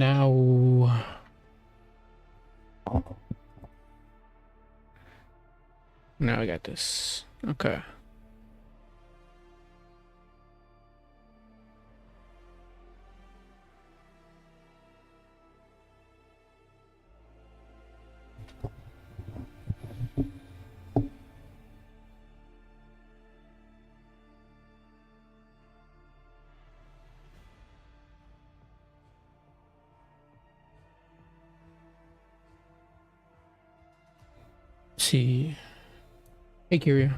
Now I got this. Okay. See. Hey, Kyria.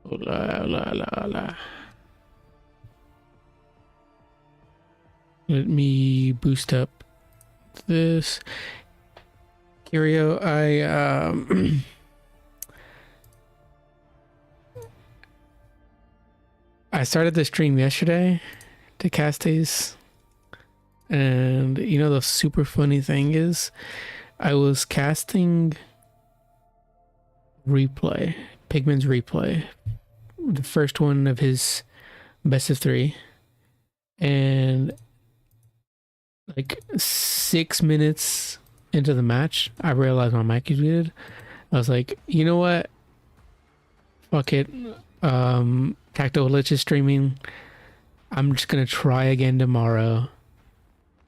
Hola, hola, hola, hola. Let me boost up this. Curio, I started the stream yesterday to cast these, and you know the super funny thing is I was casting replay, Pigman's replay, the first one of his best of 3, and like 6 minutes into the match I realized my mic is muted. I was like, you know what, fuck it, Tactical Lich is streaming, I'm just gonna try again tomorrow.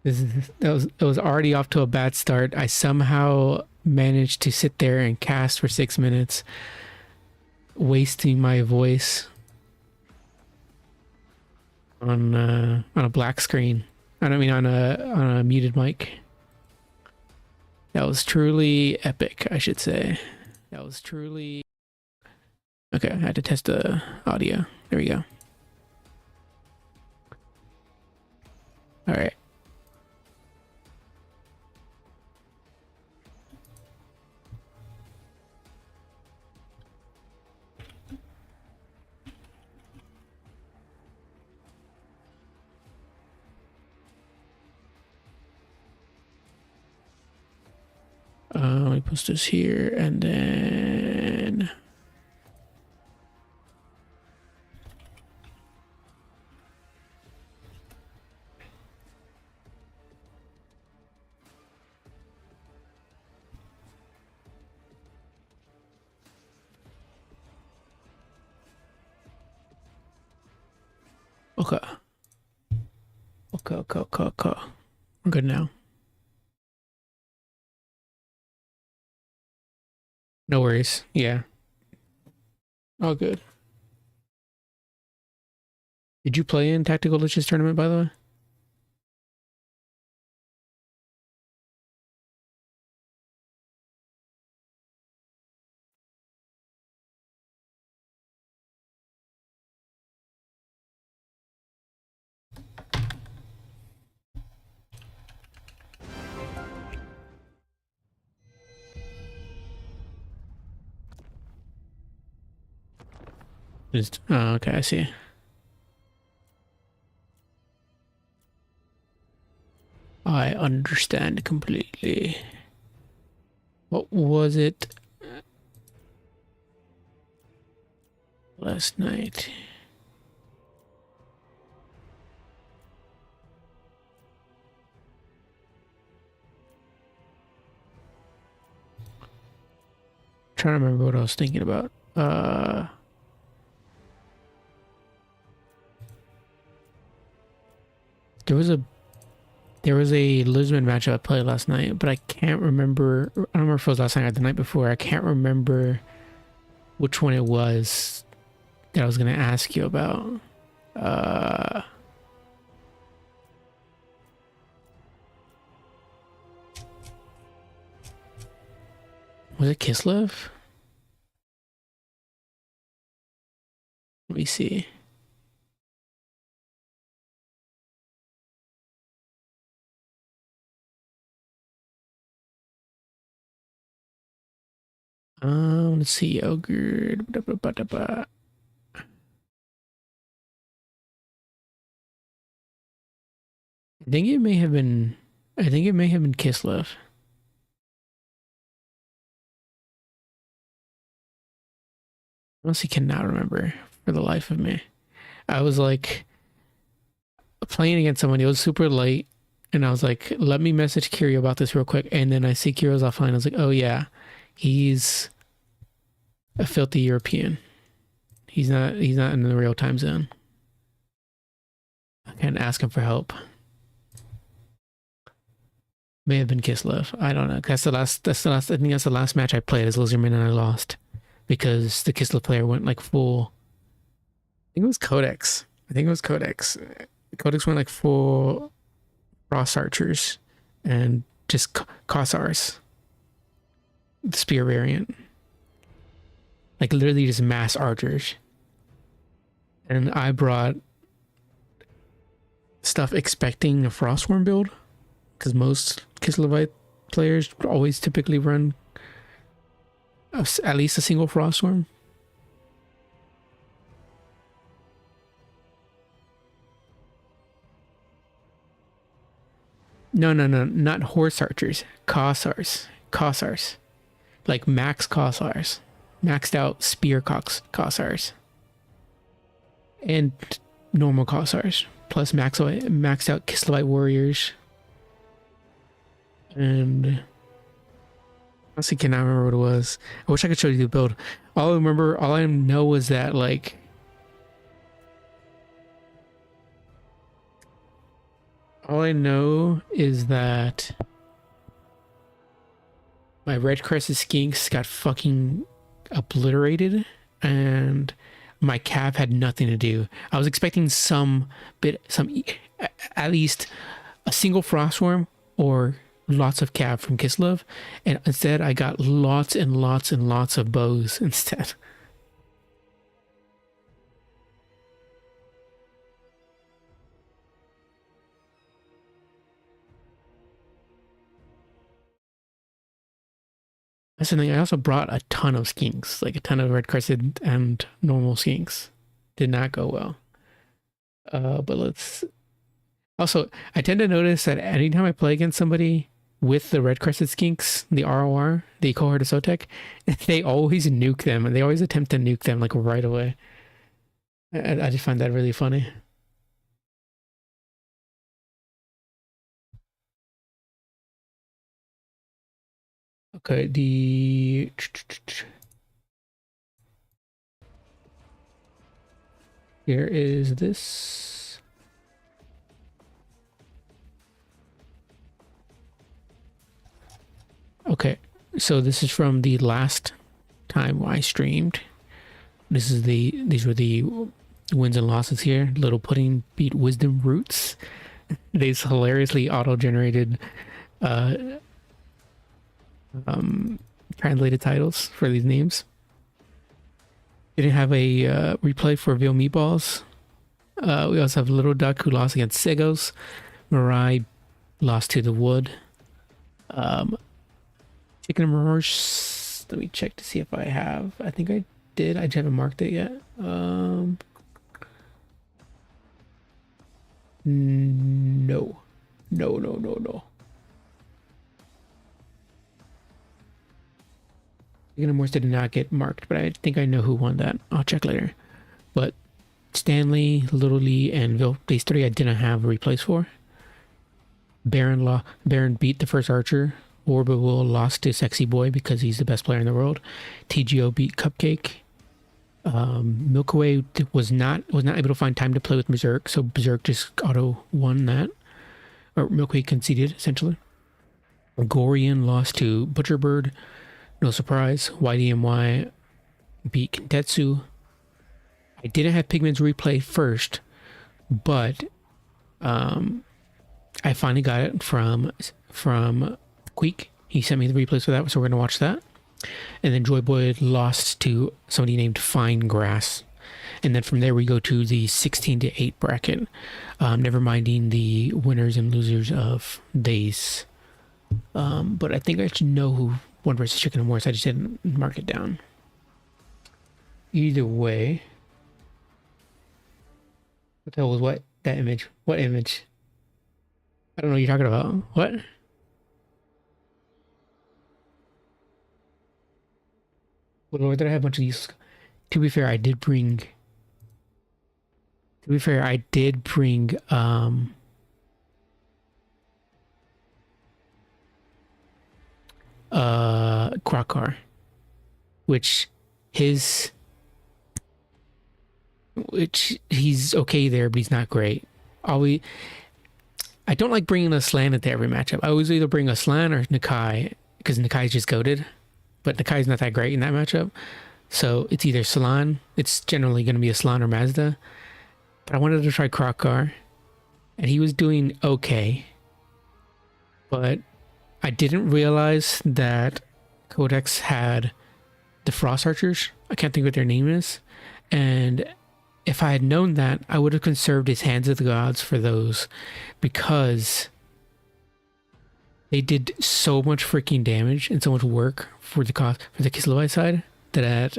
It was already off to a bad start. I somehow managed to sit there and cast for 6 minutes, wasting my voice on a black screen. I don't mean on a muted mic. That was truly epic, I should say. That was truly okay. I had to test the audio. There we go. All right. Let me post this here and then okay. Okay. I'm good now. No worries. Yeah. All good. Did you play in Tactical Lich's tournament, by the way? Just, oh, okay, I see. I understand completely. What was it last night? Trying to remember what I was thinking about. There was a Lisbon matchup I played last night, but I can't remember. I don't remember if it was last night or the night before. I can't remember which one it was that I was gonna ask you about. Was it Kislev? Let me see. Let's see. Yogurt. I think it may have been. I think it may have been Kislev. Honestly, cannot remember for the life of me. I was like, playing against someone. It was super late, and I was like, let me message Kiri about this real quick. And then I see Kiri's offline. I was like, oh yeah, he's a filthy European. He's not in the real time zone. I can't ask him for help. May have been Kislev. I don't know. That's the last. I think that's the last match I played as Lizardman, and I lost because the Kislev player went like full. I think it was Codex. Codex went like full Frost Archers and just Kossars. The spear variant. Like literally just mass archers. And I brought stuff expecting a Frostworm build. Because most Kislevite players always typically run at least a single Frostworm. No, not horse archers. Kossars. Like max Kossars. Maxed out spear Kossars. And normal Kossars. Plus maxed out Kislevite warriors. And I honestly cannot remember what it was. I wish I could show you the build. All I know was that like all I know is that my red crested skinks got fucking obliterated and my cav had nothing to do. I was expecting at least a single frostworm or lots of cav from Kislev, and instead I got lots and lots and lots of bows instead. That's the thing. I also brought a ton of skinks, like a ton of red crested and normal skinks. Did not go well. But let's. Also, I tend to notice that anytime I play against somebody with the red crested skinks, the ROR, the cohort of Sotek, they always nuke them, and they always attempt to nuke them like right away. I just find that really funny. Okay, here is this. Okay, so this is from the last time I streamed. These were the wins and losses here. Little Pudding beat Wisdom Roots. These hilariously auto-generated translated titles for these names. Didn't have a replay for Veal Meatballs. We also have Little Duck who lost against Segos. Mirai lost to the Wood. Chicken and Mirage. Let me check to see if I have. I think I did. I just haven't marked it yet. No. Chicken and Morse did not get marked, but I think I know who won that. I'll check later. But Stanley, Little Lee, and Vil, these three I didn't have replays for. Baron beat the first archer. Orbital lost to Sexy Boy because he's the best player in the world. TGO beat Cupcake. Milkaway was not able to find time to play with Berserk, so Berserk just auto won that. Or Milkaway conceded, essentially. Gorian lost to Butcherbird. No surprise. YDMY beat Kentetsu. I didn't have Pigman's replay first, but I finally got it from Queek. He sent me the replays for that, so we're going to watch that. And then Joy Boy lost to somebody named Fine Grass. And then from there we go to the 16 to 8 bracket. Never minding the winners and losers of days. But I think I should know who won versus Chicken and Morse. I just didn't mark it down. Either way. What the hell was what? That image. What image? I don't know what you're talking about. What? Well, Lord, did I have a bunch of these? To be fair, I did bring To be fair, I did bring Quackar, which he's okay there, but he's not great. I don't like bringing a Slan into every matchup. I always either bring a Slan or Nakai, because Nakai's just goated, but Nakai's not that great in that matchup. So it's either Slan, it's generally going to be a Slan or Mazda, but I wanted to try Quackar, and he was doing okay, but I didn't realize that Codex had the Frost Archers. I can't think what their name is. And if I had known that, I would have conserved his Hands of the Gods for those, because they did so much freaking damage and so much work for the Kislev side that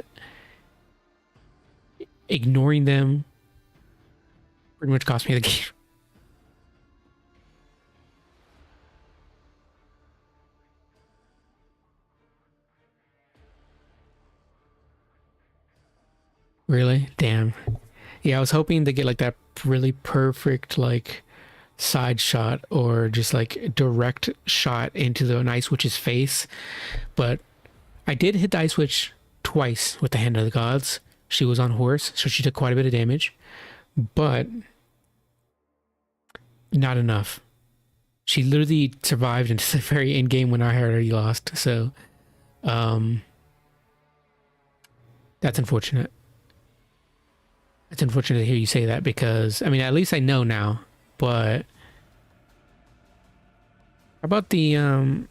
ignoring them pretty much cost me the game. Really? Damn. Yeah, I was hoping to get like that really perfect like side shot or just like direct shot into the Ice Witch's face. But I did hit the Ice Witch twice with the Hand of the Gods. She was on horse, so she took quite a bit of damage, but not enough. She literally survived into the very end game when I had already lost. So, that's unfortunate. It's unfortunate to hear you say that, because, I mean, at least I know now, but how about the,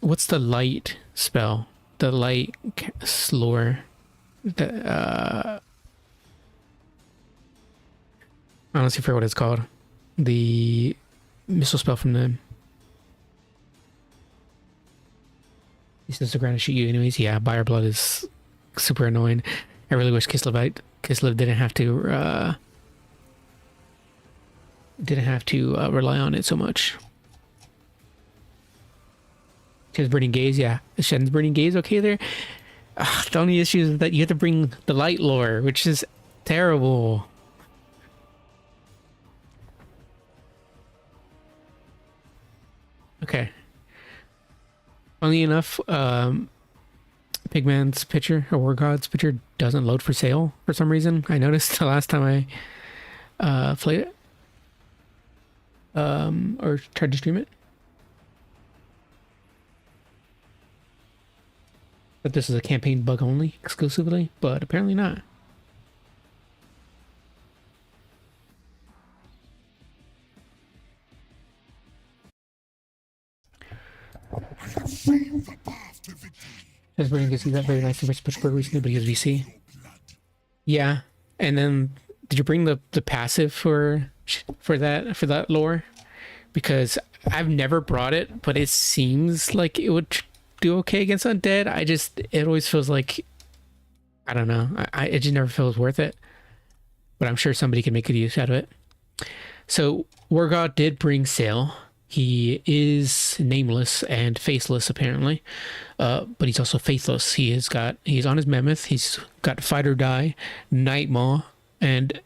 what's the light spell? The light slore? I honestly forget what it's called. The missile spell from them. He says the ground to shoot you anyways. Yeah, Buyer Blood is super annoying. I really wish Kislev didn't have to rely on it so much. She has Burning Gaze, yeah. Shen's Burning Gaze okay there? The only issue is that you have to bring the light lore, which is terrible. Okay. Funnily enough, Pigman's picture, or War God's picture, doesn't load for sale for some reason. I noticed the last time I played it. Or tried to stream it. But this is a campaign bug only, exclusively, but apparently not. Just bringing to see that very nice versus Pittsburgh recently, but he has VC. Yeah, and then did you bring the passive for that lore? Because I've never brought it, but it seems like it would do okay against undead. It always feels like, I don't know. It just never feels worth it. But I'm sure somebody can make good use out of it. So War God did bring Sail. He is nameless and faceless apparently, but he's also faithless. He's on his mammoth. He's got Fight or Die, Nightmaw, and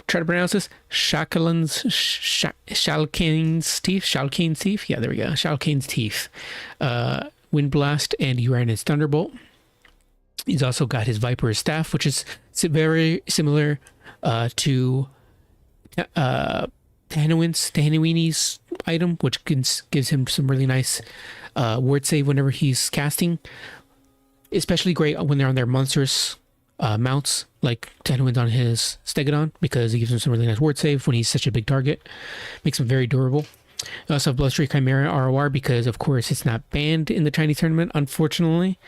try to pronounce this, Shalkane's Teeth. Yeah, there we go. Shalkane's Teeth, Wind Blast, and Uranus Thunderbolt. He's also got his Viper's Staff, which is very similar to Tahanwini's item, which gives him some really nice ward save whenever he's casting. Especially great when they're on their monstrous mounts, like Tahanwin's on his Stegodon, because it gives him some really nice ward save when he's such a big target. Makes him very durable. We also have Bloodstreak Chimera ROR, because of course it's not banned in the Chinese tournament, unfortunately,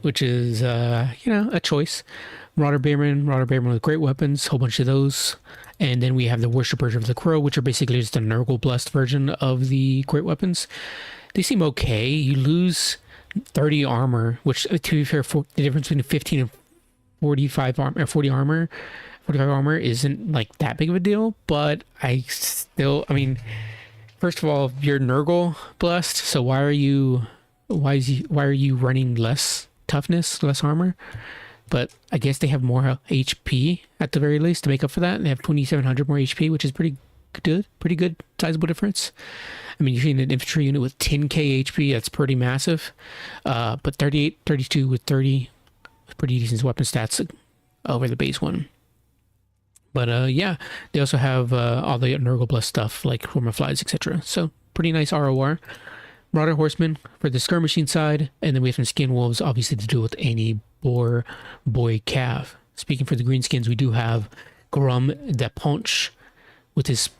which is, a choice. Marauder Bearman with great weapons, whole bunch of those. And then we have the Worshippers of the Crow, which are basically just a Nurgle blessed version of the great weapons. They seem okay. You lose 30 armor, which, to be fair, the difference between 15 and 45 armor, 45 armor isn't like that big of a deal. But first of all, you're Nurgle blessed, so why are you running less toughness, less armor? but I guess they have more HP at the very least to make up for that. They have 2,700 more HP, which is pretty good, sizable difference. I mean, you're seeing an infantry unit with 10k HP, that's pretty massive. But 38, 32 with 30, pretty decent weapon stats over the base one. But yeah, they also have all the Nurgle stuff like Horma Flies, etc. So pretty nice ROR. Marauder Horsemen for the skirmishing side, and then we have some Skin Wolves, obviously to do with any boar boy cav. Speaking for the greenskins, we do have Grum the Punch with his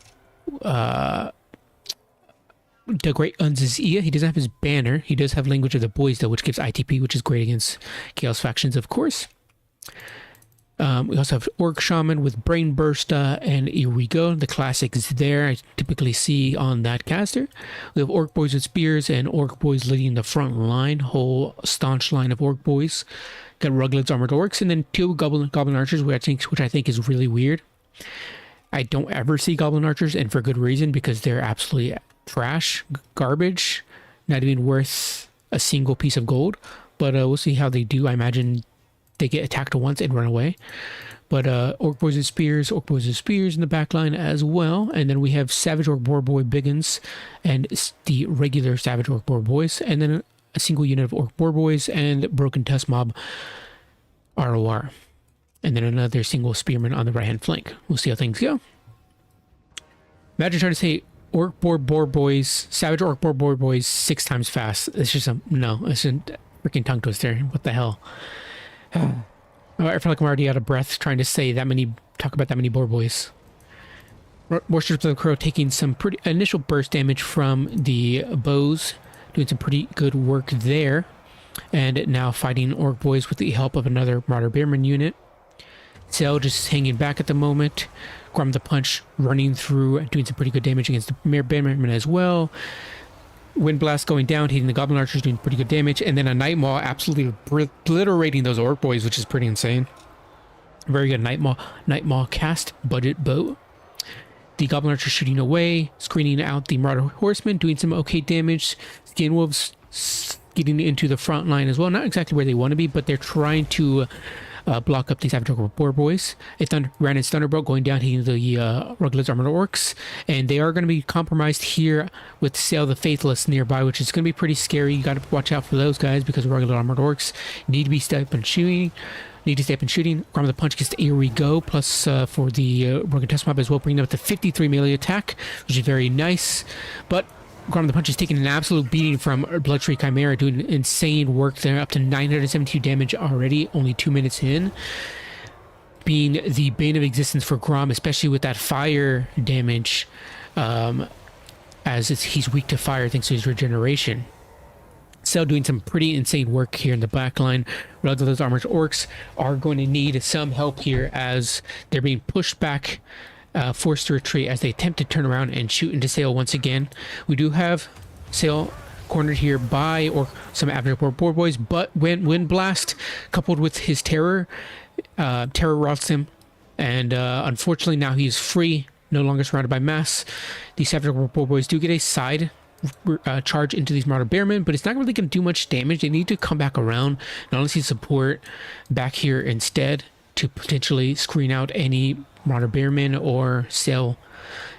the Great Unz's Ia. He doesn't have his banner. He does have Language of the Boys though, which gives ITP, which is great against Chaos factions, of course. We also have Orc Shaman with Brain Bursta and Irigo, the classics there I typically see on that caster. We have Orc Boys with Spears and Orc Boys leading the front line, whole staunch line of Orc Boys. Got Ruggled's Armored Orcs, and then 2 Goblin Archers, which I think is really weird. I don't ever see Goblin Archers, and for good reason, because they're absolutely trash, garbage, not even worth a single piece of gold. But we'll see how they do. I imagine they get attacked once and run away. But Orc Boys with Spears in the back line as well. And then we have Savage Orc Boar Boy Biggins and the regular Savage Orc Boar Boys. And then a single unit of Orc Boar Boys and Broken Tusk Mob ROR. And then another single Spearman on the right-hand flank. We'll see how things go. Imagine trying to say Orc Boar Boys, Savage Orc Boar Boys 6 times fast. It's just it's a freaking tongue twister. What the hell? I feel like I'm already out of breath trying to talk about that many boar boys. Worshippers of the Crow taking some pretty initial burst damage from the bows, doing some pretty good work there, and now fighting Orc Boys with the help of another Marauder Bearman unit. Cell just hanging back at the moment. Grum the Punch running through, doing some pretty good damage against the Bearman as well. Wind Blast going down, hitting the Goblin Archers, doing pretty good damage, and then a Night Maw absolutely obliterating those Orc Boys, which is pretty insane. Very good Night Maw cast, budget bow. The Goblin Archers shooting away, screening out the Marauder Horsemen, doing some okay damage. Skin Wolves getting into the front line as well, not exactly where they want to be, but they're trying to block up these Savage Orc Boar Boys. Randon's Thunderbolt going down, hitting the Ruggled's Armored Orcs, and they are going to be compromised here with Sail the Faithless nearby, which is going to be pretty scary. You got to watch out for those guys because Rugged Armored Orcs need to stay up and shooting. Grum the Punch gets to Eerie Go, plus for the Broken Tusk Mob as well, bringing up to 53 melee attack, which is very nice. But Grum the Punch is taking an absolute beating from Bloodtree Chimera, doing insane work there, up to 972 damage already, only 2 minutes in. Being the bane of existence for Grum, especially with that fire damage, as he's weak to fire thanks to his regeneration. Cell doing some pretty insane work here in the back line. Relative to those Armored Orcs are going to need some help here as they're being pushed back, forced to retreat as they attempt to turn around and shoot into Sail once again. We do have Sail cornered here by some Average Boar Boys, but when Wind Blast coupled with his terror rots him, and unfortunately now he's free, no longer surrounded by mass. The Savage Boar Boys do get a side charge into these Marauder Bearmen, but it's not really going to do much damage. They need to come back around and honestly support back here instead to potentially screen out any Marauder Bearmen or Sail,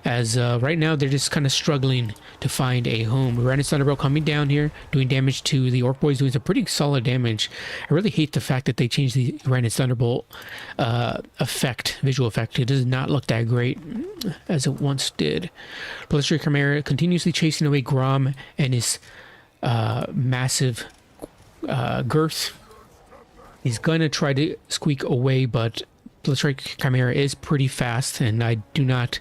as right now they're just kind of struggling to find a home. Randon's Thunderbolt coming down here, doing damage to the Orc Boys, doing some pretty solid damage. I really hate the fact that they changed the Randon's Thunderbolt visual effect. It does not look that great as it once did. Bloodtree Chimera continuously chasing away Grum and his massive girth. He's gonna try to squeak away, but Bloodtree Chimera is pretty fast, and I do not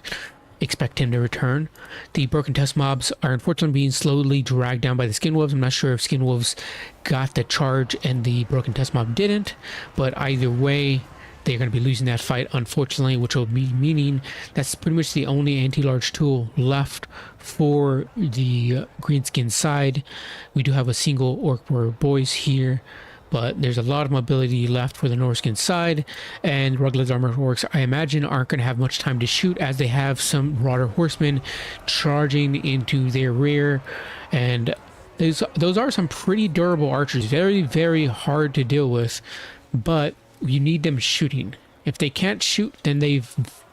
expect him to return. The Broken Tusk Mobs are unfortunately being slowly dragged down by the Skin Wolves. I'm not sure if Skin Wolves got the charge and the Broken Tusk Mob didn't, but either way, they're going to be losing that fight, unfortunately, which will be meaning that's pretty much the only anti-large tool left for the Greenskin side. We do have a single Orc Boys here, but there's a lot of mobility left for the Norskin side, and Ruggled's Armored Orcs, I imagine, aren't going to have much time to shoot as they have some Marauder Horsemen charging into their rear, and those are some pretty durable archers, very, very hard to deal with, but you need them shooting. If they can't shoot, then they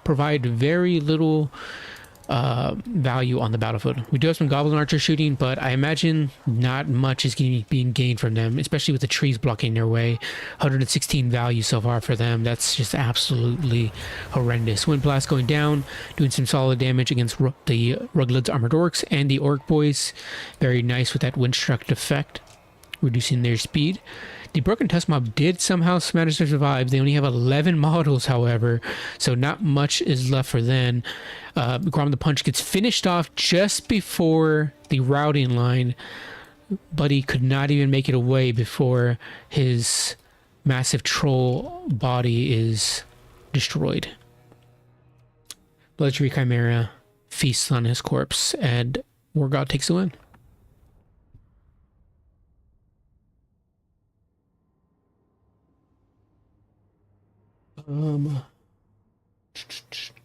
provide very little value on the battlefield. We do have some Goblin Archer shooting, but I imagine not much is being gained from them, especially with the trees blocking their way. 116 value so far for them. That's just absolutely horrendous. Wind Blast going down, doing some solid damage against the Ruglud's Armored Orcs and the Orc Boys. Very nice with that Windstruck effect, reducing their speed. The Broken Tusk Mob did somehow manage to survive. They only have 11 models, however, so not much is left for them. Grom the Punch gets finished off just before the routing line, but he could not even make it away before his massive troll body is destroyed. Bloodtree Chimera feasts on his corpse, and War God takes the win.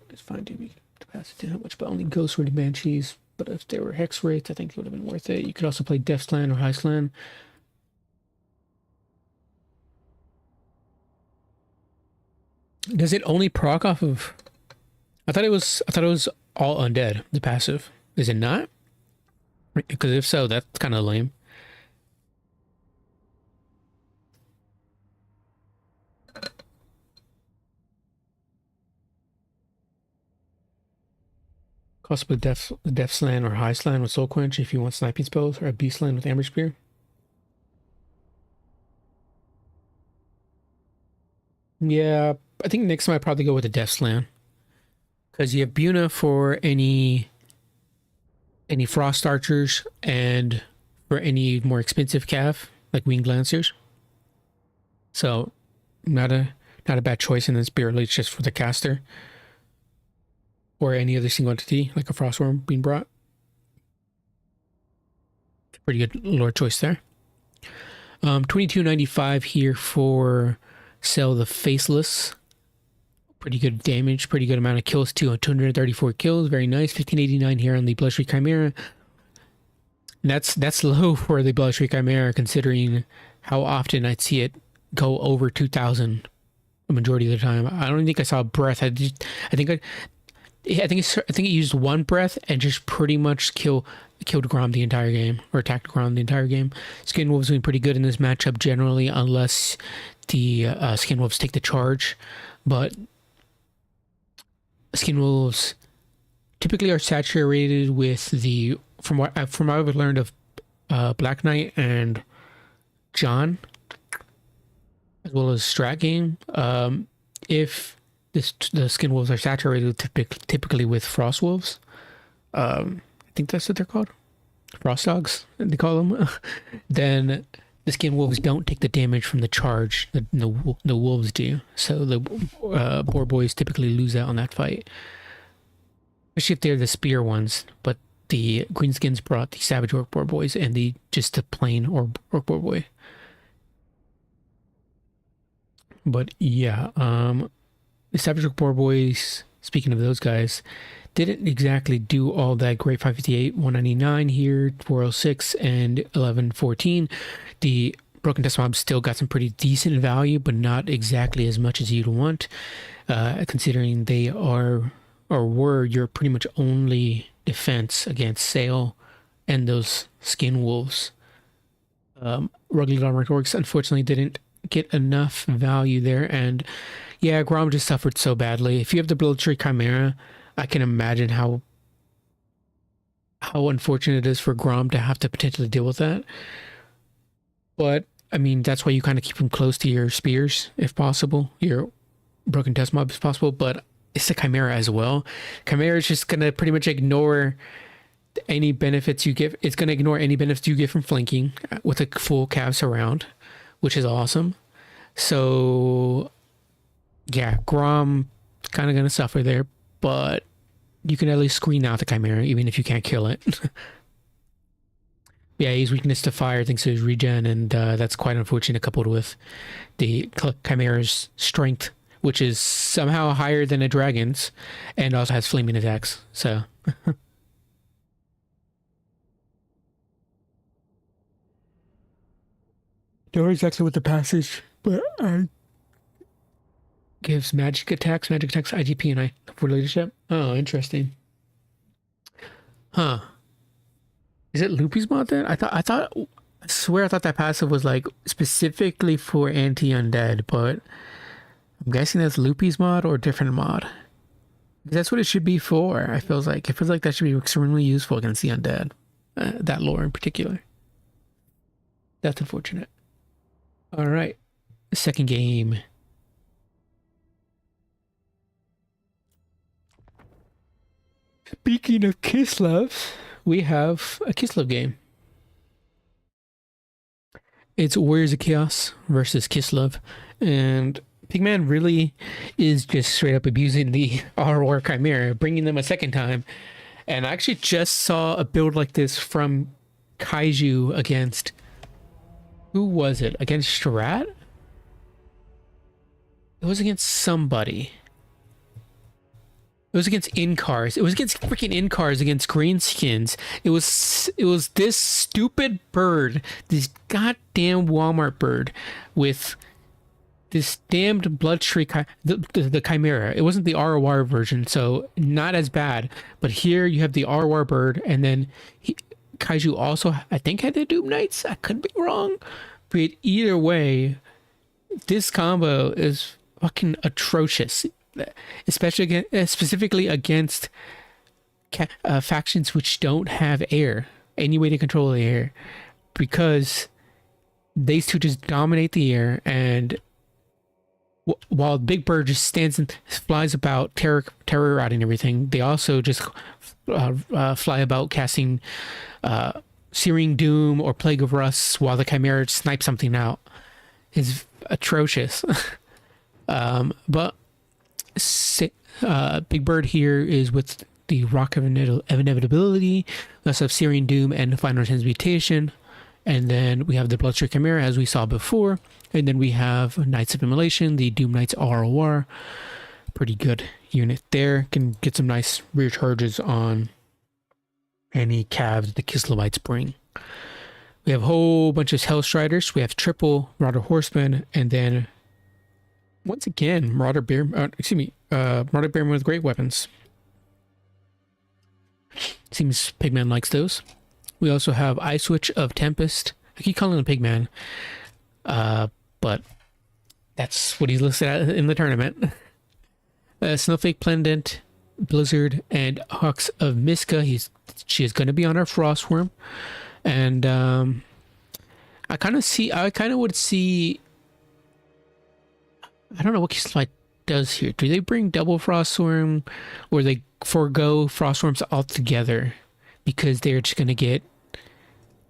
It's fine to be capacity how much, but only Ghost Rated Banshees. But if there were Hex Rates, I think it would have been worth it. You could also play Death Slan or High Slan. Does it only proc off of? I thought it was all undead, the passive. Is it not? Because if so, that's kind of lame. Possibly Death Slan or High Slan with Soul Quench if you want sniping spells, or a Beast Slan with Amber Spear. Yeah, I think next time I'd probably go with the Death Slan. Because you have Buna for any Frost Archers and for any more expensive cav, like Winged Lancers. So, not a bad choice, and then Spirit Leech just for the caster. Or any other single entity, like a Frostworm being brought. Pretty good lore choice there. 2295 here for Cell the Faceless. Pretty good damage, pretty good amount of kills too. 234 kills, very nice. 1589 here on the Bloodstreak Chimera. And that's low for the Bloodstreak Chimera, considering how often I'd see it go over 2,000 the majority of the time. I don't think I saw a breath. I think it used one breath and just pretty much killed Grom the entire game, or attacked Grom the entire game. Skin Wolves doing pretty good in this matchup generally, unless the Skin Wolves take the charge. But Skin Wolves typically are saturated with the, from what I've learned of Black Knight and John, as well as Strat game. If the Skin Wolves are saturated typically with Frost Wolves. I think that's what they're called. Frost Dogs, they call them. Then the Skin Wolves don't take the damage from the charge that the Wolves do. So the Boar Boys typically lose out on that fight. Especially if they're the spear ones. But the Greenskins brought the Savage Orc Boar Boys and the plain Orc Boar Boy. But yeah, the Savage Orc Boar Boys, speaking of those guys, didn't exactly do all that great. 558, 199 here, 406, and 1114. The Broken Tusk Mob still got some pretty decent value, but not exactly as much as you'd want, considering they are, or were, your pretty much only defense against Sail and those Skin Wolves. Rugged Armored Orcs unfortunately didn't get enough value there, and yeah, Grom just suffered so badly. If you have the Bloodtree Chimera, I can imagine how unfortunate it is for Grom to have to potentially deal with that. But, I mean, that's why you kind of keep him close to your spears, if possible. Your Broken Tusk Mob, if possible. But it's the Chimera as well. Chimera is just going to pretty much ignore any benefits you give. It's going to ignore any benefits you get from flanking with a full cav surround, which is awesome. So yeah, Grom kind of going to suffer there, but you can at least screen out the Chimera, even if you can't kill it. Yeah, his weakness to fire thanks to his regen, and that's quite unfortunate, coupled with the Chimera's strength, which is somehow higher than a dragon's, and also has flaming attacks, so... Don't know exactly what the passage, but I gives magic attacks, IGP, and I for leadership. Oh, interesting. Huh. Is it Loopy's mod then? I swear I thought that passive was like specifically for anti-undead, but I'm guessing that's Loopy's mod or a different mod. That's what it should be for. It feels like that should be extremely useful against the undead. That lore in particular. That's unfortunate. All right, second game. Speaking of Kislev, we have a Kislev game. It's Warriors of Chaos versus Kislev, and Pigman really is just straight up abusing the ROR Chimera, bringing them a second time. And I actually just saw a build like this from Kaiju against... Who was it? Against Strat? It was against somebody. It was against Incars. It was against freaking Incars against Greenskins. It was this stupid bird, this goddamn Walmart bird with this damned bloodstreak, the Chimera. It wasn't the ROR version, so not as bad. But here you have the ROR bird, and then Kaiju also, I think, had the Doom Knights. I could be wrong. But either way, this combo is fucking atrocious. Especially specifically against factions which don't have air, any way to control the air, because these two just dominate the air. And while Big Bird just stands and flies about terrorizing everything, they also just fly about casting Searing Doom or Plague of Rust while the Chimera snipes something out. Is atrocious. But Big Bird here is with the Rock of Inevitability, less of Searing Doom and Final Transmutation, and then we have the Bloodstreak Chimera as we saw before, and then we have Knights of Immolation, the Doom Knights ROR. Pretty good unit there, can get some nice rear charges on any calves the Kislevites bring. We have a whole bunch of Hellstriders. We have triple Marauder Horsemen, and then once again, Marauder Bearmen with great weapons. Seems Pigman likes those. We also have Ice Witch of Tempest. I keep calling him Pigman, but that's what he's listed at in the tournament. Snowflake Pendant, Blizzard, and Hawks of Miska. She is going to be on our Frostworm, and I kind of would see. I don't know what Kislev does here. Do they bring double Frostworm, or they forego Frostworms altogether because they're just going to get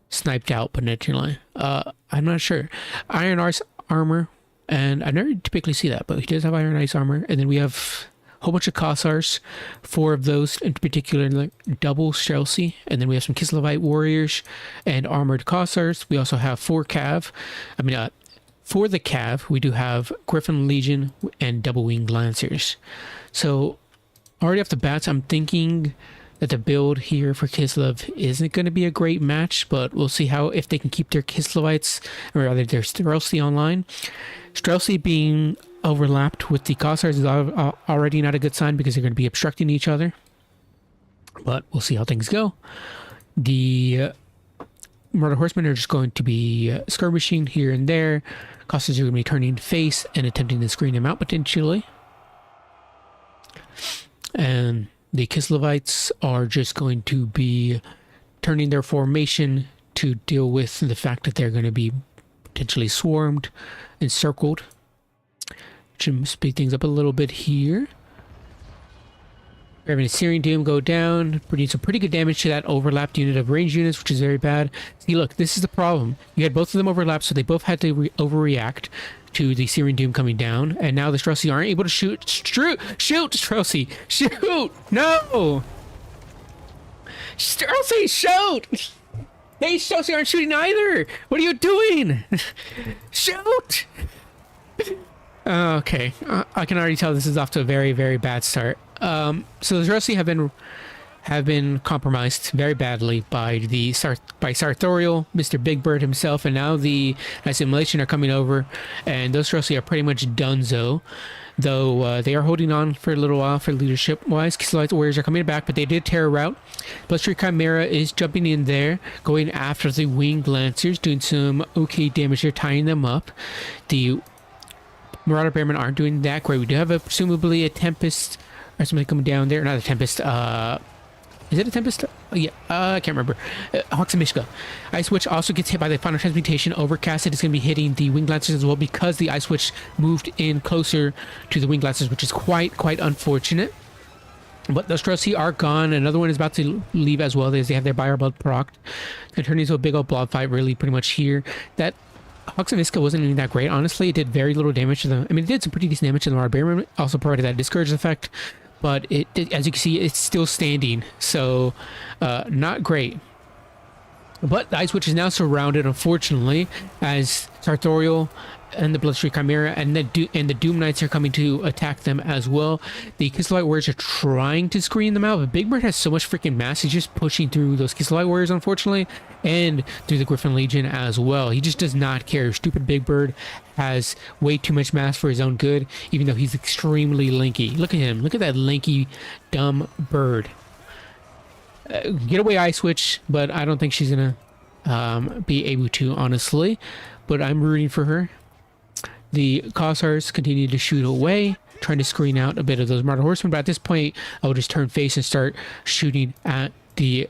sniped out potentially? I'm not sure. Iron Ice armor, and I never typically see that, but he does have Iron Ice armor. And then we have a whole bunch of Kossars, 4 of those in particular, like double Streltsy. And then we have some Kislevite warriors and armored Kossars. We also have 4 Cav. For the Cav, we do have Griffin Legion and Double Winged Lancers. So already off the bats, I'm thinking that the build here for Kislev isn't going to be a great match, but we'll see if they can keep their Kislevites, or rather their Streltsy online. Streltsy being overlapped with the Kossars is already not a good sign because they're going to be obstructing each other. But we'll see how things go. The Marauder Horsemen are just going to be skirmishing here and there. Kossars are going to be turning face and attempting to screen them out potentially. And the Kislevites are just going to be turning their formation to deal with the fact that they're going to be potentially swarmed, encircled. Should speed things up a little bit here. We're having a Searing Doom go down, doing some pretty good damage to that overlapped unit of ranged units, which is very bad. See, look, this is the problem. You had both of them overlap, so they both had to overreact to the Searing Doom coming down, and now the Streltsy aren't able to shoot. Shoot, Streltsy! Shoot! No! Streltsy, shoot! They Streltsy aren't shooting either! What are you doing? Shoot! Okay, I can already tell this is off to a very, very bad start. So the Streltsy have been have been compromised very badly by Sartorial, Mr. Big Bird himself, and now the assimilation are coming over, and those Rossi are pretty much donezo. Though they are holding on for a little while for leadership-wise. Kislevites Warriors are coming back, but they did tear a route. Bloodstream Chimera is jumping in there, going after the Winged Lancers, doing some okay damage here, tying them up. The Marauder Bearmen aren't doing that great. We do have presumably a Tempest or something coming down there. Not a Tempest, is it a Tempest? Oh, yeah, I can't remember. Hawks and Mishka. Ice Witch also gets hit by the final transmutation. Overcasted is going to be hitting the Winged Lancers as well because the Ice Witch moved in closer to the Winged Lancers, which is quite unfortunate. But those Rossi are gone. Another one is about to leave as well. They have their Buyer Blood procced. It turned into a big old blob fight really pretty much here. That Hawks and Mishka wasn't even that great. Honestly, it did very little damage to them. I mean, it did some pretty decent damage to the Marauder. Also provided that Discourage effect. But it, as you can see, it's still standing, so not great. But the Ice Witch is now surrounded, unfortunately, as Sartorial and the Bloodstream Chimera and the Doom Knights are coming to attack them as well. The Kislevites Warriors are trying to screen them out, but Big Bird has so much freaking mass, he's just pushing through those Kislevites Warriors, unfortunately, and through the Griffin Legion as well. He just does not care. Stupid Big Bird has way too much mass for his own good, even though he's extremely linky. Look at him. Look at that linky, dumb bird. Get away, Ice Witch, but I don't think she's gonna be able to, honestly. But I'm rooting for her. The Cossars continue to shoot away, trying to screen out a bit of those Marauder Horsemen, but at this point, I will just turn face and start shooting at the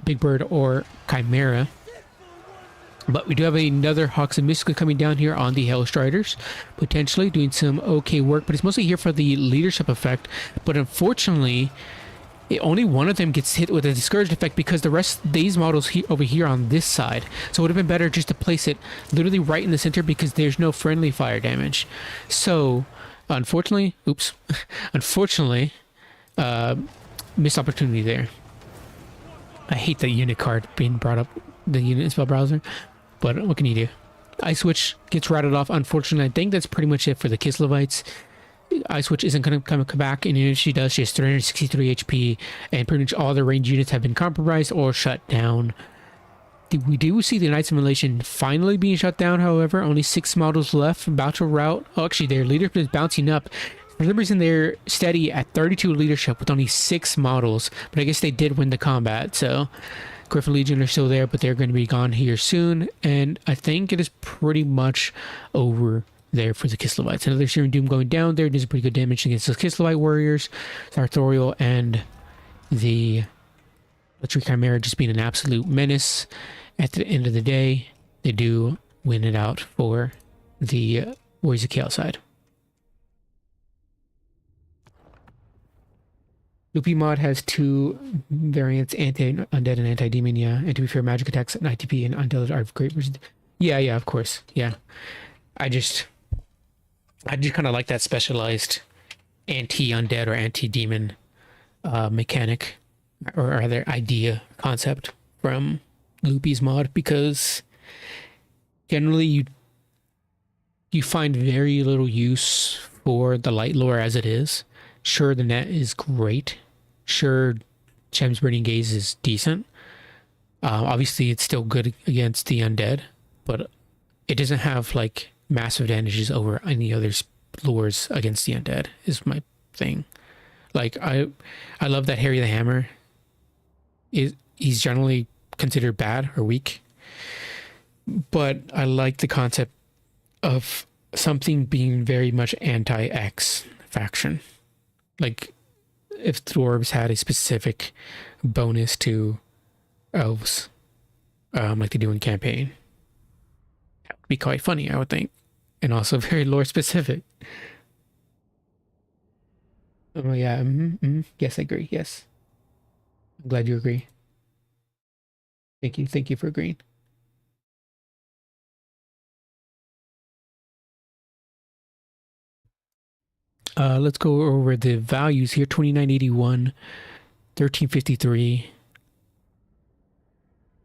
Big Bird or Chimera. But we do have another Hawks and Mishka coming down here on the Hellstriders, potentially doing some okay work, but it's mostly here for the leadership effect. But unfortunately, only one of them gets hit with a discouraged effect because the rest, these models over here on this side. So it would have been better just to place it literally right in the center because there's no friendly fire damage. So unfortunately, unfortunately, missed opportunity there. I hate the unit card being brought up, the unit spell browser, but what can you do? Ice Witch gets routed off. Unfortunately, I think that's pretty much it for the Kislevites. Ice Witch isn't going to come back, and if she does, she has 363 HP, and pretty much all the range units have been compromised or shut down. We do see the Knight Simulation finally being shut down, however. Only 6 models left, about to rout. Oh, actually, their leadership is bouncing up. For some reason, they're steady at 32 leadership with only 6 models, but I guess they did win the combat, so Griffin Legion are still there, but they're going to be gone here soon, and I think it is pretty much over there for the Kislevites. Another Searing Doom going down there, does pretty good damage against the Kislevite Warriors, Sartorial, and the Bloodstream Chimera just being an absolute menace. At the end of the day, they do win it out for the Warriors of Chaos side. Loopy mod has 2 variants, anti-undead and anti-demon, yeah. And to be fair, magic attacks and ITP and undead are great versions. Yeah, of course, yeah. I just kind of like that specialized anti-undead or anti-demon mechanic, or rather idea, concept from Loopy's mod, because generally you find very little use for the light lore as it is. Sure, the net is great. Sure, Shem's Burning Gaze is decent. Obviously, it's still good against the undead, but it doesn't have like massive advantages over any other lures against the undead is my thing. Like I love that Harry the Hammer he's generally considered bad or weak, but I like the concept of something being very much anti-X faction. Like if dwarves had a specific bonus to elves, like they do in campaign, that would be quite funny, I would think. And also very lore specific. Oh yeah, yes, I agree, yes. I'm glad you agree. Thank you for agreeing. Let's go over the values here. 2981, 1353.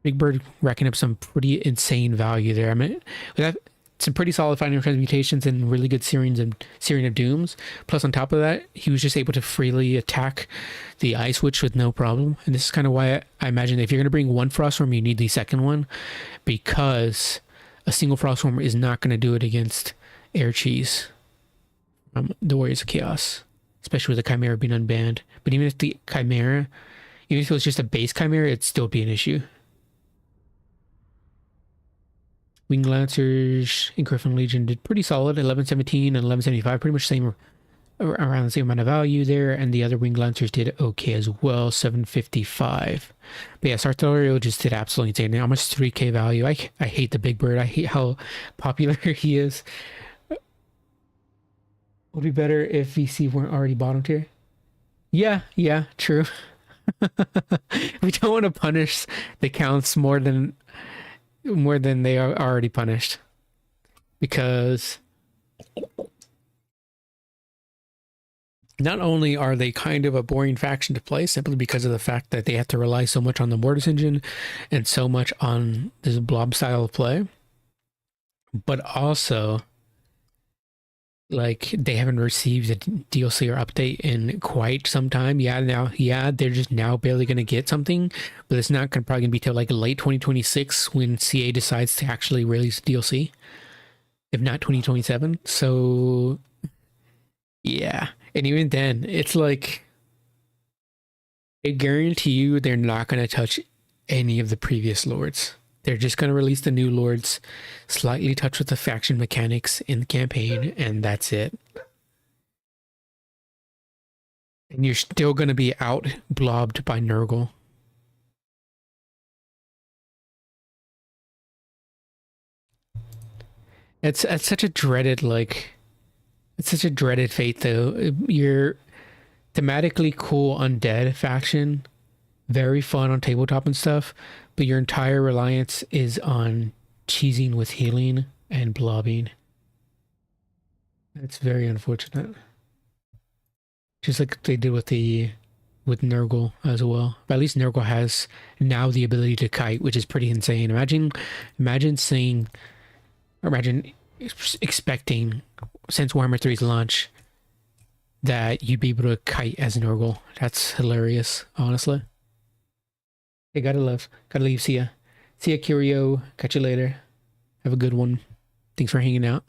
Big Bird racking up some pretty insane value there. I mean, some pretty solid final transmutations and really good Searing of Dooms. Plus, on top of that, he was just able to freely attack the Ice Witch with no problem. And this is kind of why I imagine if you're going to bring one Frostworm, you need the second one, because a single Frostworm is not going to do it against Air Cheese from the Warriors of Chaos, especially with the Chimera being unbanned. But even if the Chimera, even if it was just a base Chimera, it'd still be an issue. Wing Lancers in Griffin Legion did pretty solid, 1117 and 1175, pretty much same, around the same amount of value there, and the other Wing Lancers did okay as well, 755. But yeah, Sartorial just did absolutely insane. Almost 3k value. I hate the Big Bird. I hate how popular he is. Would be better if VC weren't already bottom tier. Yeah, true. We don't want to punish the counts more than they are already punished, because not only are they kind of a boring faction to play simply because of the fact that they have to rely so much on the Mortis engine and so much on this blob style of play, but also like they haven't received a DLC or update in quite some time. They're just now barely going to get something, but it's not probably going to be till like late 2026 when CA decides to actually release DLC, if not 2027. So yeah, and even then, it's like I guarantee you they're not going to touch any of the previous lords. They're just going to release the new lords, slightly touch with the faction mechanics in the campaign, and that's it. And you're still going to be out blobbed by Nurgle. It's such a dreaded, it's such a dreaded fate, though. You're thematically cool undead faction, very fun on tabletop and stuff, but your entire reliance is on cheesing with healing and blobbing. That's very unfortunate. Just like they did with Nurgle as well. But at least Nurgle has now the ability to kite, which is pretty insane. Imagine expecting, since Warhammer 3's launch, that you'd be able to kite as Nurgle. That's hilarious, honestly. Hey, gotta leave. See ya, Curio. Catch you later. Have a good one. Thanks for hanging out.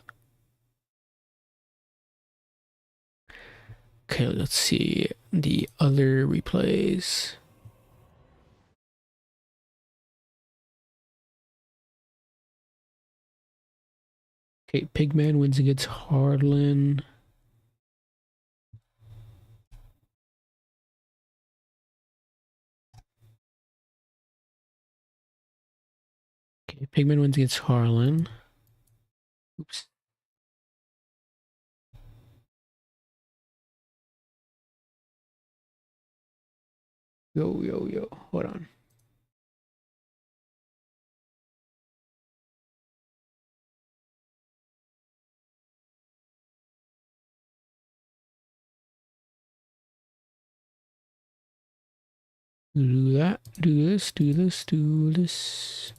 Okay, let's see the other replays. Okay, Pigman wins against Hardlin. Okay, Pigman wins against Harlan. Oops. Yo. Hold on. Do that. Do this.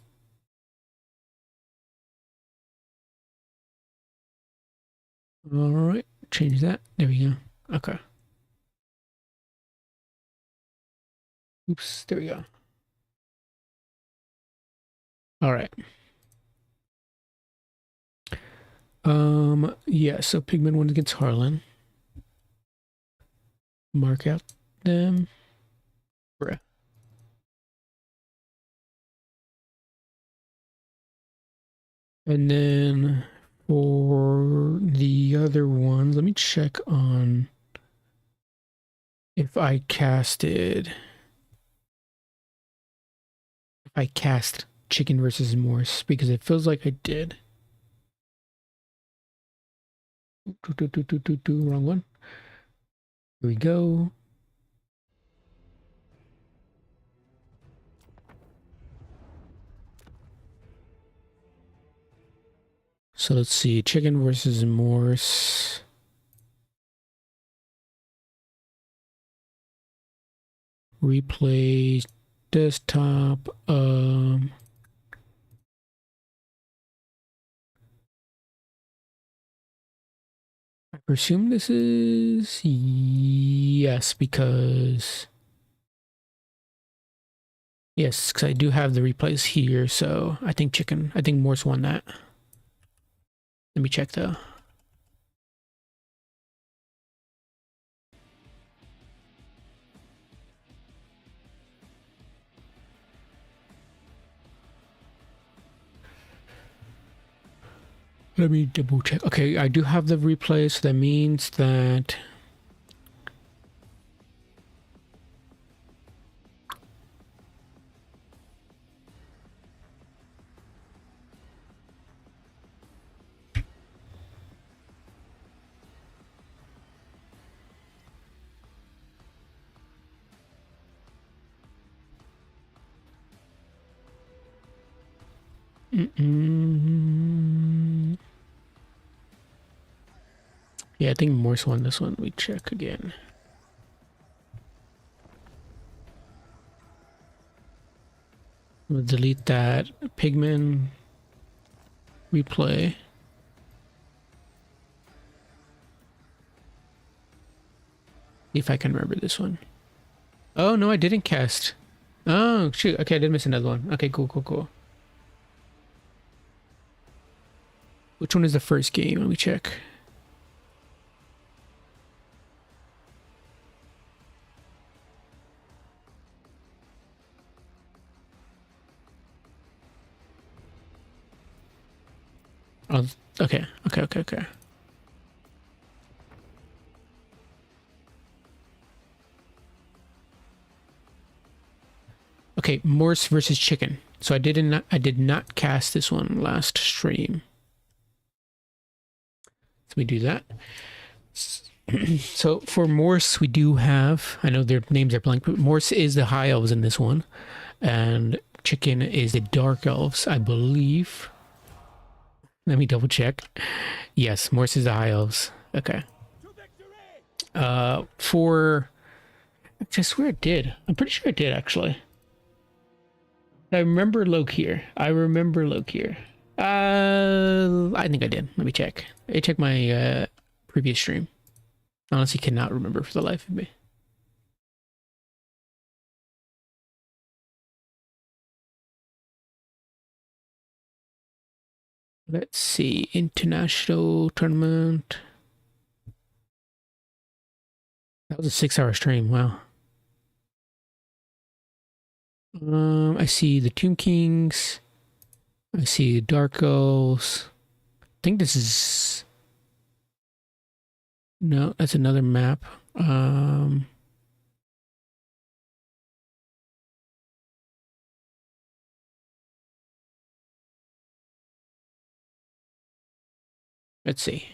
All right. Change that. There we go. Okay. Oops. There we go. All right. Yeah, so Pigman wins against Harlan. Mark out them. Bruh. And then for the other ones, let me check on if I cast Chicken versus Morse, because it feels like I did. Wrong one. Here we go. So let's see, Chicken versus Morse. Replay desktop. presume this is yes, because yes, because I do have the replays here, so I think Morse won that. Let me check though. Let me double check. Okay, I do have the replay, so that means that yeah, I think Morse won this one. Let me check again. We'll delete that Pigman replay. See if I can remember this one. Oh no, I didn't cast. Oh shoot, okay, I did miss another one. Okay, cool. Which one is the first game? Let me check. Oh, okay. Okay, Morse versus Chicken. So I did not cast this one last stream. So we do that. So for Morse, we do have, I know their names are blank, but Morse is the High Elves in this one. And Chicken is the Dark Elves, I believe. Let me double check. Yes, Morse is the High Elves. Okay. For... I swear it did. I'm pretty sure it did, actually. I remember Lokir. I think I did. Let me check. I checked my previous stream. Honestly, cannot remember for the life of me. Let's see. International tournament. That was a 6-hour stream. Wow. I see the Tomb Kings. I see Dark Elves. I think this is... No, that's another map. Let's see.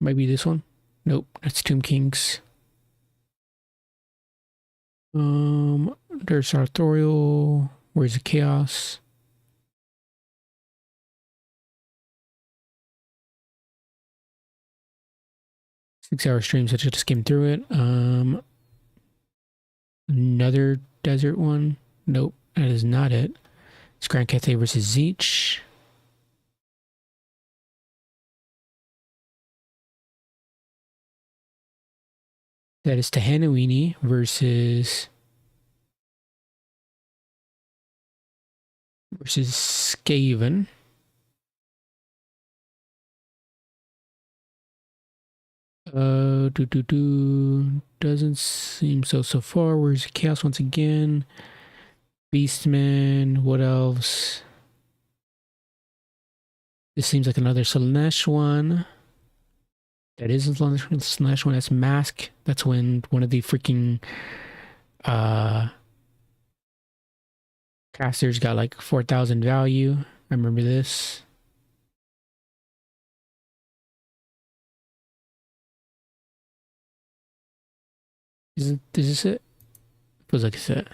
Maybe this one? Nope, that's Tomb Kings. There's Arthurial. Where's the Chaos? Six-hour stream, so I just skimmed through it. Another desert one. Nope, that is not it. It's Grand Cathay versus Zeech. That is Tahanawini versus Skaven. Doesn't seem so far. Where's Chaos once again? Beastman, what else? This seems like another Slanesh one. That isn't Slanesh one, that's Mask. That's when one of the freaking casters got like 4,000 value. I remember this. Is this it? Feels like it's it.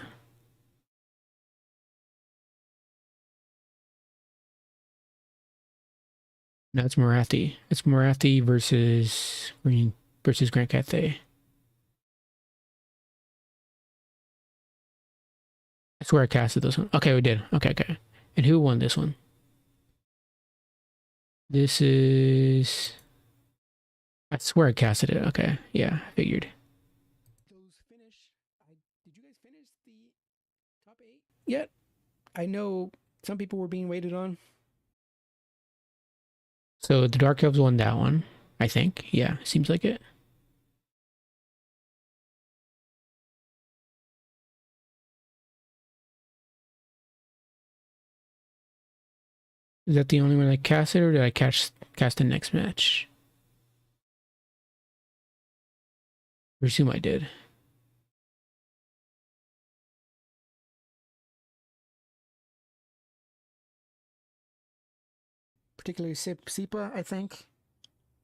No, it's Marathi. It's Marathi versus Grand Cathay. I swear I casted this one. Okay, we did. Okay, okay. And who won this one? This is... I swear I casted it. Okay, yeah, I figured. Those finish. Did you guys finish the top 8 yet? I know some people were being waited on. So the Dark Elves won that one, I think. Yeah, seems like it. Is that the only one I casted, or did I cast the next match? I assume I did. Particularly Sipa, I think,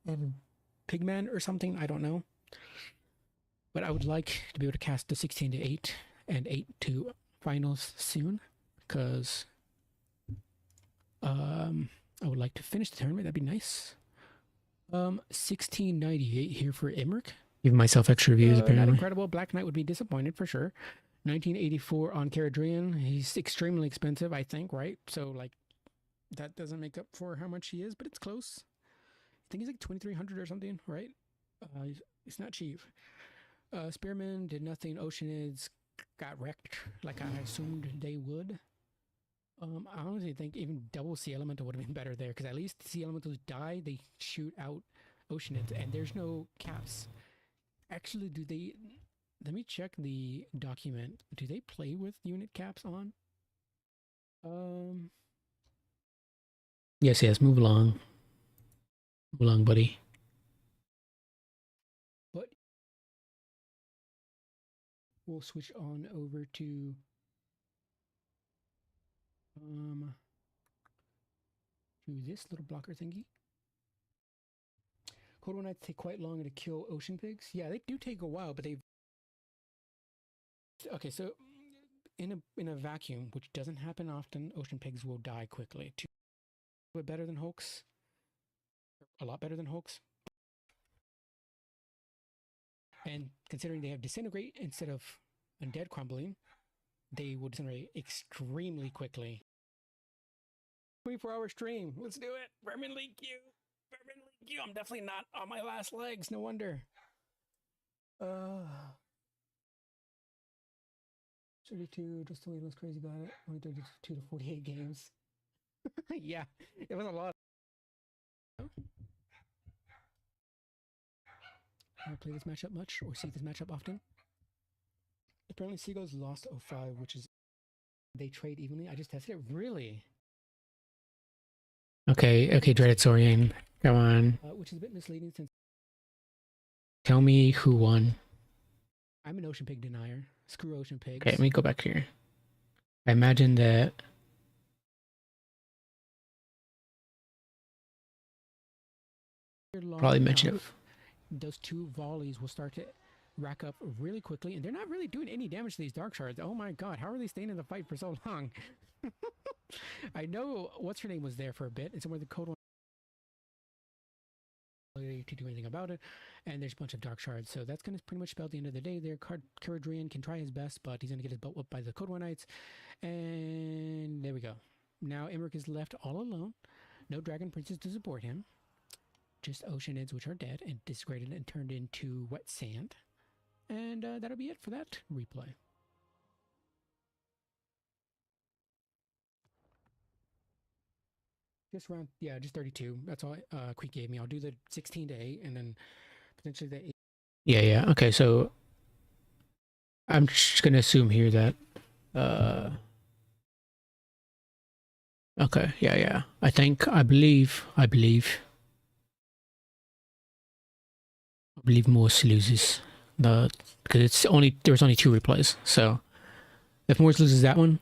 and Pigman or something. I don't know. But I would like to be able to cast the 16 to 8 and 8 to finals soon, because I would like to finish the tournament. That'd be nice. 1698 here for Emmerich. Give myself extra views, apparently. Not incredible. Black Knight would be disappointed for sure. 1984 on Caradrian. He's extremely expensive, I think, right? So, like, that doesn't make up for how much he is, but it's close. I think he's like 2,300 or something, right? It's not cheap. Spearman did nothing. Oceanids got wrecked like I assumed they would. I honestly think even double Sea Elemental would have been better there, because at least Sea Elementals die, they shoot out Oceanids, and there's no caps. Actually, do they... Let me check the document. Do they play with unit caps on? Yes, move along. Move along, buddy. But we'll switch on over to this little blocker thingy. Cold War Knights take quite long to kill ocean pigs. Yeah, they do take a while, but they... Okay, so in a vacuum, which doesn't happen often, ocean pigs will die quickly. A bit better than Hulks. A lot better than Hulks. And considering they have Disintegrate instead of Undead Crumbling, they will disintegrate extremely quickly. 24-hour stream. Let's do it. Vermin League Q. Vermin League Q. I'm definitely not on my last legs. No wonder. 32. Just the way it was crazy about it. Only 32 to 48 games. Yeah, it was a lot. I play this matchup much or see this matchup often. Apparently Seagulls lost 05, which is they trade evenly. I just tested it. Really? Okay, DreadedSaurian. Come on. Which is a bit misleading since... Tell me who won. I'm an ocean pig denier. Screw ocean pigs. Okay, let me go back here. I imagine that... Probably mention it. Those two volleys will start to rack up really quickly, and they're not really doing any damage to these dark shards. Oh my god, how are they staying in the fight for so long? I know what's her name was there for a bit, and somewhere the code one to do anything about it, and there's a bunch of dark shards, so that's going to pretty much spell the end of the day there. Caradrian can try his best, but he's going to get his butt whooped by the Code One Knights, and there we go. Now Emmerich is left all alone. No Dragon Princes to support him. Just Oceanids, which are dead and disintegrated and turned into wet sand. And that'll be it for that replay. Just round, yeah, just 32. That's all Queek gave me. I'll do the 16 to 8 and then potentially the 8. Yeah. Okay, so I'm just going to assume here that... Okay, yeah. I believe Morse loses because there's only 2 replays. So if Morse loses that one,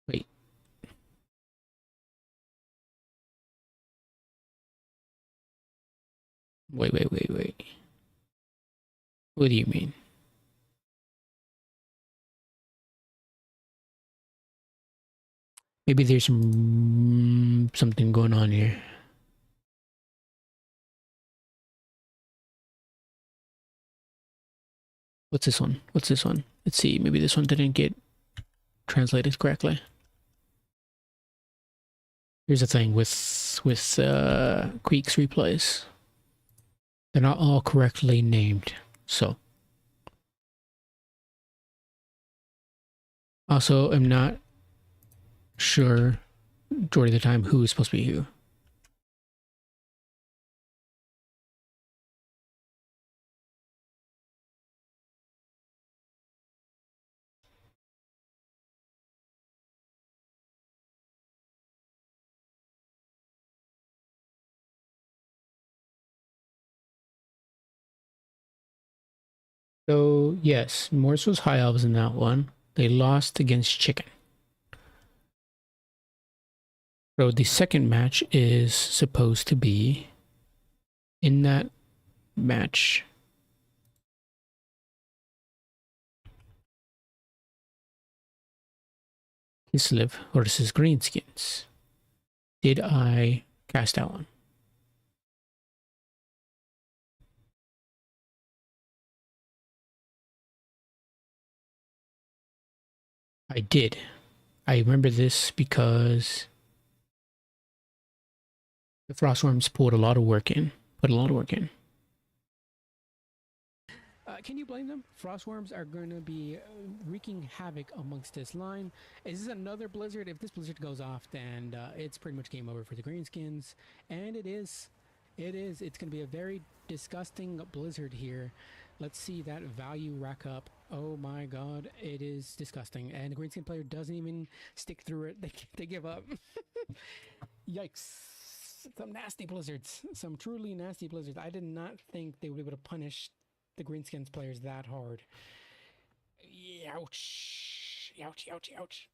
wait. What do you mean? Maybe there's something going on here. What's this one? Is Let's see, maybe this one didn't get translated correctly. Here's the thing with Queek's replays. They're not all correctly named, so. Also, I'm not sure majority of the time who is supposed to be who. So, yes, Morse was high elves in that one. They lost against Chicken. So the second match is supposed to be in that match. Kislev versus Greenskins. Did I cast that one? I did. I remember this because the Frostworms put a lot of work in. Can you blame them? Frostworms are going to be wreaking havoc amongst this line. Is this another blizzard? If this blizzard goes off, then it's pretty much game over for the Greenskins. And it is. It's going to be a very disgusting blizzard here. Let's see that value rack up. Oh my god, it is disgusting. And the Greenskin player doesn't even stick through it. They give up. Yikes. Some nasty blizzards. Some truly nasty blizzards. I did not think they would be able to punish the Greenskins players that hard. Ouch. Ouch, ouch, ouch.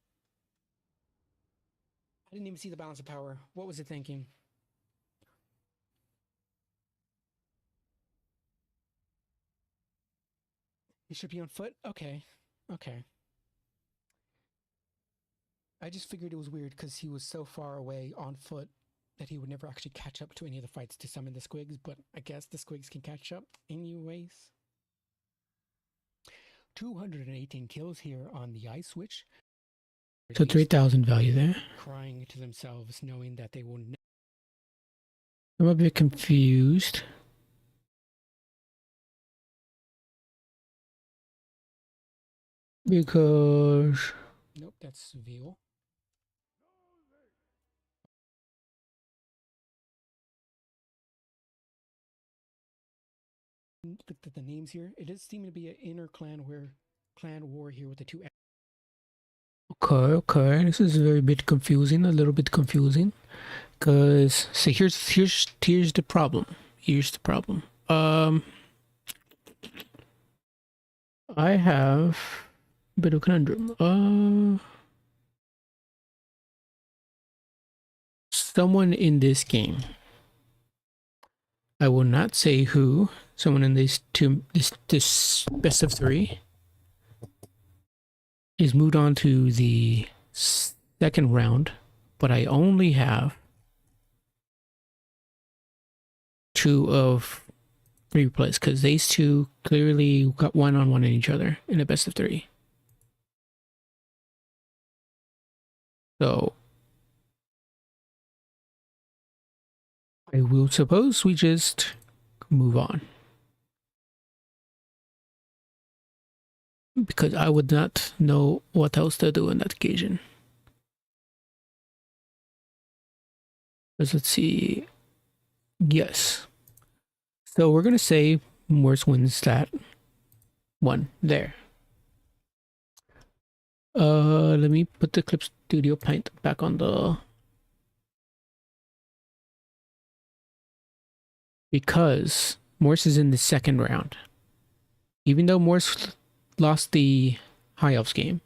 I didn't even see the balance of power. What was it thinking? He should be on foot? Okay. I just figured it was weird because he was so far away on foot that he would never actually catch up to any of the fights to summon the squigs, but I guess the squigs can catch up anyways. 218 kills here on the ice switch. So 3,000 value there. Crying to themselves, knowing that they will never. I'm a bit confused. Because... Nope, that's Veal. Look at the names here. It does seem to be an inner clan war here with the two. Okay. This is a little bit confusing. Because see, here's the problem. I have a bit of conundrum. Someone in this game, I will not say who, someone in this best of 3 is moved on to the second round, but I only have 2 of 3 replays because these two clearly got one-on-one in each other in a best of 3. So I will suppose we just move on. Because I would not know what else to do on that occasion. Let's see. Yes. So we're going to say Morse wins that one there. Let me put the Clip Studio Paint back on the... Because Morse is in the second round. Even though Morse lost the High Elves game,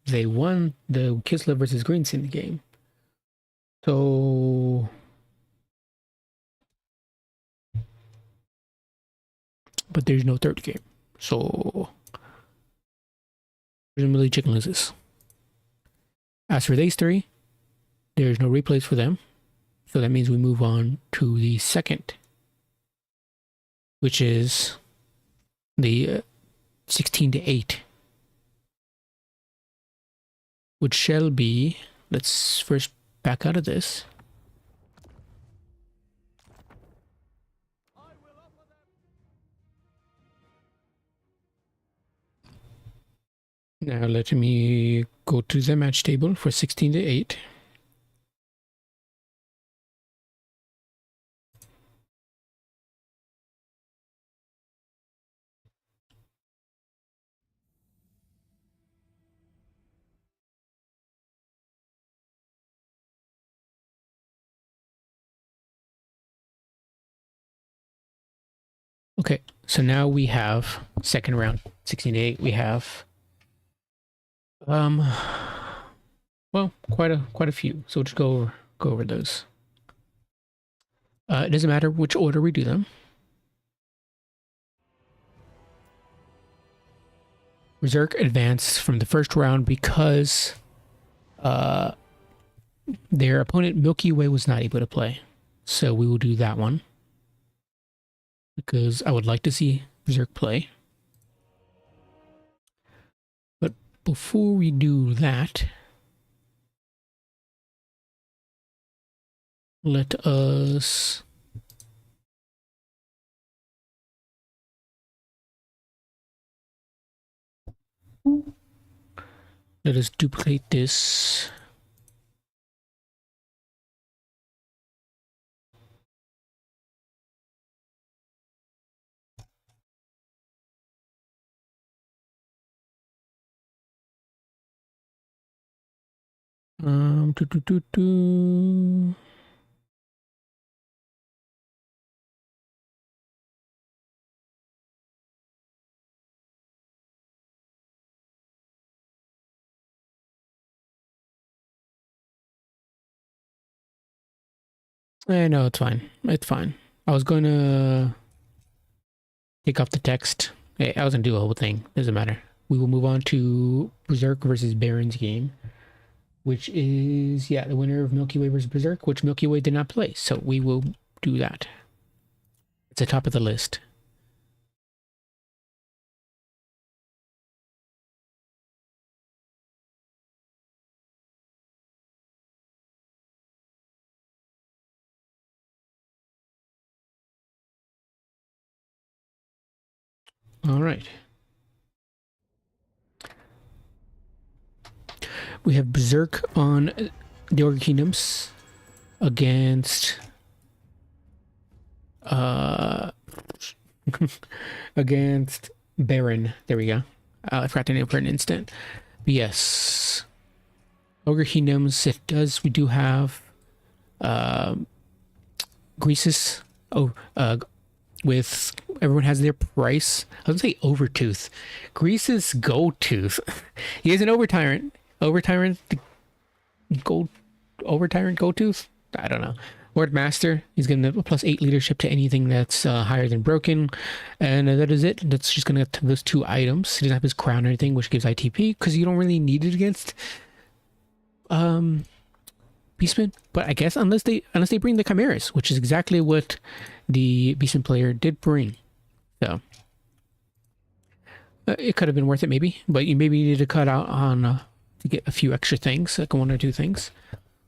they won the Kislev versus Greensin game. So... But there's no third game. So... presumably Chicken loses. As for these 3, there's no replays for them. So that means we move on to the second, which is the 16-8 which shall be, let's first back out of this. Now let me go to the match table for 16 to 8. Okay, so now we have second round, 16 to 8. We have well, quite a few. So we'll just go over those. It doesn't matter which order we do them. Berserk advanced from the first round because their opponent Milky Way was not able to play. So we will do that one. Because I would like to see Berserk play. But before we do that, let us duplicate this. Do. No, it's fine. It's fine. I was going to take off the text. Hey, I was going to do the whole thing. Doesn't matter. We will move on to Berserk versus Baron's game, which is, yeah, the winner of Milky Way versus Berserk, which Milky Way did not play. So we will do that. It's the top of the list. All right. We have Berserk on the Organ Kingdoms against against Baron. There we go. I forgot the name for an instant. But yes. Ogre Kingdoms, it does, we do have Greases. With everyone has their price. I was gonna say Overtooth. Grease's Gold Tooth. He is an Overtyrant. Overtyrant Gold Tooth? I don't know. Lord Master, he's gonna +8 leadership to anything that's higher than broken. And that is it. That's just gonna get those 2 items. He doesn't have his crown or anything, which gives ITP, because you don't really need it against Beastman. But I guess unless they bring the Chimeras, which is exactly what the Beastman player did bring. So it could have been worth it maybe, but you maybe needed to cut out on to get a few extra things, like 1 or 2 things.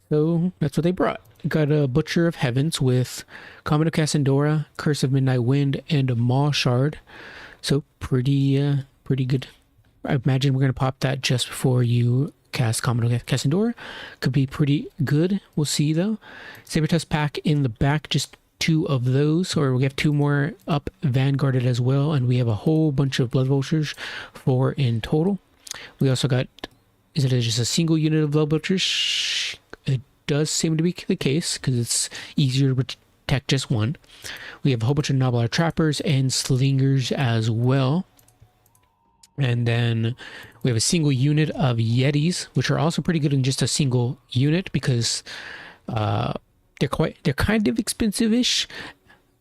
So that's what they brought. Got a Butcher of Heavens with Comet of Cassandora, Curse of Midnight Wind, and a Maw Shard. So pretty good. I imagine we're gonna pop that just before you cast Comet of Cassandora. Could be pretty good. We'll see though. Sabertusk pack in the back, just 2 of those, or we have 2 more up vanguarded as well, and we have a whole bunch of Blood Vultures, 4 in total. We also got, is it just a single unit of Blood Vultures? It does seem to be the case, because it's easier to protect just 1. We have a whole bunch of Nobbler Trappers and Slingers as well. And then we have a single unit of Yetis, which are also pretty good in just a single unit, because they're kind of expensive-ish,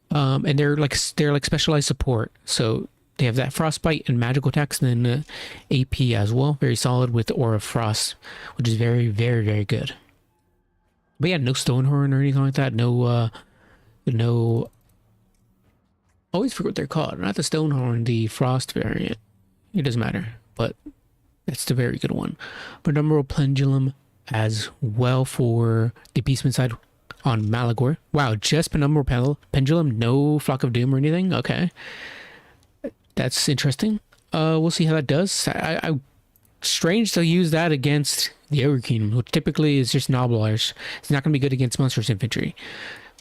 and they're like specialized support. So they have that frostbite and magical attacks, and then AP as well, very solid with Aura of Frost, which is very, very, very good. But yeah, no Stonehorn or anything like that. No, always forget what they're called. Not the Stonehorn, the Frost variant. It doesn't matter, but That's the very good one. Penumbral Pendulum as well for the Beastman side on Malagor. Wow, just Penumbral Pendulum, no Flock of Doom or anything? Okay. That's interesting. We'll see how that does. I strange to use that against the Ogre Kingdom, which typically is just Noblars. It's not going to be good against Monstrous Infantry.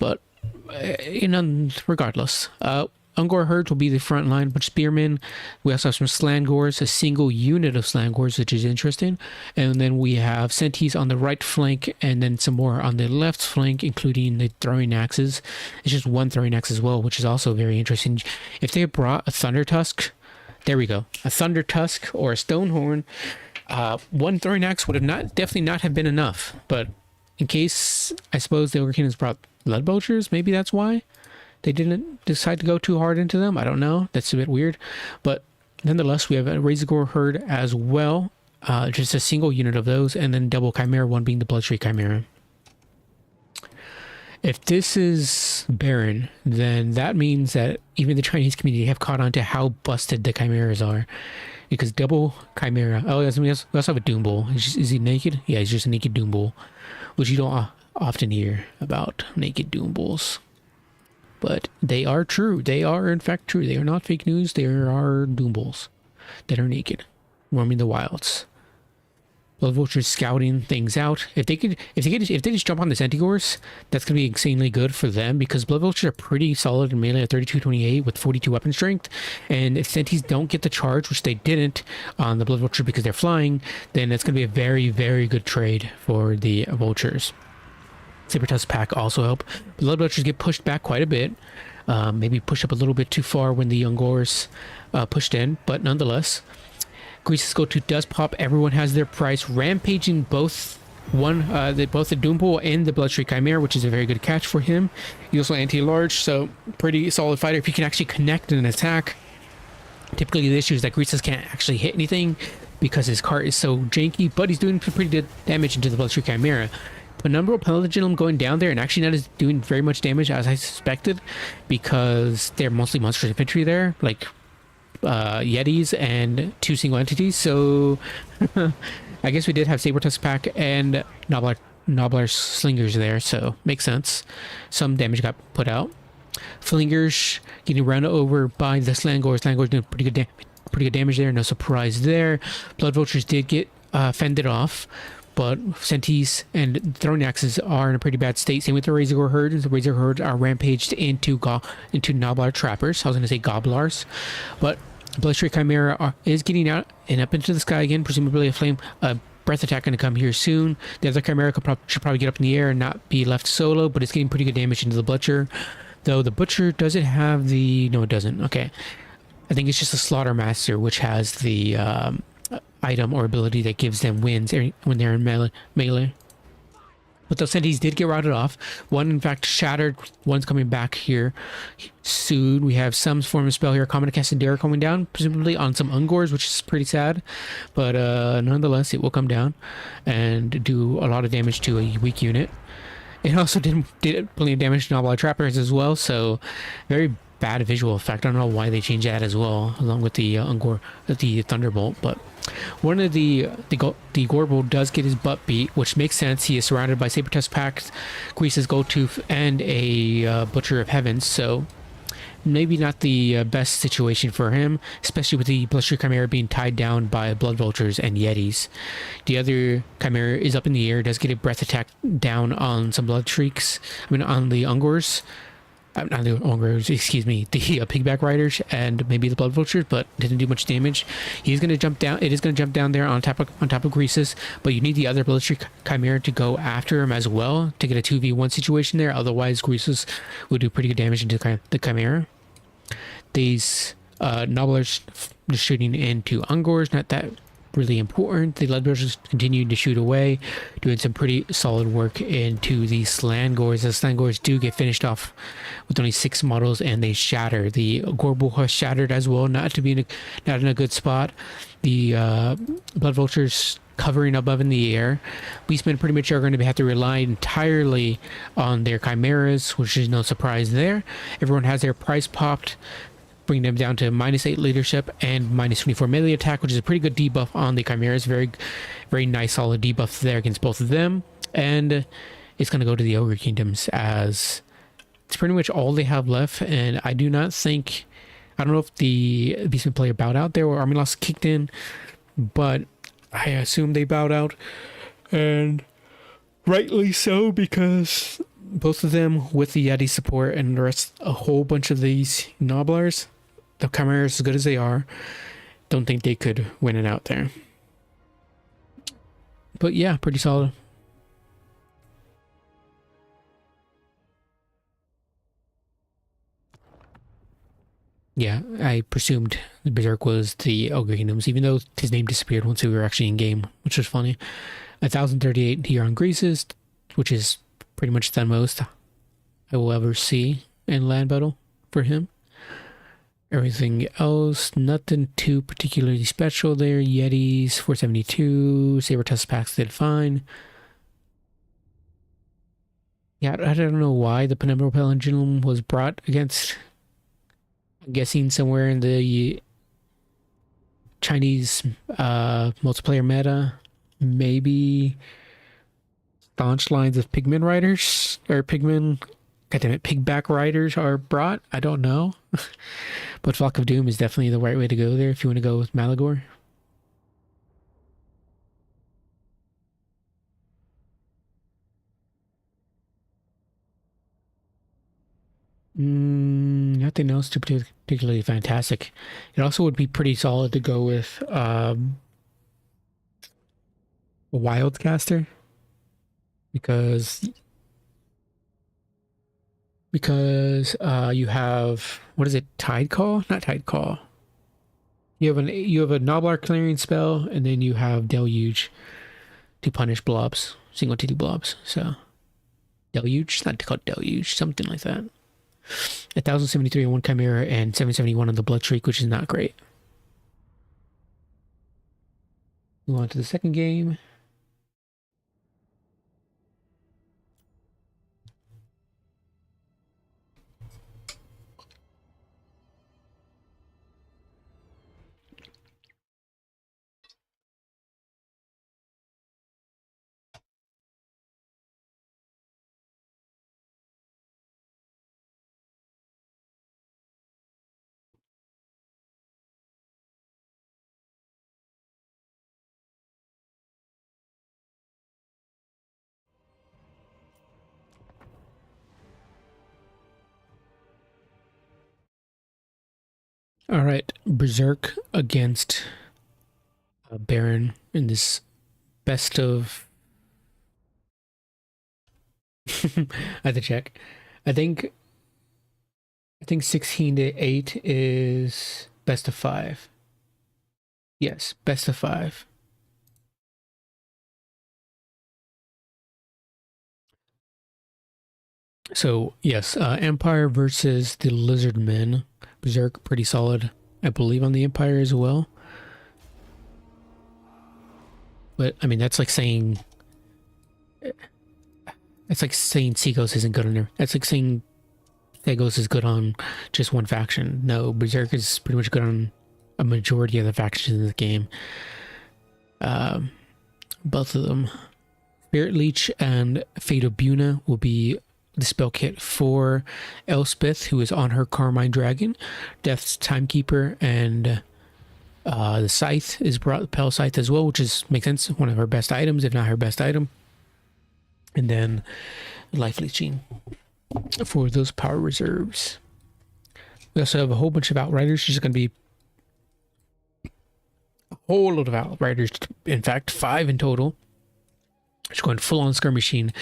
But, regardless. Ungor Herds will be the front line, but Spearmen. We also have some Slangors, a single unit of Slangors, which is interesting. And then we have Centaurs on the right flank, and then some more on the left flank, including the Throwing Axes. It's just one Throwing Axe as well, which is also very interesting. If they brought a Thunder Tusk, there we go, a Thunder Tusk or a Stonehorn, one Throwing Axe would have definitely not have been enough. But in case, I suppose the Ogre Kingdoms brought Blood Vultures, maybe that's why they didn't decide to go too hard into them. I don't know. That's a bit weird. But nonetheless, we have a Razorgore Herd as well. Just a single unit of those. And then double Chimera, one being the Bloodstreak Chimera. If this is Baron, then that means that even the Chinese community have caught on to how busted the Chimeras are. Because double Chimera... Oh, we also have a Doom Bull. Is he naked? Yeah, he's just a naked Doom Bull. Which you don't often hear about naked Doom Bulls. But they are true. They are, in fact, true. They are not fake news. There are Doom Bulls that are naked, roaming the wilds. Blood Vultures scouting things out. If they just jump on the Centaurs, that's gonna be insanely good for them because Blood Vultures are pretty solid in melee at 32-28 with 42 weapon strength. And if Centaurs don't get the charge, which they didn't on the Blood Vulture because they're flying, then it's gonna be a very, very good trade for the Vultures. Saber Tusk Pack also help. Blood Vultures get pushed back quite a bit. Maybe push up a little bit too far when the Ungors pushed in, but nonetheless. Grease's go-to does pop. Everyone has their price. Rampaging both both the Doom Bull and the Bloodstreak Chimera, which is a very good catch for him. He's also anti-large, so pretty solid fighter. If he can actually connect in an attack. Typically the issue is that Greases can't actually hit anything because his cart is so janky, but he's doing pretty good damage into the Bloodstreak Chimera. Penumbral Pendulum going down there and actually not as doing very much damage as I suspected because they're mostly monstrous infantry there, like Yetis and two single entities. So I guess we did have Saber Tusk Pack and Nobblar Slingers there, so makes sense. Some damage got put out. Flingers getting run over by the Slangors. Slangors doing pretty good damage there. No surprise there. Blood Vultures did get fended off. But Centaurs and Throwing Axes are in a pretty bad state. Same with the Razorgore Herd. The Razor Herds are rampaged into Nobblar Trappers. I was going to say Gobblars. But Bloodstreak Chimera is getting out and up into the sky again. Presumably a breath attack going to come here soon. The other Chimera should probably get up in the air and not be left solo. But it's getting pretty good damage into the Butcher. Though the Butcher, does it have the... No, it doesn't. Okay. I think it's just the Slaughter Master, which has the... item or ability that gives them wins when they're in melee. But those Centaurs did get routed off. One, in fact, shattered. One's coming back here soon. We have some form of spell here. Common Cassadera coming down, presumably on some Ungors, which is pretty sad. But nonetheless, it will come down and do a lot of damage to a weak unit. It also did plenty of damage to Nobblar Trappers as well, so very bad visual effect. I don't know why they changed that as well, along with the the Thunderbolt. But one of the Gorbull does get his butt beat, which makes sense. He is surrounded by Saber Tusk Pack, Grease's Goldtooth, and a Butcher of Heavens, so maybe not the best situation for him, especially with the Bloodstreak Chimera being tied down by Blood Vultures and Yetis. The other Chimera is up in the air, does get a breath attack down on some Bloodstreaks, on the Ungors. Not the Ungors, excuse me, the Pigback Riders and maybe the Blood Vultures, but didn't do much damage. He's going to jump down. It is going to jump down there on top of Greases, but you need the other Bloodstreak Chimera to go after him as well to get a 2v1 situation there. Otherwise, Greases will do pretty good damage into the Chimera. These Nobblars shooting into Ungors, not that really important. The Lead Vultures continuing to shoot away, doing some pretty solid work into the Slangors. The Slangors do get finished off with only 6 models and they shatter. The Gorbull has shattered as well, not in a good spot. The Blood Vultures covering above in the air. Beastmen pretty much are going to have to rely entirely on their Chimeras, which is no surprise there. Everyone has their price popped. bring them down to -8 leadership and -24 melee attack, which is a pretty good debuff on the Chimeras. Very, very nice, solid debuff there against both of them. And it's going to go to the Ogre Kingdoms, as it's pretty much all they have left. And I do not think, I don't know if the Beastman player bowed out there or army loss kicked in, but I assume they bowed out. And rightly so, because both of them with the Yeti support and the rest, a whole bunch of these Nobblers, the Chimeras as good as they are, don't think they could win it out there. But yeah, pretty solid. Yeah, I presumed the Berserk was the Ogre Kingdoms, even though his name disappeared once we were actually in game, which was funny. 1,038 here on Greases, which is pretty much the most I will ever see in land battle for him. Everything else, nothing too particularly special there. Yetis, 472, Saber Tusk packs did fine. Yeah, I don't know why the Penumbral Pendulum was brought against, I'm guessing somewhere in the Chinese multiplayer meta. Maybe staunch lines of Pigman riders, or Pigman, goddammit, Pigback riders are brought. I don't know. But Flock of Doom is definitely the right way to go there if you want to go with Malagor. Nothing else too particularly fantastic. It also would be pretty solid to go with a Wildcaster, because you have, what is it, Tide Call? Not Tide Call. You have a Nobblar clearing spell, and then you have Deluge to punish blobs, single TD blobs. So Deluge, it's not called Deluge, something like that. 1,073 on one Chimera and 771 on the Blood Shriek, which is not great. Move on to the second game. All right, Berserk against Baron in this best of. I have to check. I think 16-8 is best of 5. Yes, best of 5. So yes, Empire versus the Lizardmen. Berserk pretty solid, I believe, on the Empire as well. But I mean, that's like saying Seaghost isn't good on there. That's like saying Thagos is good on just one faction. No, Berserk is pretty much good on a majority of the factions in the game. Both of them. Spirit Leech and Fate of Buna will be the spell kit for Elspeth, who is on her Carmine Dragon. Death's Timekeeper, and the Scythe is brought, the Pale Scythe as well, which makes sense. One of her best items, if not her best item. And then Life Leeching for those power reserves. We also have a whole bunch of Outriders. There's going to be a whole lot of Outriders. In fact, 5 in total. She's going full on skirmishing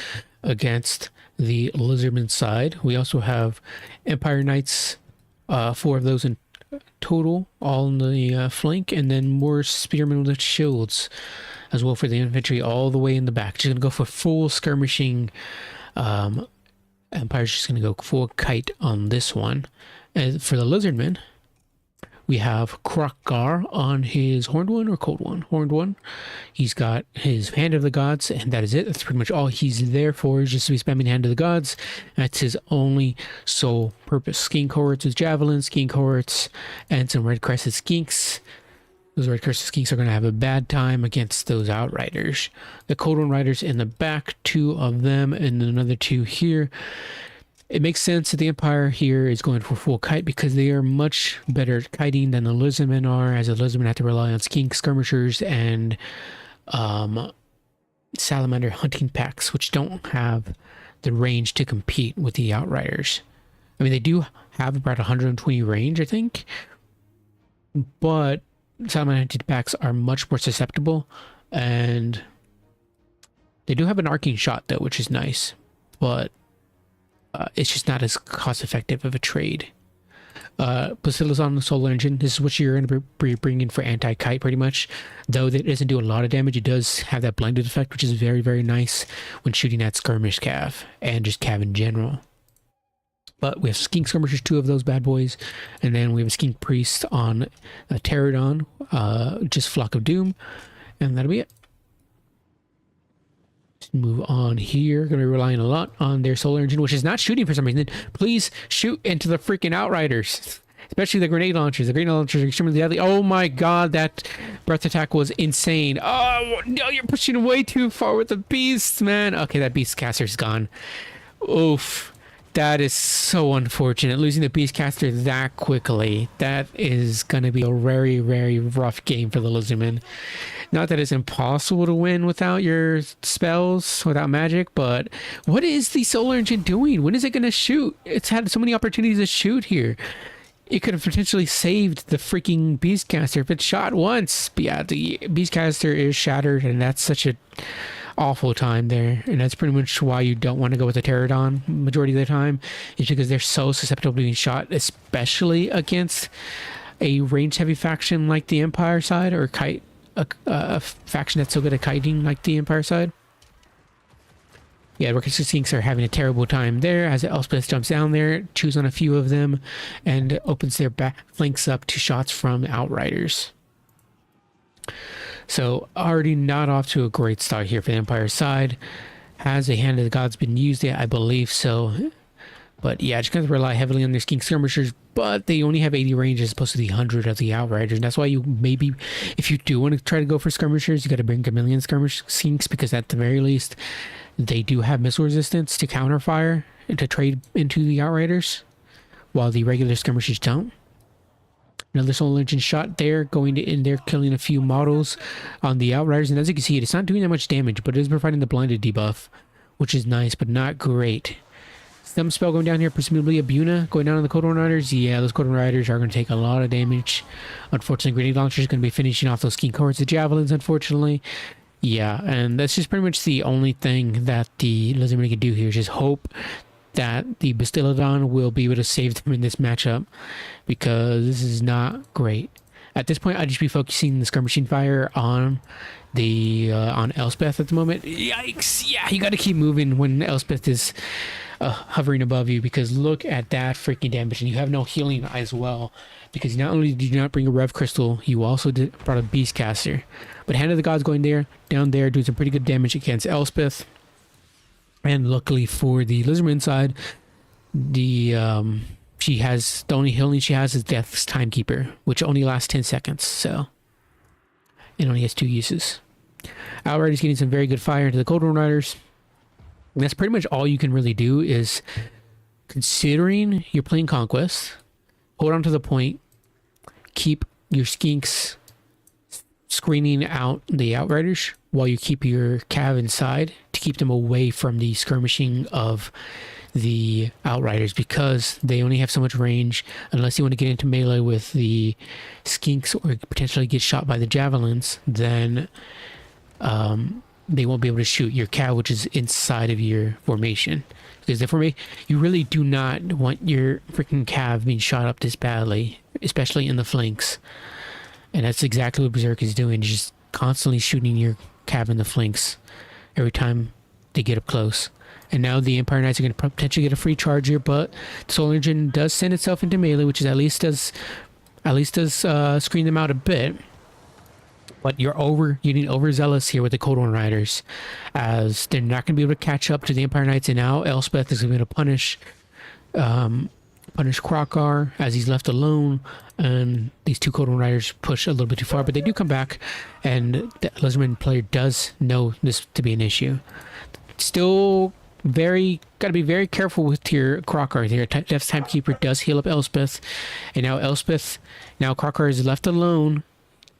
against the Lizardman side. We also have Empire Knights, 4 of those in total, all on the flank, and then more Spearmen with shields as well for the infantry all the way in the back. She's going to go for full skirmishing. Empire's just going to go full kite on this one. And for the Lizardmen, We have Krokgar on his horned one or cold one? Horned one. He's got his Hand of the Gods, and that is it. That's pretty much all he's there for, is just to be spamming Hand of the Gods. That's his only sole purpose. Skin cohorts with javelins, skin cohorts, and some red crested skinks. Those red crested skinks are going to have a bad time against those outriders. The cold one riders in the back, 2 of them, and then another 2 here. It makes sense that the Empire here is going for full kite because they are much better at kiting than the Lizardmen are, as the Lizardmen have to rely on skink skirmishers and salamander hunting packs, which don't have the range to compete with the Outriders. I mean, they do have about 120 range, I think, but salamander hunting packs are much more susceptible, and they do have an arcing shot, though, which is nice, but it's just not as cost-effective of a trade. Basila's on the solar engine. This is what you're going to be bringing for anti-kite, pretty much. Though that doesn't do a lot of damage, it does have that blinded effect, which is very, very nice when shooting at skirmish cav and just cav in general. But we have skink skirmishers, 2 of those bad boys, and then we have a skink priest on a pterodon, just Flock of Doom, and that'll be it. Move on here. Going to be relying a lot on their solar engine, which is not shooting for some reason. Please shoot into the freaking outriders, especially the grenade launchers. The grenade launchers are extremely deadly. Oh my god, that breath attack was insane. Oh no, you're pushing way too far with the beast, man. Okay, that beast caster's gone. Oof. That is so unfortunate. Losing the Beastcaster that quickly. That is going to be a very, very rough game for the Lizardmen. Not that it's impossible to win without your spells, without magic, but what is the Solar Engine doing? When is it going to shoot? It's had so many opportunities to shoot here. It could have potentially saved the freaking Beastcaster if it shot once. But yeah, the Beastcaster is shattered, and that's such a awful time there, and that's pretty much why you don't want to go with the pterodon majority of the time, is because they're so susceptible to being shot, especially against a range heavy faction like the Empire side, or kite, a faction that's so good at kiting like the Empire side. Yeah, Reckless Skinks are having a terrible time there as Elspeth jumps down there, chews on a few of them, and opens their back flanks up to shots from Outriders. So already not off to a great start here for the Empire side. Has a Hand of the Gods been used yet? I believe so. But yeah, just going to rely heavily on their skink skirmishers, but they only have 80 range as opposed to the 100 of the Outriders. And that's why you maybe, if you do want to try to go for skirmishers, you got to bring chameleon skirmish skinks, because at the very least, they do have missile resistance to counter fire and to trade into the Outriders, while the regular skirmishers don't. Another solar engine shot there, going in there, killing a few models on the Outriders. And as you can see, it's not doing that much damage, but it is providing the blinded debuff, which is nice, but not great. Some spell going down here, presumably a Buna going down on the Cold One Riders. Yeah, those Cold One Riders are going to take a lot of damage. Unfortunately, Grenade Launcher is going to be finishing off those Skink Cohorts of Javelins, unfortunately. Yeah, and that's just pretty much the only thing that the Lizardmen can do here, is just hope that the Bastiladon will be able to save them in this matchup, because this is not great. At this point, I'd just be focusing the skirmishing fire on the on Elspeth at the moment. Yikes! Yeah, you got to keep moving when Elspeth is hovering above you, because look at that freaking damage, and you have no healing as well, because not only did you not bring a Rev Crystal, you also brought a Beastcaster. But Hand of the Gods going there, down there, doing some pretty good damage against Elspeth. And luckily for the Lizardman side, she has the only healing she has is Death's Timekeeper, which only lasts 10 seconds, so it only has 2 uses. Outriders getting some very good fire into the Cold One Riders. And that's pretty much all you can really do, is considering you're playing Conquest, hold on to the point, keep your skinks screening out the Outriders while you keep your cav inside to keep them away from the skirmishing of the Outriders, because they only have so much range. Unless you want to get into melee with the skinks or potentially get shot by the javelins, then they won't be able to shoot your cav, which is inside of your formation. Because you really do not want your freaking cav being shot up this badly, especially in the flanks. And that's exactly what Berserk is doing, just constantly shooting your cav in the flanks every time they get up close. And now the Empire Knights are going to potentially get a free charge here, but the Solar Engine does send itself into melee, which is at least does at least does screen them out a bit. But you're getting overzealous here with the Cold One Riders, as they're not going to be able to catch up to the Empire Knights, and now Elspeth is going to punish Krokar as he's left alone, and these two Cold One Riders push a little bit too far, but they do come back, and the Lizardman player does know this to be an issue. Still got to be very careful with your Krokar here. Death's Timekeeper does heal up Elspeth, and now Krokar is left alone.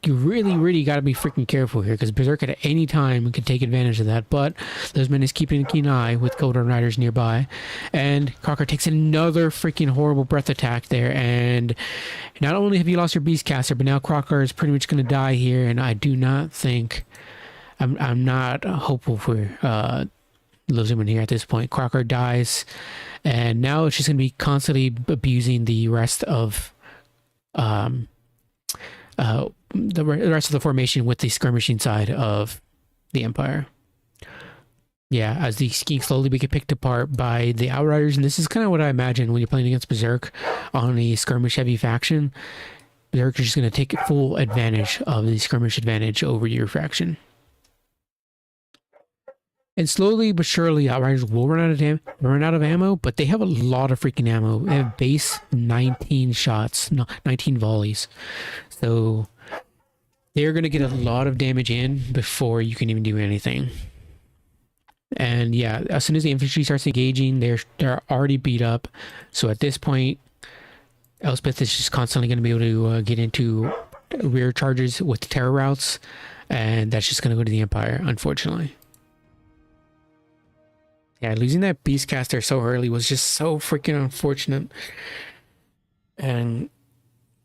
You really got to be freaking careful here, because Berserk at any time can take advantage of that. But Lizardman is keeping a keen eye with Cold One Riders nearby, and Krokar takes another freaking horrible breath attack there. And not only have you lost your Beastcaster, but now Krokar is pretty much going to die here. And I do not think I'm not hopeful for Lizardman here at this point. Krokar dies, and now it's just going to be constantly abusing the rest of the rest of the formation with the skirmishing side of the Empire. Yeah, as the skinks slowly get picked apart by the Outriders, and this is kind of what I imagine when you're playing against Berserk on a skirmish heavy faction. Berserk is just going to take full advantage of the skirmish advantage over your faction. And slowly but surely, Outriders will run out of ammo, but they have a lot of freaking ammo. They have base 19 shots, 19 volleys. So they're going to get a lot of damage in before you can even do anything. And yeah, as soon as the infantry starts engaging, they're already beat up. So at this point, Elspeth is just constantly going to be able to get into rear charges with the terror routes, and that's just going to go to the Empire, unfortunately. Yeah, losing that Beastcaster so early was just so freaking unfortunate. And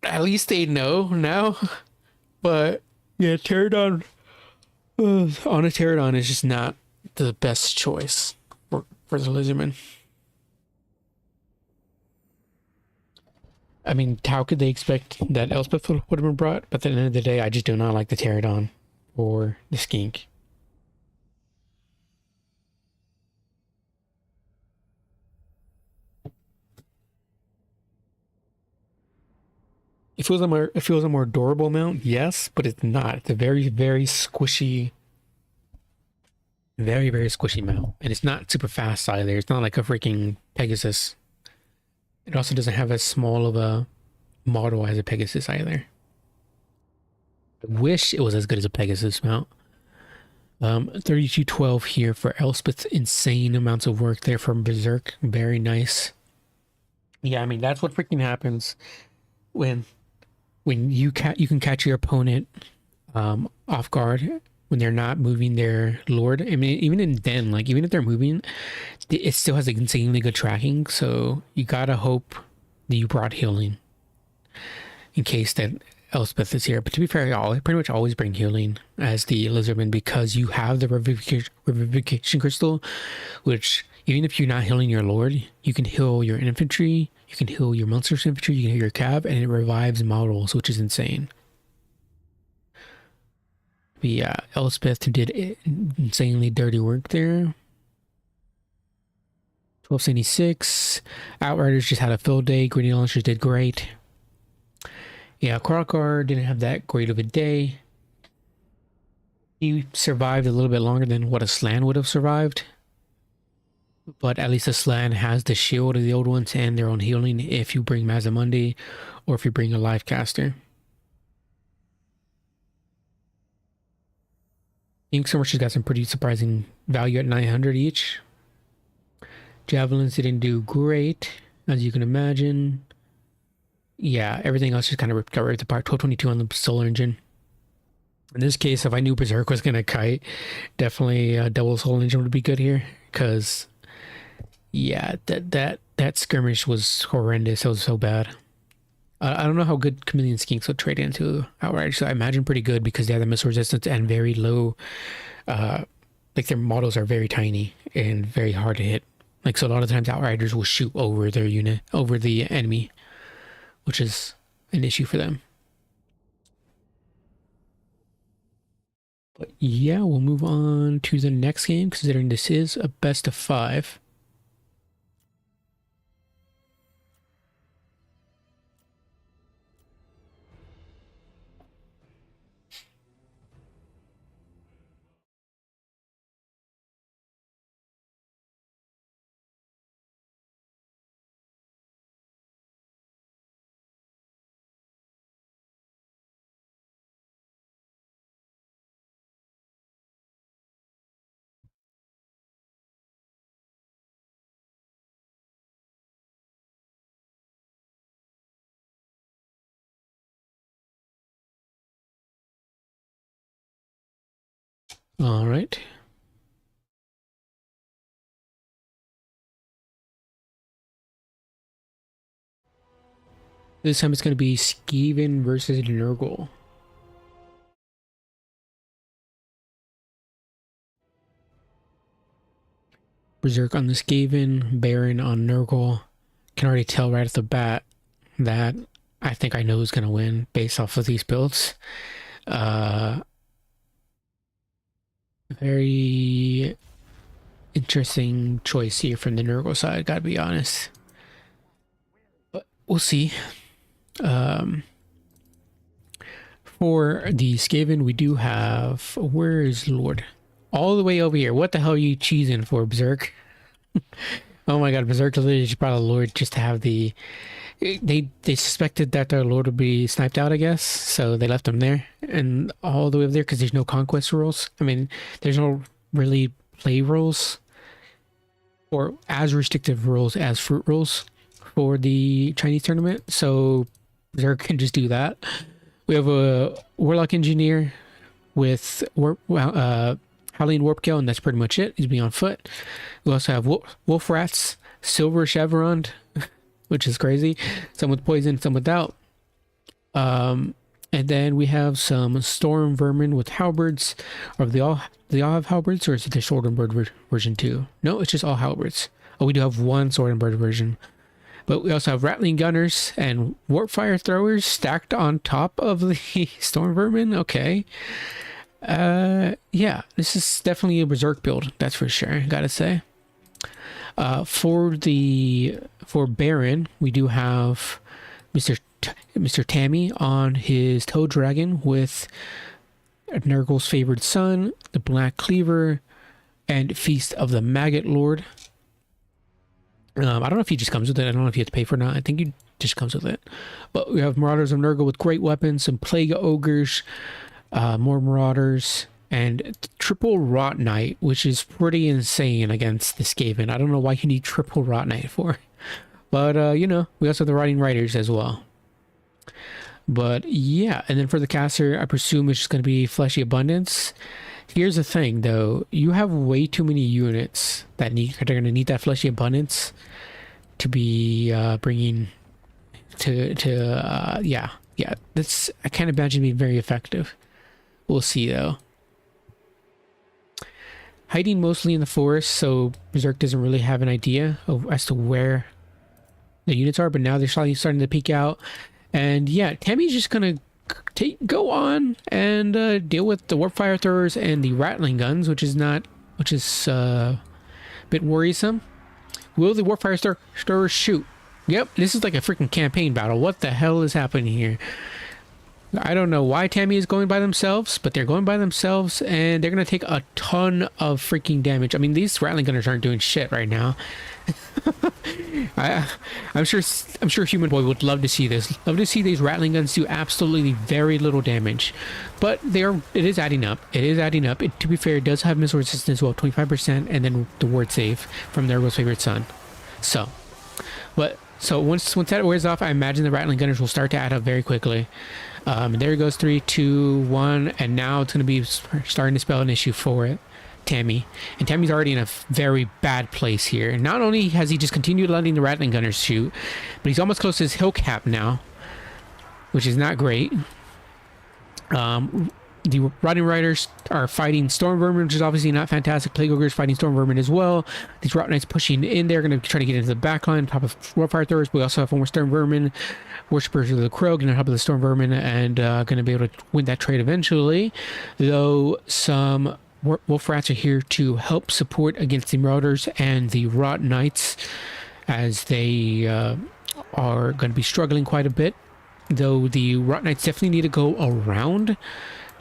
at least they know now. But yeah, Pterodon on a Pterodon is just not the best choice for the Lizardman. I mean, how could they expect that Elspeth would have been brought? But at the end of the day, I just do not like the Pterodon or the Skink. It feels a more durable mount, yes, but it's not. It's a very squishy, very squishy mount, and it's not super fast either. It's not like a freaking Pegasus. It also doesn't have as small of a model as a Pegasus either. I wish it was as good as a Pegasus mount. 3212 here for Elspeth's insane amounts of work there from Berserk. Very nice. Yeah, I mean, that's what freaking happens when you can catch your opponent off guard when they're not moving their lord. I mean, even in Den, like, even if they're moving, it still has like insanely good tracking. So you gotta hope that you brought healing in case that Elspeth is here. But to be fair, I pretty much always bring healing as the Lizardman, because you have the Revivification Crystal, which even if you're not healing your lord, you can heal your infantry, you can heal your monstrous infantry, you can heal your cav, and it revives models, which is insane. But yeah, Elspeth did insanely dirty work there. 1276. Outriders just had a field day. Grenade launchers did great. Yeah, Krokar didn't have that great of a day. He survived a little bit longer than what a Slan would have survived. But at least a Slan has the shield of the old ones and their own healing if you bring Mazamundi or if you bring a live caster. Ink Skirmishers got some pretty surprising value at 900 each. Javelins didn't do great, as you can imagine. Yeah, everything else just kind of got ripped apart. 1222 on the Solar Engine. In this case, if I knew Berserk was going to kite, definitely a double Solar Engine would be good here. Because, yeah, that skirmish was horrendous. It was so bad. I don't know how good Chameleon Skinks would trade into Outright. So I imagine pretty good, because they have the missile resistance and very low, like their models are very tiny and very hard to hit. Like, so a lot of times Outriders will shoot over their unit, over the enemy, which is an issue for them. But yeah, we'll move on to the next game, considering this is a best of 5. All right. This time it's going to be Skaven versus Nurgle. Berserk on the Skaven, Baron on Nurgle. Can already tell right off the bat that I think I know who's going to win based off of these builds. Very interesting choice here from the Nurgle side, gotta be honest. But we'll see. For the Skaven, we do have... Where is Lord? All the way over here. What the hell are you cheesing for, Berserk? Oh my god, Berserk literally just brought a Lord just to have the... They suspected that their Lord would be sniped out, I guess, so they left him there. And all the way over there, because there's no conquest rules. I mean, there's no really play rules, or as restrictive rules as fruit rules for the Chinese tournament, so Berserk can just do that. We have a Warlock Engineer with Howling Warpkill, and that's pretty much it. He's being on foot. We also have Wolf Rats, Silver Chevron, which is crazy. Some with poison, some without. And then we have some Storm Vermin with halberds. Or do they all have halberds, or is it the Sword and Bird version too? No, it's just all halberds. Oh, we do have one Sword and Bird version. But we also have Rattling Gunners and Warp Fire Throwers stacked on top of the Storm Vermin. Okay. Yeah, this is definitely a Berserk build, that's for sure, gotta say. For Baron, we do have Mr. Tammy on his Toad Dragon with Nurgle's Favored Son, the Black Cleaver, and Feast of the Maggot Lord. I don't know if he just comes with it. I don't know if you have to pay for it or not. I think he just comes with it. But we have Marauders of Nurgle with great weapons, some Plague Ogres, more Marauders, and triple Rot Knight, which is pretty insane against the Skaven. I don't know why you need triple Rot Knight for. But, you know, we also have the Riding Riders as well. But, yeah. And then for the caster, I presume it's just going to be Fleshy Abundance. Here's the thing, though. You have way too many units that are going to need that Fleshy Abundance to be bringing to yeah. That's, I can't imagine being very effective. We'll see, though. Hiding mostly in the forest, so Berserk doesn't really have an idea as to where the units are, but now they're starting to peek out. And yeah, Tammy's just gonna go on and deal with the Warp Fire Throwers and the Rattling Guns, which is a bit worrisome. Will the Warp Fire Throwers shoot? Yep, this is like a freaking campaign battle. What the hell is happening here? I don't know why Tammy is going by themselves, but they're going by themselves, and they're going to take a ton of freaking damage. I mean, these Rattling Gunners aren't doing shit right now. I'm sure Human Boy would love to see this. Love to see these Rattling Guns do absolutely very little damage. But it is adding up. It is adding up. To be fair, it does have missile resistance as well, 25%, and then the ward save from Nurgle's Favorite Son. So once that wears off, I imagine the Rattling Gunners will start to add up very quickly. There goes 3, 2, 1, and now it's going to be starting to spell an issue for Tammy. And Tammy's already in a very bad place here. And not only has he just continued letting the Rattling Gunners shoot, but he's almost close to his hill cap now, which is not great. The Riding Riders are fighting Storm Vermin, which is obviously not fantastic. Plague Ogres fighting Storm Vermin as well. These Rot Knights pushing in there, going to try to get into the backline on top of Warfire Throwers. We also have more Storm Vermin, Worshippers of the Crow, getting on top of the Storm Vermin, and going to be able to win that trade eventually. Though some Wolf Rats are here to help support against the Marauders and the Rot Knights, as they are going to be struggling quite a bit. Though the Rot Knights definitely need to go around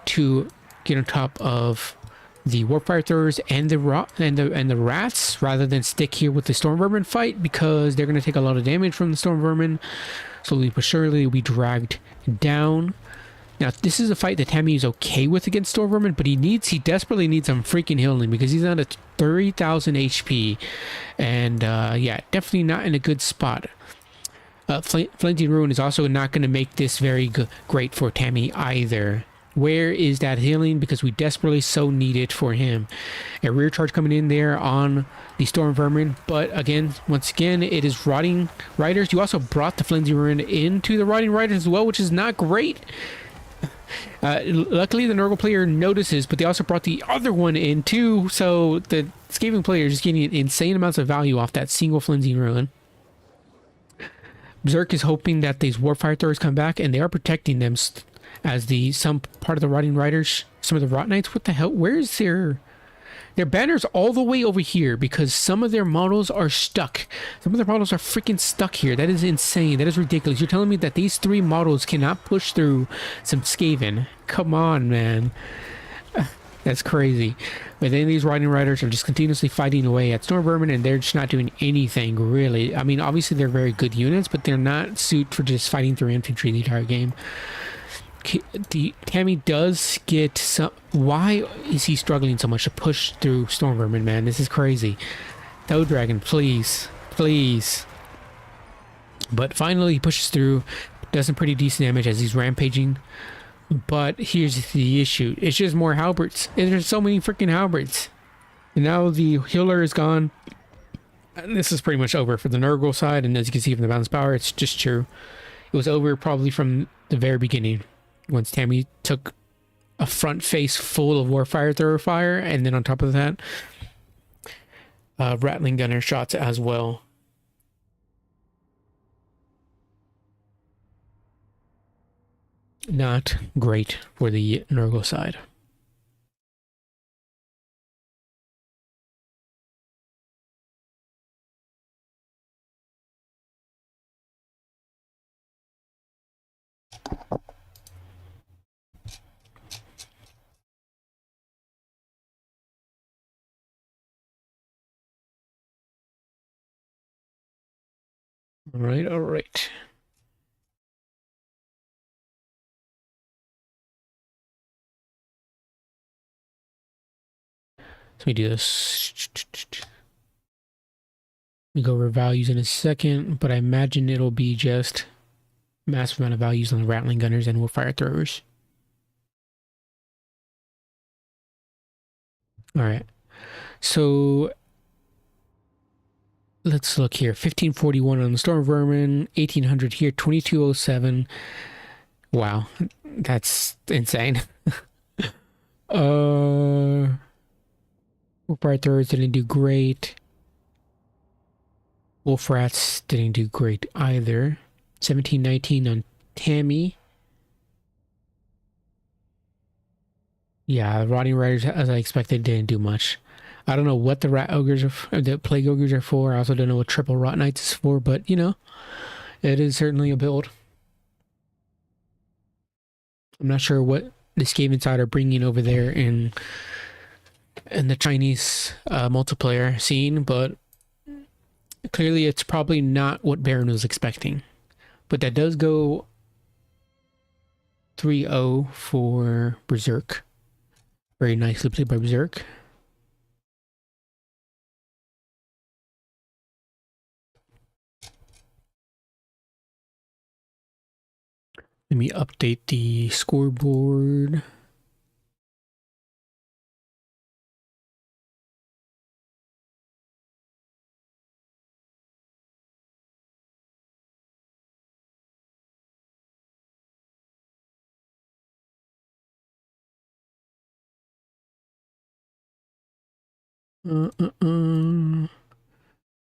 to get on top of the Warfire Throwers and the Rats, rather than stick here with the Storm Vermin fight, because they're going to take a lot of damage from the Storm Vermin. Slowly but surely will be dragged down. Now, this is a fight that Tammy is okay with against Storm Vermin, but he desperately needs some freaking healing, because he's on a 30,000 HP, and yeah, definitely not in a good spot. Flinty Ruin is also not going to make this very great for Tammy either. Where is that healing? Because we desperately so need it for him. A rear charge coming in there on the Storm Vermin. But again, once again, it is Rotting Riders. You also brought the Flimsy Ruin into the Rotting Riders as well, which is not great. Luckily, the Nurgle player notices, but they also brought the other one in too. So the Skaven player is getting insane amounts of value off that single Flimsy Ruin. Berserk is hoping that these Warfire Throwers come back, and they are protecting them as some part of the Rotting Riders, some of the Rot Knights. What the hell? Where is their banners all the way over here? Because some of their models are stuck. Some of their models are freaking stuck here. That is insane. That is ridiculous. You're telling me that these 3 models cannot push through some Skaven? Come on, man. That's crazy. But then these Rotting Riders are just continuously fighting away at Storm Vermin, and they're just not doing anything, really. I mean, obviously they're very good units, but they're not suited for just fighting through infantry the entire game. Tammy does get some... Why is he struggling so much to push through Storm Vermin, man? This is crazy. Toad Dragon, please. Please. But finally he pushes through. Does some pretty decent damage as he's rampaging. But here's the issue. It's just more halberds. And there's so many freaking halberds. And now the healer is gone. And this is pretty much over for the Nurgle side. And as you can see from the balance power, it's just true. It was over probably from the very beginning. Once Tammy took a front face full of Warfire Thrower fire. And then on top of that, Rattling Gunner shots as well. Not great for the Nurgle side. All right, all right. So we do this. We go over values in a second, but I imagine it'll be just massive amount of values on the Rattling Gunners and Warfire Throwers. All right. So let's look here. 1541 on the Storm Vermin, 1800 here, 2207. Wow, that's insane. Warfire Throwers didn't do great. Wolf Rats didn't do great either. 1719 on Tammy. Yeah, the Rotting Riders, as I expected, didn't do much. I don't know what the Rat Ogres are, the Plague Ogres are for. I also don't know what Triple Rot Knights is for, but, you know, it is certainly a build. I'm not sure what the Skaven side are bringing over there in the Chinese multiplayer scene, but clearly it's probably not what Baron was expecting. But that does go 3-0 for Berserk. Very nicely played by Berserk. Let me update the scoreboard.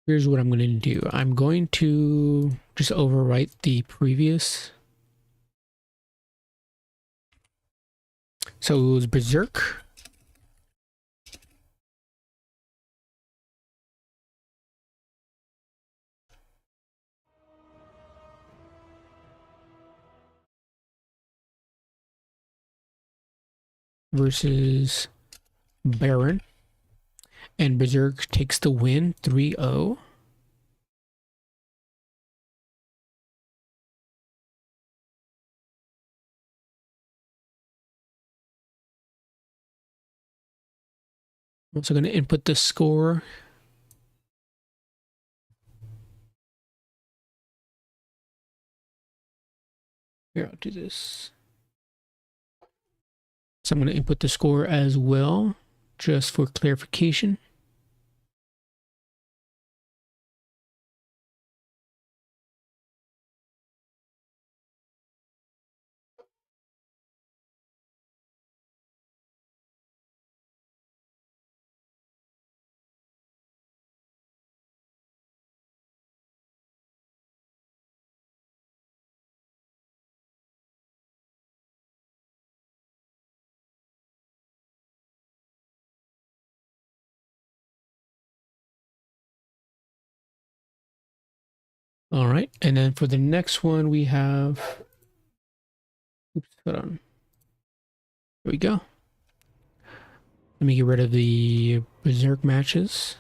Here's what I'm going to do. I'm going to just overwrite the previous. So it was Berserk. Versus Baron. And Berserk takes the win, 3-0. I'm also going to input the score. Here, I'll do this. So I'm going to input the score as well, just for clarification. All right, and then for the next one we have, oops, hold on. There we go. Let me get rid of the Berserk matches.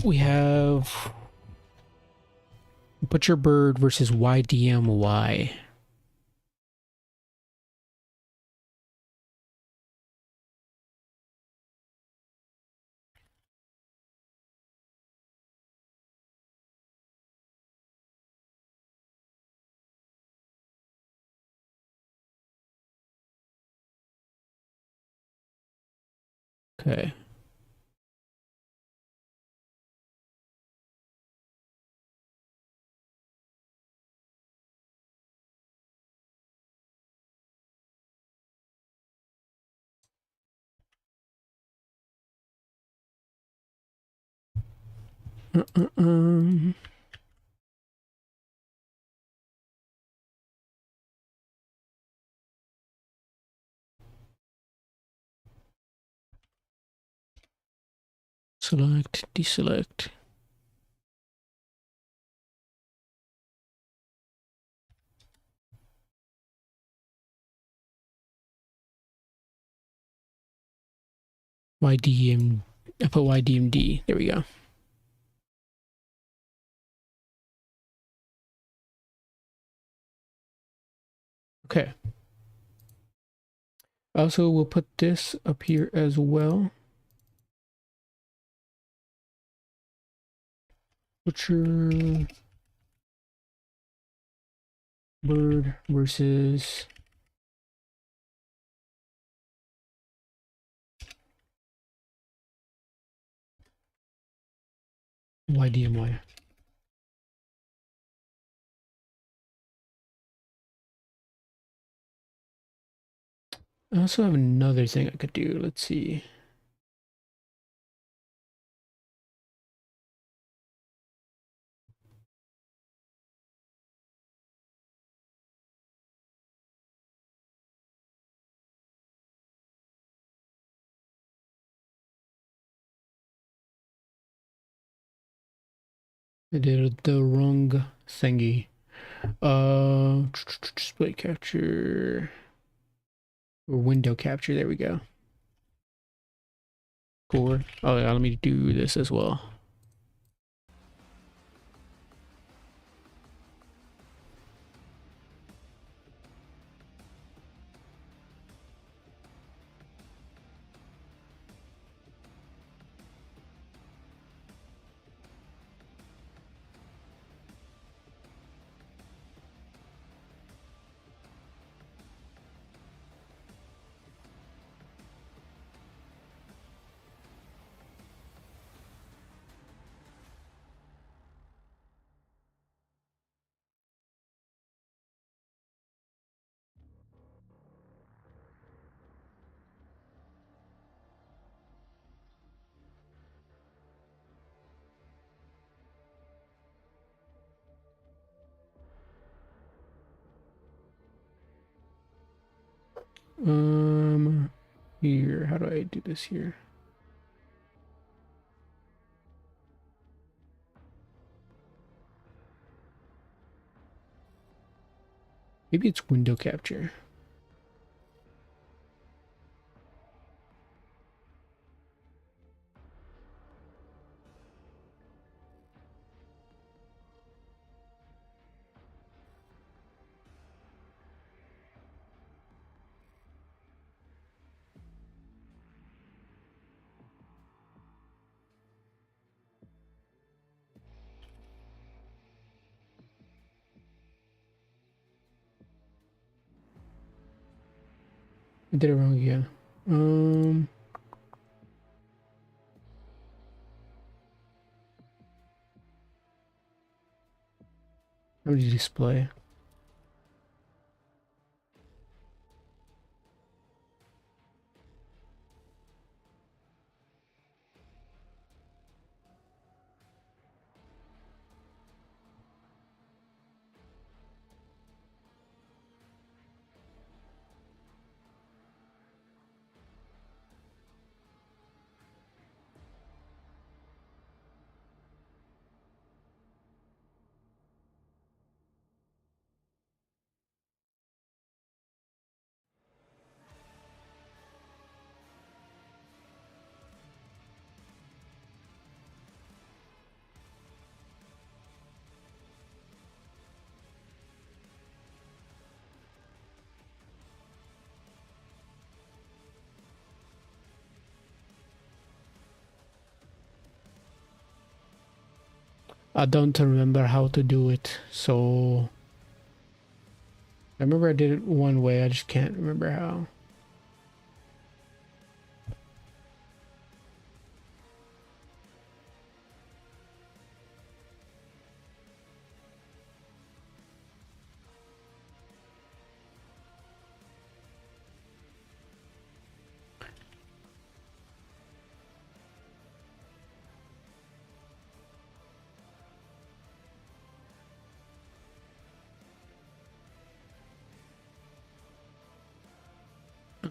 We have Butcher Bird versus YDMY. Okay. Um. Select, deselect. YDM. I put YDMD. There we go. Okay. Also, we'll put this up here as well. Butcher Bird versus YDMY. I also have another thing I could do. Let's see. I did the wrong thingy. Split capture or window capture. There we go. Core. Oh yeah, let me do this as well. Here, how do I do this here? Maybe it's window capture. I did it wrong again. How do you display? I don't remember how to do it, so I remember I did it one way, I just can't remember how.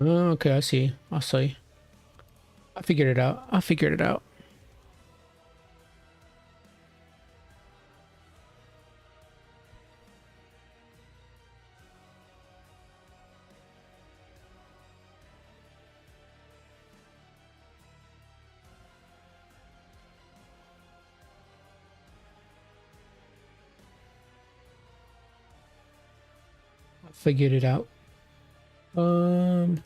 Oh, okay, I see. I see. I figured it out. I figured it out. I figured it out. Um,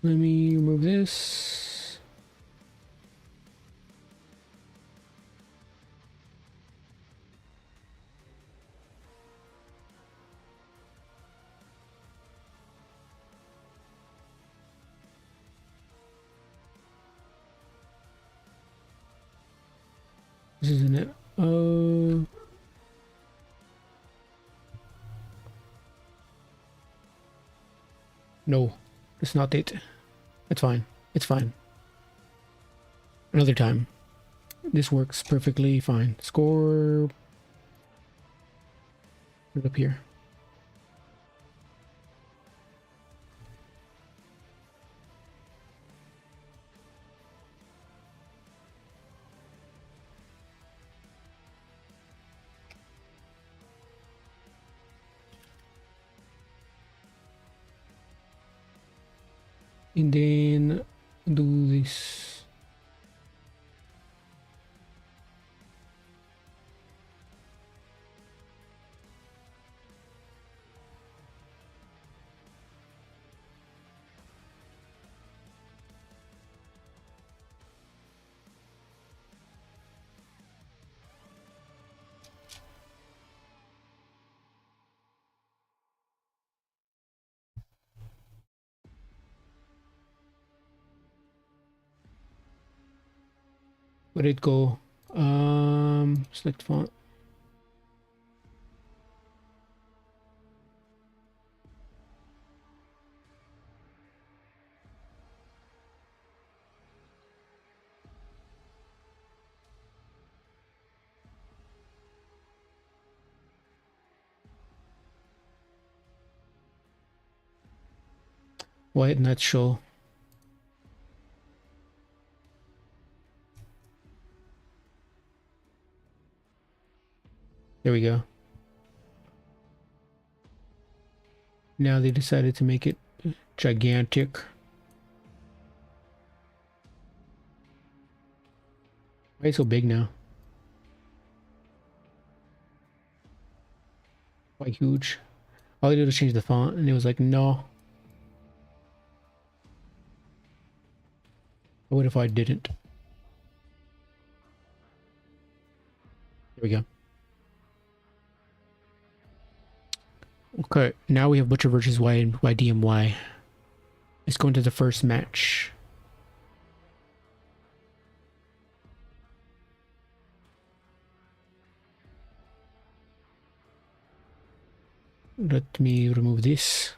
Let me remove this. This isn't it. No, it's not it. It's fine. It's fine. Another time. This works perfectly fine. Score. Put it up here. And then do this. Where'd it go? Select font. Why it not show? There we go. Now they decided to make it gigantic. Why is it so big now? Quite huge. All I did was change the font and it was like, no. What if I didn't? There we go. Okay, now we have Butcher versus YDMY. Let's go into the first match. Let me remove this.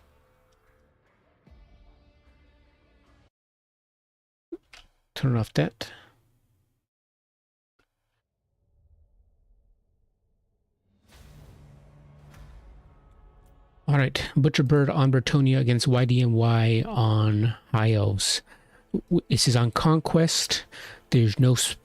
Turn off that. Alright, Butcherbird on Bretonia against YDMY on High Elves. This is on Conquest. There's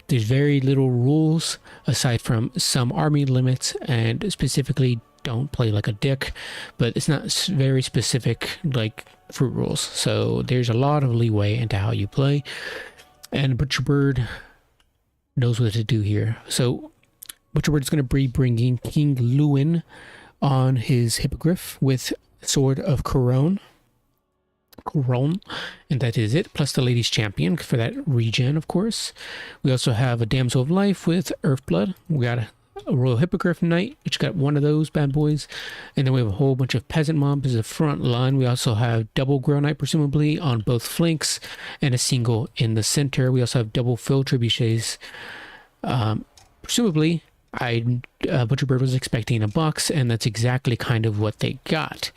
very little rules aside from some army limits, and specifically don't play like a dick, but it's not very specific like fruit rules. So there's a lot of leeway into how you play, and Butcherbird knows what to do here. So Butcherbird is going to be bringing King Lewin on his Hippogriff with Sword of Couronne, and that is it, plus the Ladies Champion for that regen, of course. We also have a Damsel of Life with Earthblood. We got a Royal Hippogriff Knight, which got one of those bad boys, and then we have a whole bunch of peasant mobs as a front line. We also have double Grille Knight, presumably, on both flanks, and a single in the center. We also have double Field Trebuchets, presumably. Butcherbird was expecting a box, and that's exactly kind of what they got.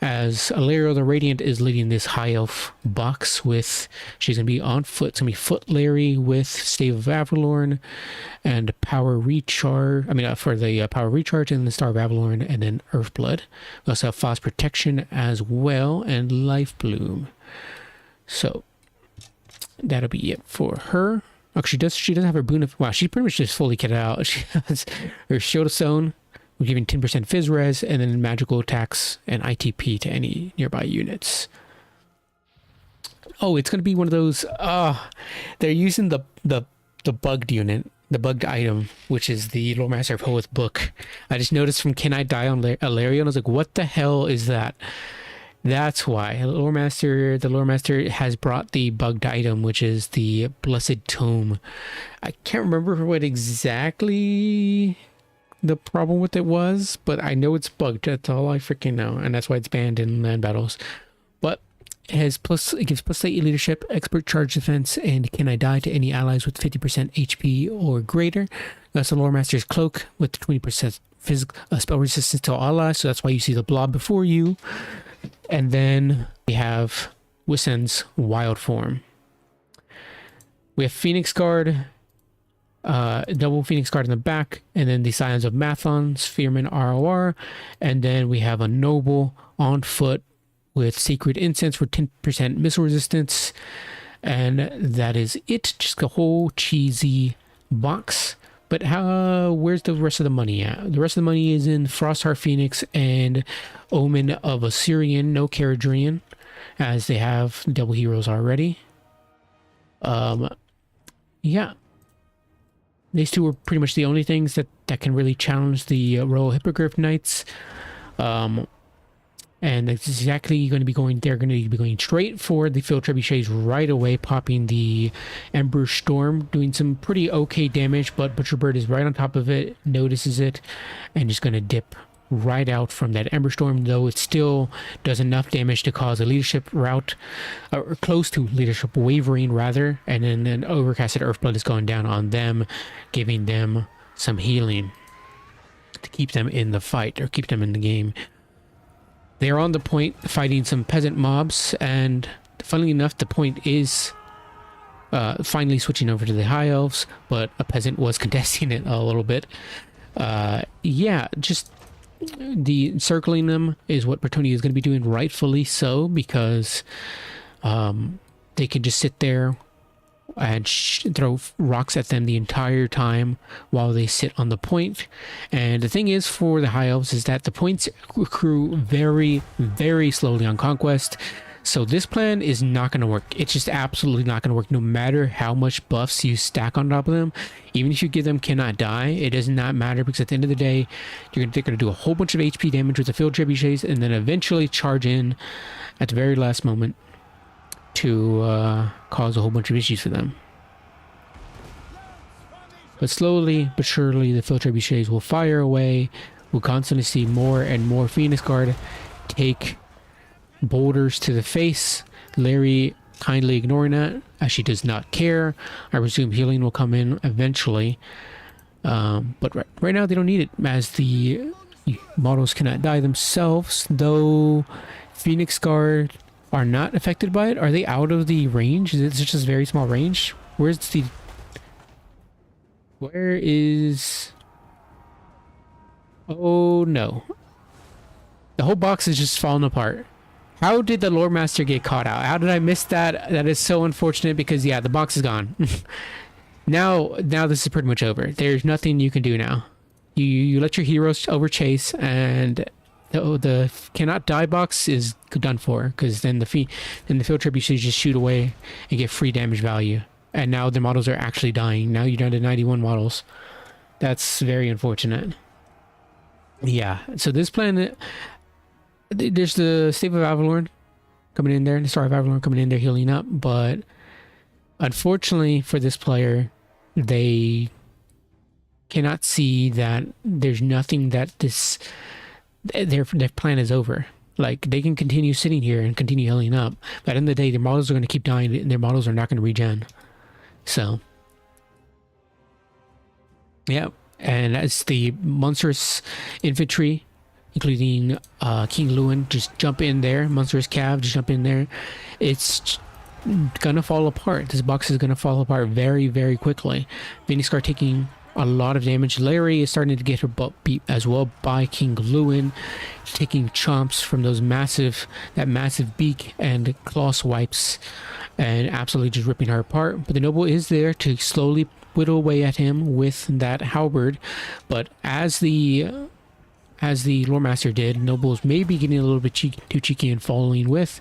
As Alario the Radiant is leading this High Elf box with, she's going to be on foot. It's going to be Foot Larry with Stave of Avalorn and Power Recharge. For the Power Recharge and the Star of Avalorn, and then Earthblood. We also have Frost Protection as well, and Life Bloom. So that'll be it for her. Oh, she doesn't have her boon of... Wow, she pretty much just fully kitted out. She has her Shield of Stone, we're giving 10% Fizz Res, and then magical attacks and ITP to any nearby units. Oh, it's going to be one of those... they're using the bugged unit, the bugged item, which is the Lore Master of Hoeth book. I just noticed from Can I Die on Alario, and I was like, what the hell is that? That's why the Lore Master has brought the bugged item, which is the Blessed Tome. I can't remember what exactly the problem with it was, but I know it's bugged. That's all I freaking know, and that's why it's banned in land battles. But it gives +8 leadership, expert charge defense, and Can I Die to any allies with 50% HP or greater. That's the Lore Master's Cloak with 20% physical spell resistance to all allies, so that's why you see the blob before you. And then we have Wissen's Wild Form. We have Phoenix Guard, double Phoenix Guard in the back, and then the Scions of Mathon, Spearman ROR, and then we have a Noble on foot with Sacred Incense for 10% missile resistance, and that is it. Just a whole cheesy box. But where's the rest of the money at? The rest of the money is in Frostheart Phoenix and Omen of Assyrian, no Caradrian, as they have double heroes already. Yeah. These two are pretty much the only things that can really challenge the Royal Hippogriff Knights. And that's exactly going to be going, they're going to be going straight for the Field Trebuchets right away, popping the Ember Storm, doing some pretty okay damage, but Butcherbird is right on top of it, notices it, and just going to dip right out from that Ember Storm, though it still does enough damage to cause a leadership rout, or close to leadership wavering rather, and then an Overcasted Earthblood is going down on them, giving them some healing to keep them in the fight, or keep them in the game. They are on the point fighting some peasant mobs, and funnily enough, the point is finally switching over to the High Elves, but a peasant was contesting it a little bit. Yeah, just the encircling them is what Bretonia is going to be doing, rightfully so, because they can just sit there and throw rocks at them the entire time while they sit on the point. And the thing is, for the High Elves, is that the points accrue very, very slowly on Conquest. So this plan is not going to work. It's just absolutely not going to work, no matter how much buffs you stack on top of them. Even if you give them Cannot Die, it does not matter, because at the end of the day, they're going to do a whole bunch of HP damage with the Field Trebuchets, and then eventually charge in at the very last moment to cause a whole bunch of issues for them. But slowly but surely, the field trebuchets will fire away. We'll constantly see more and more Phoenix Guard take boulders to the face. Larry kindly ignoring that, as she does not care. I presume healing will come in eventually. But right now they don't need it, as the models cannot die themselves, though Phoenix Guard are not affected by it. Are they out of the range? Is it just a very small range? Where is... Oh no. The whole box is just falling apart. How did the Lore Master get caught out? How did I miss that? That is so unfortunate, because yeah, the box is gone. Now this is pretty much over. There's nothing you can do now. You let your heroes overchase, and the cannot die box is done for, because then the field trebuchets just shoot away and get free damage value. And now the models are actually dying. Now you're down to 91 models. That's very unfortunate. Yeah, so this planet, there's the Stave of Avalorn coming in there, the Star of Avalorn coming in there healing up, but unfortunately for this player, they cannot see that there's nothing that their plan is over. Like, they can continue sitting here and continue healing up, but at the end of the day, their models are going to keep dying, and their models are not going to regen. So, yeah. And as the monstrous infantry, including King Lewin, just jump in there. Monstrous Cav, just jump in there. It's gonna fall apart. This box is gonna fall apart very, very quickly. Phoenix Guard taking a lot of damage. Larry is starting to get her butt beat as well by King Lewin, taking chomps from that massive beak and claw swipes, and absolutely just ripping her apart. But the noble is there to slowly whittle away at him with that halberd. But as the Lore Master did, nobles may be getting a little bit too cheeky and following with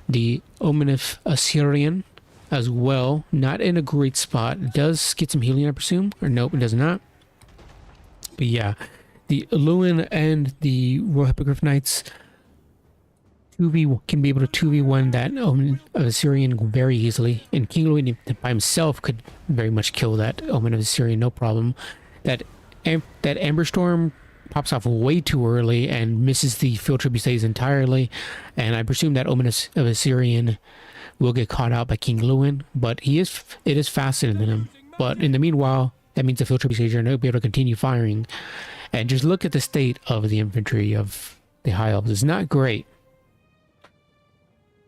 the Omen of Assyrian as well. Not in a great spot. It does get some healing, I presume, or nope, it does not. But yeah, the Lewin and the Royal Hippogriff Knights can be able to 2v1 that Omen of Assyrian very easily, and King Louis by himself could very much kill that Omen of Assyrian, no problem. That Ember Storm pops off way too early and misses the field trebuchets entirely, and I presume that Omen of Assyrian will get caught out by King Lewin, but it is faster than him. But in the meanwhile, that means the field trebuchets are not be able to continue firing. And just look at the state of the infantry of the High Elves. It's not great.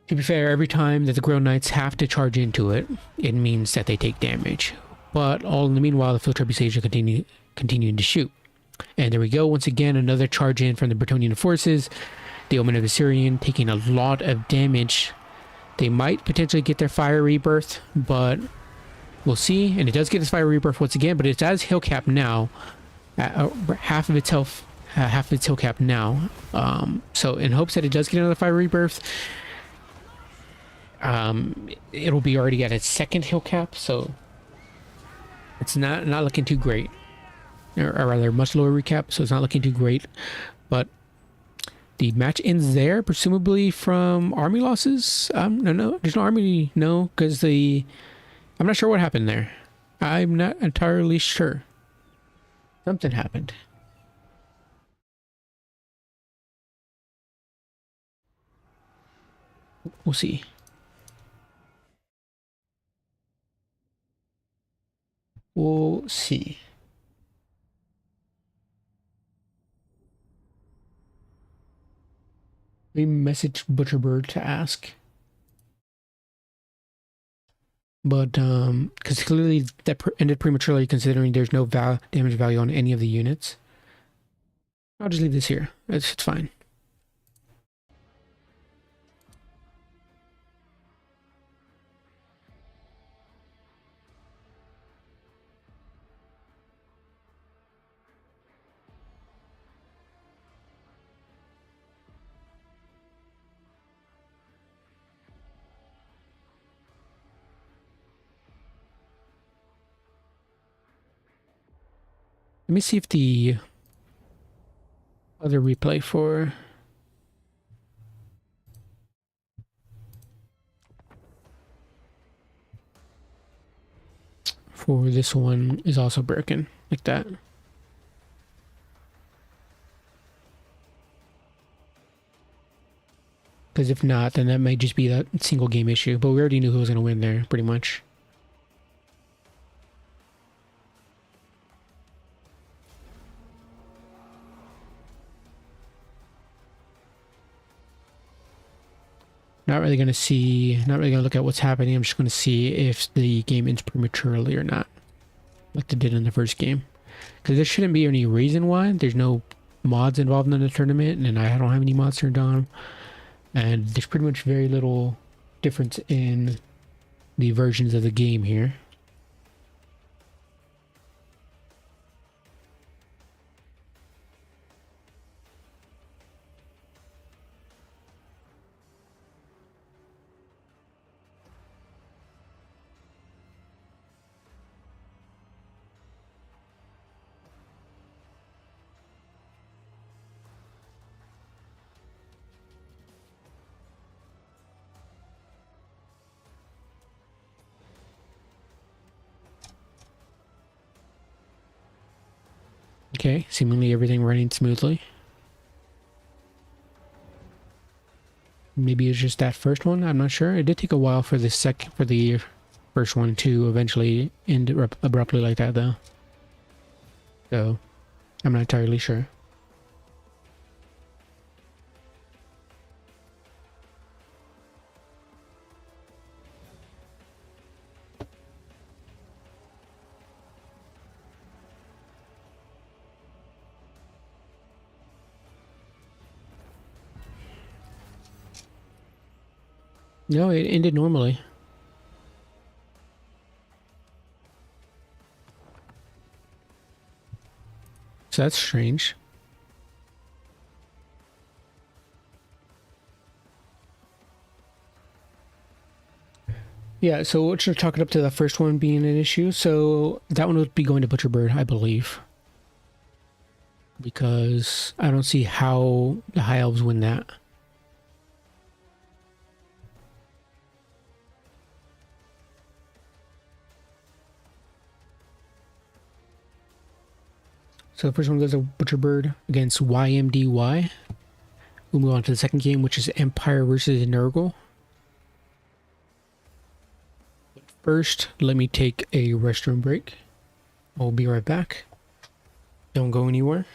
To be fair, every time that the Grail Knights have to charge into it, it means that they take damage. But all in the meanwhile, the field trebuchets are continuing to shoot. And there we go, once again, another charge in from the Bretonnian forces. The Omen of Assyrian taking a lot of damage. They might potentially get their fire rebirth, but we'll see. And it does get its fire rebirth once again, but it's at hill cap now. Half of its hill cap now. So in hopes that it does get another fire rebirth, it'll be already at its second hill cap, so it's not looking too great, or rather much lower recap, so it's not looking too great. But the match ends there, presumably from army losses. No, there's no army, no, because I'm not sure what happened there. I'm not entirely sure. Something happened. We'll see. We'll see. We message Butcherbird to ask. But, because clearly that ended prematurely considering there's no damage value on any of the units. I'll just leave this here. It's fine. Let me see if the other replay for for this one is also broken, like that. Because if not, then that might just be that single game issue. But we already knew who was going to win there, pretty much. Not really going to look at what's happening. I'm just going to see if the game ends prematurely or not, like they did in the first game. Because there shouldn't be any reason why. There's no mods involved in the tournament, and I don't have any mods turned on. And there's pretty much very little difference in the versions of the game here. Okay, seemingly everything running smoothly. Maybe it's just that first one, I'm not sure. It did take a while for the first one to eventually end abruptly like that though. So, I'm not entirely sure. No, it ended normally. So that's strange. Yeah, so let's just chalk it up to the first one being an issue. So that one would be going to Butcherbird, I believe. Because I don't see how the High Elves win that. So the first one goes to Butcherbird against YMDY. We'll move on to the second game, which is Empire versus Nurgle. But first, let me take a restroom break. I'll be right back. Don't go anywhere.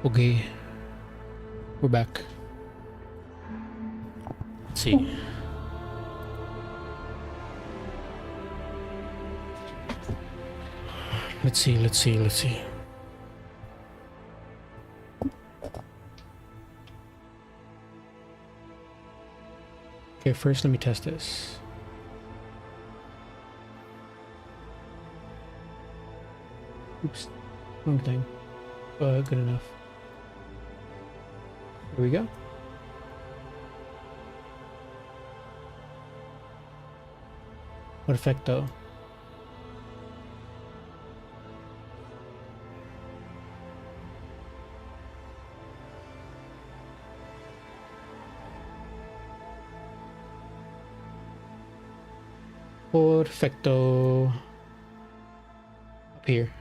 Okay, we're back. Let's see. Let's see. Okay, first let me test this. Oops, wrong thing. But good enough. Here we go. Perfecto. Perfecto. Up here.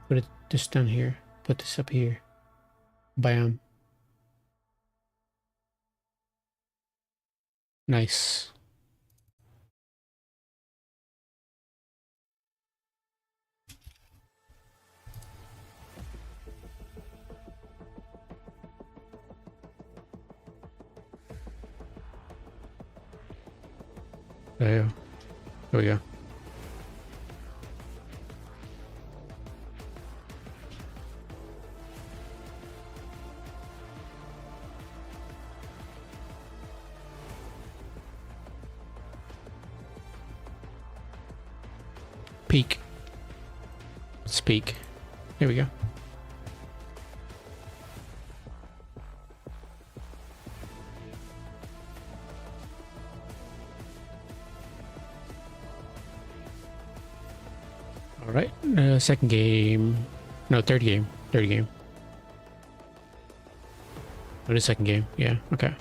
Put it just down here. Put this up here. Bam. Nice. There you go. There we go. Peek. Speak. There we go. All right. Second game. No, third game. Third game. What is second game? Yeah. Okay.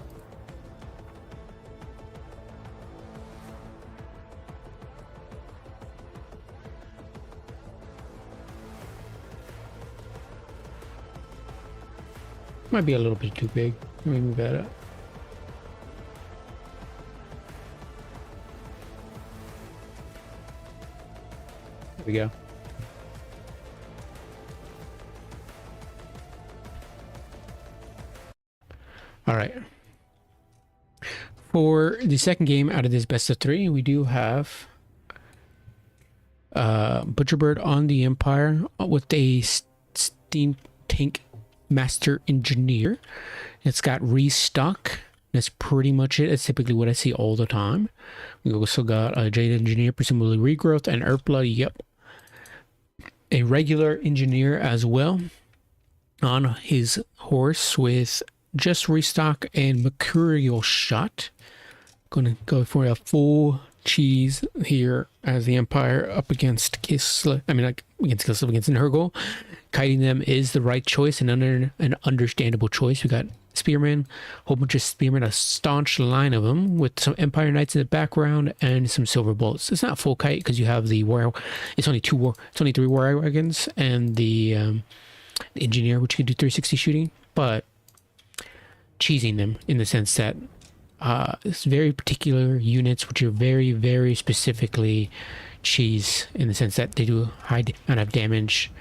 Might be a little bit too big. Let me move that up. There we go. All right. For the second game out of this best of three, we do have Butcherbird on the Empire with a steam tank master engineer. It's got restock. That's pretty much it. It's typically what I see all the time. We also got a Jade engineer, presumably regrowth, and Earthblood. Yep. A regular engineer as well on his horse with just restock and mercurial shot. Gonna go for a full cheese here as the Empire up against Kislev. I mean, like against Kislev, against Nurgle. Kiting them is the right choice and an understandable choice. We got spearmen, a whole bunch of spearmen, a staunch line of them with some Empire Knights in the background and some silver bolts. It's not full kite because you have the war. It's only three war wagons and the engineer, which can do 360 shooting, but cheesing them in the sense that it's very particular units which are very, very specifically cheese in the sense that they do high amount of damage.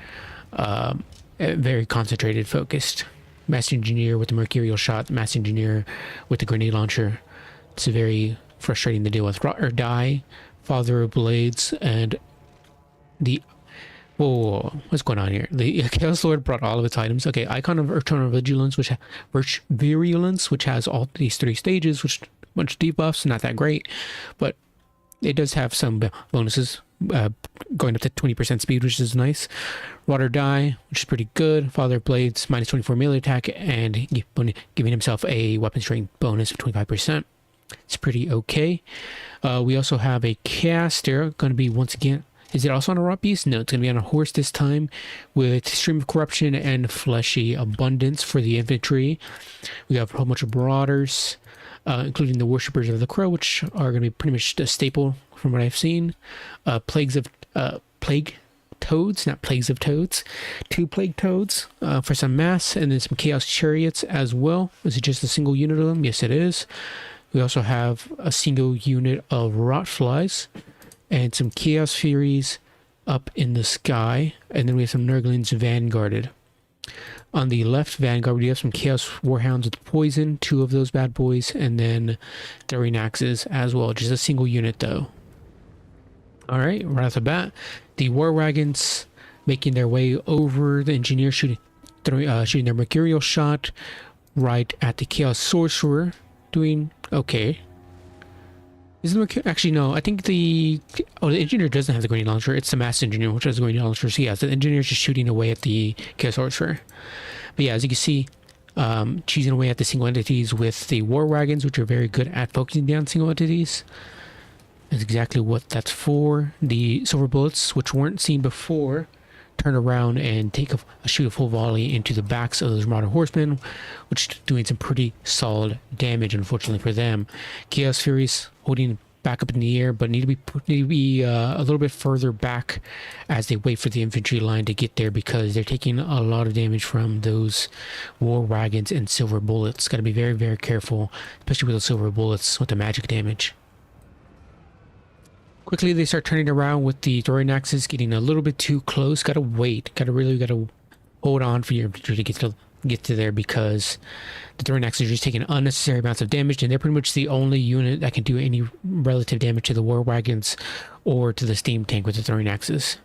Very concentrated, focused. Master engineer with the mercurial shot, master engineer with the grenade launcher. It's very frustrating to deal with. Rot or die, father of blades, and the whoa, what's going on here? The Chaos Lord brought all of its items. Okay, icon of Eternal Vigilance, Virulence, which has all these three stages, which bunch of debuffs, not that great, but it does have some bonuses. Going up to 20% speed, which is nice. Rot or die, which is pretty good. Father of Blades, minus 24 melee attack, and giving himself a weapon strength bonus of 25%. It's pretty okay. We also have a caster, going to be once again. Is it also on a rot beast? No, it's going to be on a horse this time with Stream of Corruption and Fleshy Abundance for the infantry. We have a whole bunch of Marauders, including the Worshippers of the Crow, which are going to be pretty much a staple from what I've seen. Plague Toads, not Plagues of Toads. 2 Plague Toads for some mass, and then some Chaos Chariots as well. Is it just a single unit of them? Yes, it is. We also have a single unit of Rotflies and some Chaos Furies up in the sky, and then we have some Nurglings vanguarded. On the left vanguard, we have some Chaos Warhounds with poison, 2 of those bad boys, and then throwing axes as well. Just a single unit though. All right, right off the bat, the war wagons making their way over the engineer, shooting their mercurial shot right at the Chaos Sorcerer, doing okay. Actually, no, I think the engineer doesn't have the grenade launcher. It's the master engineer which has the grenade launcher. So yeah, the engineer is just shooting away at the Chaos Sorcerer. But yeah, as you can see, cheesing away at the single entities with the war wagons, which are very good at focusing down single entities. That's exactly what that's for. The silver bullets, which weren't seen before, turn around and take shoot a full volley into the backs of those Marauder horsemen, which is doing some pretty solid damage, unfortunately for them. Chaos Furies holding back up in the air, but need to be a little bit further back as they wait for the infantry line to get there, because they're taking a lot of damage from those war wagons and silver bullets. Got to be very, very careful, especially with those silver bullets with the magic damage. Quickly, they start turning around with the throwing axes, getting a little bit too close. Gotta wait. Gotta hold on for your infantry to get to there, because the throwing axes are just taking unnecessary amounts of damage, and they're pretty much the only unit that can do any relative damage to the war wagons or to the steam tank with the throwing axes.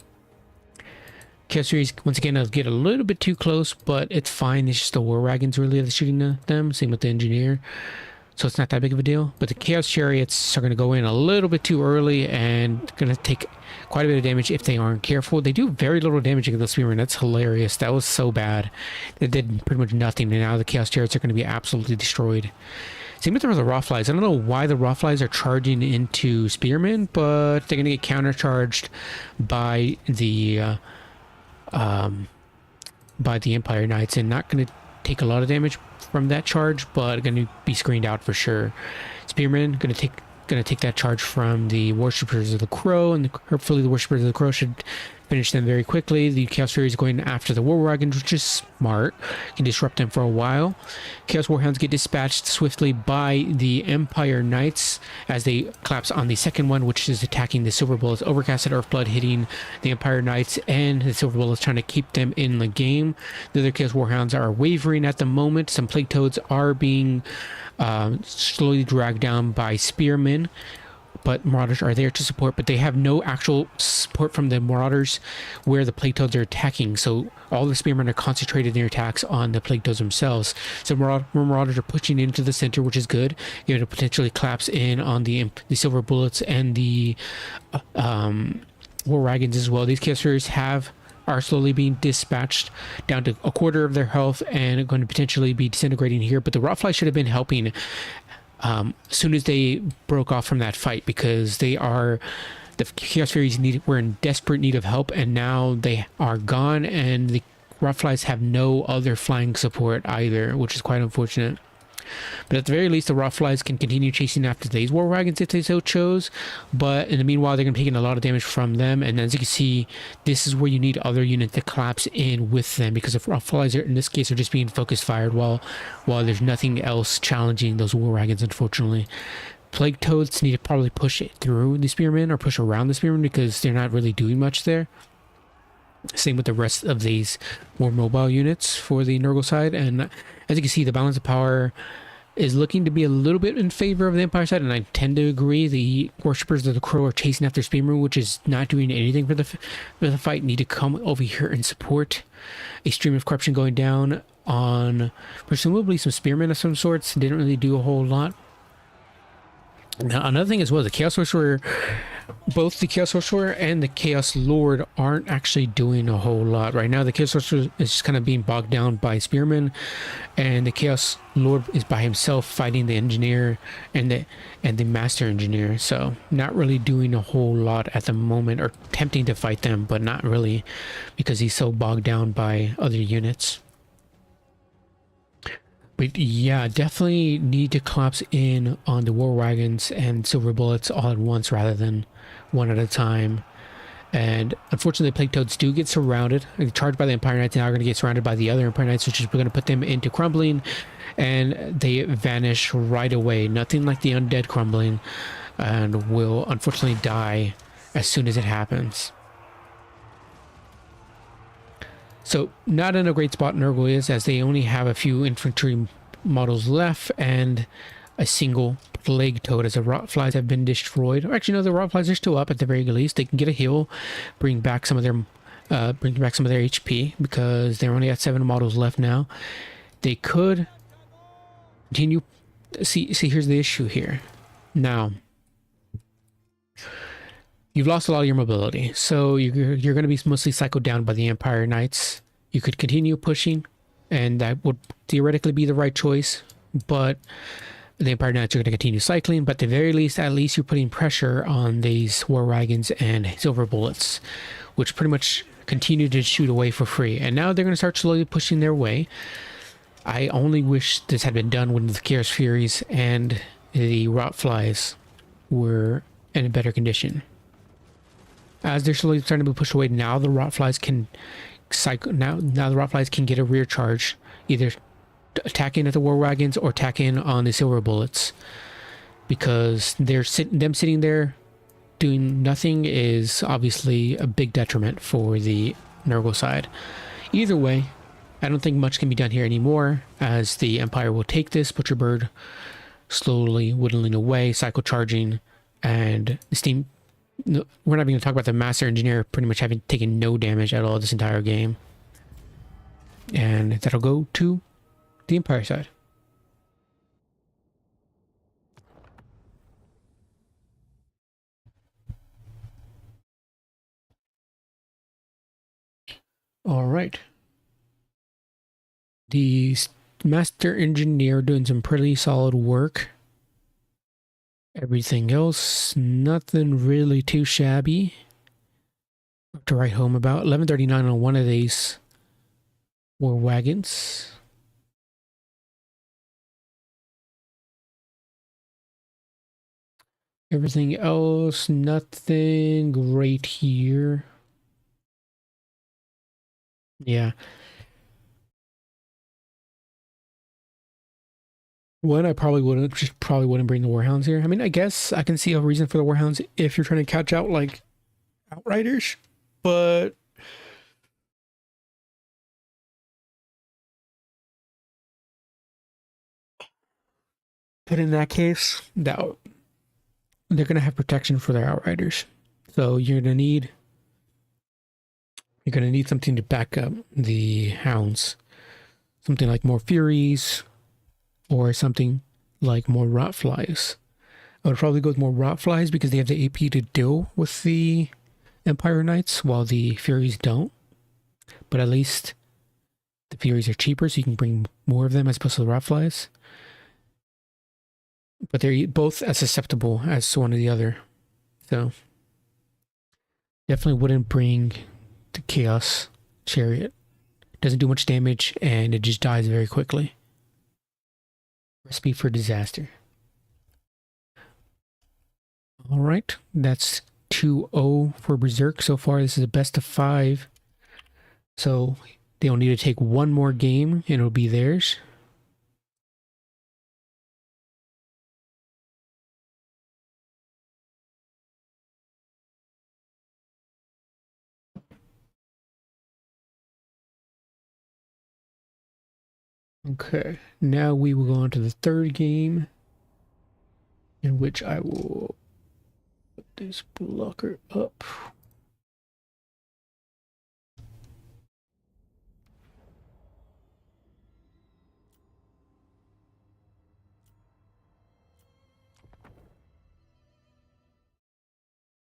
Chaos Series, once again, I'll get a little bit too close, but it's fine. It's just the war wagons really that's shooting them. Same with the engineer. So it's not that big of a deal. But the Chaos Chariots are going to go in a little bit too early and going to take quite a bit of damage if they aren't careful. They do very little damage against the Spearmen. That's hilarious. That was so bad. They did pretty much nothing, and now the Chaos Chariots are going to be absolutely destroyed. Same with the Rothflies. I don't know why the Rothflies are charging into Spearmen, but they're going to get countercharged by the Empire Knights, and not going to take a lot of damage from that charge, but going to be screened out for sure. Spearmen going to take that charge from the Worshippers of the Crow, and hopefully the Worshippers of the Crow should finish them very quickly. The Chaos Fury is going after the War Wagons, which is smart. Can disrupt them for a while. Chaos Warhounds get dispatched swiftly by the Empire Knights as they collapse on the second one, which is attacking the Silver Bullets. Overcasted Earthblood hitting the Empire Knights, and the Silver Bullets trying to keep them in the game. The other Chaos Warhounds are wavering at the moment. Some Plague Toads are being slowly dragged down by Spearmen, but Marauders are there to support, but they have no actual support from the Marauders where the Plague Toads are attacking. So all the Spearmen are concentrated their attacks on the Plague Toads themselves. So Marauders are pushing into the center, which is good. You're going to potentially collapse in on the Silver Bullets and the War Wagons as well. These Chaos Furies are slowly being dispatched down to a quarter of their health and are going to potentially be disintegrating here. But the Rothfly should have been helping as soon as they broke off from that fight, because the Chaos Furies were in desperate need of help, and now they are gone, and the Rothflies have no other flying support either, which is quite unfortunate. But at the very least, the Rothflies can continue chasing after these War Wagons if they so chose. But in the meanwhile, they're going to be taking a lot of damage from them. And as you can see, this is where you need other units to collapse in with them, because the Rothflies in this case are just being focus fired while there's nothing else challenging those War Wagons, unfortunately. Plague Toads need to probably push it through the Spearmen or push around the Spearmen, because they're not really doing much there. Same with the rest of these more mobile units for the Nurgle side. And as you can see, the balance of power is looking to be a little bit in favor of the Empire side, and I tend to agree. The Worshippers of the Crow are chasing after Spearmen, which is not doing anything for the fight. Need to come over here and support. A stream of corruption going down on presumably some Spearmen of some sorts. Didn't really do a whole lot. Now, another thing as well, the Chaos Sorcerer, both the Chaos Sorcerer and the Chaos Lord aren't actually doing a whole lot right now. The Chaos Sorcerer is just kind of being bogged down by Spearmen, and the Chaos Lord is by himself fighting the Engineer and the Master Engineer. So not really doing a whole lot at the moment, or attempting to fight them, but not really, because he's so bogged down by other units. But yeah, definitely need to collapse in on the War Wagons and Silver Bullets all at once rather than one at a time. And unfortunately, Plague Toads do get surrounded. They're charged by the Empire Knights, and now are going to get surrounded by the other Empire Knights, which is going to put them into crumbling, and they vanish right away. Nothing like the undead crumbling, and will unfortunately die as soon as it happens. So not in a great spot Nurgle is, as they only have a few infantry models left and a single plague toad, as the rotflies have been destroyed. Or actually, no, the rotflies are still up at the very least. They can get a heal, bring back some of their HP, because they're only at 7 models left now. They could continue. See, here's the issue here. Now, you've lost a lot of your mobility, so you're going to be mostly cycled down by the Empire Knights. You could continue pushing, and that would theoretically be the right choice, but the Empire Knights are going to continue cycling. But at the very least, at least you're putting pressure on these war wagons and silver bullets, which pretty much continue to shoot away for free. And now they're going to start slowly pushing their way. I only wish this had been done when the Chaos Furies and the Rotflies were in a better condition. As they're slowly starting to be pushed away, now the Rotflies can cycle. Now the Rotflies can get a rear charge, either attack in at the war wagons or attack in on the silver bullets, because them sitting there doing nothing is obviously a big detriment for the Nurgle side. Either way, I don't think much can be done here anymore, as the Empire will take this Butcher Bird slowly whittling away, cycle charging, and the steam. No, we're not even going to talk about the Master Engineer pretty much having taken no damage at all this entire game. And that'll go to the Empire side. All right. The Master Engineer doing some pretty solid work. Everything else, nothing really too shabby to write home about. 1139 on one of these war wagons. Everything else, nothing great here. Yeah. One, I probably wouldn't bring the Warhounds here. I mean, I guess I can see a reason for the Warhounds if you're trying to catch out like Outriders, but in that case, they're gonna have protection for their Outriders. So you're gonna need something to back up the Hounds, something like more Furies, or something like more Rotflies. I would probably go with more Rotflies because they have the AP to deal with the Empire Knights, while the Furies don't. But at least the Furies are cheaper, so you can bring more of them as opposed to the Rotflies. But they're both as susceptible as one or the other. So definitely wouldn't bring the Chaos Chariot. Doesn't do much damage, and it just dies very quickly. Recipe for disaster. All right, that's 2-0 for Berserk so far. This is a best of 5. So they'll need to take one more game and it'll be theirs. Okay, now we will go on to the third game, in which I will put this blocker up.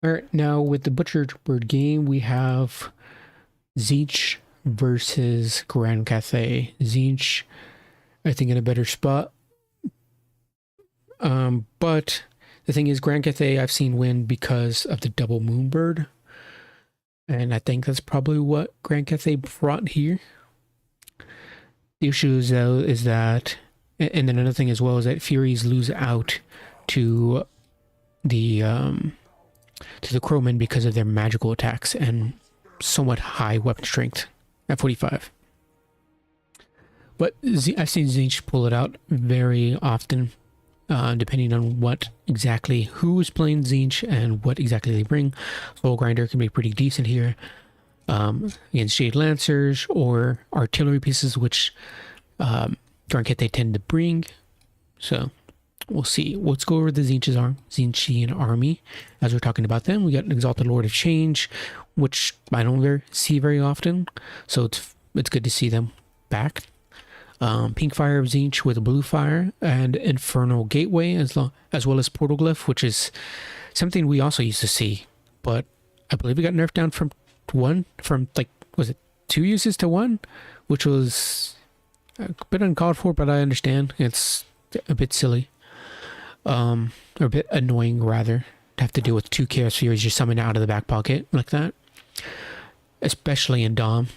All right, now with the Butcher Bird game, we have Tzeentch versus Grand Cathay. Tzeentch, I think, in a better spot. But the thing is, Grand Cathay I've seen win because of the double Moonbird. And I think that's probably what Grand Cathay brought here. The issue is, though, is that, and then another thing as well, is that Furies lose out to the Crowmen because of their magical attacks and somewhat high weapon strength at 45. But I've seen Tzeentch pull it out very often, depending on who is playing Tzeentch and what exactly they bring. Soul Grinder can be pretty decent here. against Jade Lancers or artillery pieces, which Grand Cathay tend to bring. So we'll see. Let's go over the Tzeentchian army as we're talking about them. We got Exalted Lord of Change, which I don't see very often, so it's good to see them back. Pink Fire of Tzeentch with a blue fire and Infernal Gateway as well as Portal Glyph, which is something we also used to see, but I believe it got nerfed down from like, was it 2 uses to 1, which was a bit uncalled for, but I understand it's a bit silly, or a bit annoying rather, to have to deal with 2 Chaos Furies just summoned out of the back pocket like that, especially in Dom,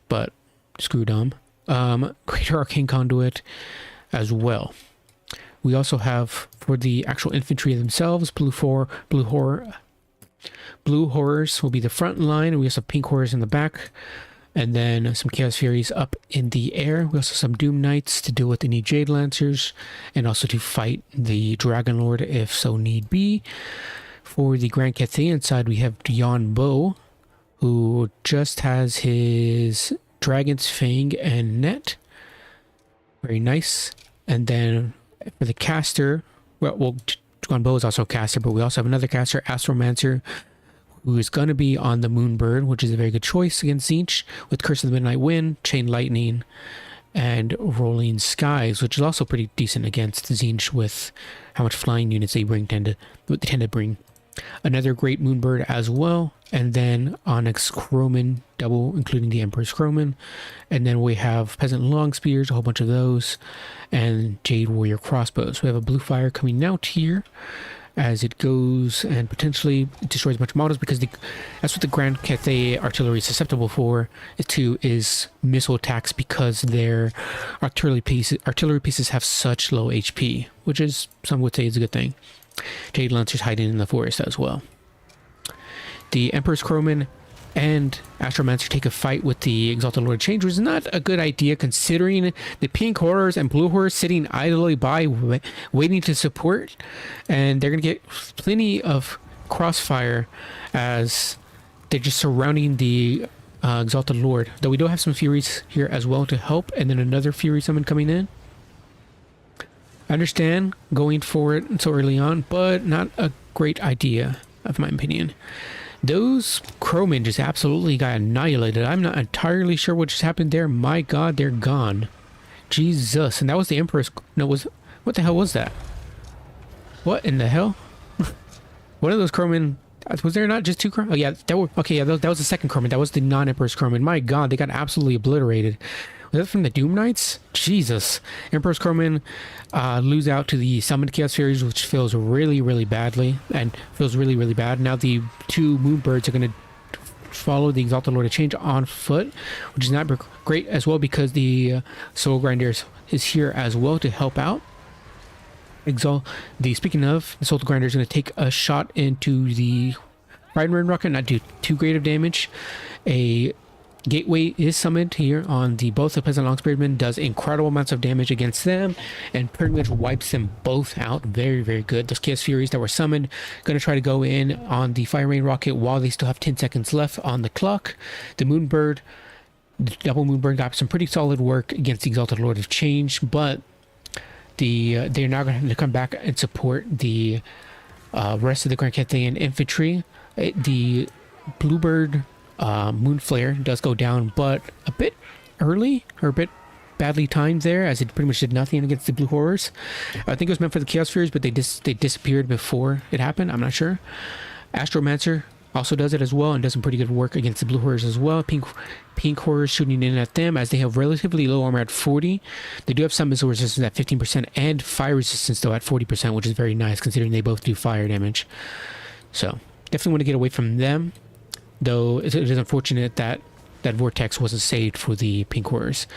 but screw Dom. Greater Arcane Conduit as well. We also have, for the actual infantry themselves, Blue Horrors will be the front line, and we also have Pink Horrors in the back, and then some Chaos Furies up in the air. We also have some Doom Knights to deal with any Jade Lancers, and also to fight the Dragon Lord if so need be. For the Grand Cathayan side, we have Yon Bo, who just has his Dragon's Fang and Net. Very nice. And then for the caster, Yon Bo is also a caster, but we also have another caster, Astromancer, who is going to be on the Moonbird, which is a very good choice against Tzeentch, with Curse of the Midnight Wind, Chain Lightning, and Rolling Skies, which is also pretty decent against Tzeentch with how much flying units they tend to bring. Another great Moonbird as well, and then Onyx Croman double, including the Emperor's Croman, and then we have Peasant Long Spears, a whole bunch of those, and Jade Warrior Crossbows. We have a blue fire coming out here as it goes and potentially destroys a bunch of models, because that's what the Grand Cathay artillery is susceptible for, is missile attacks, because their artillery pieces have such low HP, which is, some would say, is a good thing. Jade Lancers hiding in the forest as well. The Emperor's Croman and Astromancer take a fight with the Exalted Lord of Change, which is not a good idea considering the Pink Horrors and Blue Horrors sitting idly by waiting to support, and they're going to get plenty of crossfire as they're just surrounding the Exalted Lord, though we do have some Furies here as well to help, and then another Fury summon coming in. I understand going for it so early on, but not a great idea, of my opinion. Those Crowmen just absolutely got annihilated. I'm not entirely sure what just happened there. My god, they're gone. Jesus. And that was the Emperor's... No, what the hell was that? What in the hell? One of those Crowmen... Was there not just 2 Crowmen? Oh yeah, that was the second Crowman. That was the non-Emperor's Crowman. My god, they got absolutely obliterated. Was that from the Doom Knights? Jesus. Emperor's Crowman lose out to the Summoned Chaos Furies, which feels really, really badly. And feels really, really bad. Now the 2 Moonbirds are going to follow the Exalted Lord of Change on foot, which is not great as well, because the Soul Grinder is here as well to help out. Speaking of, the Soul Grinder is going to take a shot into the Fire-Marine Rocket, not do too great of damage. A Gateway is summoned here on both the Peasant Longspearmen, does incredible amounts of damage against them, and pretty much wipes them both out. Very, very good. Those Chaos Furies that were summoned, going to try to go in on the Fire Rain Rocket while they still have 10 seconds left on the clock. The Moonbird, the double Moonbird, got some pretty solid work against the Exalted Lord of Change, but they're now going to have to come back and support the rest of the Grand Cathayan infantry. The Bluebird Moonflare does go down, but a bit early, or a bit badly timed there, as it pretty much did nothing against the Blue Horrors. I think it was meant for the Chaos Furies, but they disappeared before it happened. I'm not sure. Astromancer also does it as well, and does some pretty good work against the Blue Horrors as well. Pink Horrors shooting in at them, as they have relatively low armor at 40. They do have some missile resistance at 15%, and fire resistance though at 40%, which is very nice considering they both do fire damage. So definitely want to get away from them, though it is unfortunate that that Vortex wasn't saved for the Pink Horrors.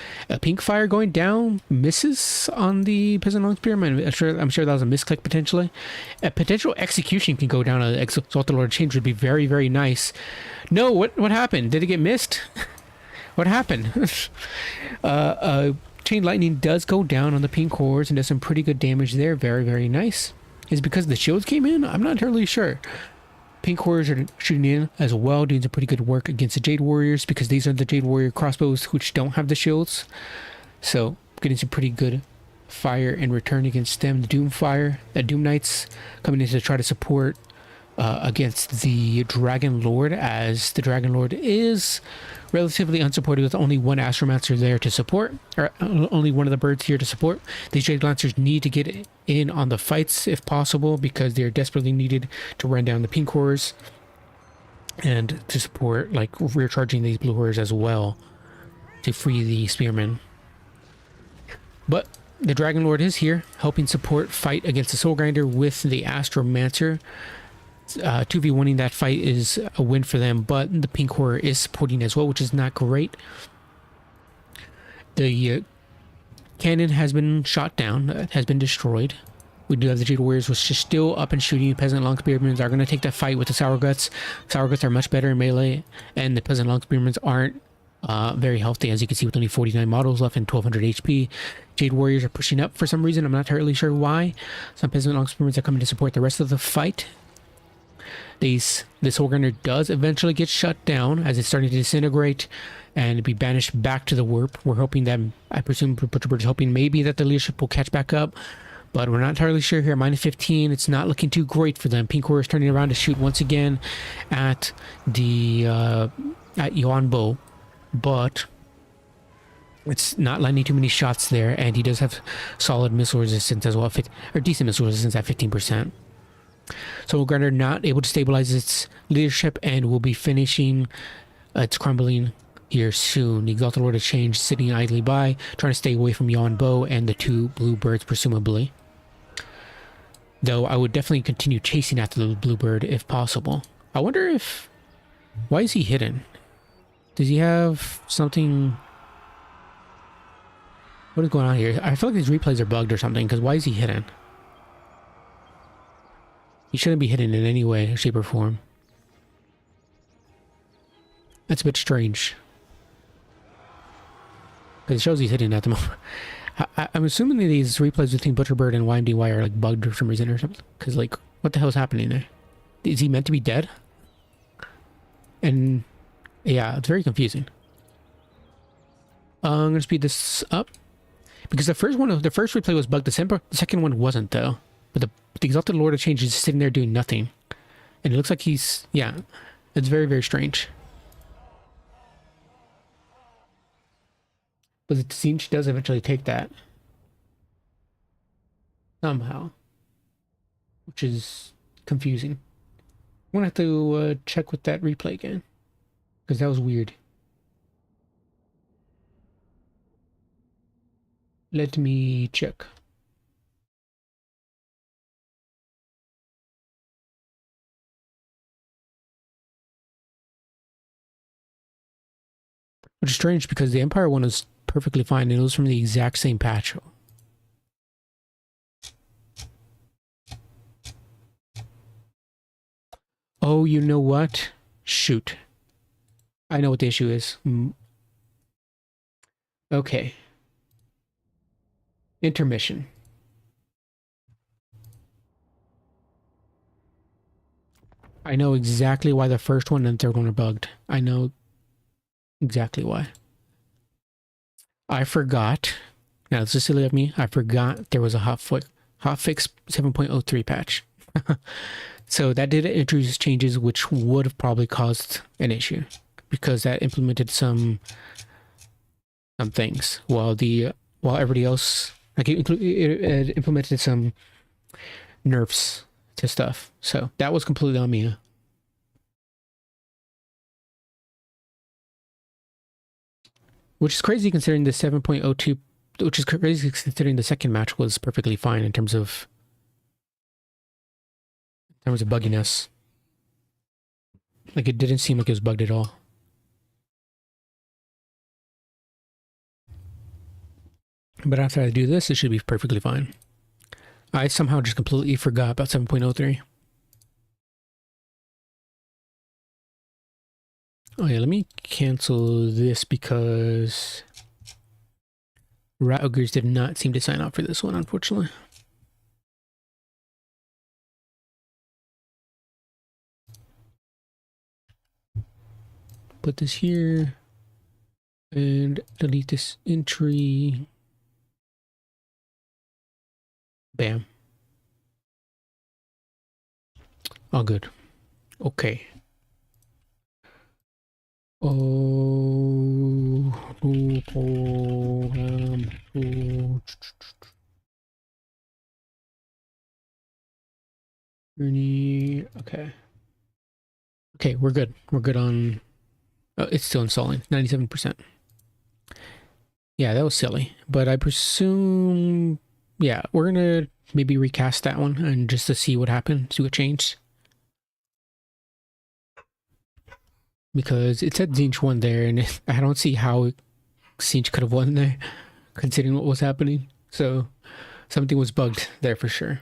Pink Fire going down misses on the Peasant Long Spearman. I'm sure that was a misclick potentially. A potential execution can go down. Exalted Lord Change would be very, very nice. No, what happened? Did it get missed? What happened? Chain Lightning does go down on the Pink Horrors and does some pretty good damage there. Very, very nice. Is it because the shields came in? I'm not entirely sure. Pink Warriors are shooting in as well, doing some pretty good work against the Jade Warriors, because these are the Jade Warrior crossbows which don't have the shields. So getting some pretty good fire in return against them. The Doom Fire, the Doom Knights coming in to try to support against the Dragon Lord, as the Dragon Lord is relatively unsupported with only one Astromancer there to support, or only one of the birds here to support. These Jade Lancers need to get in on the fights if possible, because they're desperately needed to run down the Pink Horrors and to support, like, rear charging these Blue Horrors as well to free the Spearmen. But the Dragon Lord is here, helping support fight against the Soul Grinder with the Astromancer. 2v1ing that fight is a win for them, but the Pink Horror is supporting as well, which is not great. The cannon has been shot down, has been destroyed. We do have the Jade Warriors, which is still up and shooting. Peasant Long Spearmen are going to take that fight with the Sour Guts. Sour Guts are much better in melee, and the Peasant Long Spearmen aren't very healthy, as you can see, with only 49 models left and 1200 HP. Jade Warriors are pushing up for some reason. I'm not entirely sure why. Some Peasant Long Spearmen are coming to support the rest of the fight. This Soul Grinder does eventually get shut down as it's starting to disintegrate and be banished back to the warp. We're hoping that, I presume Butcherbird is hoping maybe that the leadership will catch back up, but we're not entirely sure here. Minus 15, it's not looking too great for them. Pink Horror is turning around to shoot once again at the at Yuan Bo, but it's not landing too many shots there, and he does have solid missile resistance as well, or decent missile resistance at 15%. Soul Grinder not able to stabilize its leadership and will be finishing its crumbling here soon. The Exalted Lord of Change sitting idly by, trying to stay away from Yuan Bo and the two blue birds, presumably. Though I would definitely continue chasing after the blue bird if possible. I wonder if... why is he hidden? Does he have something... what is going on here? I feel like these replays are bugged or something, because why is he hidden? He shouldn't be hidden in any way, shape, or form. That's a bit strange. Because it shows he's hidden at the moment. I'm assuming that these replays between Butcherbird and YMDY are like bugged for some reason or something. Because, like, what the hell is happening there? Is he meant to be dead? And yeah, it's very confusing. I'm gonna speed this up because the first replay was bugged. The second one wasn't, though. But the Exalted Lord of Change is sitting there doing nothing. And it looks like he's... yeah. It's very, very strange. But the Siege does eventually take that. Somehow. Which is confusing. I'm going to have to check with that replay again. Because that was weird. Let me check. Which is strange because the Empire one was perfectly fine and it was from the exact same patch. Oh, you know what? Shoot. I know what the issue is. Okay. Intermission. I know exactly why the first one and third one are bugged. I know exactly why. I forgot. Now, this is silly of me. I forgot there was a hotfix 7.03 patch. So that did introduce changes which would have probably caused an issue because that implemented some things while everybody else, like, it implemented some nerfs to stuff. So that was completely on me. Which is crazy considering the 7.02, which is crazy considering the second match was perfectly fine in terms of bugginess. Like, it didn't seem like it was bugged at all. But after I do this, it should be perfectly fine. I somehow just completely forgot about 7.03. Oh yeah, let me cancel this because Rat Ogres did not seem to sign up for this one, unfortunately. put this here and delete this entry. Bam. All good. Okay. Okay. Okay, we're good. We're good on... Oh, it's still installing. 97%. Yeah, that was silly. But I presume... Yeah, we're gonna maybe recast that one and just to see what happened, see what changed. Because it said Zinch won there, and I don't see how Zinch could have won there, considering what was happening. So, something was bugged there for sure.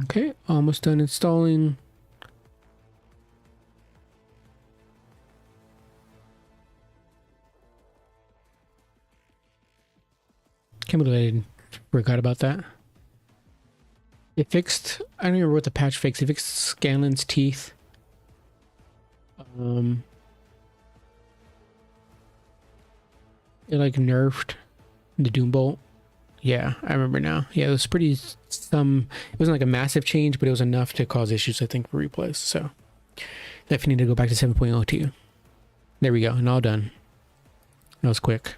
Okay, almost done installing. Can't believe I forgot about that. It fixed, I don't remember what the patch fixed. It fixed Scanlan's teeth. It like nerfed the Doom Bolt. Yeah, I remember now. Yeah, it was pretty it wasn't like a massive change, but it was enough to cause issues, I think, for replays. So definitely need to go back to 7.02. There we go, and all done. That was quick.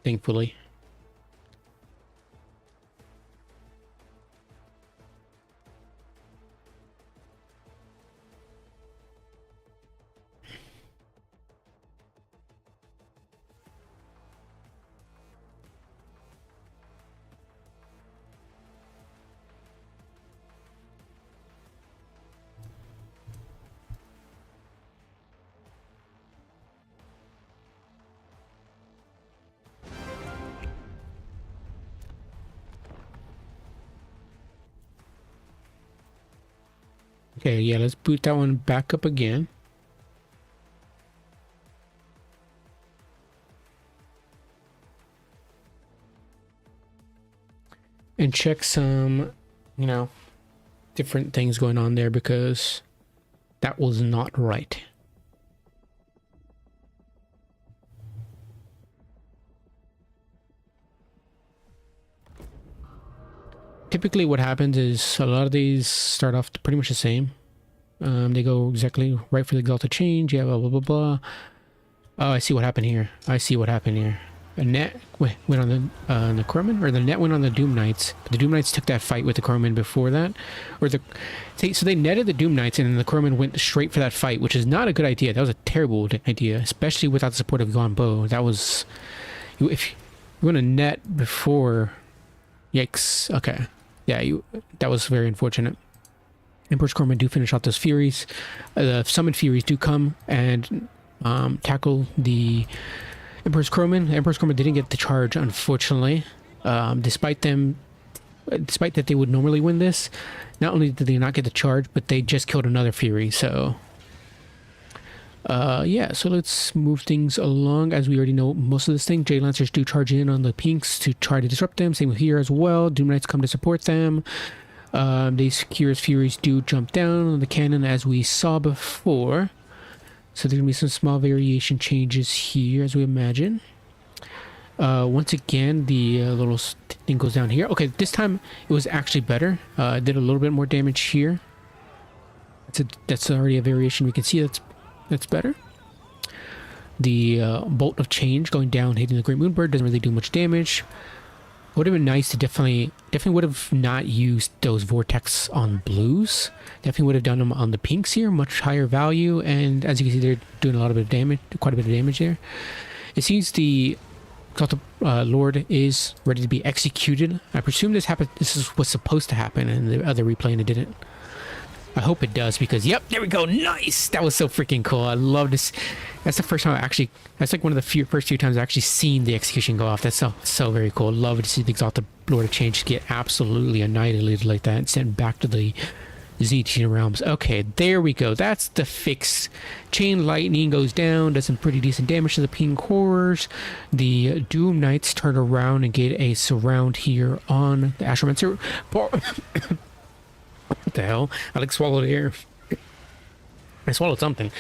Thankfully. Okay, yeah, let's boot that one back up again. And check some, you know, different things going on there because that was not right. Typically what happens is a lot of these start off pretty much the same. They go exactly right for the Exalted change. Yeah, blah, blah, blah, blah. Oh, I see what happened here. I see what happened here. A net went on the Crewman, or the net went on the Doom Knights. But the Doom Knights took that fight with the Crewman before that. So they netted the Doom Knights, and then the Crewman went straight for that fight, which is not a good idea. That was a terrible idea, especially without the support of Gonbo. That was... If you want to net before... Yikes. Okay. Yeah, that was very unfortunate. Emperor's Crewmen do finish off those Furies. The Summoned Furies do come and tackle the Emperor's Crewmen. Emperor's Crewmen didn't get the charge, unfortunately. Despite that they would normally win this, not only did they not get the charge, but they just killed another Fury, so... yeah, so let's move things along. As we already know most of this thing, J Lancers do charge in on the Pinks to try to disrupt them. Same with here as well. Doom Knights come to support them. These Curious Furies do jump down on the cannon as we saw before. So there's gonna be some small variation changes here as we imagine. Once again, the little thing goes down here. Okay, this time it was actually better. It did a little bit more damage here. That's already a variation we can see. That's better. The Bolt of Change going down, hitting the Great Moonbird doesn't really do much damage. Would have been nice to definitely would have not used those Vortex on blues. Definitely would have done them on the pinks here, much higher value. And as you can see, they're doing a lot of damage, quite a bit of damage there. It seems the Exalted Lord is ready to be executed. I presume this happened. This is what's supposed to happen in the other replay, and it didn't. I hope it does, because yep, there we go. Nice. That was so freaking cool. I love this. That's the first time I actually. That's like one of the first few times I actually seen the execution go off. That's so very cool. Love to see the Exalted Lord of Change get absolutely annihilated like that and sent back to the Z realms. Okay, there we go. That's the fix. Chain Lightning goes down, does some pretty decent damage to the pink horrors. The Doom Knights turn around and get a surround here on the Astromancer. What the hell? I like swallowed air. I swallowed something.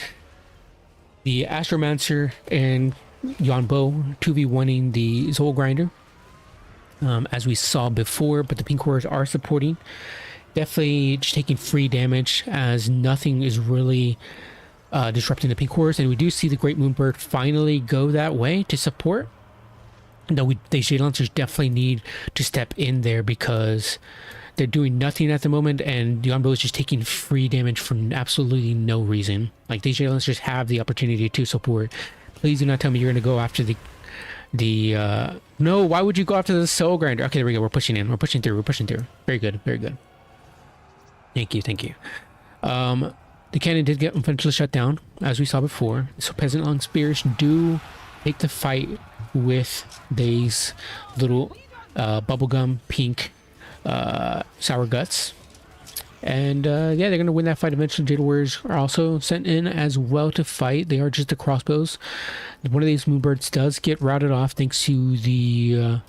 The Astromancer and Yonbo 2v1ing the Soul Grinder, as we saw before, but the pink horrors are supporting. Definitely just taking free damage, as nothing is really disrupting the pink horrors, and we do see the Great Moonbird finally go that way to support. Though the Shade Lancers definitely need to step in there, because they're doing nothing at the moment, and Yonbo is just taking free damage for absolutely no reason. Like, these Shade Lancers have the opportunity to support. Please do not tell me you're going to go after no, why would you go after the Soul Grinder? Okay, there we go. We're pushing in. We're pushing through. We're pushing through. Very good. Very good. Thank you, thank you. The cannon did get eventually shut down, as we saw before. So Peasant Long Spears do take the fight with these little bubblegum pink sour guts. And yeah, they're going to win that fight eventually. Jade Warriors are also sent in as well to fight. They are just the crossbows. One of these Moonbirds does get routed off thanks to the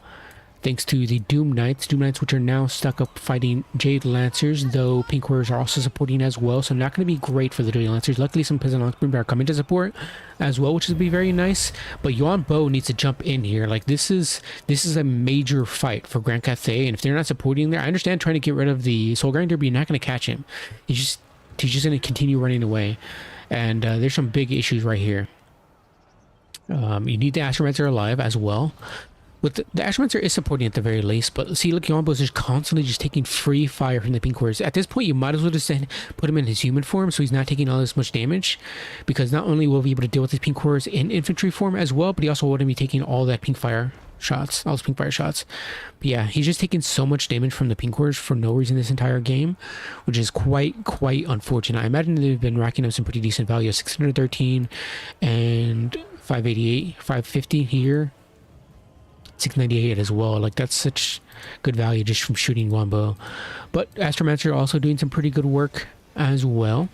Doom Knights. Doom Knights, which are now stuck up fighting Jade Lancers, though Pink Warriors are also supporting as well. So not going to be great for the Jade Lancers. Luckily, some Peasant Longspear are coming to support as well, which will be very nice. But Yonbo needs to jump in here. Like, this is a major fight for Grand Cathay, and if they're not supporting there, I understand trying to get rid of the Soul Grinder, but you're not going to catch him. He's just going to continue running away, and there's some big issues right here. You need the Astromancer alive as well. With the Astromancer is supporting at the very least, but see, look, Yonbo is just constantly just taking free fire from the pink warriors. At this point, you might as well just put him in his human form, so he's not taking all this much damage, because not only will he be able to deal with his pink warriors in infantry form as well, but he also wouldn't be taking all that pink fire shots, all those pink fire shots. But yeah, he's just taking so much damage from the pink warriors for no reason this entire game, which is quite unfortunate. I imagine they've been racking up some pretty decent value, 613 and 588, 550 here. 698 as well. Like, that's such good value just from shooting Yonbo. But Astromancer also doing some pretty good work as well.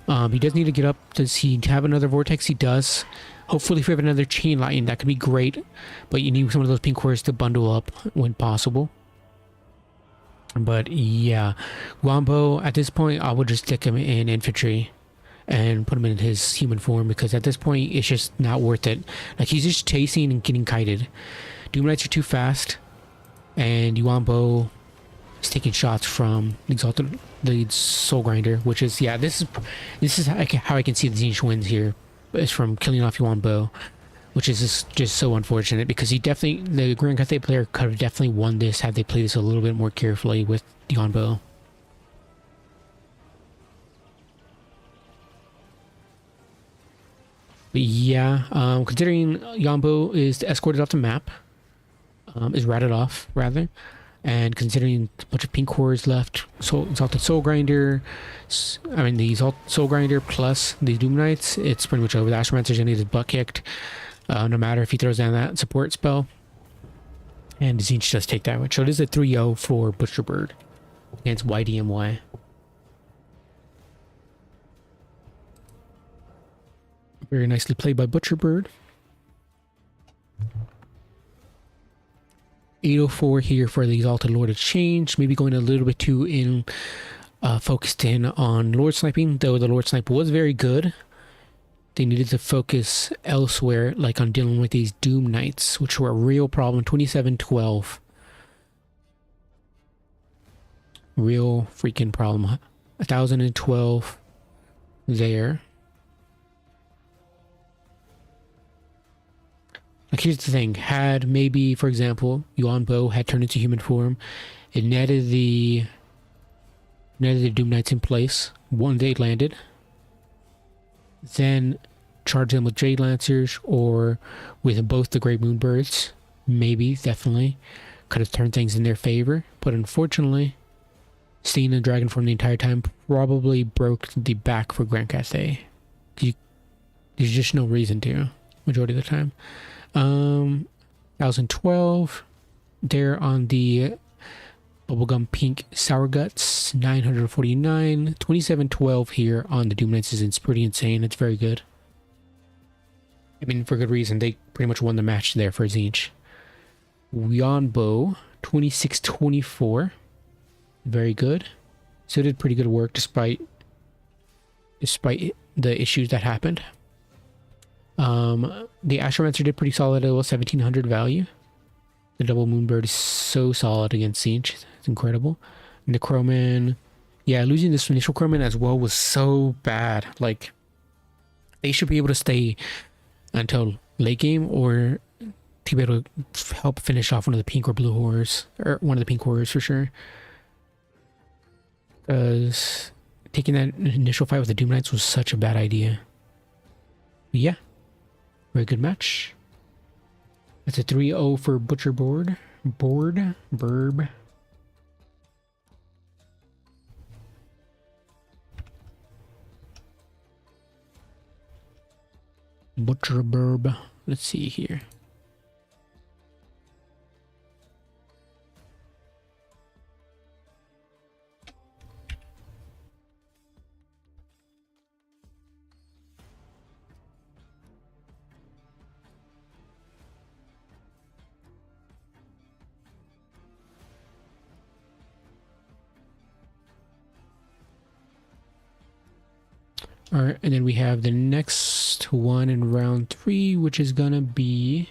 He does need to get up. Does he have another vortex? He does. Hopefully if we have another chain lightning, that could be great, but you need some of those pink cores to bundle up when possible. But yeah, Yonbo at this point, I would just stick him in infantry and put him in his human form, because at this point it's just not worth it. Like, he's just chasing and getting kited. Doom Knights are too fast, and Yonbo is taking shots from the Soul Grinder, which is, yeah, this is how I can see the Zinch wins here, is from killing off Yonbo, which is just so unfortunate, because the Grand Cathay player could have definitely won this had they played this a little bit more carefully with Yonbo. But yeah, considering Yonbo is escorted off the map, is ratted off rather, and considering a bunch of pink cores left, Exalted Soul Grinder, the Soul Grinder plus the Doom Knights, it's pretty much over. The Astromancer's gonna need his butt kicked, no matter if he throws down that support spell, and Zinch does take that one. So it is a 3-0 for Butcherbird against YDMY. Very nicely played by Butcherbird. 804 here for the Exalted Lord of Change. Maybe going a little bit too focused in on Lord Sniping, though the Lord Snipe was very good. They needed to focus elsewhere, like on dealing with these Doom Knights, which were a real problem. 2712. Real freaking problem. 1012 there. Like, here's the thing, had maybe, for example, Yonbo had turned into human form, it netted the Doom Knights in place, one they landed, then charge them with Jade Lancers or with both the Great Moonbirds. Maybe, definitely. Could have turned things in their favor. But unfortunately, staying in dragon form the entire time probably broke the back for Grand Cathay. There's just no reason to, majority of the time. 1012 there on the Bubblegum Pink Sour Guts, 949. 2712 here on the Doom Knights is pretty insane. It's very good. I mean, for good reason. They pretty much won the match there for Zinch. Yonbo, 2624. Very good. So did pretty good work despite the issues that happened. The Astromancer did pretty solid at 1700 value. The Double Moonbird is so solid against Siege. It's incredible. And the Crowman, yeah, losing this initial Crowman as well was so bad. Like, they should be able to stay until late game or to be able to help finish off one of the pink or blue horrors, or one of the pink horrors for sure. Because taking that initial fight with the Doom Knights was such a bad idea. But yeah, very good match. That's a 3-0 for Butcher Board. Burb. Butcher Burb. Let's see here. All right, and then we have the next one in round 3, which is gonna be,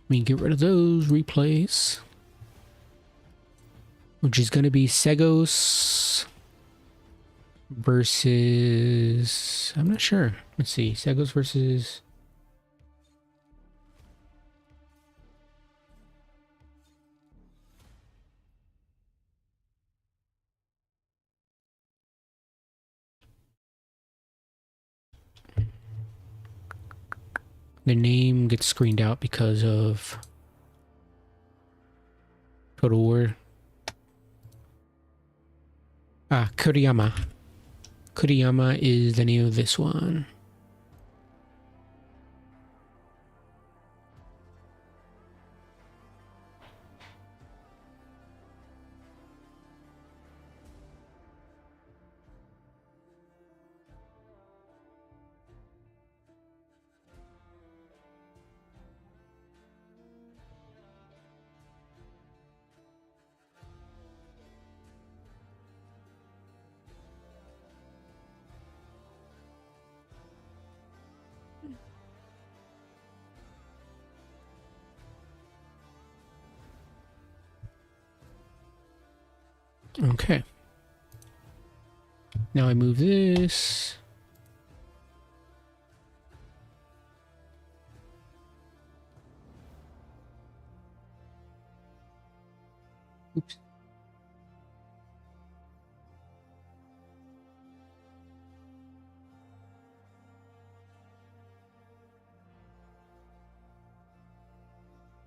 we can get rid of those replays, which is gonna be Segos versus, I'm not sure. Let's see, Segos versus, the name gets screened out because of Total War. Ah, Kuriyama. Kuriyama is the name of this one. Okay. Now I move this. Oops.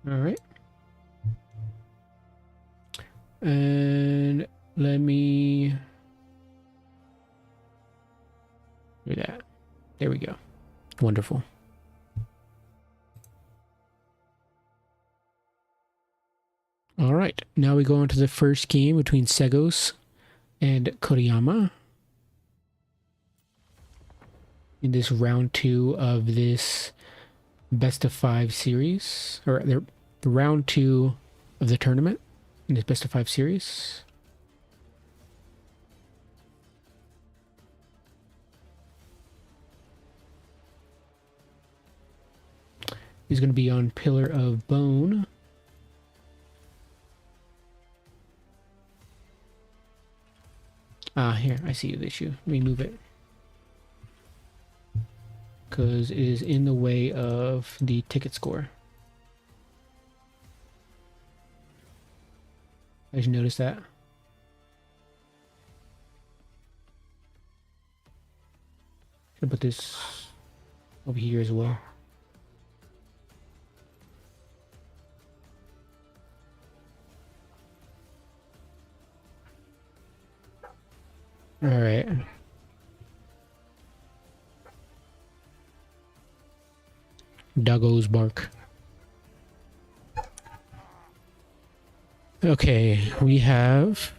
All right. And let me do that. There we go. Wonderful. All right. Now we go on to the first game between Segos and Kuriyama in this round 2 of this best of 5 series, or the round 2 of the tournament in this best of 5 series. He's going to be on Pillar of Bone. Ah, here, I see the issue. Let me move it. Because it is in the way of the ticket score. I should notice that. Should put this over here as well. All right. Doggo's bark. Okay, we have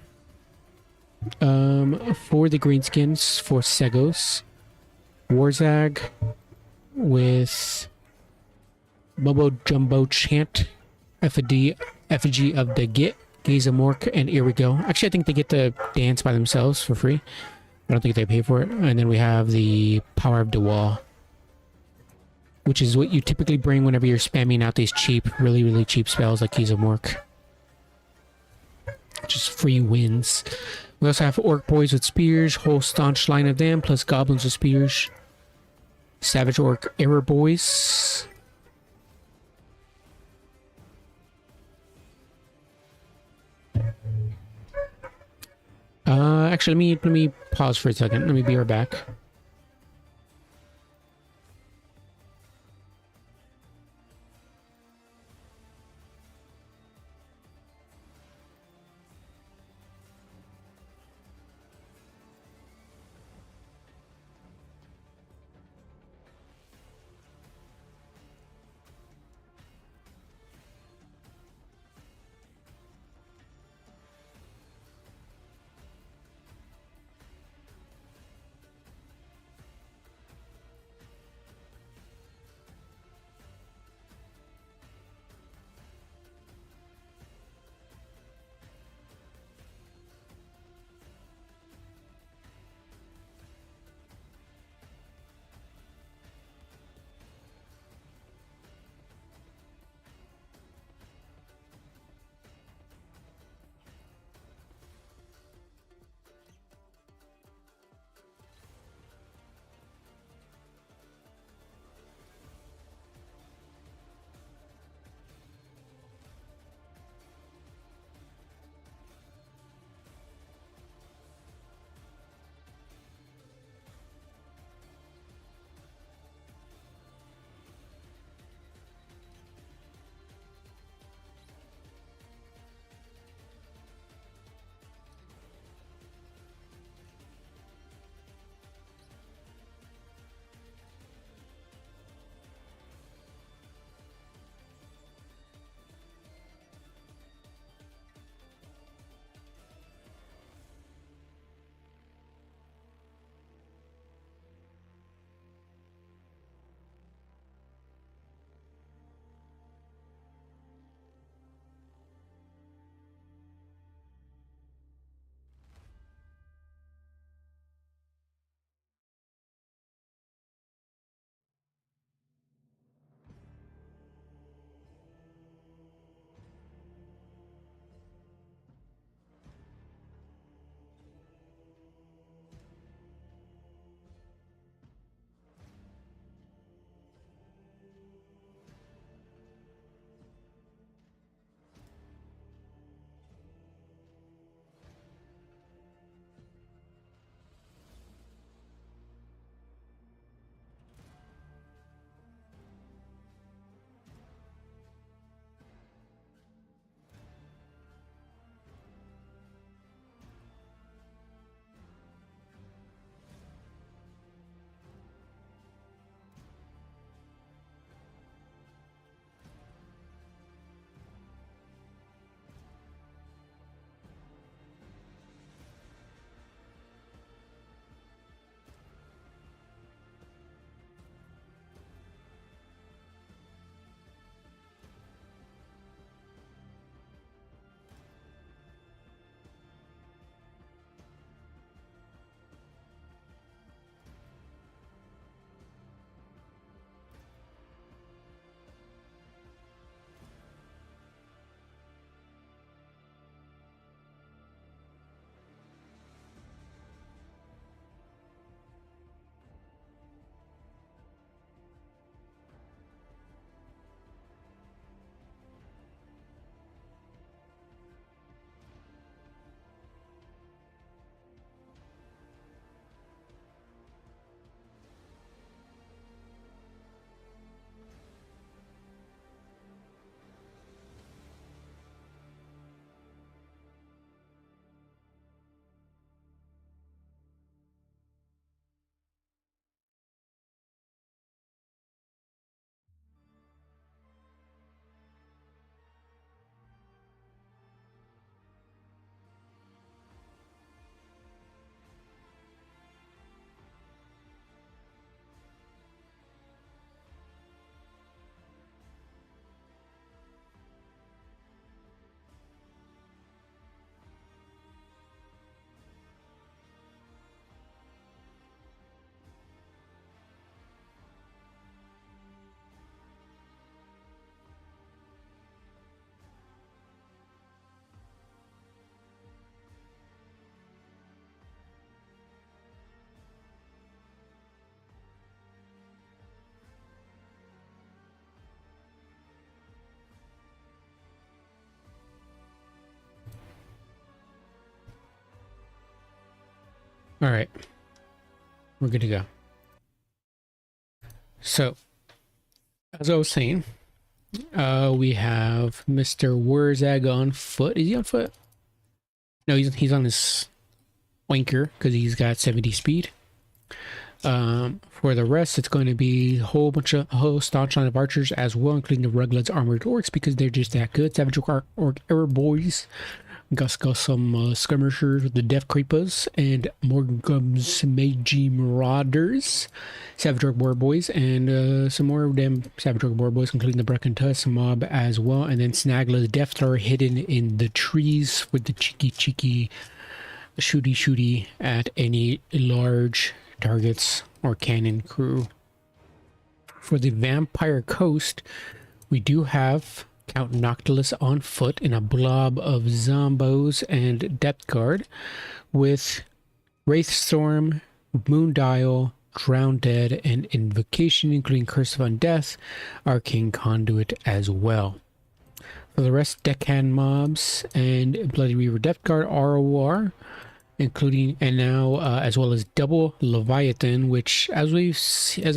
for the greenskins for Segos, Warzag with Bobo Jumbo Chant, effigy of the Git, Gazamork, and here we go. Actually, I think they get to dance by themselves for free. I don't think they pay for it. And then we have the Power of the Wall, which is what you typically bring whenever you're spamming out these cheap, really cheap spells like Gazamork. Just free wins. We also have Orc Boys with Spears, whole staunch line of them, plus Goblins with Spears. Savage Orc Error Boys. Actually, let me pause for a second. Let me be right back. All right, we're good to go. So, as I was saying, we have Mr. Wurzag on foot. Is he on foot? No, he's on his wanker because he's got 70 speed. For the rest, it's going to be a whole staunch line of archers as well, including the Ruggled's armored orcs because they're just that good. Savage orc error boys. Got some skirmishers with the Death Creepers and Morgum's Magi Marauders, Savage Orc War Boys, and some more of them Savage Orc War Boys, including the Breckentuss mob as well, and then Snagla's Death Star hidden in the trees with the cheeky shooty at any large targets or cannon crew. For the Vampire Coast, we do have Count Noctilus on foot in a blob of zombos and Depth Guard with Wraithstorm, Moondial, Drown Dead, and Invocation, including Curse of Undeath, Arcane Conduit as well. For the rest, Deckhand mobs and Bloody Reaver Depth Guard ROR, including, and now as well as double Leviathan, which as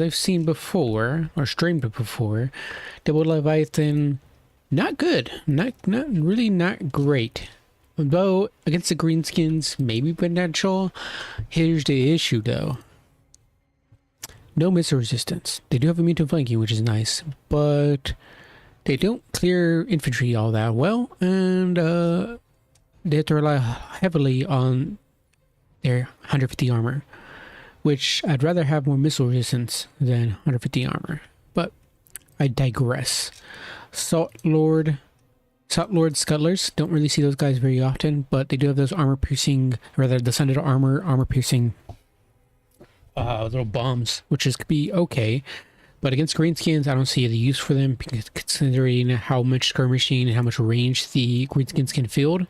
I've seen before or streamed before, double Leviathan not good, not really not great. Though against the greenskins, maybe potential. Here's the issue though. No missile resistance. They do have immune to flanking, which is nice, but they don't clear infantry all that well, and they have to rely heavily on their 150 armor, which I'd rather have more missile resistance than 150 armor, but I digress. Salt Lord Scuttlers, don't really see those guys very often, but they do have those the Sundered armor piercing little bombs, which could be okay. But against greenskins, I don't see the use for them, considering how much skirmishing and how much range the greenskins can field,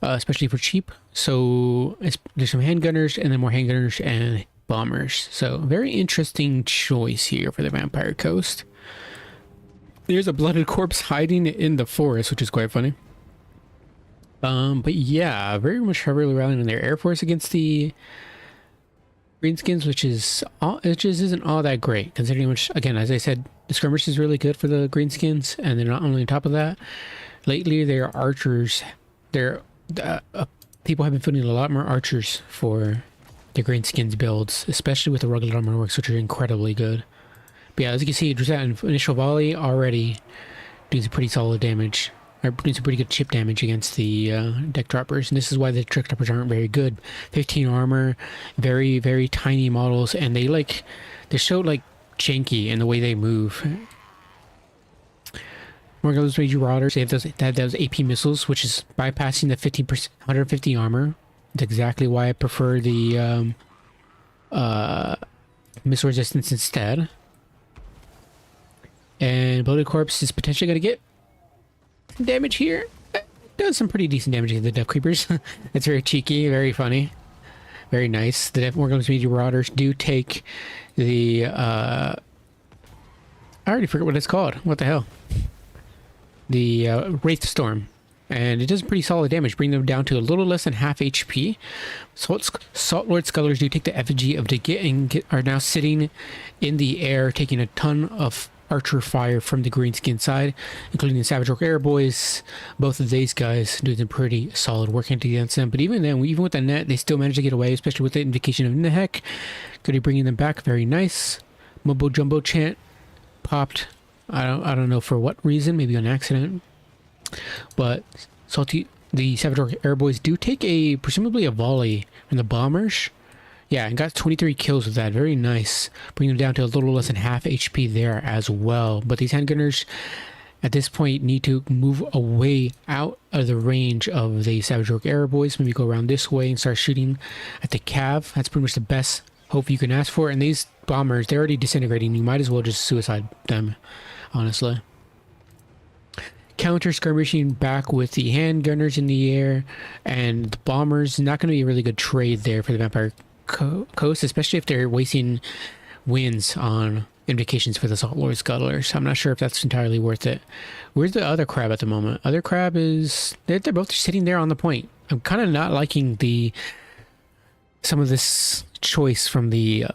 especially for cheap. So there's some handgunners, and then more handgunners and bombers. So very interesting choice here for the Vampire Coast. There's a blooded corpse hiding in the forest, which is quite funny. But yeah, very much heavily relying on their air force against the greenskins, which just isn't all that great, considering which, again, as I said, the skirmish is really good for the greenskins, and they're not only on top of that. Lately, their archers, people have been putting a lot more archers for the greenskins builds, especially with the rugged armor works, which are incredibly good. But yeah, as you can see, just that initial volley already doing some pretty solid damage, or doing some pretty good chip damage against the deck droppers. And this is why the trick droppers aren't very good. 15 armor, very, very tiny models, and they're so like janky in the way they move. Morgul's Magi Marauders, they have those AP missiles, which is bypassing the 15%, 150 armor. That's exactly why I prefer the missile resistance instead. And Bloated Corpse is potentially going to get damage here. It does some pretty decent damage to the Death Creepers. It's very cheeky, very funny, very nice. The Morgul's Magi Marauders do take the I already forgot what it's called. What the hell? The Wraithstorm, and it does pretty solid damage, bringing them down to a little less than half HP. Salt Lord Scholars do take the effigy of Degit and are now sitting in the air, taking a ton of archer fire from the greenskin side, including the Savage Orc Air Boys. Both of these guys doing some pretty solid work against them. But even then, even with the net, they still manage to get away, especially with the Invocation of Nehek. Could be bringing them back. Very nice. Mumbo Jumbo Chant popped. I don't know for what reason, maybe on accident. But the Savage Orc Air Boys do take presumably a volley from the bombers. Yeah, and got 23 kills with that. Very nice. Bringing them down to a little less than half HP there as well. But these handgunners at this point need to move away out of the range of the Savage Orc Air Boys. Maybe go around this way and start shooting at the cav. That's pretty much the best hope you can ask for. And these bombers, they're already disintegrating. You might as well just suicide them, honestly. Counter skirmishing back with the handgunners in the air and the bombers. Not going to be a really good trade there for the Vampire Coast, especially if they're wasting wins on invocations for the Salt Lord Scuttlers. I'm not sure if that's entirely worth it. Where's the other crab at the moment? Other crab is... They're both sitting there on the point. I'm kind of not liking the some of this choice from the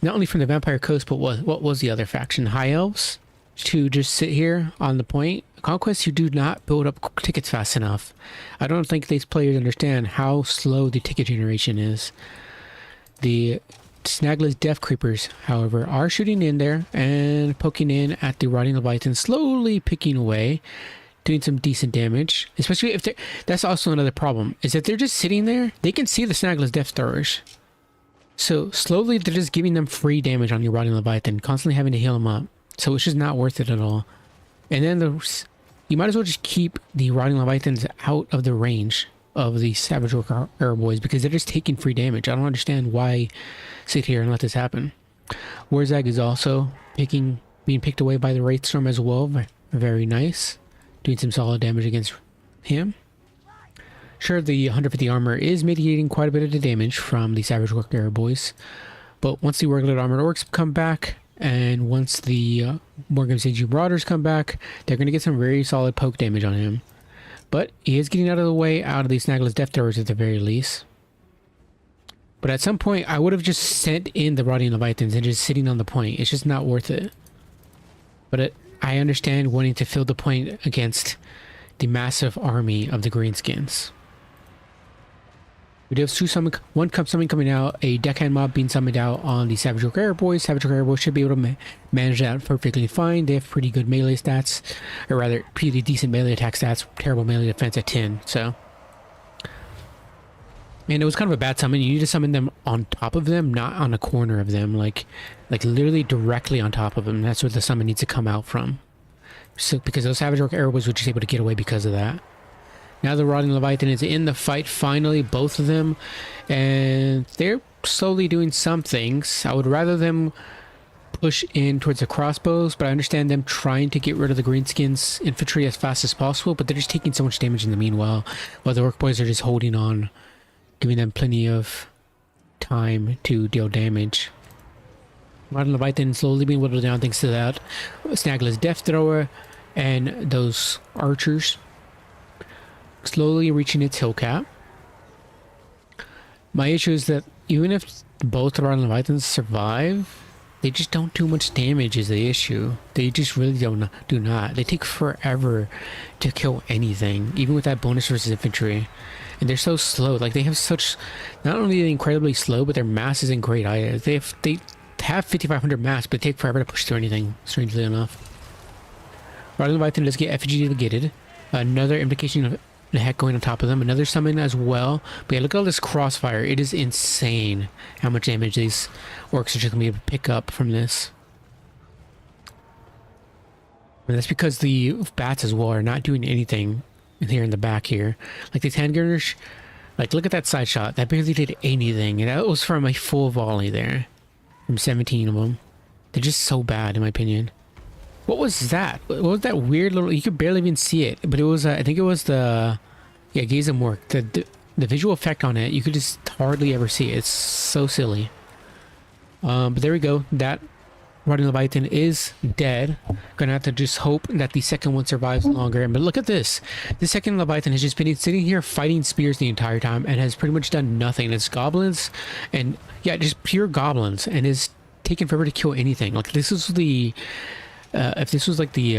not only from the Vampire Coast, but what was the other faction? High Elves, to just sit here on the point. Conquest, you do not build up tickets fast enough. I don't think these players understand how slow the ticket generation is. The Snagless Death Creepers, however, are shooting in there and poking in at the Rotting Leviathan, slowly picking away, doing some decent damage. Especially if that's also another problem, is that they're just sitting there. They can see the Snagless Death Throwers. So slowly they're just giving them free damage on your Rotting Leviathan, constantly having to heal them up. So it's just not worth it at all. And then you might as well just keep the Rotting Leviathans out of the range of the Savage Orc Arrow Boys, because they're just taking free damage. I don't understand why sit here and let this happen. Warzag is also being picked away by the Wraithstorm as well. Very nice. Doing some solid damage against him. Sure, the 150 armor is mitigating quite a bit of the damage from the Savage Orc Arrow Boys. But once the regular armored orcs come back, and once the Morgan's ENG Marauders come back, they're going to get some very solid poke damage on him. But he is getting out of the way out of these Snagless Death Throwers at the very least. But at some point, I would have just sent in the Rotting Leviathans and just sitting on the point. It's just not worth it. But I understand wanting to fill the point against the massive army of the Greenskins. We do have one summon coming out, a deckhand mob being summoned out on the Savage Orc Arrow Boys. Savage Orc Arrow Boys should be able to manage that perfectly fine. They have pretty good melee stats, or rather, pretty decent melee attack stats, terrible melee defense at 10, so. And it was kind of a bad summon. You need to summon them on top of them, not on a corner of them, like literally directly on top of them. That's where the summon needs to come out from. So, because those Savage Orc Arrow Boys were just able to get away because of that. Now the Rotting Leviathan is in the fight, finally, both of them, and they're slowly doing some things. I would rather them push in towards the crossbows, but I understand them trying to get rid of the Greenskins infantry as fast as possible, but they're just taking so much damage in the meanwhile, while the Orc Boys are just holding on, giving them plenty of time to deal damage. Rotting Leviathan slowly being whittled down thanks to that Snagless Death Thrower and those archers. Slowly reaching its hill cap. My issue is that even if both Rotting Leviathans survive, they just don't do much damage is the issue. They just really do not. They take forever to kill anything, even with that bonus versus infantry. And they're so slow. Like, they have such, not only are they incredibly slow, but their mass isn't great either. They have 5,500 mass, but they take forever to push through anything, strangely enough. Rotting Leviathan does get effigy delegated. Another implication of the heck going on top of them. Another summon as well. But yeah, look at all this crossfire. It is insane how much damage these orcs are just going to be able to pick up from this. And that's because the bats as well are not doing anything here in the back here. Like these handgunners, like look at that side shot. That barely did anything. And that was from a full volley there. From 17 of them. They're just so bad in my opinion. What was that? What was that weird little... You could barely even see it. But it was... I think it was the... Yeah, Gaze and Work. The visual effect on it, you could just hardly ever see it. It's so silly. But there we go. That Rotting Leviathan is dead. Gonna have to just hope that the second one survives longer. But look at this. The second Leviathan has just been sitting here fighting spears the entire time and has pretty much done nothing. It's goblins and... Yeah, just pure goblins. And is taking forever to kill anything. Like, this is the... if this was like the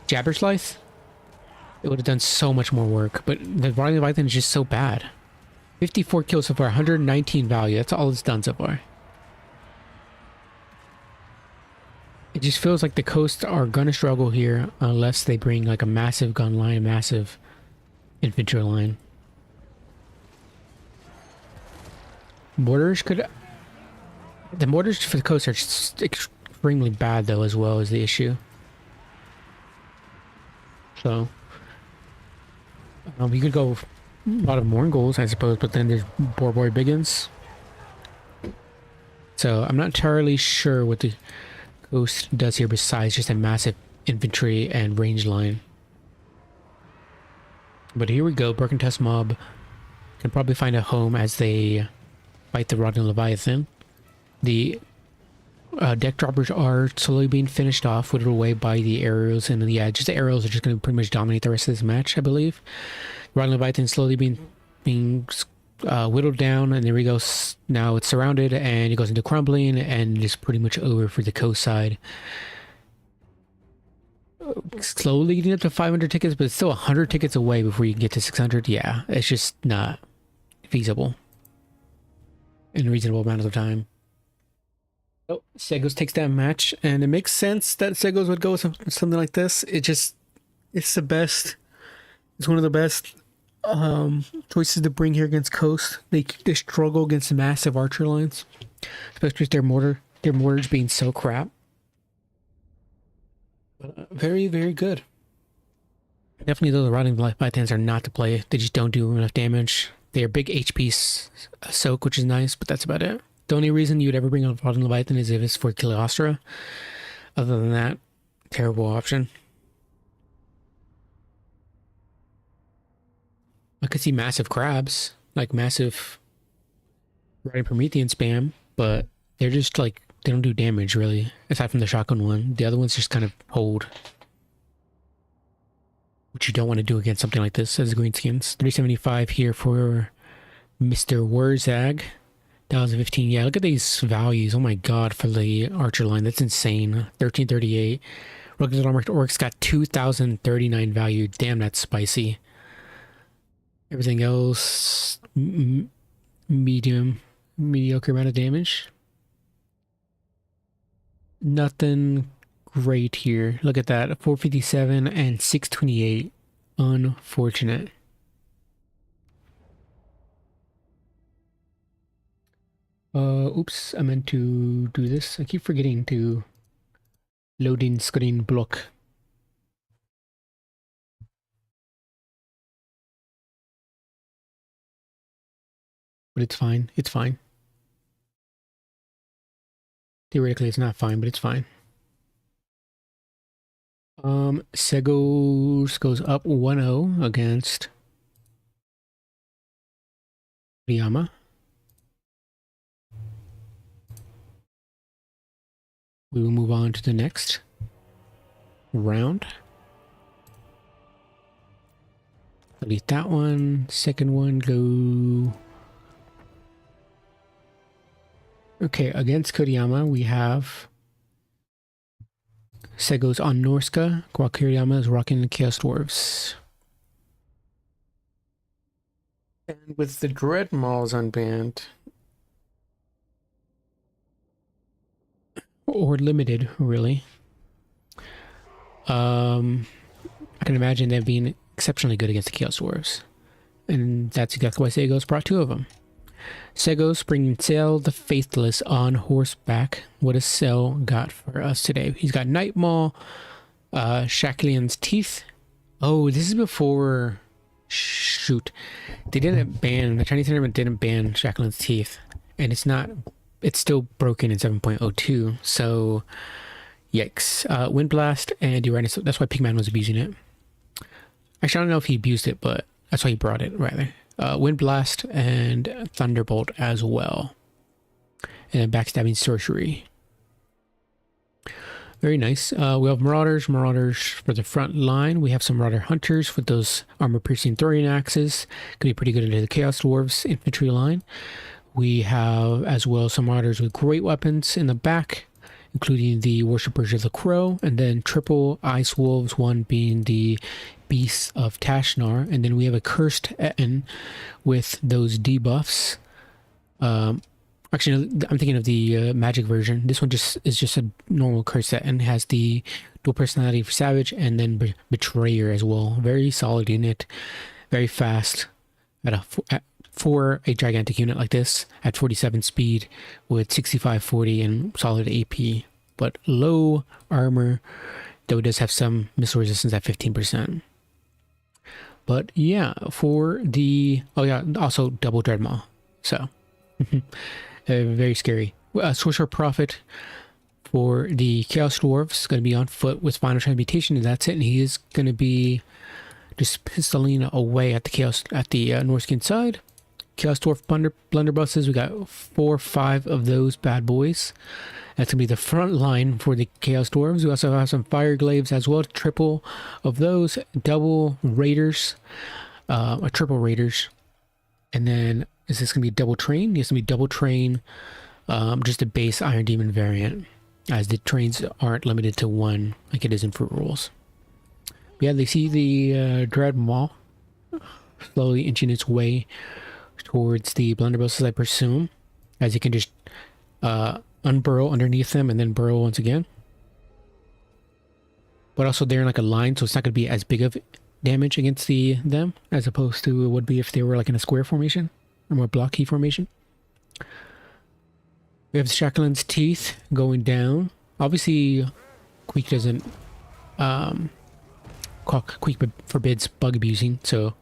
Jabberslythe, it would have done so much more work. But the Rotting Leviathan is just so bad. 54 kills so far, 119 value. That's all it's done so far. It just feels like the coasts are gonna struggle here unless they bring like a massive gun line, a massive infantry line. Mortars could... The mortars for the coast are just extremely bad though as well as the issue. So you could go a lot of Morghuls I suppose, but then there's Borbor Biggins. So I'm not entirely sure what the coast does here besides just a massive infantry and range line. But here we go. Broken Tusk Mob can probably find a home as they fight the Rotting Leviathan. The deck droppers are slowly being finished off, whittled away by the aerials, and yeah, just the aerials are just going to pretty much dominate the rest of this match, I believe. Rotting Leviathan slowly being whittled down, and there we go. Now it's surrounded, and it goes into crumbling, and it's pretty much over for the coast side. Slowly getting up to 500 tickets, but it's still 100 tickets away before you can get to 600. Yeah, it's just not feasible in a reasonable amount of time. Oh, Segos takes that match, and it makes sense that Segos would go with something like this. It's the best. It's one of the best choices to bring here against Coast. They struggle against massive archer lines, especially with their mortars being so crap. Very, very good. Definitely, those Rotting Leviathans are not to play. They just don't do enough damage. They are big HP soak, which is nice, but that's about it. The only reason you would ever bring on Rotting Leviathan is if it's for Kiliostra. Other than that, terrible option. I could see massive crabs, like massive Riding Promethean spam, but they're just like, they don't do damage really, aside from the shotgun one. The other ones just kind of hold, which you don't want to do against something like this as greenskins. 375 here for Mr. Wurzag. 1015. Yeah, look at these values. Oh my god, for the archer line. That's insane. 1338. Rugged Armored Orcs got 2039 value. Damn, that's spicy. Everything else, mediocre amount of damage. Nothing great here. Look at that, 457 and 628. Unfortunate. Oops, I meant to do this. I keep forgetting to loading screen block. But it's fine. It's fine. Theoretically, it's not fine, but it's fine. Segos goes up 1-0 against Riyama. We will move on to the next round. Delete that one. Second one, go. Okay, against Kuriyama, we have Segos on Norska, while Kuriyama is rocking the Chaos Dwarves. And with the Dread Mauls unbanned, or limited, really, I can imagine them being exceptionally good against the Chaos Dwarves. And that's exactly why Segos brought two of them. Segos bringing Sail the Faithless on horseback. What has Sail got for us today? He's got Night Maul, Shackleon's Teeth. Oh, this is before... Shoot. They didn't ban... The Chinese tournament didn't ban Shackleon's Teeth. And it's not... It's still broken in 7.02. So, yikes. Wind Blast and Uranus. That's why Pigman was abusing it. Actually, I don't know if he abused it, but that's why he brought it, rather. Wind Blast and Thunderbolt as well. And then Backstabbing Sorcery. Very nice. We have Marauders for the front line. We have some Marauder Hunters with those armor-piercing Thorian axes. Could be pretty good into the Chaos Dwarves infantry line. We have as well some Marauders with great weapons in the back, including the Worshippers of the Crow, and then triple Ice Wolves, one being the Beasts of Tashnar, and then we have a Cursed Etten with those debuffs. Actually, I'm thinking of the magic version. This one is just a normal Cursed Etten. Has the dual personality for Savage and then Betrayer as well. Very solid unit, very fast. For a gigantic unit like this, at 47 speed with 6540 and solid AP, but low armor, though it does have some missile resistance at 15%. But yeah, for the... Oh yeah, also double Dreadmaw. So, very scary. Sorcerer Prophet for the Chaos Dwarves, going to be on foot with Final Transmutation, and that's it. And he is going to be just pistoling away at the Norskin side. Chaos Dwarf blunderbusses, we got 4 or 5 of those bad boys. That's going to be the front line for the Chaos Dwarves. We also have some Fire Glaives as well, triple of those, double Raiders, or triple Raiders. And then, is this going to be double train? Yes, it's going to be double train, just a base Iron Demon variant, as the trains aren't limited to one like it is in Fruit Rules. Yeah, they see the Dread Maw slowly inching its way towards the blunderbusses, I presume, as you can just unburrow underneath them and then burrow once again. But also they're in like a line, so it's not going to be as big of damage against them as opposed to it would be if they were like in a square formation or more blocky formation. We have Shacklin's teeth going down. Obviously, Queek doesn't. Queek forbids bug abusing, so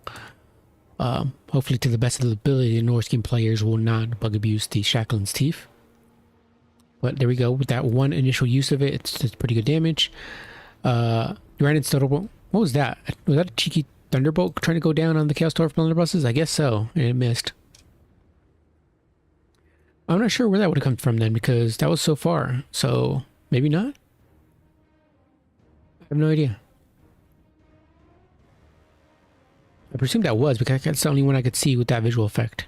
hopefully, to the best of the ability, the Norse game players will not bug abuse the Shacklin's teeth. But there we go. With that one initial use of it, it's pretty good damage. Dreaded Thunderbolt. What was that? Was that a cheeky Thunderbolt trying to go down on the Chaos Dwarf blunderbusses? I guess so, and it missed. I'm not sure where that would have come from then, because that was so far. So, maybe not? I have no idea. I presume that was, because that's the only one I could see with that visual effect.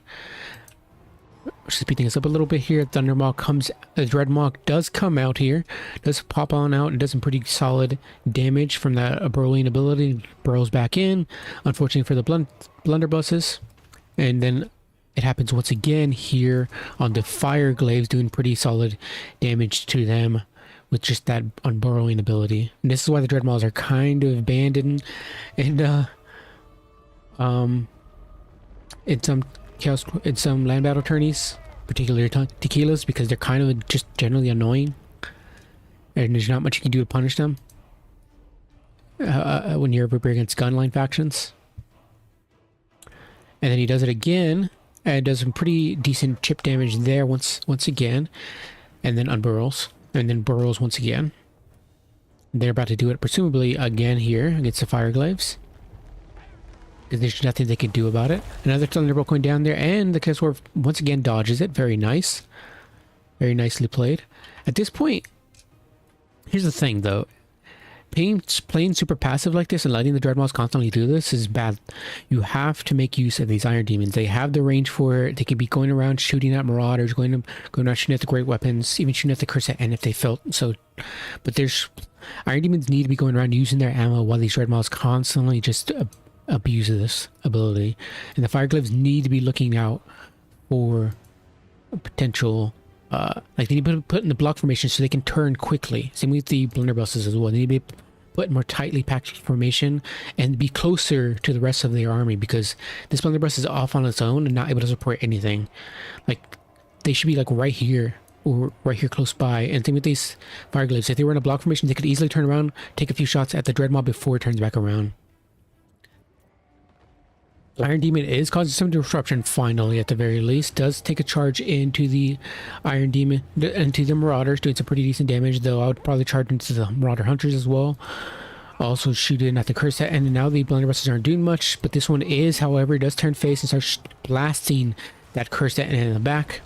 Speeding us up a little bit here, Thundermaw comes, the Dreadmaw does come out here, does pop on out and does some pretty solid damage from that burrowing ability, burrows back in, unfortunately for the blunderbusses, and then it happens once again here on the Fire Glaives, doing pretty solid damage to them with just that unburrowing ability. And this is why the Dreadmaws are kind of banned in some land battle tourneys, particularly tequilas, because they're kind of just generally annoying and there's not much you can do to punish them when you're up against gunline factions. And then he does it again and does some pretty decent chip damage there once again, and then unburrows and then burrows once again. They're about to do it presumably again here against the Fire Glaives, because there's nothing they can do about it. Another Thunderbolt going down there, and the Chaos Dwarf once again dodges it. Very nice. Very nicely played. At this point, here's the thing though. Playing super passive like this and letting the Dreadmaws constantly do this is bad. You have to make use of these Iron Demons. They have the range for it. They can be going around shooting at Marauders, going around shooting at the Great Weapons, even shooting at the Curse End if they felt so. But Iron Demons need to be going around using their ammo while these Dreadmaws constantly just abuse this ability, and the Fire Glaives need to be looking out for potential like they need to put in the block formation so they can turn quickly. Same with the blunderbusses as well. They need to be put more tightly packed formation and be closer to the rest of their army, because this blunderbuss is off on its own and not able to support anything. Like they should be like right here or right here close by. And same with these Fire Glaives. If they were in a block formation, they could easily turn around, take a few shots at the Dreadmaw before it turns back around. Iron Demon is causing some disruption finally, at the very least. Does take a charge into the Iron Demon, into the Marauders, doing some pretty decent damage, though I would probably charge into the Marauder Hunters as well. Also shoot in at the Curse Set, and now the blunderbusses aren't doing much, but this one is, however, does turn face and starts blasting that Curse Set in the back.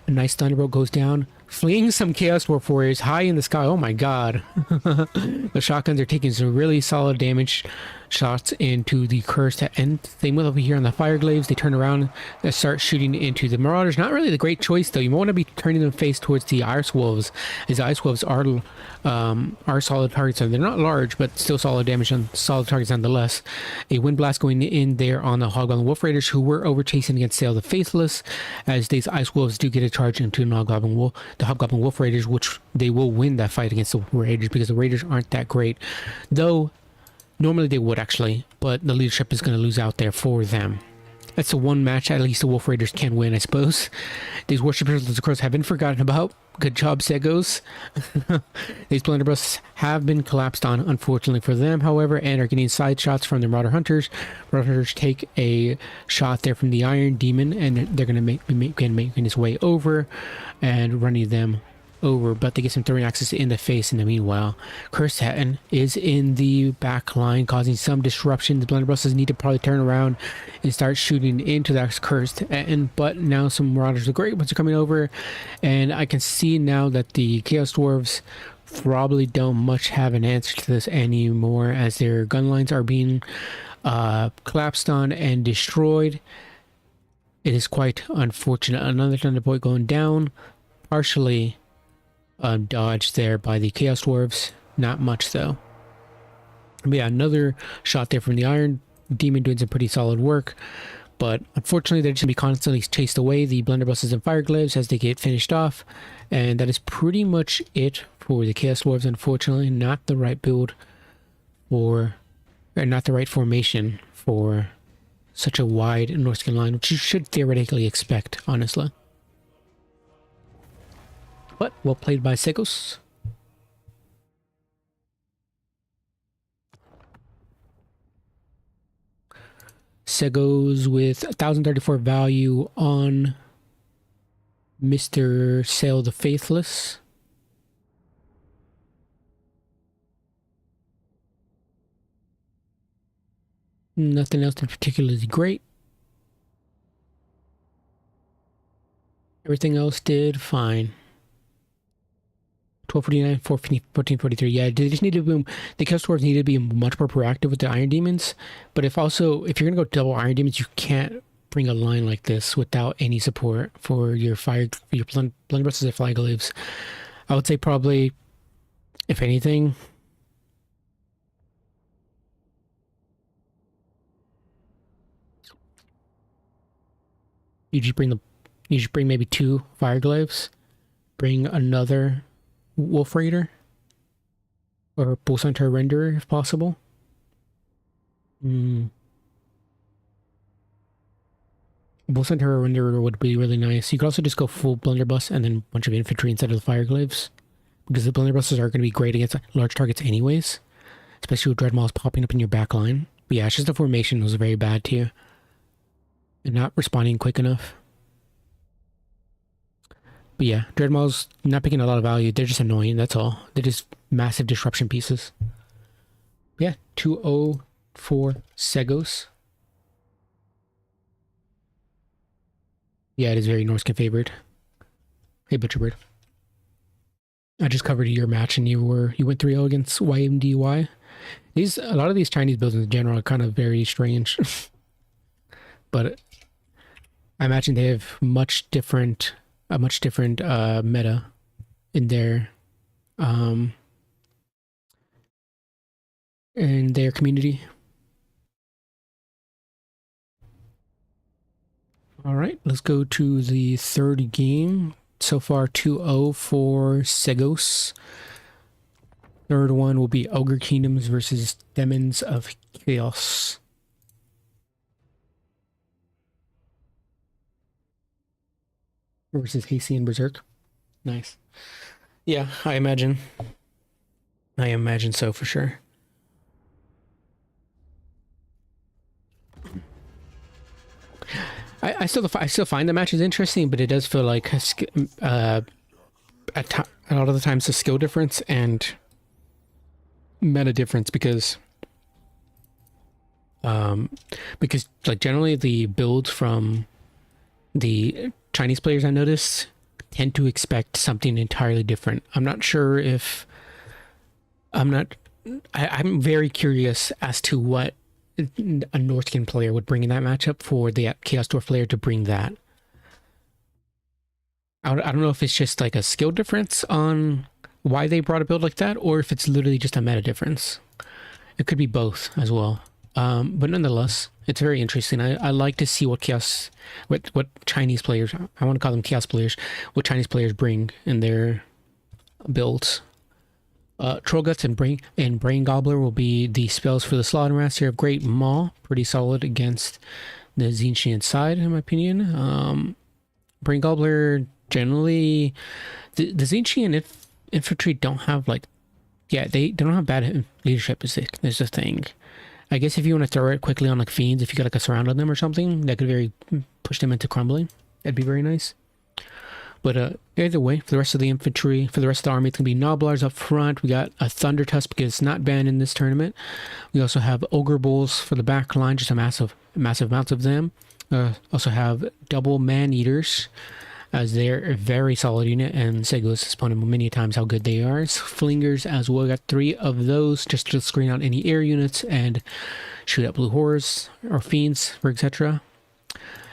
A nice Thunderbolt goes down, fleeing some Chaos Dwarf Warriors high in the sky. Oh my god. The shotguns are taking some really solid damage shots into the Cursed End. Same with over here on the Fire Glaives. They turn around and start shooting into the Marauders. Not really the great choice though. You want to be turning them face towards the Ice Wolves, as the Ice Wolves are solid targets. They're not large, but still solid damage on solid targets nonetheless. A Wind Blast going in there on the Hobgoblin Wolf Raiders, who were over chasing against Sail the Faithless, as these Ice Wolves do get a charge into the Hobgoblin Wolf Raiders, which they will win that fight against the Raiders, because the Raiders aren't that great, though normally they would actually, but the leadership is going to lose out there for them. That's the one match at least the Wolf Raiders can win, I suppose. These Worshippers of the Crows have been forgotten about. Good job, Segos. These blunderbusses have been collapsed on, unfortunately for them, however, and are getting side shots from the Marauder Hunters. Marauder Hunters take a shot there from the Iron Demon, and they're going to be making his way over and running them over, but they get some throwing axes in the face in the meanwhile. Cursed Hatton is in the back line, causing some disruption. The blunderbusses need to probably turn around and start shooting into that Cursed Hatton, but now some Marauders of the Great Ones are coming over, and I can see now that the Chaos Dwarves probably don't much have an answer to this anymore, as their gun lines are being collapsed on and destroyed. it is quite unfortunate. Another Thunderbolt going down, partially dodged there by the Chaos Dwarves. Not much though. But yeah, another shot there from the Iron Demon doing some pretty solid work. But unfortunately, they're just going to be constantly chased away, the blunderbusses and fireglaves, as they get finished off. And that is pretty much it for the Chaos Dwarves, unfortunately. Not the right build for, or not the right formation for such a wide Norscan line, which you should theoretically expect, honestly. But well played by Segos. Segos with 1034 value on Mr. Sail the Faithless. Nothing else particularly great. Everything else did fine. 1249, 1443. Yeah, they just need to be, the Chaos Dwarves need to be much more proactive with the Iron Demons. But if you're gonna go double Iron Demons, you can't bring a line like this without any support for your blunderbusses and fireglaves. I would say probably, if anything, you should bring maybe 2 fireglaves, bring another Wolf Raider or Bull Centaur Renderer if possible. Bull Centaur Renderer would be really nice. You could also just go full blunderbuss and then a bunch of infantry instead of the fireglaves, because the blunderbusses are going to be great against large targets anyways, especially with Dreadmauls popping up in your back line. But yeah, it's just the formation was very bad too, and not responding quick enough. But yeah, Dreadmauls not picking a lot of value. They're just annoying, that's all. They're just massive disruption pieces. But yeah, 2-0 for Segos. Yeah, it is very Norscan favored. Hey, Butcherbird. I just covered your match and you went 3-0 against YMDY. A lot of these Chinese builds in general are kind of very strange. But I imagine they have a much different meta in their community. All right, let's go to the third game. So far 2-0 for Segos. Third one will be Ogre Kingdoms versus Demons of Chaos. Versus Hasty and Berserk. Nice. Yeah, I imagine so for sure. I still find the matches interesting, but it does feel like a lot of the times a skill difference and meta difference, because like generally the builds from the Chinese players I noticed tend to expect something entirely different. I'm not sure if I'm very curious as to what a Norscan player would bring in that matchup for the Chaos Dwarf player to bring that. I don't know if it's just like a skill difference on why they brought a build like that, or if it's literally just a meta difference. It could be both as well. But nonetheless, it's very interesting. I like to see what Chinese players, I want to call them Chaos players, what Chinese players bring in their builds. Troll Guts and Brain Gobbler will be the spells for the Slaughtermaster of Great Maw. Pretty solid against the Xinjiang side, in my opinion. Brain Gobbler, generally, the Xinjiang infantry don't have they don't have bad leadership. There's the thing. I guess if you want to throw it quickly on like fiends, if you got like a surround on them or something, that could push them into crumbling. That'd be very nice. But either way, for the rest of the infantry, for the rest of the army, it's going to be Noblars up front. We got a Thunder Tusk because it's not banned in this tournament. We also have Ogre Bulls for the back line, just a massive amounts of them. Also have double Man-Eaters, as they're a very solid unit, and Segos has spun them many times how good they are. Flingers as well, got 3 of those just to screen out any air units and shoot at blue horrors or fiends, for etc.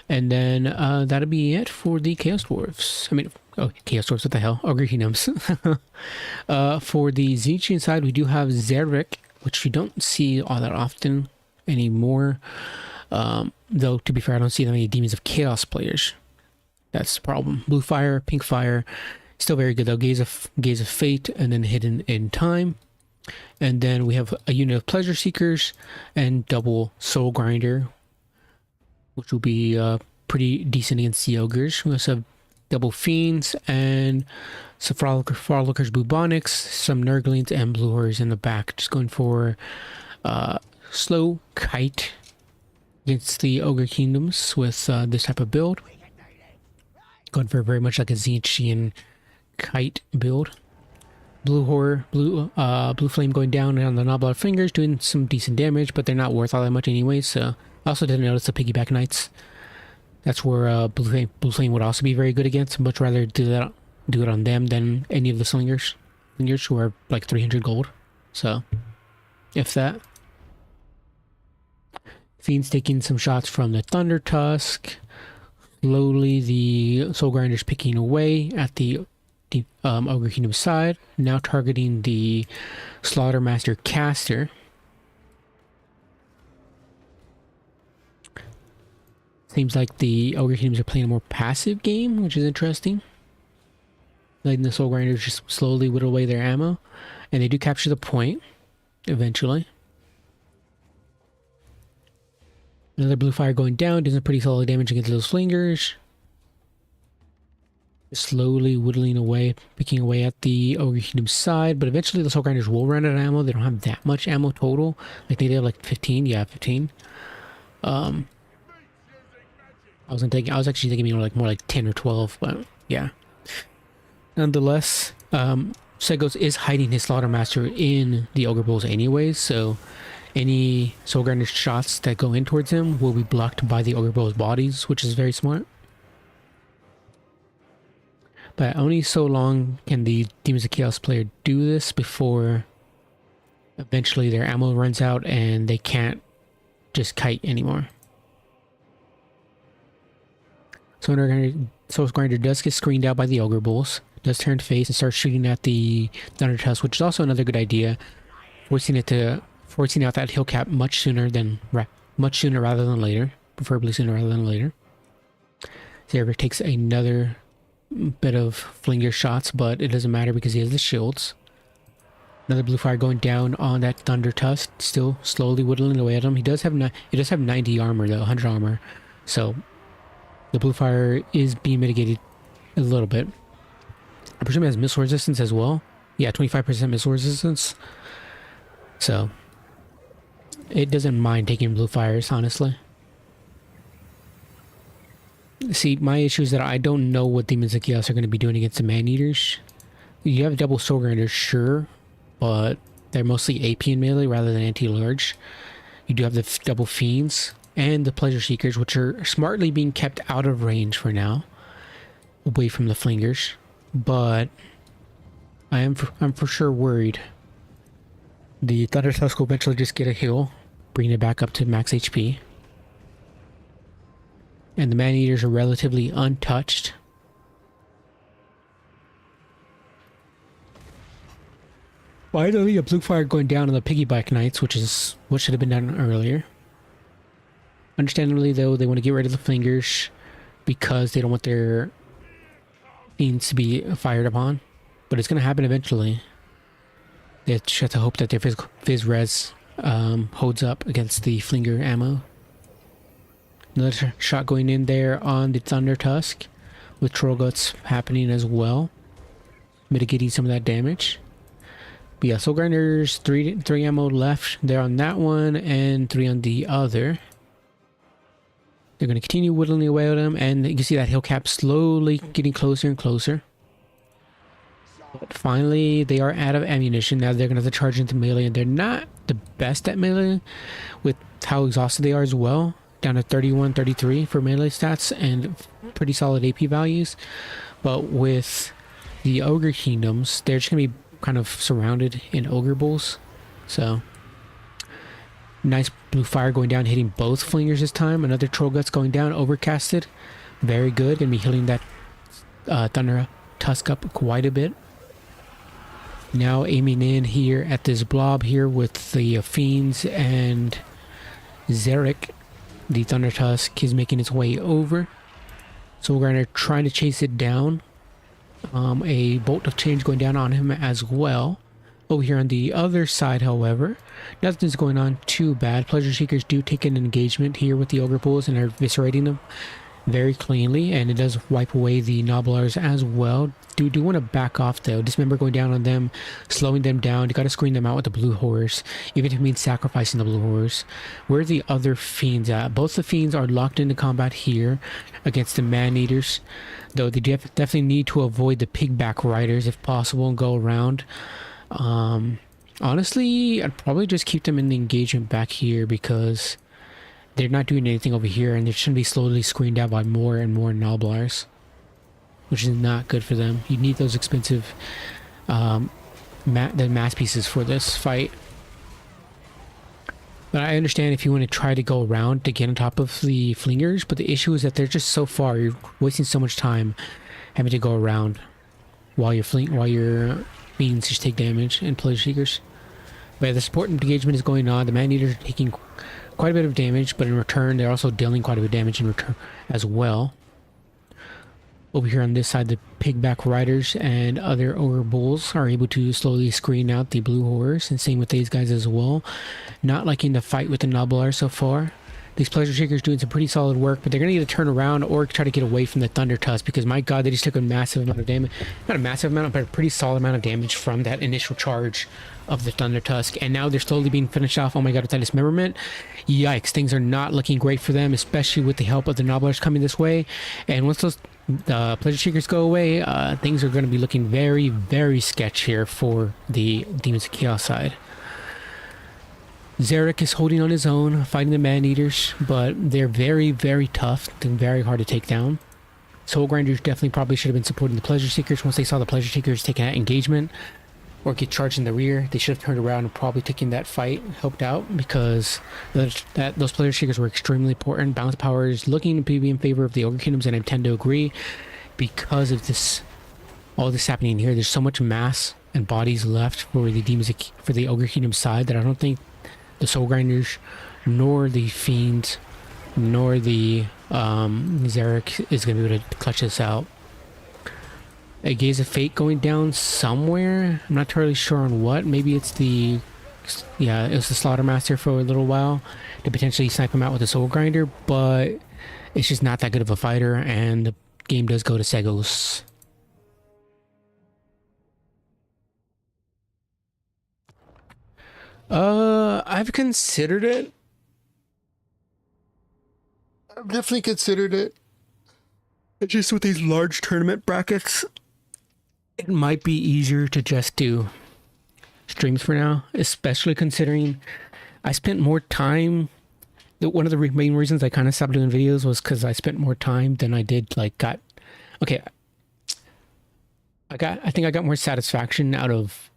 And then that'll be it for the Chaos Dwarfs. I mean, oh, Chaos Dwarfs, what the hell? Ogre Kingdoms. For the Zenithian side, we do have Xeric, which you don't see all that often anymore. Though, to be fair, I don't see that many Demons of Chaos players. That's the problem. Blue Fire, Pink Fire, still very good though. Gaze of Fate, and then Hidden in Time. And then we have a unit of Pleasure Seekers and double Soul Grinder, which will be pretty decent against the Ogres. We also have double Fiends and some Frolickers, Bubonics, some Nurglings, and Blue Horrors in the back. Just going for slow kite against the Ogre Kingdoms with this type of build. Going for very much like a Zenithian kite build. Blue Horror, Blue Flame going down on the Knobler Fingers, doing some decent damage, but they're not worth all that much anyway, so... I also didn't notice the Piggyback Knights. That's where Blue Flame would also be very good against. I'd much rather do it on them than any of the Slingers who are like 300 gold. So, if that. Fiend's taking some shots from the Thunder Tusk. Slowly, the Soul Grinder's picking away at the Ogre Kingdom side. Now targeting the Slaughtermaster Caster. Seems like the Ogre Kingdoms are playing a more passive game, which is interesting. Letting the Soul Grinders just slowly whittle away their ammo. And they do capture the point, eventually. Another Blue Fire going down, doing some pretty solid damage against those Flingers. Slowly whittling away, picking away at the Ogre Kingdom side. But eventually the Soul Grinders will run out of ammo. They don't have that much ammo total. Like they have like 15, yeah, 15. I was actually thinking more like 10 or 12, but yeah. Nonetheless, Segos is hiding his Slaughtermaster in the Ogre Bowls anyways, so any Soul Grinder shots that go in towards him will be blocked by the Ogre Bowls bodies, which is very smart. But only so long can the Demons of Chaos player do this before eventually their ammo runs out and they can't just kite anymore. Soul Grinder does get screened out by the Ogre Bulls, does turn face and start shooting at the Thunder Tusk, which is also another good idea, forcing out that hill cap much sooner rather than later, preferably sooner rather than later. Xeric takes another bit of Flinger shots, but it doesn't matter because he has the shields. Another Blue Fire going down on that Thunder Tusk, still slowly whittling away at him. He does have 90 armor though, 100 armor, so the Blue Fire is being mitigated a little bit. I presume it has missile resistance as well. Yeah, 25% missile resistance. So, it doesn't mind taking Blue Fires, honestly. See, my issue is that I don't know what Demons of Chaos are going to be doing against the Man-Eaters. You have double Soul Grinders, sure, but they're mostly AP and melee rather than anti-large. You do have the double Fiends and the Pleasure Seekers, which are smartly being kept out of range for now, away from the Flingers. But I'm for sure worried. The Thunder Tusk will eventually just get a heal, bring it back up to max HP. And the Man-Eaters are relatively untouched. Finally, a Blue Fire going down on the Piggyback Knights, which is what should have been done earlier. Understandably, though, they want to get rid of the Flingers because they don't want their Fiends to be fired upon. But it's going to happen eventually. They just have to hope that their Fizz Res holds up against the Flinger ammo. Another shot going in there on the Thunder Tusk, with Troll Guts happening as well, mitigating some of that damage. But yeah, Soul Grinders, 3 ammo left there on that one, and 3 on the other. They're going to continue whittling away at him, and you can see that hill cap slowly getting closer and closer. But finally, they are out of ammunition. Now they're going to have to charge into melee, and they're not the best at melee with how exhausted they are as well. Down to 31, 33 for melee stats and pretty solid AP values. But with the Ogre Kingdoms, they're just going to be kind of surrounded in Ogre Bulls. So Nice blue fire going down, hitting both flingers this time. Another troll guts going down, overcasted. Very good. Gonna be healing that Thunder Tusk up quite a bit. Now aiming in here at this blob here with the Fiends and Xeric. The Thunder Tusk is making its way over. So we're going to try to chase it down. A bolt of change going down on him as well. Over here on the other side, however, nothing's going on too bad. Pleasure Seekers do take an engagement here with the Ogre Pools and are eviscerating them very cleanly, and it does wipe away the Nobblers as well. Do want to back off though. Dismember going down on them, slowing them down. You got to screen them out with the Blue Horrors, even if it means sacrificing the Blue Horrors. Where are the other Fiends at? Both the Fiends are locked into combat here against the Man-Eaters, though they definitely need to avoid the Pigback Riders if possible and go around. Honestly, I'd probably just keep them in the engagement back here because they're not doing anything over here, and they're just going to be slowly screened out by more and more Nobblers, which is not good for them. You need those expensive the mass pieces for this fight. But I understand if you want to try to go around to get on top of the Flingers, but the issue is that they're just so far. You're wasting so much time having to go around while your Fiends just take damage and Pleasure Seekers. But yeah, the support engagement is going on. The Man-Eaters are taking quite a bit of damage, but in return they're also dealing quite a bit of damage in return as well. Over here on this side, the Pigback Riders and other Ogre Bulls are able to slowly screen out the Blue Horrors, and same with these guys as well. Not liking the fight with the Nobbler so far. These Pleasure Seekers doing some pretty solid work, but they're going to need to turn around or try to get away from the Thunder Tusk, because my god, they just took a massive amount of damage. Not a massive amount, but a pretty solid amount of damage from that initial charge of the Thunder Tusk, and now they're slowly being finished off. Oh my god, with that dismemberment. Yikes, things are not looking great for them, especially with the help of the Nobblers coming this way. And once those Pleasure Seekers go away, things are going to be looking very, very sketch here for the Demons of Chaos side. Xeric is holding on his own, fighting the Man-Eaters, but they're very, very tough and very hard to take down. Soul Grinders definitely probably should have been supporting the Pleasure Seekers once they saw the Pleasure Seekers taking that engagement or get charged in the rear. They should have turned around and probably taken that fight, helped out, because those Pleasure Seekers were extremely important. Balance power is looking to be in favor of the Ogre Kingdoms, and I tend to agree because of this, all this happening here. There's so much mass and bodies left for the Demons, for the Ogre Kingdom side, that I don't think the Soul Grinders, nor the Fiends, nor the Xeric is going to be able to clutch this out. A Gaze of Fate going down somewhere. I'm not entirely sure on what. Maybe it's the... yeah, it was the Slaughtermaster for a little while to potentially snipe him out with a Soul Grinder, but it's just not that good of a fighter, and the game does go to Segos. I've considered it. I've definitely considered it. It's just with these large tournament brackets, it might be easier to just do streams for now, especially considering I spent more time. One of the main reasons I kind of stopped doing videos was because I spent more time than I did, I think I got more satisfaction out of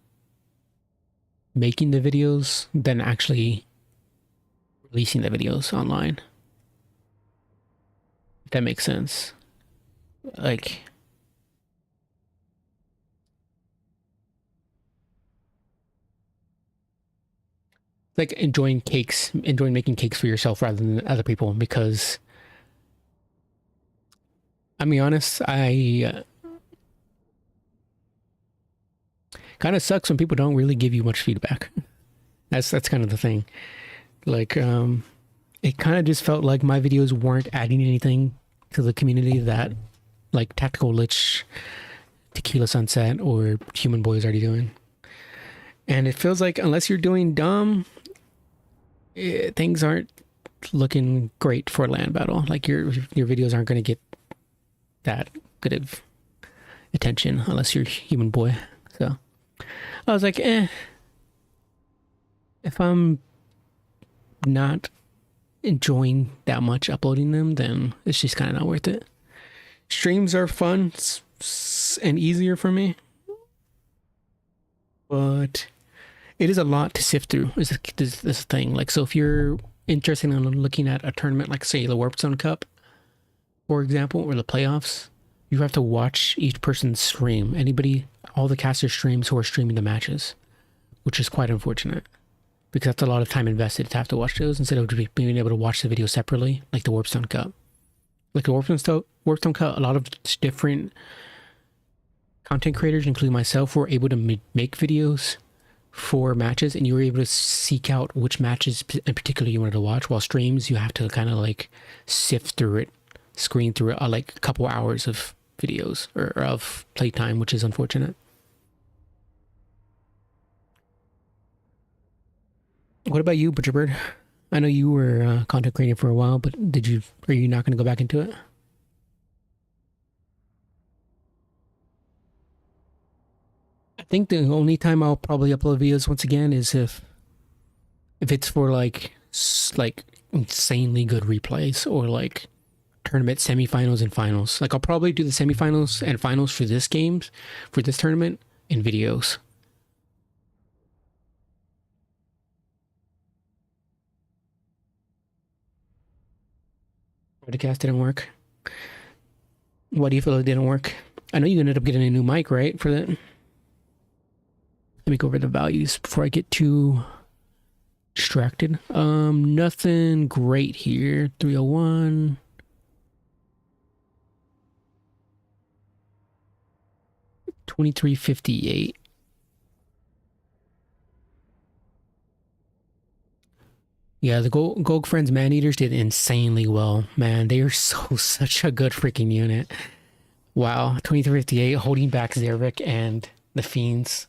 making the videos than actually releasing the videos online. If that makes sense. Like enjoying making cakes for yourself rather than other people, because I'll be honest, I kind of sucks when people don't really give you much feedback. That's kind of the thing. Like, it kind of just felt like my videos weren't adding anything to the community that, like, Tactical Lich, Tequila Sunset, or Human Boy is already doing. And it feels like unless you're doing dumb, things aren't looking great for a land battle. Like, your videos aren't going to get that good of attention unless you're Human Boy. So I was like, if I'm not enjoying that much uploading them, then it's just kind of not worth it. Streams are fun and easier for me, but it is a lot to sift through. Is this thing like, so if you're interested in looking at a tournament like say the Warp Zone Cup, for example, or the playoffs, you have to watch each person's stream. All the caster streams who are streaming the matches, which is quite unfortunate because that's a lot of time invested to have to watch those instead of being able to watch the video separately, like the Warp Zone Cup. Like the Warp Zone Cup, a lot of different content creators, including myself, were able to make videos for matches, and you were able to seek out which matches in particular you wanted to watch. While streams, you have to kind of like sift through it, screen through it, like a couple hours of videos or of playtime, which is unfortunate. What about you, Butcherbird? I know you were content creating for a while, but are you not going to go back into it? I think the only time I'll probably upload videos once again is if it's for like insanely good replays or like tournament semifinals and finals. Like I'll probably do the semifinals and finals for this tournament in videos. Podcast didn't work. Why do you feel it didn't work? I know you ended up getting a new mic, right, for that? Let me go over the values before I get too distracted. Nothing great here. 301. $23.58. Yeah, the Gold Friends Man-Eaters did insanely well. Man, they are such a good freaking unit. Wow, 23.58, holding back Zervik and the Fiends.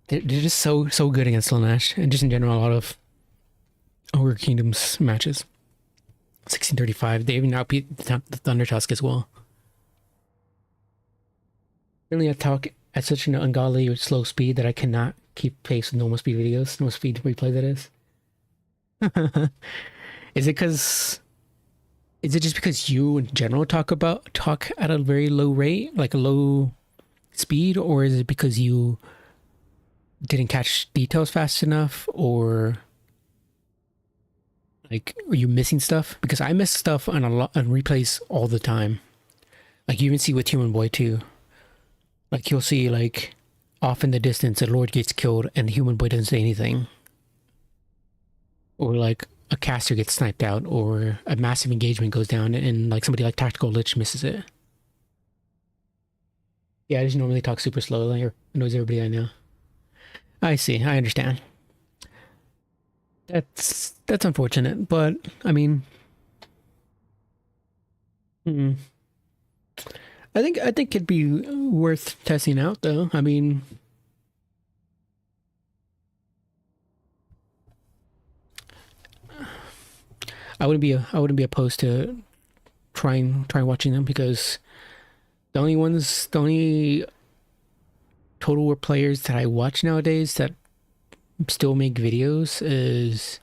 They're just so good against Lanesh, and just in general, a lot of Ogre Kingdoms matches. 1635, they even outbeat the Thunder Tusk as well. Really, I talk at such an ungodly slow speed that I cannot keep pace with normal speed videos. Normal speed replay, that is. Is it just because you in general talk at a very low rate, like a low speed, or is it because you didn't catch details fast enough, or like are you missing stuff? Because I miss stuff on replays all the time. Like you even see with Human Boy too. Like you'll see like off in the distance a Lord gets killed and the Human Boy doesn't say anything. Or like a caster gets sniped out, or a massive engagement goes down and like somebody like Tactical Lich misses it. Yeah, I just normally talk super slowly or annoys everybody I know. I see, I understand. That's unfortunate, but I mean, I think it'd be worth testing out though. I mean, I wouldn't be opposed to trying watching them, because the only Total War players that I watch nowadays that still make videos is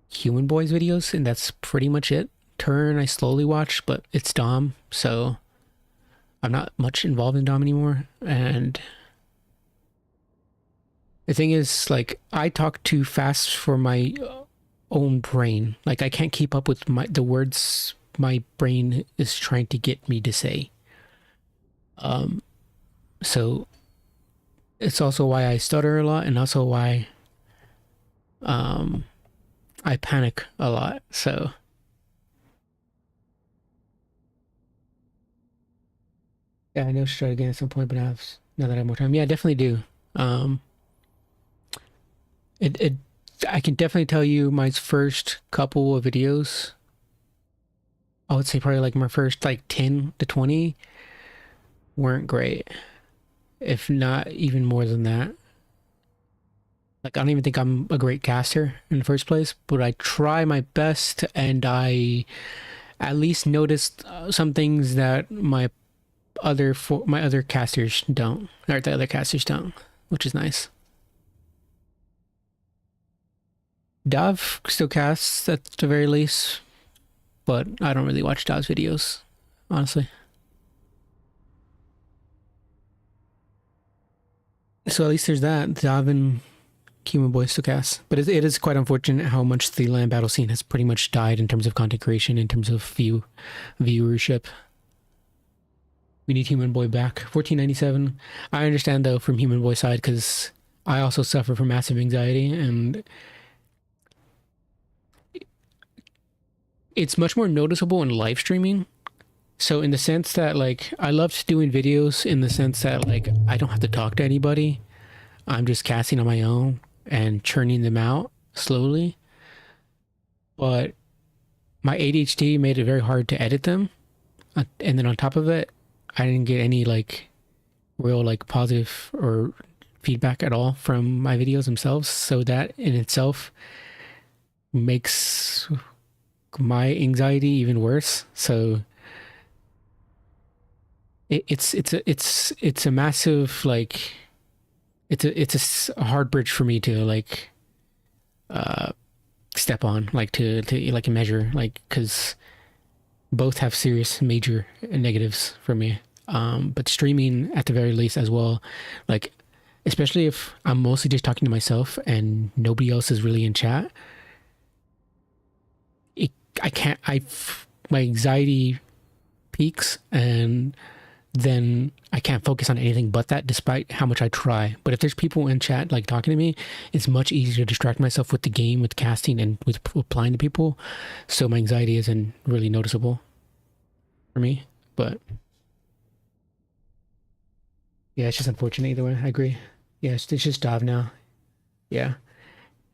Human Boy's videos, and that's pretty much it. Turn I slowly watch, but it's Dom, so I'm not much involved in Dom anymore. And the thing is, like, I talk too fast for my own brain. Like I can't keep up with the words my brain is trying to get me to say. So it's also why I stutter a lot, and also why I panic a lot. So yeah, I know I should try again at some point, but now that I have more time. Yeah, I definitely do. I can definitely tell you my first couple of videos, I would say probably like my first like 10 to 20 weren't great. If not even more than that. Like I don't even think I'm a great caster in the first place, but I try my best, and I at least noticed some things that my other casters don't, or the other casters don't, which is nice. Dav still casts at the very least, but I don't really watch Dav's videos, honestly. So at least there's that. Davin Human Boy Stochast. But it is quite unfortunate how much the land battle scene has pretty much died in terms of content creation, in terms of viewership. We need Human Boy back. 1497. I understand though from Human Boy side because I also suffer from massive anxiety, and it's much more noticeable in live streaming. So in the sense that like I loved doing videos in the sense that like I don't have to talk to anybody. I'm just casting on my own and churning them out slowly. But my ADHD made it very hard to edit them. And then on top of it, I didn't get any like real like positive or feedback at all from my videos themselves. So that in itself makes my anxiety even worse. So it's a massive like it's a hard bridge for me to like step on, like to like measure, like because both have serious major negatives for me. But streaming at the very least as well, like especially if I'm mostly just talking to myself and nobody else is really in chat, my anxiety peaks, and then I can't focus on anything but that, despite how much I try. But if there's people in chat like talking to me, it's much easier to distract myself with the game, with casting, and with replying to people. So my anxiety isn't really noticeable for me. But yeah, it's just unfortunate either way. I agree. Yeah, it's just job now. Yeah.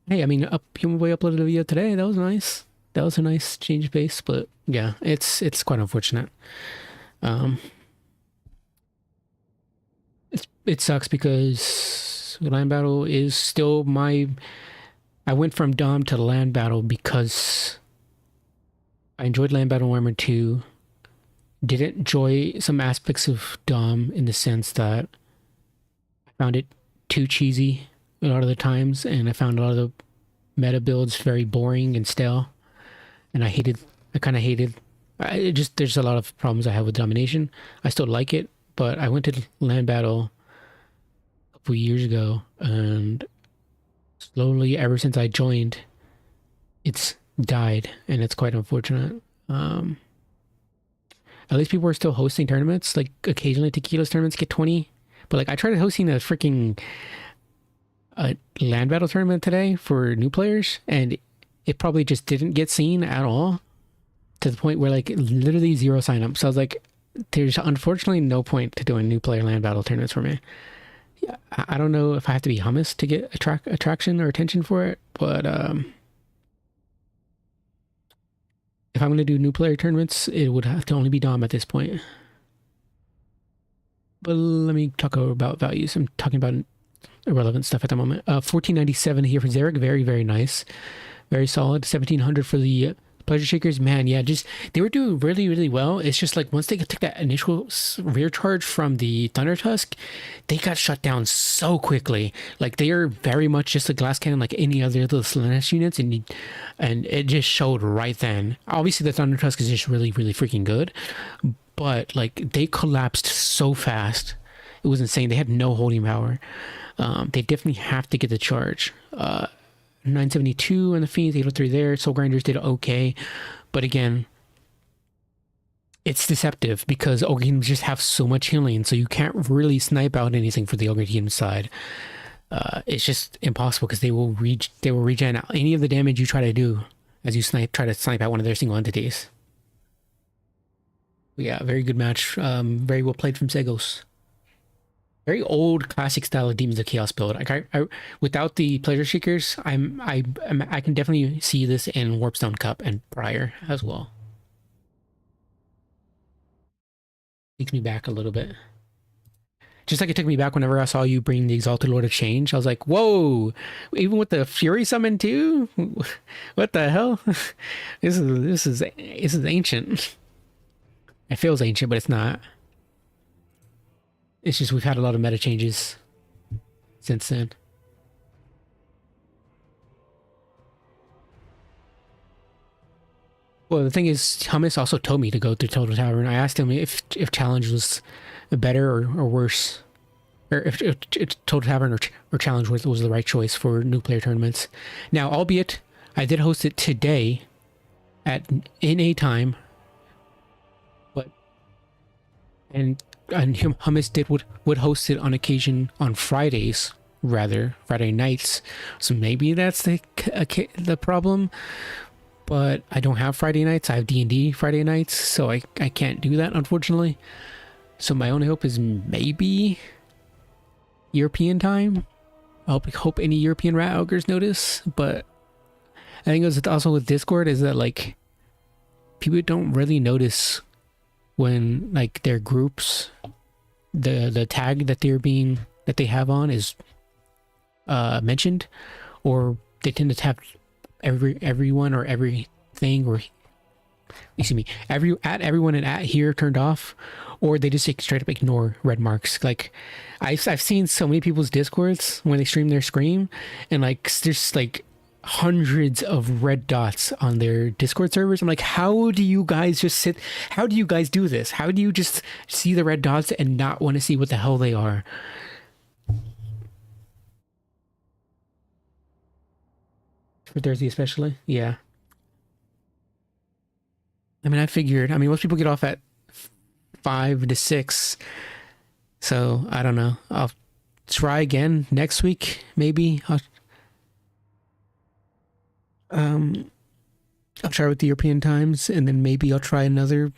Hey, I mean, Human Boy uploaded a video today. That was nice. That was a nice change of pace. But yeah, it's quite unfortunate. It sucks because land battle is still my. I went from Dom to land battle because I enjoyed land battle Warhammer 2. Didn't enjoy some aspects of Dom in the sense that I found it too cheesy a lot of the times, and I found a lot of the meta builds very boring and stale. And I kind of hated. There's a lot of problems I have with domination. I still like it, but I went to land battle a couple years ago, and slowly, ever since I joined, it's died, and it's quite unfortunate. At least people are still hosting tournaments. Like occasionally, Tequila's tournaments get 20, but like I tried hosting a freaking land battle tournament today for new players, and it probably just didn't get seen at all, to the point where like literally zero signups. So I was like, there's unfortunately no point to doing new player land battle tournaments for me. Yeah, I don't know if I have to be hummus to get attraction or attention for it, but if I'm going to do new player tournaments, it would have to only be Dom at this point. But let me talk about values. I'm talking about irrelevant stuff at the moment. 1497 here for Zarek. Very, very nice. Very solid. 1700 for the Pleasure Shakers. Man, yeah, just they were doing really, really well. It's just like once they took that initial rear charge from the Thunder Tusk, they got shut down so quickly. Like they are very much just a glass cannon like any other of the Slanesh units, and it just showed right then. Obviously, the Thunder Tusk is just really, really freaking good, but like they collapsed so fast. It was insane. They had no holding power. They definitely have to get the charge. 972 on the Fiends, 803 there. Soul Grinders did okay. But again, it's deceptive because Ogre Kingdoms just have so much healing, so you can't really snipe out anything for the Ogre Kingdom side. It's just impossible because they will regen out any of the damage you try to do as you try to snipe out one of their single entities. Yeah, very good match. Very well played from Segos. Very old classic style of Demons of Chaos build. Like I without the Pleasure Seekers, I can definitely see this in Warpstone Cup and prior as well. Takes me back a little bit. Just like it took me back whenever I saw you bring the Exalted Lord of Change. I was like, whoa, even with the Fury summon too? What the hell? This is ancient. It feels ancient, but it's not. It's just we've had a lot of meta changes since then. Well, the thing is, Hummus also told me to go through Total Tower, and I asked him if challenge was better or worse. or if Total Tavern or Challenge was the right choice for new player tournaments. Now, albeit I did host it today at NA time, but and Hummus would host it on occasion on Fridays, rather Friday nights. So maybe that's the problem. But I don't have Friday nights. I have D&D Friday nights, so I can't do that, unfortunately. So my only hope is maybe European time. I hope any European rat ogres notice. But I think it was also with Discord is that like people don't really notice when like their groups, the tag that they have on is mentioned, or they tend to have everyone or everything, or excuse me, everyone and at here turned off, or they just straight up ignore red marks. Like I've seen so many people's Discords when they stream their scream, and like there's like hundreds of red dots on their Discord servers. I'm like, how do you guys how do you guys do this? How do you just see the red dots and not want to see what the hell they are? For Thursday especially? Yeah. I mean, most people get off at 5 to 6. So, I don't know. I'll try again next week, maybe. I'll try with the European times, and then maybe I'll try another.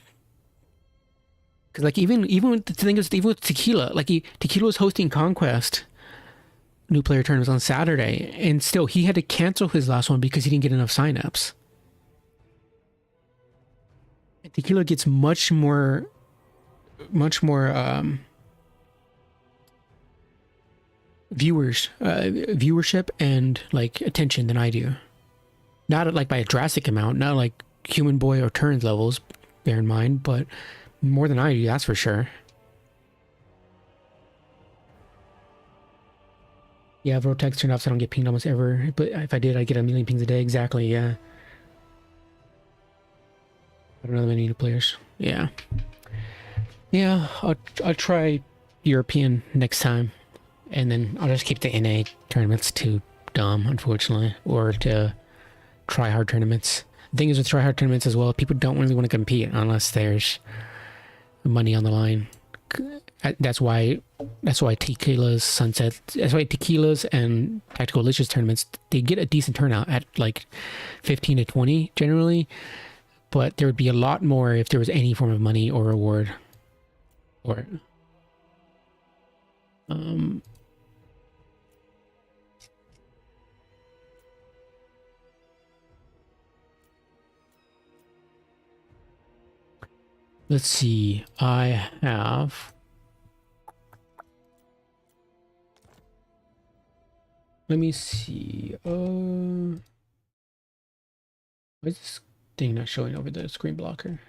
Because, like, even with the thing is, even with Tequila, like, Tequila was hosting Conquest new player tournaments on Saturday, and still he had to cancel his last one because he didn't get enough signups. And Tequila gets much more viewership and like attention than I do. Not like by a drastic amount, not like Human Boy or Turns levels, bear in mind, but more than I do, that's for sure. Yeah, Vortex turned off so I don't get pinged almost ever. But if I did, I'd get a million pings a day. Exactly, yeah. I don't know that many new players. Yeah. Yeah, I'll try European next time. And then I'll just keep the NA tournaments too dumb, unfortunately. Or to try hard tournaments. The thing is with try hard tournaments as well, people don't really want to compete unless there's money on the line. That's why Tequila's Sunset, that's why Tequila's and Tactical Delicious tournaments, they get a decent turnout at like 15 to 20 generally, but there would be a lot more if there was any form of money or reward. Or let's see, I have, let me see, why is this thing not showing over the screen blocker?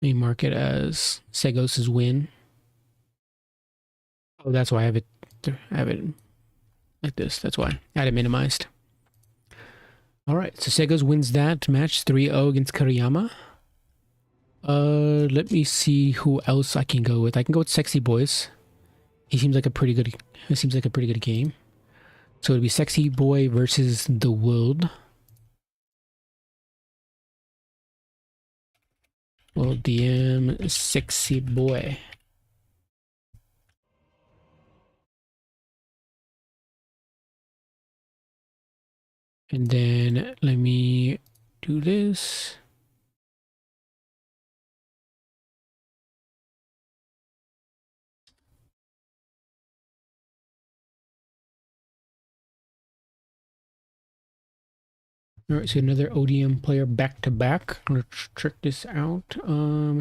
Let me mark it as Segos' win. Oh, that's why I have it like this. That's why I had it minimized. All right, so Segos wins that match 3-0 against Kariyama. Let me see who else I can go with. I can go with Sexy Boys. It seems like a pretty good game. So it'd be Sexy Boy versus the World. Well, DM Sexy Boy. And then let me do this. All right, so another ODM player back to back. Let's check this out.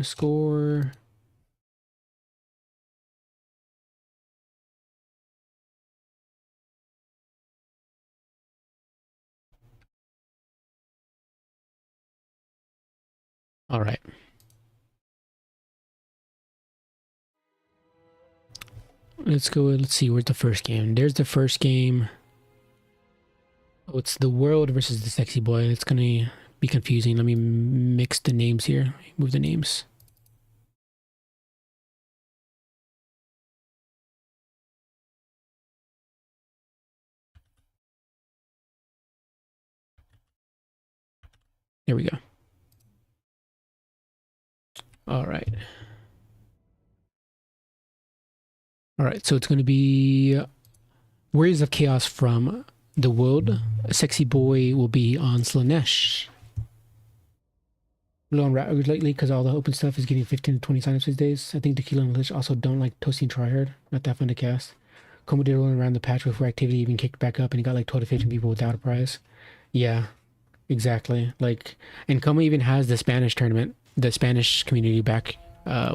Score. All right. let's go. Let's see. Where's the first game? There's the first game. Oh, it's the world versus the sexy boy. It's gonna be confusing. Let me mix the names here. Move the names. There we go. All right. All right. So it's going to be Warriors of Chaos from the world. A sexy boy will be on Slanesh. Low on rat lately because all the open stuff is getting 15 to 20 signups these days. I think Tequila and Lich also don't like Toasting Tryhard. Not that fun to cast. Como did run around the patch before activity even kicked back up and he got like 12 to 15 people without a prize. Yeah, exactly. Like, and Como even has the Spanish tournament, the Spanish community back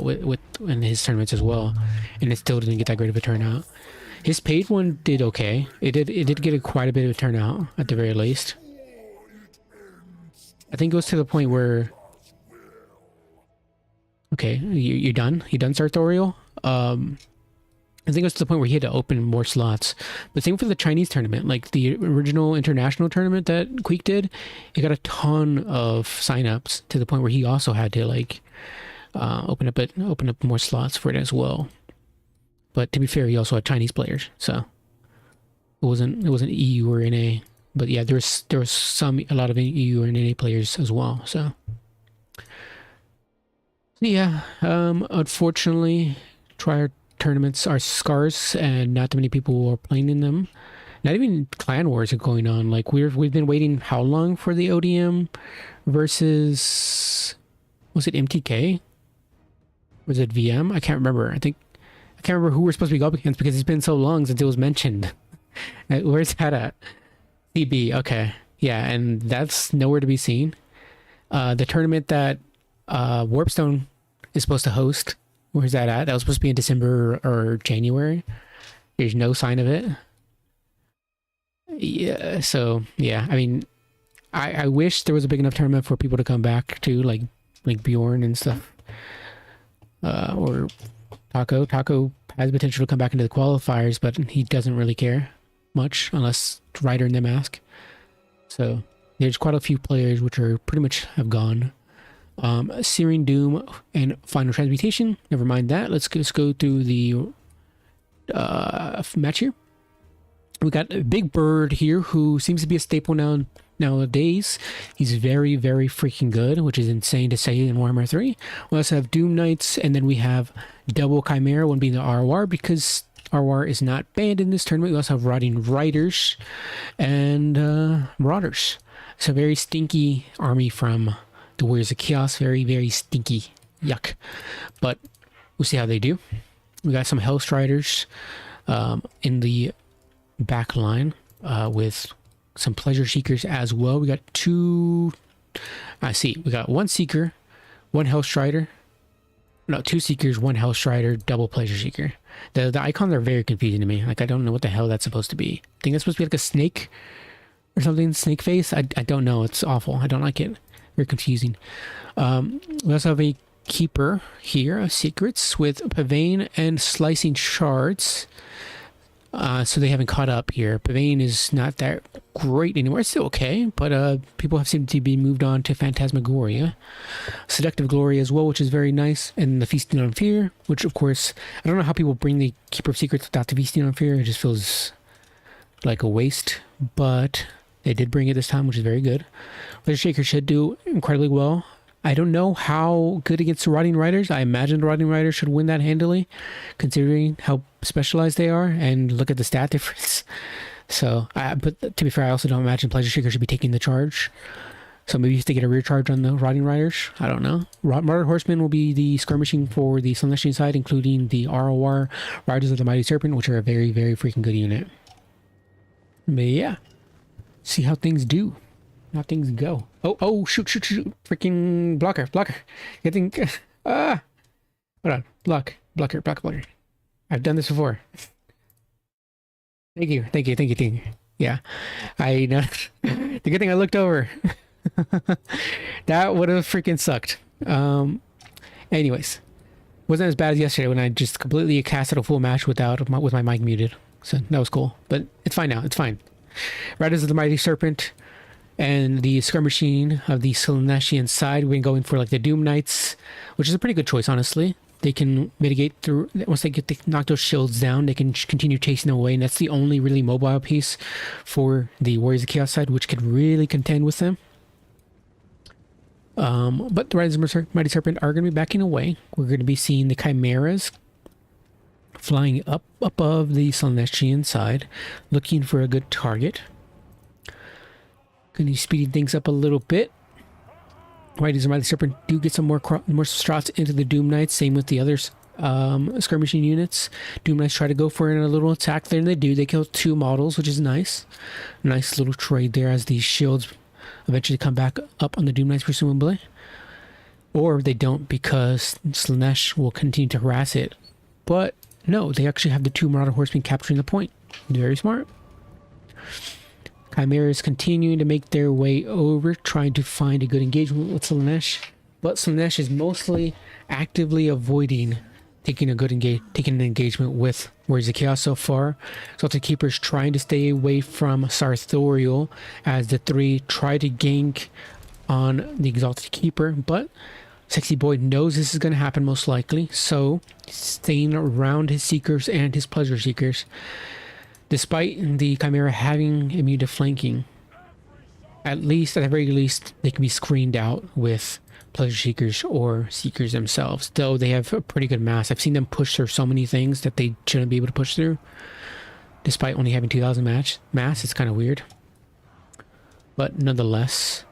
with in his tournaments as well, and it still didn't get that great of a turnout. His paid one did okay. It did get quite a bit of a turnout at the very least. I think it was to the point where. Okay, you're done. You done, Sartorial? I think it was to the point where he had to open more slots. But same for the Chinese tournament, like the original international tournament that Queek did, it got a ton of signups to the point where he also had to like open up more slots for it as well. But to be fair, he also had Chinese players, so it wasn't EU or NA. But yeah, there was a lot of EU or NA players as well. So yeah, unfortunately, Trier tournaments are scarce and not too many people are playing in them. Not even clan wars are going on. Like we've been waiting how long for the ODM versus, was it MTK? Was it VM? I can't remember. I can't remember who we're supposed to be going against because it's been so long since it was mentioned. Where's that at? CB. Okay. Yeah, and that's nowhere to be seen. The tournament that Warpstone is supposed to host, where's that at? That was supposed to be in December or January. There's no sign of it. Yeah, so yeah, I mean, I wish there was a big enough tournament for people to come back to, like Bjorn and stuff, or Taco. Taco has potential to come back into the qualifiers, but he doesn't really care much unless Ryder and them ask. So there's quite a few players which are pretty much have gone. Searing Doom and Final Transmutation. Never mind that. Let's go through the match here. We got a Big Bird here who seems to be a staple nowadays. He's very, very freaking good, which is insane to say in Warhammer 3. We also have Doom Knights, and then we have Double Chimera, one being the ROR, because ROR is not banned in this tournament. We also have Rotting Riders and Marauders. It's a very stinky army from the Warriors of Chaos. Very, very stinky. Yuck. But we'll see how they do. We got some Hellstriders in the back line with some Pleasure Seekers as well. We got two... I see. We got one Seeker, one Hellstrider. No, two Seekers, one Hellstrider, double Pleasure Seeker. The icons are very confusing to me. Like, I don't know what the hell that's supposed to be. I think that's supposed to be like a snake or something. Snake face? I don't know. It's awful. I don't like it. Very confusing. We also have a Keeper here of Secrets with Pavane and Slicing Shards. So they haven't caught up here. Pavane is not that great anymore. It's still okay, but people have seemed to be moved on to Phantasmagoria. Seductive Glory as well, which is very nice. And the Feasting on Fear, which of course, I don't know how people bring the Keeper of Secrets without the Feasting on Fear. It just feels like a waste, but they did bring it this time, which is very good. Pleasure Shaker should do incredibly well. I don't know how good against the Rotting Riders. I imagine the Rotting Riders should win that handily, considering how specialized they are, and look at the stat difference. So, but to be fair, I also don't imagine Pleasure Shaker should be taking the charge. So maybe if they get a rear charge on the Rotting Riders, I don't know. Martyr Horsemen will be the skirmishing for the Celestian side, including the ROR Riders of the Mighty Serpent, which are a very, very freaking good unit. But yeah, see how things do. How things go. Oh, shoot. Freaking blocker. I think, hold on. Blocker. I've done this before. Thank you. Yeah, I know. The good thing I looked over. That would have freaking sucked. Anyways, Wasn't as bad as yesterday when I just completely casted a full match with my mic muted. So that was cool. But it's fine now. It's fine. Riders of the Mighty Serpent and the Skirmishing of the Slaaneshian side. We're going for like the Doom Knights, which is a pretty good choice, honestly. They can mitigate through, once they knock those shields down, they can continue chasing them away, and that's the only really mobile piece for the Warriors of Chaos side, which could really contend with them. But the Riders of the Mighty Serpent are going to be backing away. We're going to be seeing the Chimeras flying up above the Slaaneshian side, looking for a good target. Going to be speeding things up a little bit. Riders of the Mighty Serpent do get some more shots into the Doom Knights. Same with the others. Skirmishing units. Doom Knights try to go for a little attack there, and they do. They kill 2 models, which is nice. Nice little trade there as these shields eventually come back up on the Doom Knights, presumably. Or they don't, because Slaanesh will continue to harass it. But no, they actually have the 2 Marauder Horsemen capturing the point. Very smart. Chimeras continuing to make their way over, trying to find a good engagement with Slaanesh. But Slaanesh is mostly actively avoiding taking an engagement with Warriors of Chaos so far. Exalted Keepers trying to stay away from Sartorial as the 3 try to gank on the Exalted Keeper, but Sexy Boy knows this is going to happen most likely, so staying around his Seekers and his Pleasure Seekers. Despite the Chimera having immune to flanking, at the very least, they can be screened out with Pleasure Seekers or Seekers themselves, though they have a pretty good mass. I've seen them push through so many things that they shouldn't be able to push through, despite only having 2,000 mass. It's kind of weird. But nonetheless,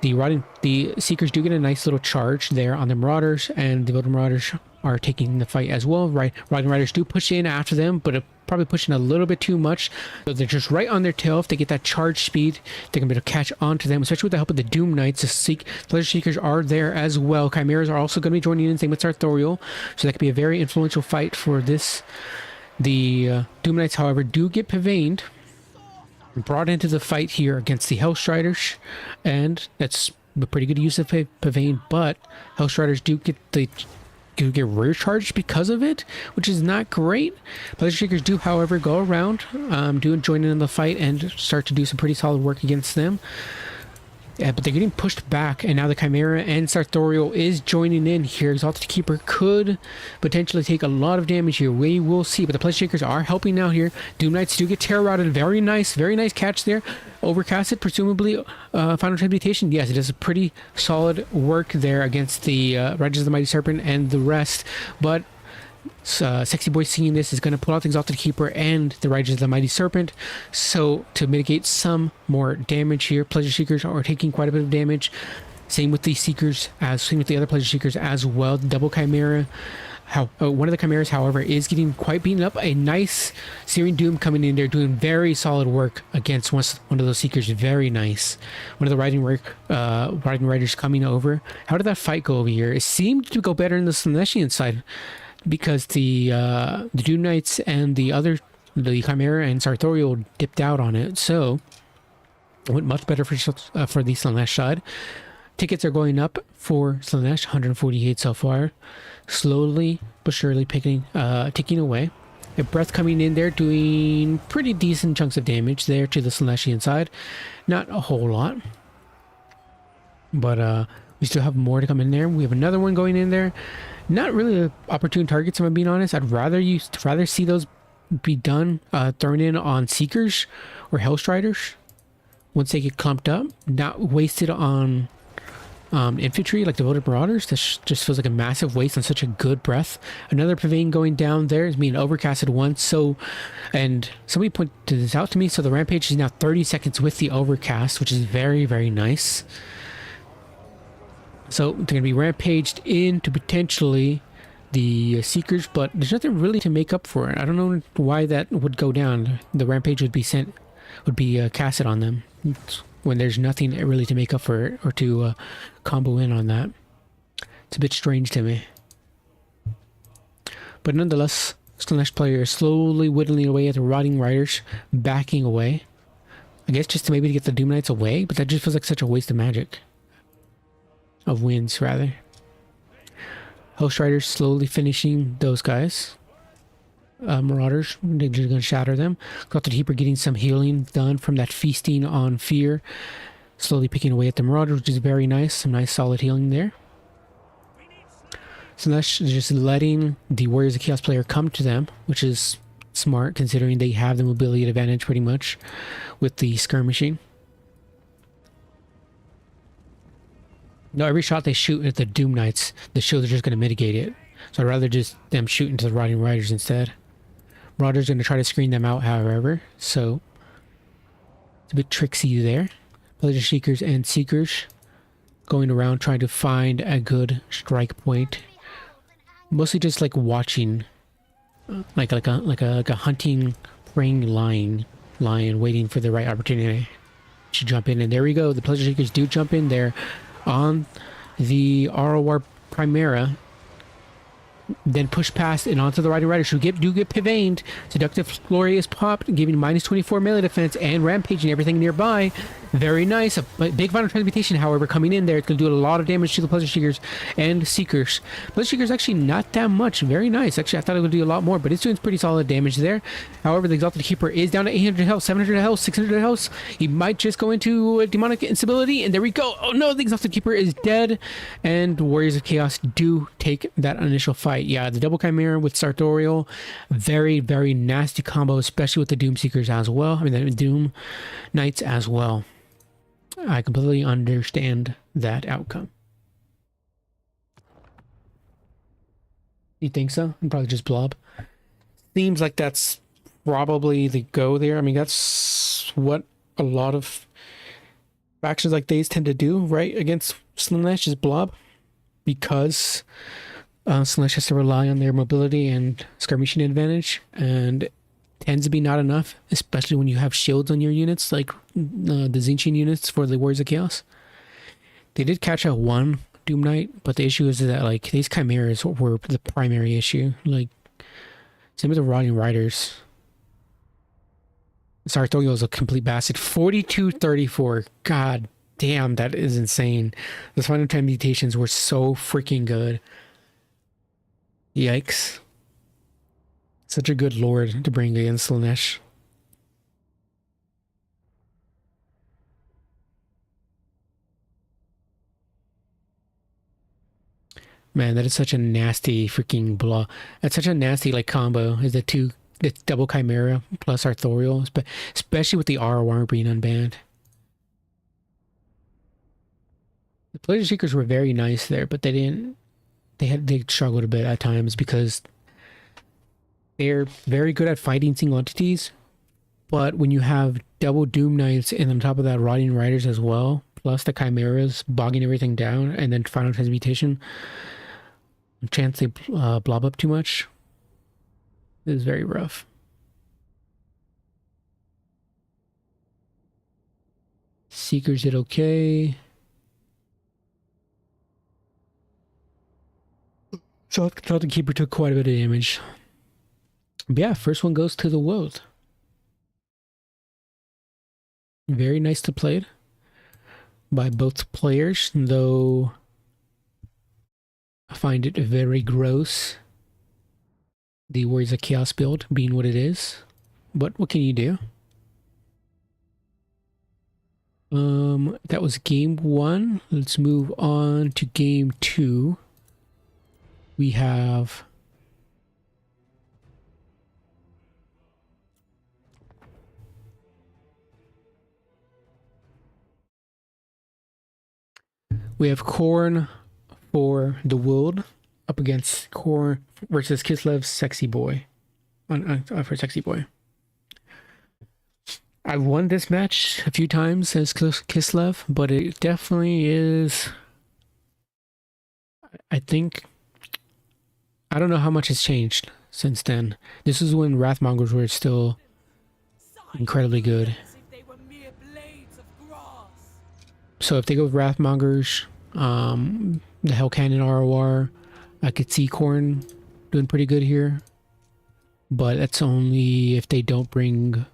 the Seekers do get a nice little charge there on the Marauders, and the Voter Marauders are taking the fight as well. Riding Riders do push in after them, but probably pushing a little bit too much. So they're just right on their tail. If they get that charge speed, they're going to be able to catch on to them, especially with the help of the Doom Knights. The Pleasure Seekers are there as well. Chimeras are also going to be joining in, same with Sartorial. So that could be a very influential fight for this. The Doom Knights, however, do get Paveined, brought into the fight here against the Hellstriders, and that's a pretty good use of Pavane, but Hellstriders do get rear charged because of it, which is not great. Pleasure Seekers do, however, go around, do join in the fight and start to do some pretty solid work against them. Yeah, but they're getting pushed back, and now the Chimera and Sartorial is joining in here. Exalted Keeper could potentially take a lot of damage here. We will see, but the Pleasure Seekers are helping out here. Doom Knights do get terror routed. Very nice catch there. Overcasted, presumably Final Transmutation. Yes, it is a pretty solid work there against the Riders of the Mighty Serpent and the rest, but Sexy Boy seeing this is going to pull out the Exalted Keeper and the Riders of the Mighty Serpent, so to mitigate some more damage here. Pleasure Seekers are taking quite a bit of damage, same with the Seekers, same with the other Pleasure Seekers as well. The double Chimera, one of the Chimeras, however, is getting quite beaten up. A nice Searing Doom coming in there, doing very solid work against one of those Seekers. Very nice. One of the Riding Riders coming over. How did that fight go over here? It seemed to go better in the Slaaneshian side, because the Doom Knights and the Chimera and Sartorial dipped out on it, so it went much better for the Slaanesh side. Tickets are going up for Slaanesh, 148 so far, slowly but surely ticking away. A Breath coming in there, doing pretty decent chunks of damage there to the Slaaneshian side. Not a whole lot, but we still have more to come in there. We have another one going in there. Not really opportune targets, if I'm being honest. I'd rather see those be done, thrown in on Seekers or Hellstriders once they get clumped up, not wasted on infantry like devoted Marauders. This just feels like a massive waste on such a good Breath. Another Pavane going down there is being overcasted once. So, and somebody pointed this out to me. So the Rampage is now 30 seconds with the overcast, which is very, very nice. So they're going to be rampaged into potentially the Seekers, but there's nothing really to make up for it. I don't know why that would go down. The Rampage would be casted on them when there's nothing really to make up for it or to combo in on that. It's a bit strange to me. But nonetheless, Slaanesh player is slowly whittling away at the Riding Riders, backing away. I guess just to maybe get the Doom Knights away, but that just feels like such a waste of magic. Of wins, rather. Host Riders slowly finishing those guys. Marauders, they're just gonna shatter them. Got the Keeper getting some healing done from that feasting on fear. Slowly picking away at the Marauders, which is very nice. Some nice solid healing there. So that's just letting the Warriors of Chaos player come to them, which is smart considering they have the mobility advantage pretty much with the skirmishing. No, every shot they shoot at the Doom Knights, the shields are just going to mitigate it. So I'd rather just them shoot into the Rotting Riders instead. Marauders going to try to screen them out, however, so it's a bit tricksy there. Pleasure Seekers and Seekers going around trying to find a good strike point. Mostly just like watching, like a hunting, preying lion waiting for the right opportunity to jump in. And there we go. The Pleasure Seekers do jump in there on the ROR Primera. Then push past and onto the Rotting Riders who do get pivaned. Seductive Glory is popped, giving minus 24 melee defense and rampaging everything nearby. Very nice. A big Final Transmutation, however, coming in there. It's going to do a lot of damage to the Pleasure Seekers and Seekers. Pleasure Seekers actually not that much. Very nice. Actually, I thought it would do a lot more, but it's doing pretty solid damage there. However, the Exalted Keeper is down to 800 health, 700 health, 600 health. He might just go into demonic instability, and there we go. Oh no, the Exalted Keeper is dead, and Warriors of Chaos do take that initial fight. Yeah, the double Chimera with Sartorial, very, very nasty combo, especially with the Doom Seekers as well. I mean, the Doom Knights as well. I completely understand that outcome. You think so? And probably just blob. Seems like that's probably the go there. I mean, that's what a lot of factions like these tend to do, right? Against Slaanesh is blob. Because Slaanesh has to rely on their mobility and skirmishing advantage. And tends to be not enough, especially when you have shields on your units, like the Zinchian units for the Warriors of Chaos. They did catch out one Doom Knight, but the issue is that like these Chimeras were the primary issue. Like same with the Rotting Riders. Sartorial is a complete bastard. 42-34. God damn, that is insane. Those Final Time mutations were so freaking good. Yikes. Such a good lord to bring against Slaanesh. Man, that is such a nasty freaking blah. That's such a nasty like combo. Is the double Chimera plus Arthurial, especially with the ROR being unbanned. The Pleasure Seekers were very nice there, but they struggled a bit at times because they're very good at fighting single entities, but when you have double Doom Knights and on top of that Rotting Riders as well, plus the Chimeras bogging everything down, and then Final Transmutation, chance they blob up too much is very rough. Seekers did okay. So the Keeper took quite a bit of damage. But yeah, first one goes to the world. Very nice to play by both players, though I find it very gross. The Warriors of Chaos build being what it is. But what can you do? That was game 1. Let's move on to game 2. We have Korn for the world up against Korn versus Kislev's Sexy Boy for Sexy Boy. I've won this match a few times as Kislev, but it definitely is, I think, I don't know how much has changed since then. This is when Wrathmongers were still incredibly good. So if they go with Wrathmongers, the Hell Cannon ROR, I could see Korn doing pretty good here. But that's only if they don't bring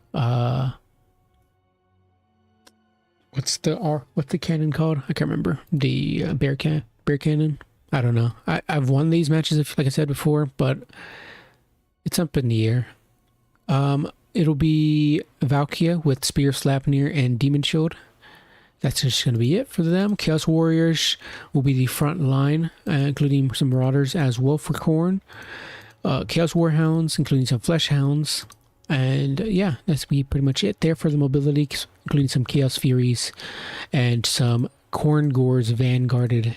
what's the cannon called? I can't remember. The bear cannon. I don't know. I've won these matches, like I said before, but it's up in the air. It'll be Valkia with Spear, Slapnir, and Demon Shield. That's just going to be it for them. Chaos Warriors will be the front line, including some Marauders as well for Khorne. Chaos Warhounds, including some Flesh Hounds. And yeah, that's be pretty much it there for the mobility, including some Chaos Furies and some Khorne Gors vanguarded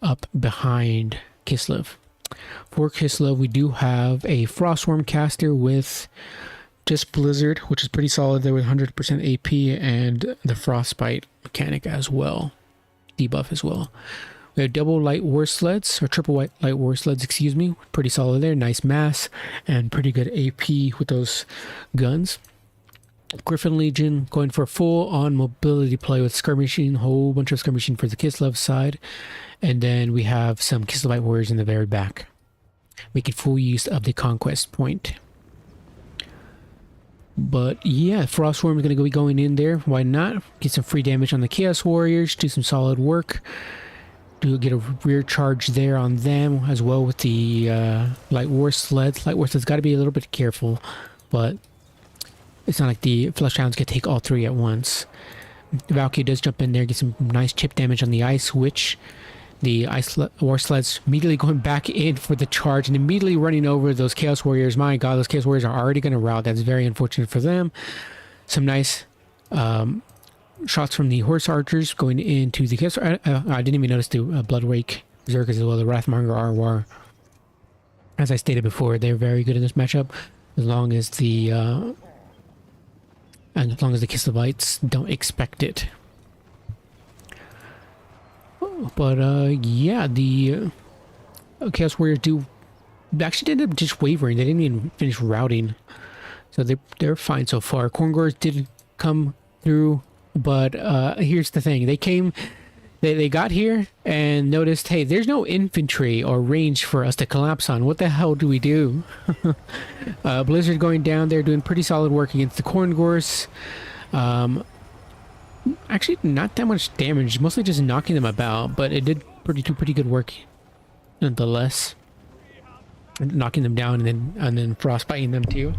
up behind Kislev. For Kislev, we do have a Frostworm caster with just Blizzard, which is pretty solid there with 100% AP, and the Frostbite mechanic as well, debuff as well. We have double light war sleds, or triple light war sleds, excuse me. Pretty solid there, nice mass, and pretty good AP with those guns. Griffin Legion going for full on mobility play with skirmishing, whole bunch of skirmishing for the Kislev side. And then we have some Kislevite warriors in the very back, making full use of the conquest point. But yeah, Frostworm is going to be going in there. Why not? Get some free damage on the Chaos Warriors, do some solid work. Do get a rear charge there on them as well with the Light War Sleds. Light War Sleds got to be a little bit careful, but it's not like the Flesh Hounds can take all three at once. Valkyrie does jump in there, get some nice chip damage on the Ice Witch. The War Sleds immediately going back in for the charge and immediately running over those Chaos Warriors. My god, those Chaos Warriors are already going to rout. That's very unfortunate for them. Some nice shots from the Horse Archers going into the Chaos. I didn't even notice the Bloodwake Berserkers as well, the Wrathmonger Arwar. As I stated before, they're very good in this matchup as long as the Kislevites don't expect it. But yeah, the Chaos Warriors actually ended up just wavering. They didn't even finish routing, so they're fine so far. Khorne Gors did come through, but here's the thing: they got here and noticed, hey, there's no infantry or range for us to collapse on. What the hell do we do? Blizzard going down there, doing pretty solid work against the Khorne Gors. Actually, not that much damage, mostly just knocking them about, but it did do pretty good work nonetheless. Knocking them down and then frostbiting them too.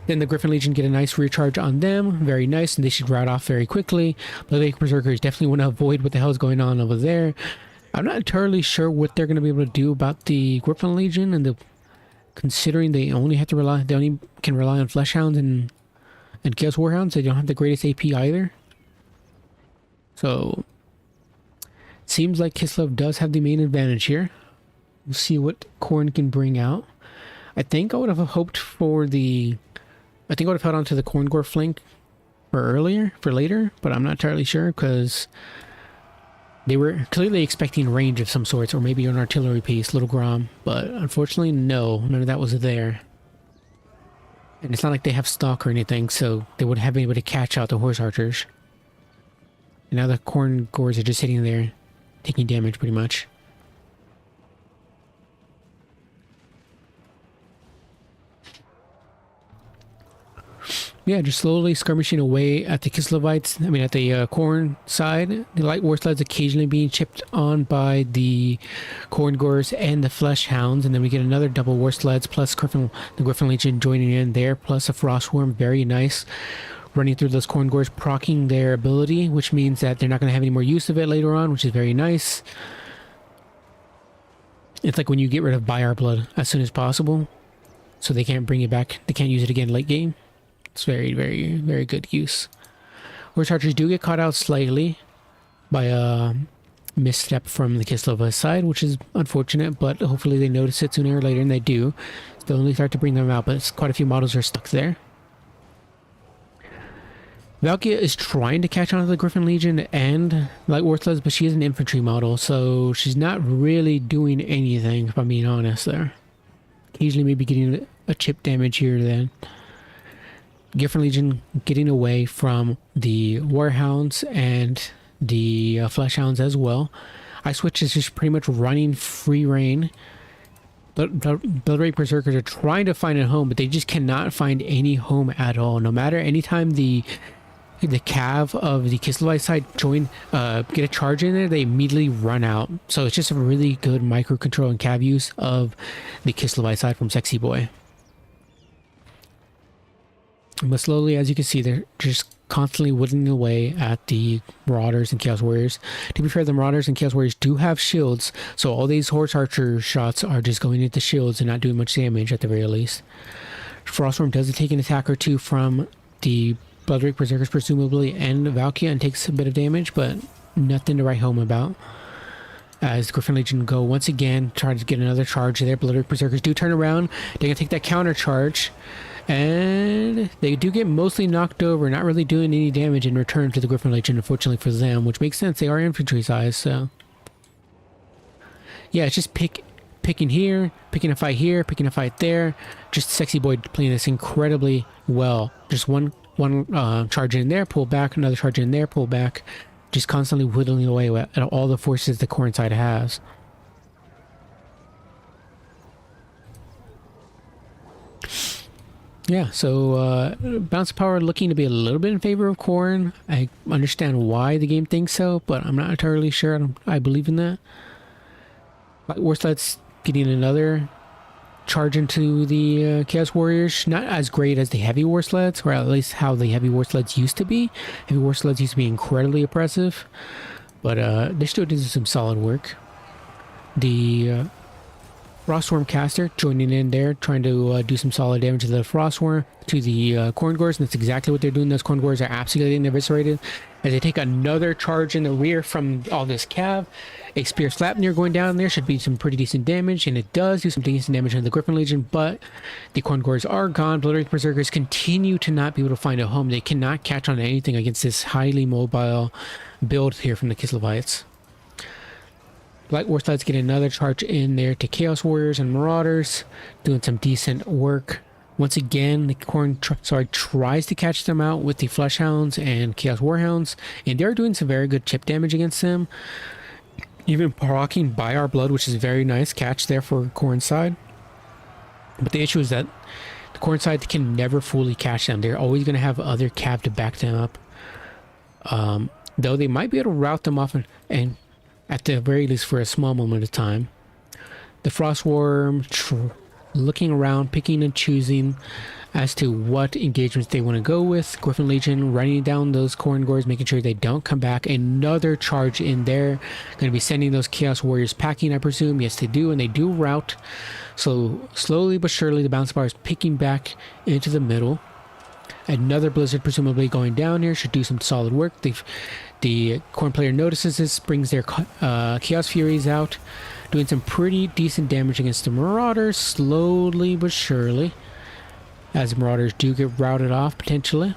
Then the Griffin Legion get a nice rear charge on them, very nice, and they should rout off very quickly. Bloodwake Berserkers definitely want to avoid what the hell is going on over there. I'm not entirely sure what they're going to be able to do about the Griffin Legion, and considering they only can rely on Flesh Hounds and Chaos Warhounds, they don't have the greatest AP either. So, seems like Kislev does have the main advantage here. We'll see what Khorne can bring out. I think I would have hoped for I think I would have held on to the Khorne Gor flank for later, but I'm not entirely sure because they were clearly expecting range of some sorts, or maybe an artillery piece, Little Grom, but unfortunately, no, none of that was there. And it's not like they have stock or anything, so they wouldn't have anybody to catch out the Horse Archers. And now the Khorne Gors are just sitting there, taking damage pretty much. Yeah, just slowly skirmishing away at the Kislevites. I mean, at the Khorne side. The Light War Sleds occasionally being chipped on by the Khorne Gors and the Flesh Hounds. And then we get another double War Sleds, plus the Griffin Legion joining in there, plus a Frostworm. Very nice. Running through those Khorne Gors, proccing their ability, which means that they're not going to have any more use of it later on, which is very nice. It's like when you get rid of Buy Blood as soon as possible, so they can't bring it back. They can't use it again late game. It's very, very, very good use. Horse Archers do get caught out slightly by a misstep from the Kislev side, which is unfortunate, but hopefully they notice it sooner or later, and they do. They'll only start to bring them out, but quite a few models are stuck there. Valkia is trying to catch on to the Griffin Legion and Light War Sleds, but she is an infantry model, so she's not really doing anything, if I'm being honest there. Occasionally maybe getting a chip damage here or then. Griffin Legion getting away from the Warhounds and the Flesh Hounds as well. Ice Witch is just pretty much running free reign. Bloodwake Berserkers are trying to find a home, but they just cannot find any home at all. No matter anytime the the cav of the Kislev side join, get a charge in there, they immediately run out. So it's just a really good microcontrol and cav use of the Kislev side from Sexy Boy. But slowly, as you can see, they're just constantly whittling away at the Marauders and Chaos Warriors. To be fair, the Marauders and Chaos Warriors do have shields, so all these Horse Archer shots are just going into shields and not doing much damage at the very least. Frostworm does take an attack or two from the Bloodwreak Berserkers presumably and Valkia and takes a bit of damage, but nothing to write home about. As Griffin Legion go once again, try to get another charge there. Bloodwreak Berserkers do turn around. They're going to take that counter charge. And they do get mostly knocked over, not really doing any damage in return to the Griffin Legion, unfortunately for them, which makes sense. They are infantry size, so... yeah, it's just picking here, picking a fight here, picking a fight there. Just Sexy Boy playing this incredibly well. Just one charge in there, pull back, another charge in there, pull back. Just constantly whittling away at all the forces the Khorne side has. Yeah, so bounce power looking to be a little bit in favor of Khorne. I understand why the game thinks so, but I'm not entirely sure. I believe in that. War Sled's getting another charge into the Chaos Warriors. Not as great as the Heavy War Sleds, or at least how the Heavy War Sleds used to be. Heavy War Sleds used to be incredibly oppressive, but they're still doing some solid work. The Frostworm caster joining in there, trying to do some solid damage to the Frostworm, to the Khorne Gores, and that's exactly what they're doing. Those Khorne Gores are absolutely getting eviscerated as they take another charge in the rear from all this cav. A Spear Slapnir going down there should be some pretty decent damage, and it does do some decent damage on the Griffin Legion, but the Khorne Gores are gone. Bloodwreak Berserkers continue to not be able to find a home. They cannot catch on anything against this highly mobile build here from the Kislevites. Black War Sleds get another charge in there to Chaos Warriors and Marauders, doing some decent work. Once again, the Khorne tries to catch them out with the Fleshhounds and Chaos Warhounds, and they're doing some very good chip damage against them. Even proccing by our blood, which is a very nice catch there for Khorne side. But the issue is that the Khorne side can never fully catch them. They're always going to have other cav to back them up. Though they might be able to route them off and at the very least for a small moment of time. The Frostworm looking around, picking and choosing as to what engagements they want to go with. Griffin Legion running down those Khorne Gores, making sure they don't come back. Another charge in there. Going to be sending those Chaos Warriors packing, I presume. Yes, they do, and they do route. So slowly but surely the bounce bar is picking back into the middle. Another Blizzard presumably going down here should do some solid work. The Khorne player notices this, brings their Chaos Furies out, doing some pretty decent damage against the Marauders, slowly but surely, as the Marauders do get routed off potentially.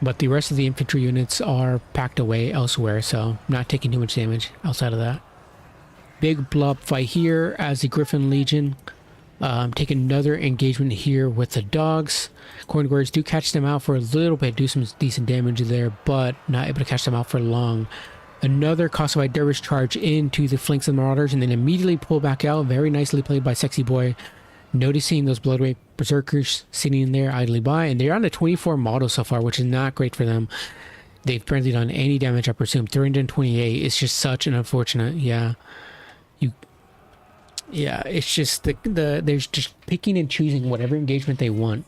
But the rest of the infantry units are packed away elsewhere, so not taking too much damage outside of that. Big blob fight here as the Griffin Legion take another engagement here with the dogs. Khorne Gores do catch them out for a little bit, do some decent damage there, but not able to catch them out for long. Another Kosovo Dervish charge into the flanks of the Marauders and then immediately pull back out. Very nicely played by Sexy Boy. Noticing those Bloodwreak Berserkers sitting there idly by, and they're on a 24 model so far, which is not great for them. They've barely done any damage, I presume. 328 is just such an unfortunate, yeah, it's just they're just picking and choosing whatever engagement they want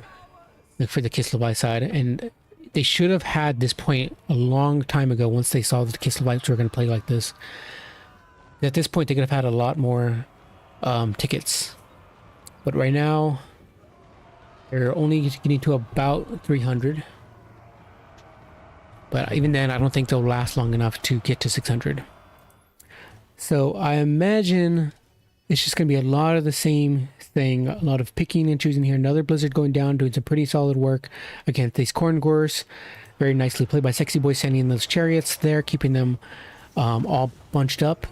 for the Kislev side, and they should have had this point a long time ago once they saw that the Kislevites were going to play like this. At this point, they could have had a lot more tickets, but right now they're only getting to about 300. But even then, I don't think they'll last long enough to get to 600. So I imagine it's just going to be a lot of the same thing, a lot of picking and choosing here. Another Blizzard going down, doing some pretty solid work against these Khorne Gores. Very nicely played by Sexy Boy, sending in those chariots there, keeping them all bunched up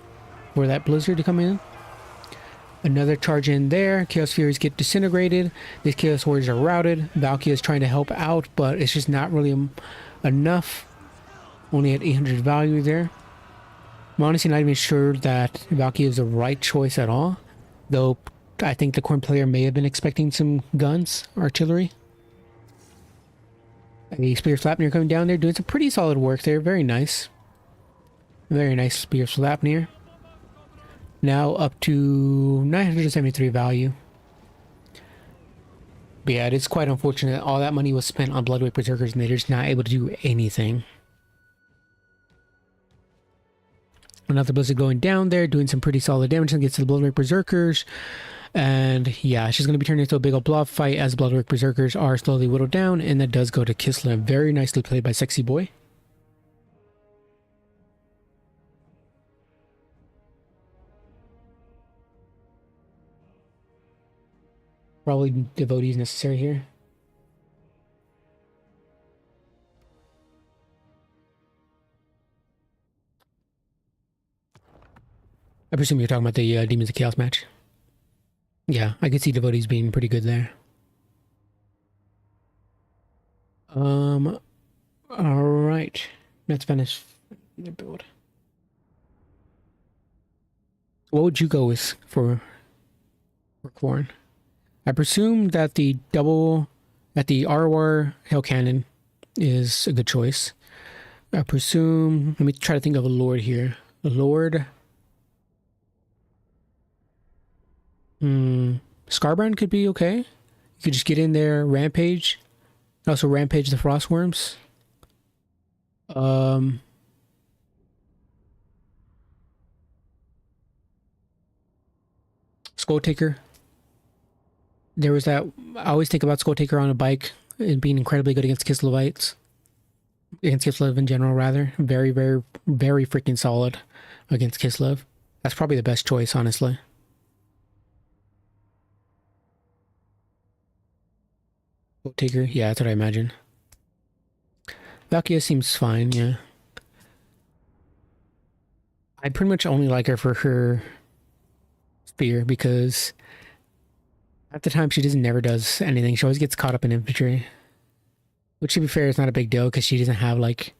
for that Blizzard to come in. Another charge in there. Chaos Furies get disintegrated. These Chaos Warriors are routed. Valkia is trying to help out, but it's just not really enough. Only at 800 value there. I'm honestly not even sure that Valkia is the right choice at all, though I think the Khorne player may have been expecting some guns, artillery. The Spear Slapnir coming down there, doing some pretty solid work there. Very nice. Very nice Spear Slapnir. Now up to 973 value. But yeah, it is quite unfortunate. All that money was spent on Bloodweight Berserkers and they're just not able to do anything. Another Blizzard going down there, doing some pretty solid damage against the Bloodweight Berserkers. And yeah, she's going to be turning into a big old blob fight as Bloodweight Berserkers are slowly whittled down. And that does go to Kislev. Very nicely played by Sexy Boy. Probably devotees necessary here. I presume you're talking about the Demons of Chaos match. Yeah, I could see devotees being pretty good there. All right. Let's finish the build. What would you go with for Corn? I presume that the ROR Hell Cannon is a good choice. I presume, let me try to think of a Lord here. A Lord. Scarbrand could be okay. You could just get in there, Rampage. Also Rampage the Frostworms. Skull Taker. There was that, I always think about Skull Taker on a bike and being incredibly good against Kislevites. Against Kislev in general, rather. Very, very, very freaking solid against Kislev. That's probably the best choice, honestly. Skull Taker, yeah, that's what I imagine. Valkia seems fine, yeah. I pretty much only like her for her spear because at the time she just never does anything. She always gets caught up in infantry. Which, to be fair, is not a big deal because she doesn't have like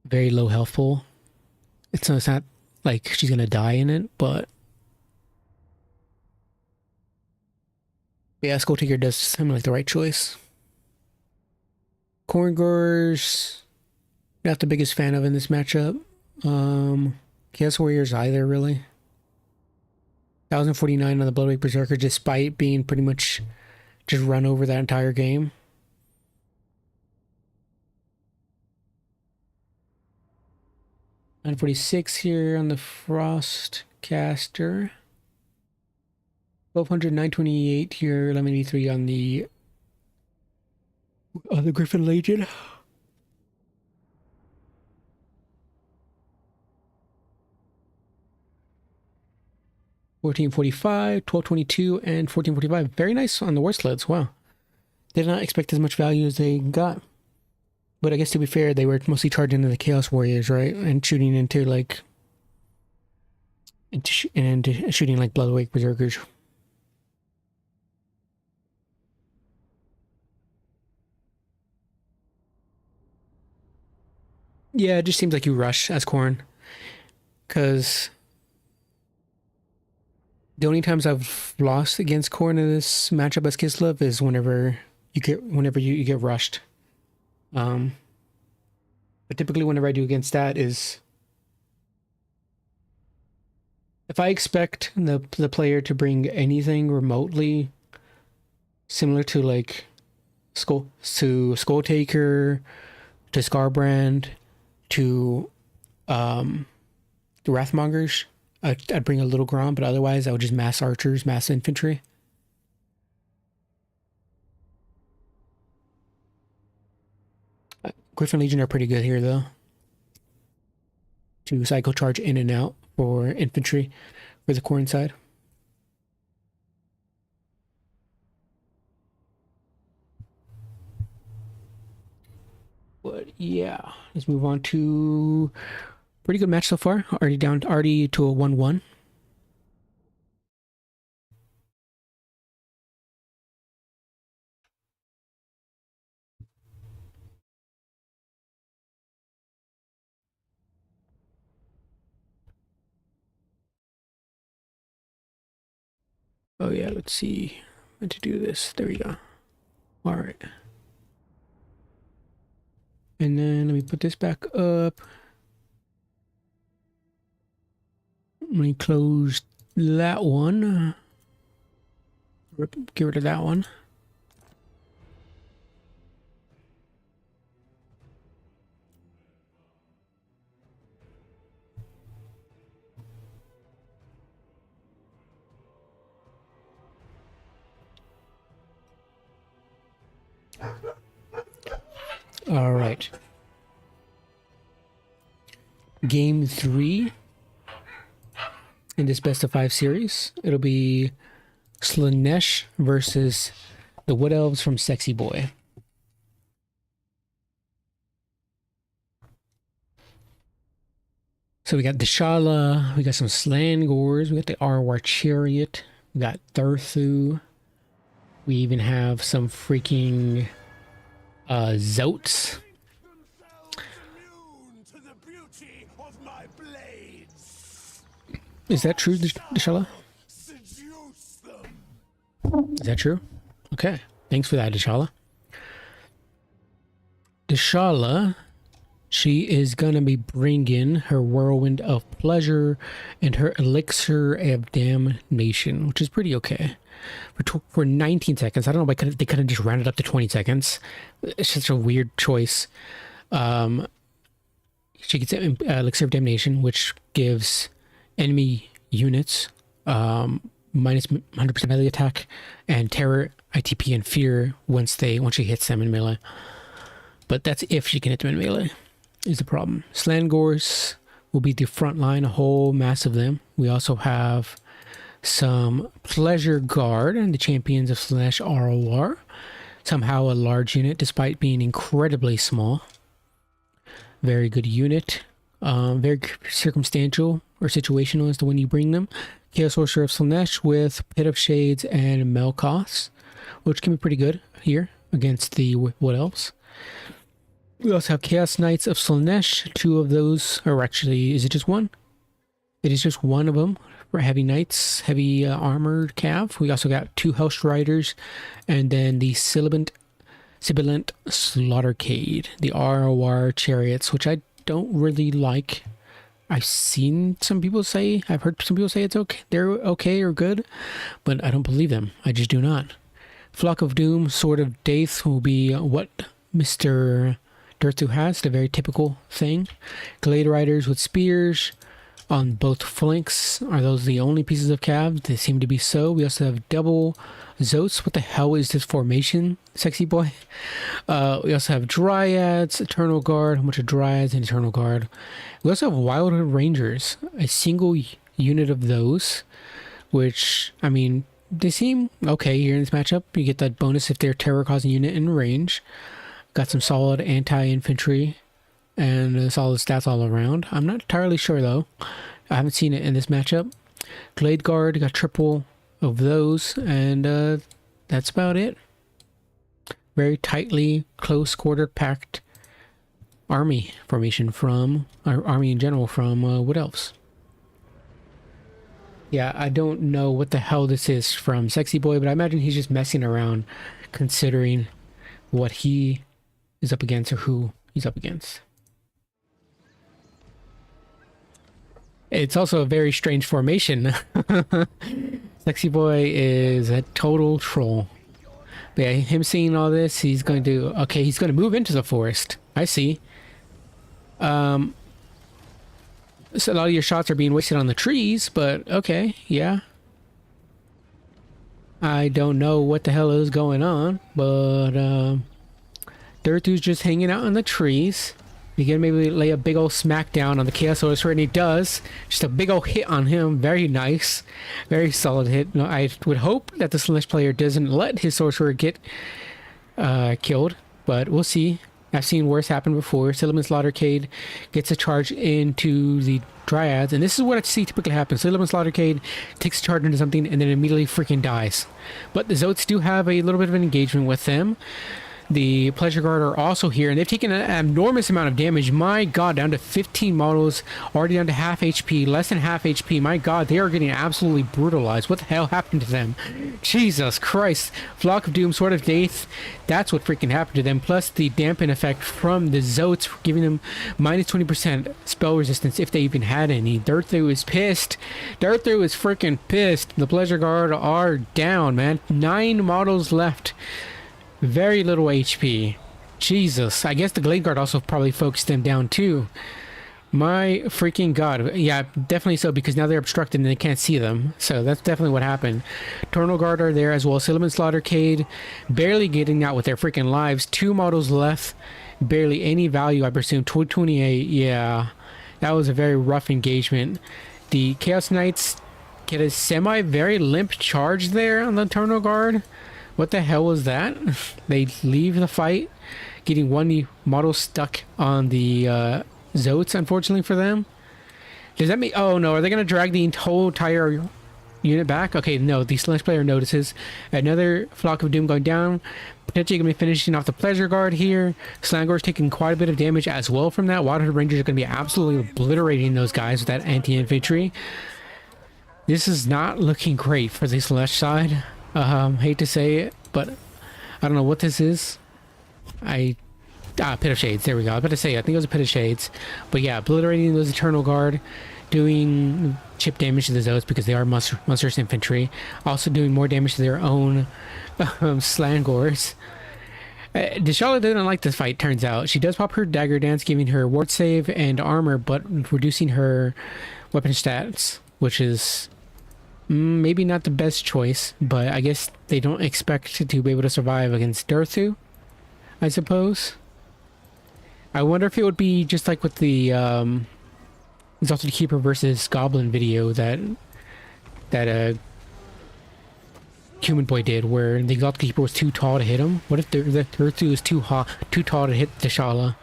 very low health pool. It's not like she's gonna die in it, but yeah, Skull Taker does seem like the right choice. Corngors, not the biggest fan of in this matchup. Chaos Warriors either, really. 1049 on the Bloodweight Berserker, despite being pretty much just run over that entire game. $946 here on the Frost Caster. 1200, 928 here, 1183 on the Griffin Legion. 1445, 1222, and 1445. Very nice on the war sleds. Wow. Did not expect as much value as they got. But I guess to be fair, they were mostly charging into the Chaos Warriors, right? And shooting into like... shooting like Bloodweight Berserkers. Yeah, it just seems like you rush as Corn. Because the only times I've lost against Corn in this matchup as Kislev is whenever you get rushed. But typically whenever I do against that is if I expect the player to bring anything remotely similar to like Skull Taker, to Scarbrand, to the Wrathmongers, I'd bring a little Grom, but otherwise I would just mass archers, mass infantry. Griffin Legion are pretty good here though. To cycle charge in and out for infantry for the Corn side. But yeah, let's move on to pretty good match so far. Already to a 1-1. Oh yeah, let's see how to do this. There we go. All right. And then let me put this back up. Let me close that one. Get rid of that one. All right. Game 3 in this best of 5 series. It'll be Slaanesh versus the Wood Elves from Sexy Boy. So we got Deshala, we got some Slangors, we got the Arwar Chariot, we got Thurthu, we even have some freaking Zoats. Is that true, Deshala? Is that true? Okay. Thanks for that, Deshala. Deshala, she is going to be bringing her Whirlwind of Pleasure and her Elixir of Damnation, which is pretty okay. For 19 seconds. I don't know why they could have just rounded up to 20 seconds. It's such a weird choice. She gets Elixir of Damnation, which gives enemy units minus 100% melee attack and terror, ITP, and fear once she hits them in melee. But that's if she can hit them in melee, is the problem. Slangors will be the front line, a whole mass of them. We also have some Pleasure Guard, and the champions of Slaanesh ROR. Somehow a large unit, despite being incredibly small. Very good unit. Very circumstantial or situational as to when you bring them. Chaos Sorcerer of Slaanesh with Pit of Shades and Melkoths, which can be pretty good here against the Wood Elves. We also have Chaos Knights of Slaanesh. 2 of those, or actually, is it just one? It is just one of them. For heavy knights, heavy armored cav. We also got 2 House Riders, and then the Sibilant Slaughtercade, the ROR Chariots, which I don't really like. I've seen some people say, I've heard some people say it's okay, they're okay or good, but I don't believe them. I just do not. Flock of Doom, Sword of Daith will be what Mr. Thurthu has, the very typical thing. Glade Riders with spears on both flanks. Are those the only pieces of cav? They seem to be so. We also have double Zoats. What the hell is this formation, Sexy Boy? We also have Dryads, Eternal Guard, a bunch of Dryads and Eternal Guard. We also have Wildwood Rangers, a single unit of those, which, I mean, they seem okay here in this matchup. You get that bonus if they're terror-causing unit in range. Got some solid anti-infantry and solid stats all around. I'm not entirely sure, though. I haven't seen it in this matchup. Glade Guard, got triple of those, and that's about it. Very tightly, close-quarter packed army formation from, or army in general from Wood Elves. Yeah, I don't know what the hell this is from Sexy Boy, but I imagine he's just messing around considering what he is up against or who he's up against. It's also a very strange formation. Sexy Boy is a total troll. But yeah, him seeing all this, he's going to... Okay, he's going to move into the forest. I see. So a lot of your shots are being wasted on the trees, but okay, yeah. I don't know what the hell is going on, but Thurthu's just hanging out in the trees. You can maybe lay a big old smackdown on the Chaos Sorcerer, and he does. Just a big old hit on him. Very nice. Very solid hit. No, I would hope that the Slaanesh player doesn't let his Sorcerer get killed, but we'll see. I've seen worse happen before. Sibilant Slaughtercade gets a charge into the Dryads, and this is what I see typically happen. Sibilant Slaughtercade takes a charge into something and then immediately freaking dies. But the Zoats do have a little bit of an engagement with them. The Pleasure Guard are also here, and they've taken an enormous amount of damage. My god, down to 15 models, already down to half HP, less than half HP. My god, they are getting absolutely brutalized. What the hell happened to them? Jesus Christ. Flock of Doom, Sword of Death, that's what freaking happened to them. Plus the dampen effect from the Zotes, giving them minus 20% spell resistance if they even had any. Dirthu is pissed. Dirthu is freaking pissed. The Pleasure Guard are down, man. 9 models left. Very little HP. Jesus. I guess the Glade Guard also probably focused them down too. My freaking god. Yeah, definitely so, because now they're obstructed and they can't see them. So that's definitely what happened. Tornal Guard are there as well. Silliman Slaughtercade barely getting out with their freaking lives. 2 models left. Barely any value, I presume. 228. Yeah. That was a very rough engagement. The Chaos Knights get a very limp charge there on the Tornal Guard. What the hell was that? They leave the fight, getting 1 model stuck on the Zotes, unfortunately for them. Does that mean... Oh, no. Are they going to drag the whole entire unit back? Okay, no. The Slash player notices. Another Flock of Doom going down. Potentially going to be finishing off the Pleasure Guard here. Slangor's taking quite a bit of damage as well from that. Waterhood Rangers are going to be absolutely obliterating those guys with that anti-infantry. This is not looking great for the Slash side. Hate to say it, but I don't know what this is. Pit of Shades. There we go. I was about to say, I think it was a Pit of Shades. But yeah, obliterating those Eternal Guard, doing chip damage to the Zotes because they are monstrous infantry. Also doing more damage to their own Slangors. Deshala didn't like this fight, turns out. She does pop her Dagger Dance, giving her ward save and armor, but reducing her weapon stats, which is... maybe not the best choice, but I guess they don't expect to be able to survive against Dirthu, I suppose. I wonder if it would be just like with the Exalted Keeper versus Goblin video that Human Boy did, where the Exalted Keeper was too tall to hit him. What if the Dirthu is too tall to hit Deshala?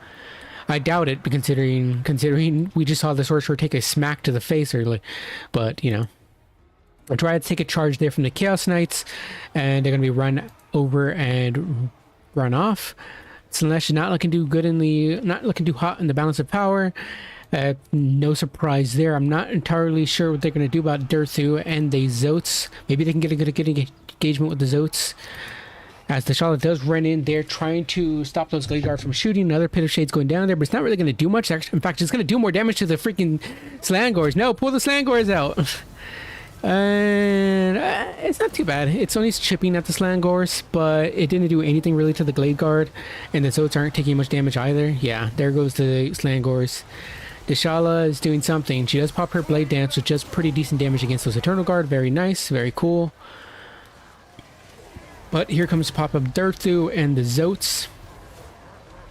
I doubt it, considering we just saw the Sorcerer take a smack to the face early, but you know. I'll try to take a charge there from the Chaos Knights, and they're going to be run over and run off. Slanesh is not looking too good not looking too hot in the balance of power. No surprise there. I'm not entirely sure what they're going to do about Dirthu and the Zotes. Maybe they can get a good engagement with the Zotes. As the Charlotte does run in there, trying to stop those Glade Guard from shooting. Another Pit of Shades going down there, but it's not really going to do much. In fact, it's going to do more damage to the freaking Slangors. No, pull the Slangors out. And it's not too bad. It's only chipping at the Slangors, but it didn't do anything really to the Glade Guard, and the Zotes aren't taking much damage either. Yeah, there goes the Slangors. Deshala is doing something. She does pop her Blade Dance, which does pretty decent damage against those Eternal Guard. Very nice, very cool. But here comes pop-up Dirthu and the Zotes.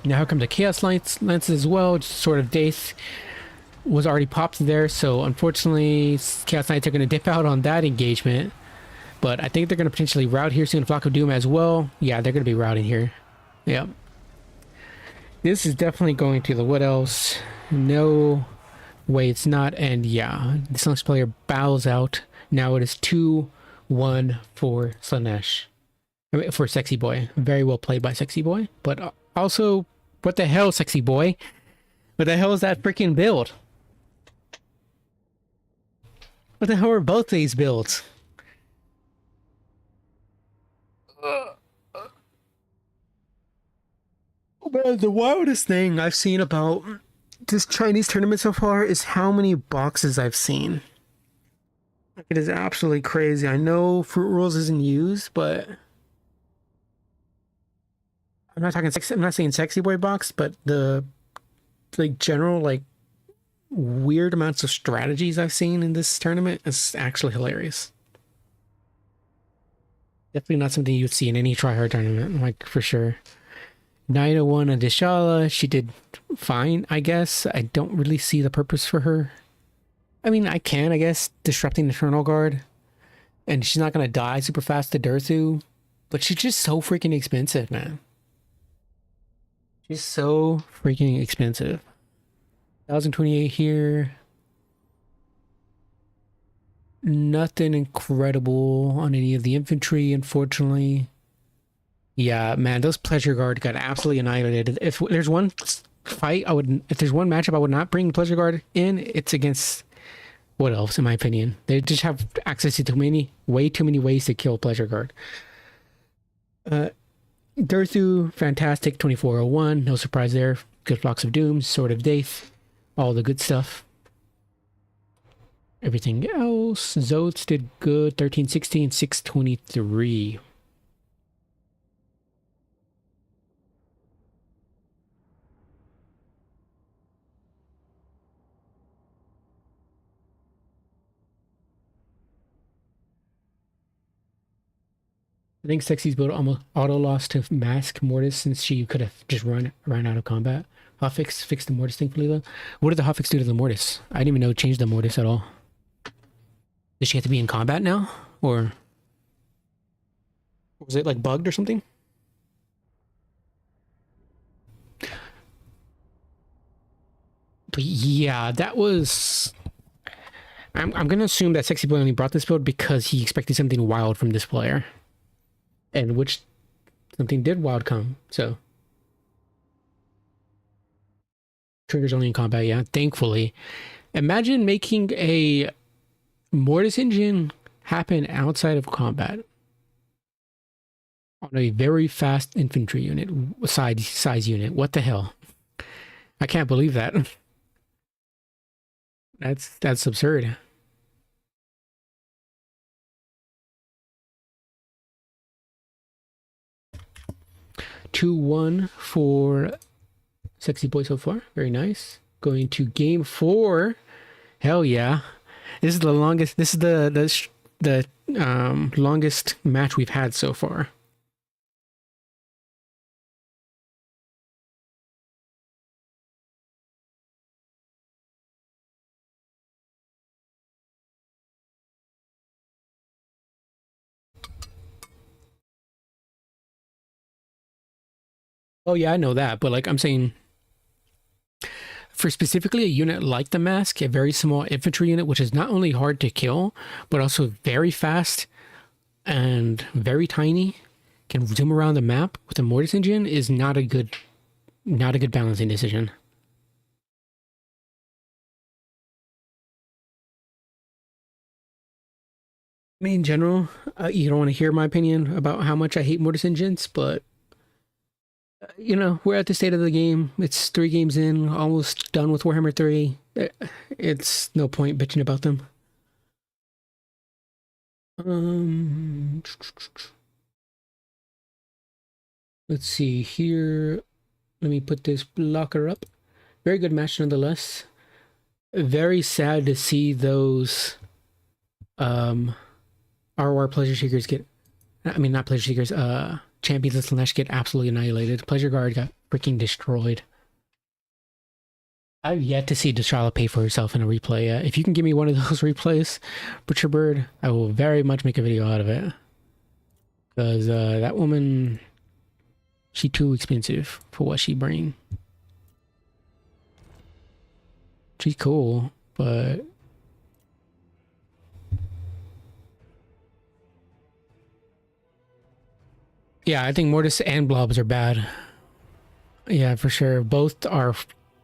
Now here comes the Chaos Lances as well, just Sword of Death was already popped there, so unfortunately Chaos Knights are going to dip out on that engagement, but I think they're going to potentially rout here soon. Flock of Doom as well. Yeah, they're going to be routing here. Yep. This is definitely going to the Wood Elves. No way it's not, and yeah, the Slanesh player bows out. Now it is 2-1 for Slanesh. I mean, for Sexy Boy. Very well played by Sexy Boy, but also, what the hell, Sexy Boy? What the hell is that freaking build? What the hell are both these builds? But the wildest thing I've seen about this Chinese tournament so far is how many boxes I've seen. It is absolutely crazy. I know Fruit Rules isn't used, but I'm not talking I'm not saying Sexy Boy box, but the like general like weird amounts of strategies I've seen in this tournament is actually hilarious. Definitely not something you'd see in any tryhard tournament, like for sure. 901 on Deshala, she did fine, I guess. I don't really see the purpose for her. I mean, I guess, disrupting the Eternal Guard. And she's not gonna die super fast to Dirthu. But she's just so freaking expensive, man. She's so freaking expensive. 1028 here. Nothing incredible on any of the infantry, unfortunately. Yeah, man, those pleasure guard got absolutely annihilated. If there's one fight I would, if there's one matchup I would not bring pleasure guard in, it's against what else, in my opinion. They just have access to way too many ways to kill pleasure guard. Durthu, fantastic, 2401, no surprise there. Good Flocks of Doom, Sword of Daith, all the good stuff. Everything else, Zotes did good, 1316, 623. I think Sexy's build almost auto lost to Mask Mortis since she could have just ran out of combat. Hotfix fixed the Mortis thankfully though. What did the Hotfix do to the Mortis? I didn't even know it changed the Mortis at all. Does she have to be in combat now? Or was it like bugged or something? But yeah, that was... I'm gonna assume that Sexy Boy only brought this build because he expected something wild from this player. And which something did wild come, so. Trigger's only in combat, yeah, thankfully. Imagine making a Mortis engine happen outside of combat. On a very fast infantry unit, size unit. What the hell? I can't believe that. That's absurd. Two, 1 for Sexy Boy so far. Very nice. Going to game 4. Hell yeah. This is the longest, this is the longest match we've had so far. Oh yeah, I know that, but like I'm saying, for specifically a unit like the Mask, a very small infantry unit, which is not only hard to kill, but also very fast and very tiny, can zoom around the map with a Mortis engine, is not a good balancing decision. I mean, in general, you don't want to hear my opinion about how much I hate Mortis engines, but you know, we're at the state of the game. It's 3 games in, almost done with Warhammer 3. It's no point bitching about them. Let's see here. Let me put this blocker up. Very good match nonetheless. Very sad to see those ROR pleasure seekers get, I mean, not pleasure seekers, Champions of Slanesh get absolutely annihilated. Pleasure Guard got freaking destroyed. I've yet to see Deshala pay for herself in a replay yet. If you can give me one of those replays, Butcher Bird, I will very much make a video out of it. Because that woman, she's too expensive for what she bring. She's cool, but... yeah, I think Mortis and Blobs are bad. Yeah, for sure. Both are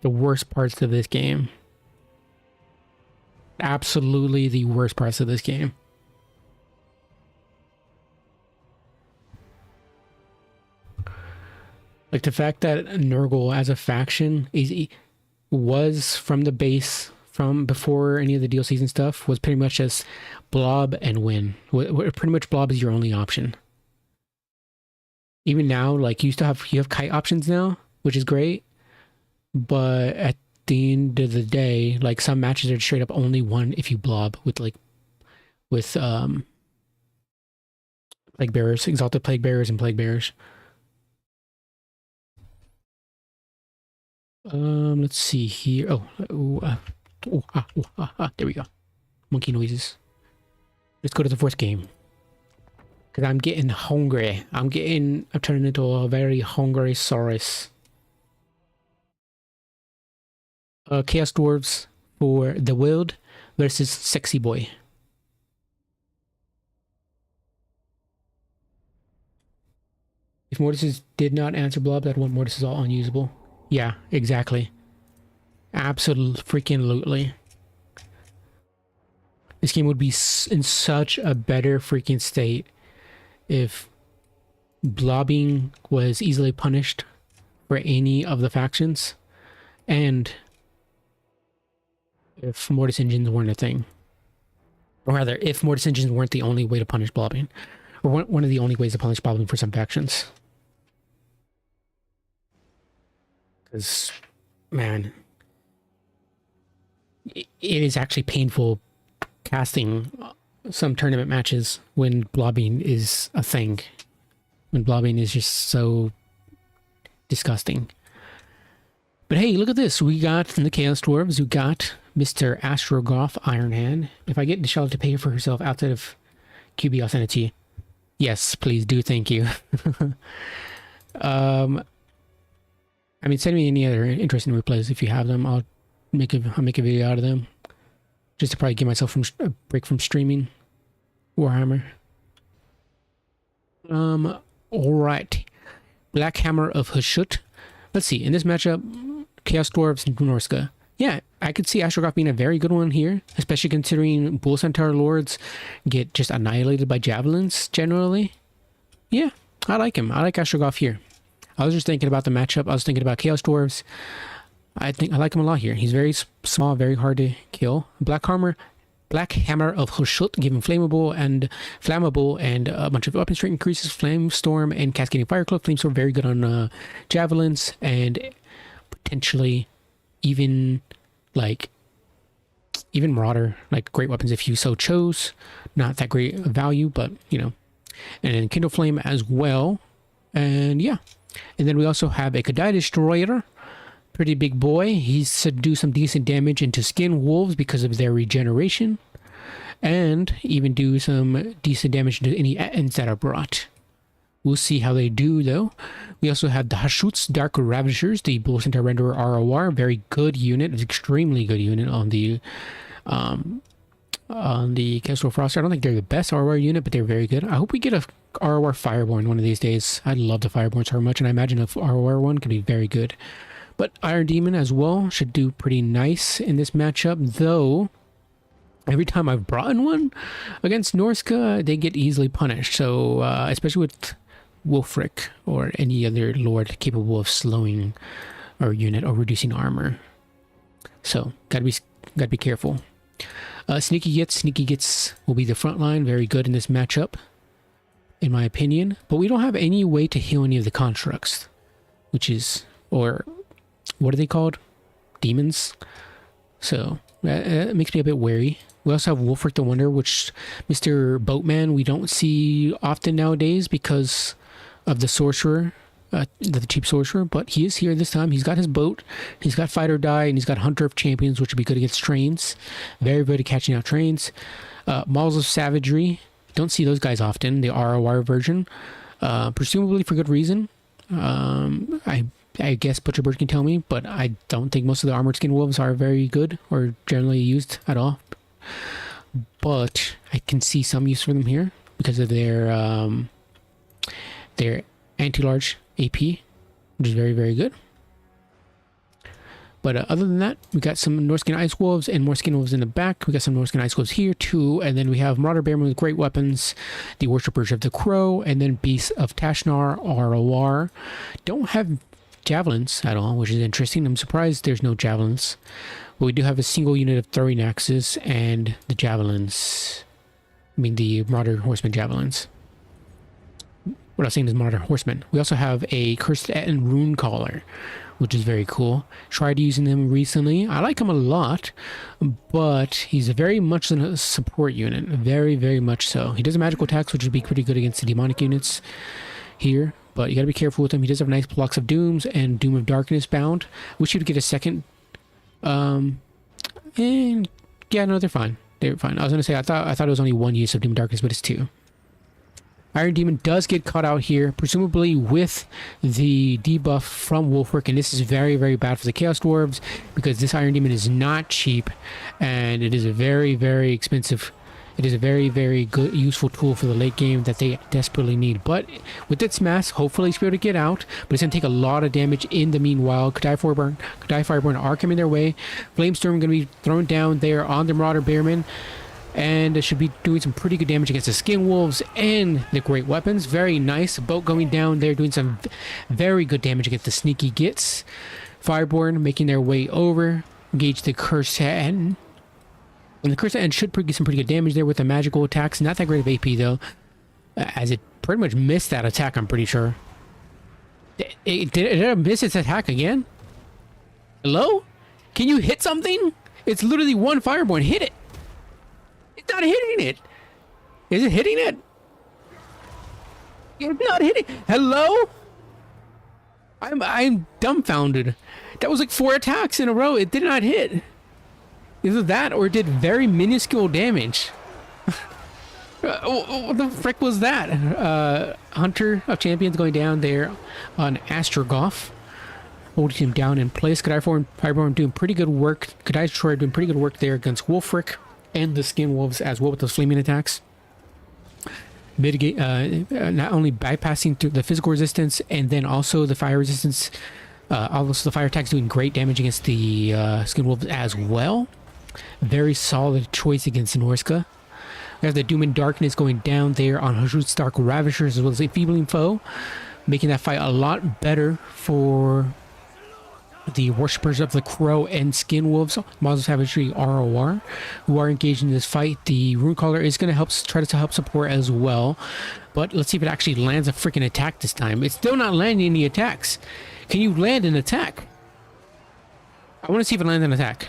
the worst parts of this game. Absolutely the worst parts of this game. Like the fact that Nurgle as a faction was from the base, from before any of the DLCs and stuff, was pretty much just Blob and win. Pretty much Blob is your only option. Even now, like you have kite options now, which is great. But at the end of the day, like some matches are straight up only one if you blob with plague bearers, exalted plague bearers, and plague bearers. Let's see here. There we go. Monkey noises. Let's go to the fourth game. Because I'm getting hungry. I'm turning into a very hungry Saurus. Chaos Dwarves for the Wild versus Sexy Boy. If Mortises did not answer blob, that one Mortis is all unusable. Yeah, exactly. Absolutely freaking lootly. This game would be in such a better freaking state if blobbing was easily punished for any of the factions, and if Mortis engines weren't a thing. Or rather, if Mortis engines weren't the only way to punish blobbing. Or one of the only ways to punish blobbing for some factions. Because, man, it is actually painful casting some tournament matches when blobbing is a thing. When blobbing is just so disgusting. But hey, look at this. We got from the Chaos Dwarves, we got Mr. Astrogoth Ironhand. If I get Charlotte to pay for herself outside of QB, I'll send it to you. Yes, please do. Thank you. I mean, send me any other interesting replays if you have them. I'll make a video out of them. Just to probably give myself a break from streaming Warhammer. Alright. Black Hammer of Hashut. Let's see. In this matchup, Chaos Dwarves and Norska. Yeah, I could see Astrogoth being a very good one here, especially considering Bull Centaur Lords get just annihilated by javelins generally. Yeah, I like him. I like Astrogoth here. I was just thinking about the matchup. I was thinking about Chaos Dwarves. I like him a lot here. He's very small, very hard to kill. Black Hammer of Hushut, giving flammable and a bunch of weapon strength increases, Flame Storm and Cascading Fire Cloak. Flame Storm very good on javelins, and potentially even Marauder, like great weapons if you so chose. Not that great value, but you know. And then Kindle Flame as well. And yeah. And then we also have a Kadai Destroyer. Pretty big boy. He's to do some decent damage into Skin Wolves because of their regeneration. And even do some decent damage to any ends that are brought. We'll see how they do though. We also have the Hashut's Dark Ravagers, the Bull Centaur Renderer ROR. Very good unit. It's extremely good unit on the Castle Frost. I don't think they're the best ROR unit, but they're very good. I hope we get a ROR Fireborn one of these days. I love the Fireborn so much, and I imagine a ROR one could be very good. But Iron Demon as well should do pretty nice in this matchup, though every time I've brought in one against Norska, they get easily punished. So, especially with Wolfric or any other lord capable of slowing our unit or reducing armor. So, gotta be careful. Sneaky Gets will be the front line, very good in this matchup, in my opinion. But we don't have any way to heal any of the constructs, which is, or what are they called? Demons. So that makes me a bit wary. We also have Wolfric the Wonder, which Mr. Boatman we don't see often nowadays because of the sorcerer, the cheap sorcerer. But he is here this time. He's got his boat, he's got Fight or Die, and he's got Hunter of Champions, which would be good against trains. Very good at catching out trains. Malls of Savagery. Don't see those guys often. The ROR version, presumably for good reason. I guess Butcherbird can tell me, but I don't think most of the Armored Skin Wolves are very good or generally used at all. But I can see some use for them here because of their anti-large AP, which is very, very good. But other than that, we got some Norskin Ice Wolves and more Skin Wolves in the back. We got some Norskin Ice Wolves here too. And then we have Marauder Bearman with great weapons, the Worshippers of the Crow, and then Beasts of Tashnar, ROR. Don't have javelins at all, which is interesting. I'm surprised there's no javelins. But we do have a single unit of throwing axes and the javelins. I mean the Marauder Horseman javelins. What I was saying is Marauder Horseman. We also have a Cursed and Rune Caller, which is very cool. Tried using them recently. I like him a lot, but he's very much a support unit. Very, very much so. He does magical attacks, which would be pretty good against the demonic units here, but you gotta be careful with him. He does have nice blocks of Dooms and Doom of Darkness bound. Wish he'd get a second. And yeah, no, they're fine. They're fine. I was gonna say I thought it was only one use of Doom of Darkness, but it's two. Iron Demon does get caught out here, presumably with the debuff from Wolfric, and this is very, very bad for the Chaos Dwarves because this Iron Demon is not cheap, and it is a very, very expensive It is a very, very good, useful tool for the late game that they desperately need. But with its mass, hopefully it's able to get out. But it's going to take a lot of damage in the meanwhile. Fireborn are coming their way. Flamestorm going to be thrown down there on the Marauder Bearman. And it should be doing some pretty good damage against the Skin Wolves and the Great Weapons. Very nice. Boat going down there, doing some very good damage against the Sneaky Gits. Fireborn making their way over. Engage the Cursed End. And the Cursed End should get some pretty good damage there with the magical attacks. Not that great of AP though, as it pretty much missed that attack, I'm pretty sure. Did it miss its attack again? Hello? Can you hit something? It's literally one Fireborn. Hit it. It's not hitting it. Is it hitting it? It's not hitting. Hello? I'm dumbfounded. That was like 4 attacks in a row. It did not hit. Either that or it did very minuscule damage. What the frick was that? Hunter of Champions going down there on Astrogoth. Holding him down in place. Fireborn doing pretty good work. Kadai Destroyer doing pretty good work there against Wolfric and the Skin Wolves as well with those flaming attacks. Mitigate, not only bypassing through the physical resistance and then also the fire resistance. Also the fire attacks doing great damage against the Skin Wolves as well. Very solid choice against Norska. We have the Doom and Darkness going down there on Hashut Stark Ravishers as well as Enfeebling Foe, making that fight a lot better for the Worshippers of the Crow and Skin Wolves, Models of Savagery ROR, who are engaged in this fight. The Runecaller is going to try to help support as well, but let's see if it actually lands a freaking attack this time. It's still not landing any attacks. Can you land an attack? I want to see if it lands an attack.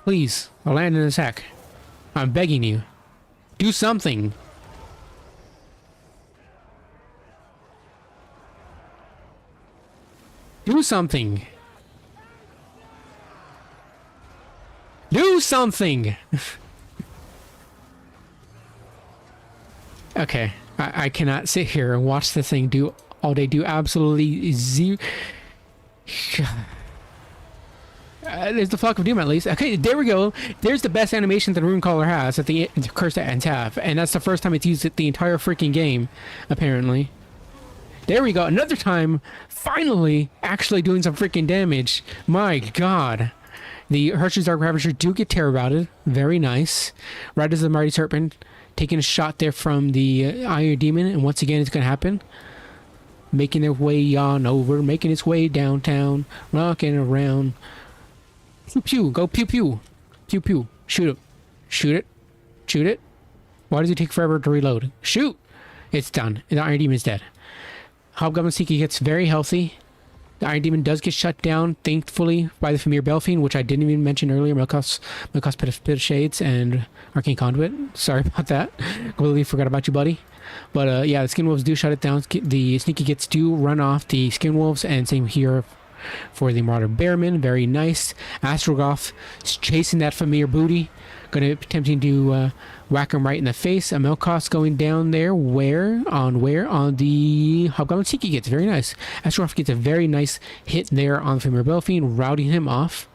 Please, I'll land an attack. I'm begging you. Do something. Do something. Do something! Okay, I cannot sit here and watch this thing do all day. Do absolutely zero. There's the Flock of Doom at least. Okay, there we go. There's the best animation that Runecaller has that the Cursed Ends have. And that's the first time it's used it the entire freaking game, apparently. There we go. Another time, finally, actually doing some freaking damage. My god. The Hershey's Dark Ravager do get terror routed. Very nice. Right as the Mighty Serpent taking a shot there from the Iron Demon. And once again, it's going to happen. Making their way on over. Making its way downtown. Rocking around. Pew pew. Go pew pew. Pew pew. Shoot it. Shoot it. Shoot it. Why does it take forever to reload? Shoot! It's done. The Iron Demon is dead. Hobgoblin Seeker gets very healthy. The Iron Demon does get shut down, thankfully, by the Famir Belfiend, which I didn't even mention earlier. Melkos Pit of Shades and Arcane Conduit. Sorry about that. Completely forgot about you, buddy. But yeah, the Skin Wolves do shut it down. The Sneaky Gits do run off the Skin Wolves, and same here for the Marauder Bearman. Very nice. Astrogoth is chasing that Famir booty. Gonna attempting to whack him right in the face. A Melkos going down there. Where? On the Hobgoblin Seeky gets. Very nice. Astrogoth gets a very nice hit there on the Famir Belfiend, routing him off.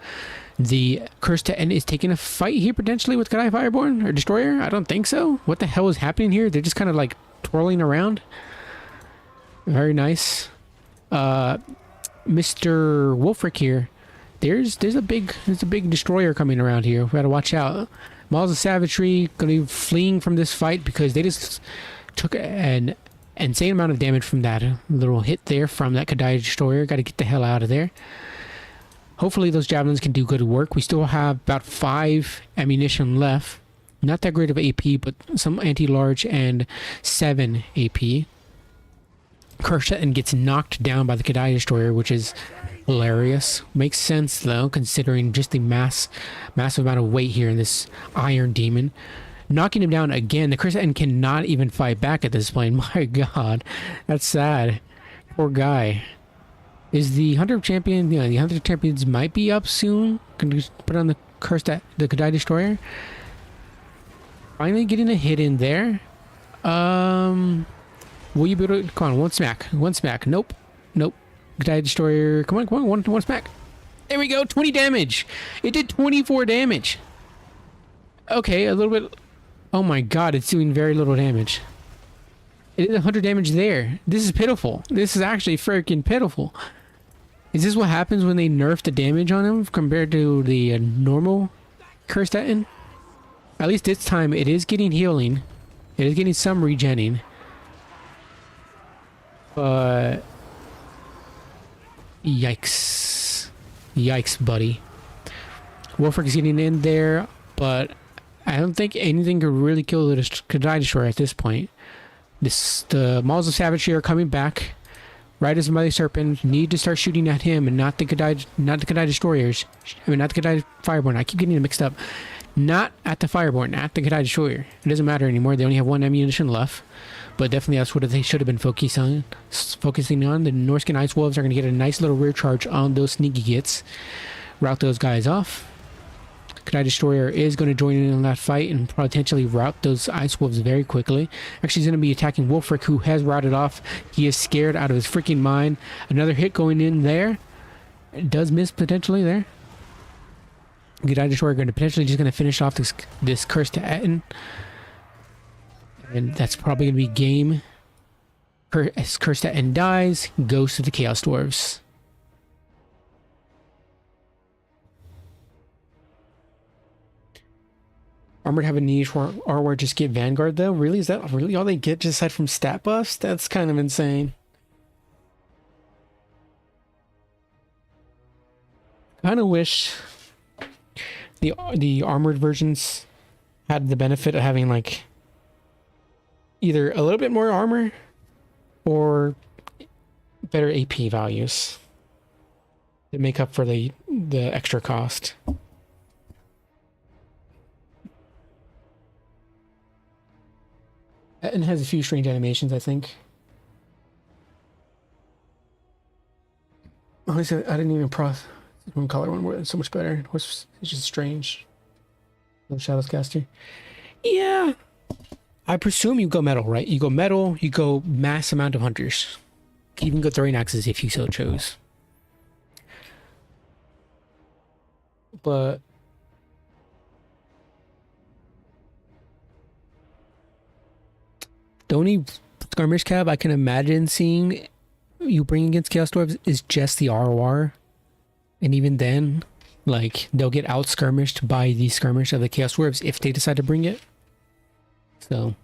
The Cursed End is taking a fight here potentially with Kadai Fireborn or Destroyer. I don't think so. What the hell is happening here? They're just kind of like twirling around. Very nice. Mr. Wolfric here. There's a big destroyer coming around here. We gotta watch out. Models of Savagery gonna be fleeing from this fight because they just took an insane amount of damage from that little hit there from that Kadai Destroyer. Gotta get the hell out of there. Hopefully those javelins can do good work. We still have about 5 ammunition left. Not that great of AP, but some anti-large and 7 AP. Kershaw gets knocked down by the Kadai Destroyer, which is hilarious. Makes sense though, considering just the massive amount of weight here in this Iron Demon. Knocking him down again. The Kershaw cannot even fight back at this point. My god, that's sad. Poor guy. Is the Hunter of Champions? Yeah, the Hunter of Champions might be up soon. Can you put on the the Kadai Destroyer? Finally getting a hit in there. Will you be able to... Come on, one smack. Nope. Kadai Destroyer. Come on, one smack. There we go, 20 damage. It did 24 damage. Okay, a little bit Oh my god, it's doing very little damage. It did 100 damage there. This is pitiful. This is actually freaking pitiful. Is this what happens when they nerf the damage on him compared to the normal Kerstetten? At least this time it is getting healing. It is getting some regenning. But... yikes. Yikes, buddy. Wolfric is getting in there, but I don't think anything could really kill the Kadai Destroyer at this point. The Maws of Savagery are coming back. Right as the Mighty Serpent need to start shooting at him and not the Kadai Destroyers. I mean, not the Kadai Fireborn. I keep getting them mixed up. Not at the Fireborn, at the Kadai Destroyer. It doesn't matter anymore. They only have 1 ammunition left. But definitely that's what they should have been focusing on. The Norskin Ice Wolves are going to get a nice little rear charge on those sneaky gits. Route those guys off. Kadai Destroyer is going to join in on that fight and potentially rout those Ice Wolves very quickly. Actually, he's going to be attacking Wolfric, who has routed off. He is scared out of his freaking mind. Another hit going in there. It does miss potentially there. Kadai Destroyer going to potentially just going to finish off this Curse to Etten. And that's probably going to be game. As Curse to Etten dies, goes to the Chaos Dwarves. Armored have a niche where Arwar just get Vanguard though? Really? Is that really all they get just aside from stat buffs? That's kind of insane. Kind of wish the armored versions had the benefit of having like either a little bit more armor or better AP values to make up for the extra cost. And has a few strange animations, I think. Honestly, I didn't even one color one word so much better. It's just strange. No Shadows Caster. Yeah. I presume you go metal, right? You go metal, you go mass amount of hunters. You can even go throwing axes if you so chose. But the only skirmish cab I can imagine seeing you bring against Chaos Dwarves is just the ROR. And even then, like, they'll get out skirmished by the skirmish of the Chaos Dwarves if they decide to bring it. So,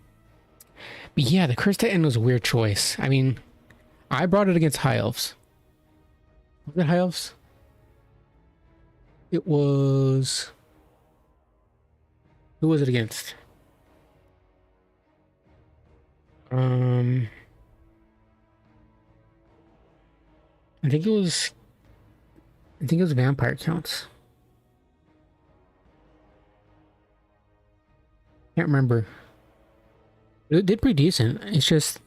but yeah, the Curse to End was a weird choice. I mean, I brought it against High Elves. Was it High Elves? It was... Who was it against? I think it was Vampire Counts. Can't remember. It did pretty decent. It's just,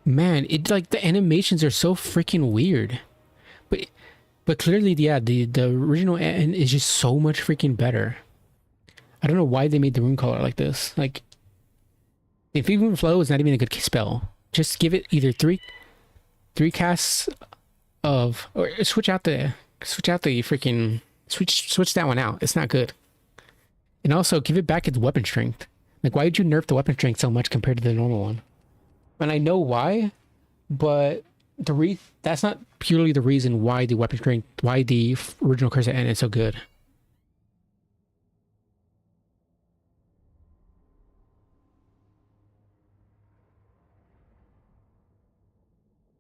man, it like the animations are so freaking weird. But clearly, yeah, the original end is just so much freaking better. I don't know why they made the rune color like this. Like, if even flow is not even a good spell, just give it either three casts of, or switch that one out. It's not good. And also give it back its weapon strength. Like, why did you nerf the weapon strength so much compared to the normal one? And I know why, but that's not purely the reason why the weapon strength, why the original Curse at End is so good.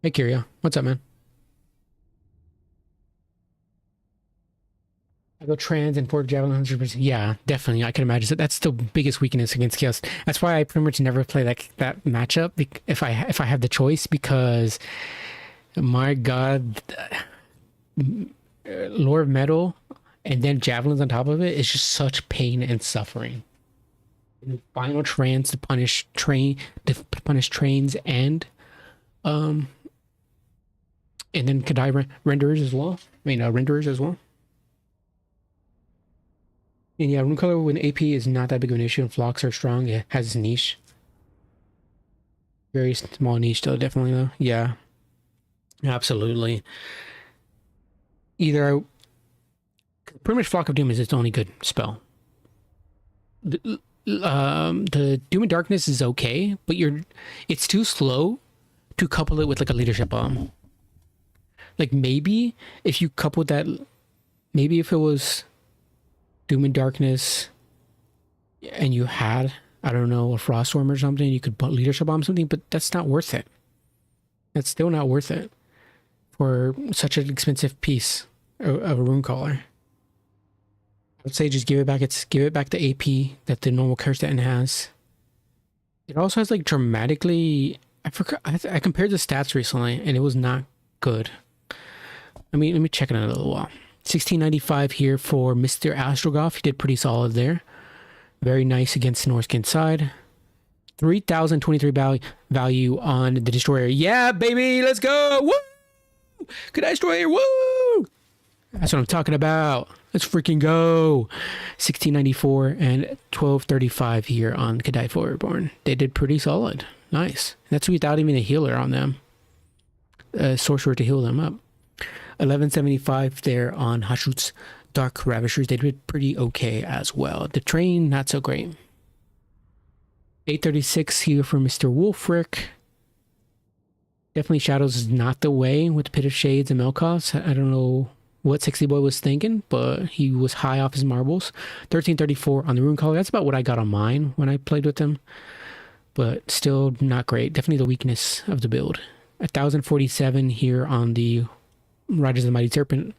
Hey, Kyria. What's up, man? I go trans and forward javelin 100%. Yeah, definitely. I can imagine that's the biggest weakness against Chaos. That's why I pretty much never play that matchup if I have the choice, because my God, Lore of Metal and then javelins on top of it is just such pain and suffering. And final trans to punish trains and then Kadai renderers as well. Renderers as well. And yeah, rune color when AP is not that big of an issue and flocks are strong, it has its niche. Very small niche though, definitely though. Yeah. Absolutely. Pretty much Flock of Doom is its only good spell. the Doom and Darkness is okay, but it's too slow to couple it with like a leadership bomb. Like maybe if you coupled that, maybe if it was Doom and Darkness and you had, I don't know, a Froststorm or something, you could put leadership bomb something, but that's not worth it. That's still not worth it for such an expensive piece of a rune caller. I would say just give it back. Give it back the AP that the normal Kirsten has. It also has like dramatically. I forgot. I compared the stats recently, and it was not good. I mean, let me check it out a little while. 1695 here for Mr. Astrogoth. He did pretty solid there. Very nice against the Norskin side. 3023 value on the Destroyer. Yeah, baby, let's go! Woo! Good Destroyer, woo! That's what I'm talking about. Let's freaking go. 1694 and 1235 here on Kadai Reborn. They did pretty solid. Nice. That's without even a healer on them. A sorcerer to heal them up. 1175 there on Hashut's Dark Ravishers. They did pretty okay as well. The train, not so great. 836 here for Mr. Wolfric. Definitely Shadows is not the way with the Pit of Shades and Melkoths. I don't know what 60 Boy was thinking, but he was high off his marbles. 1334 on the Rune Caller. That's about what I got on mine when I played with him. But still not great. Definitely the weakness of the build. 1047 here on the Riders of the Mighty Serpent.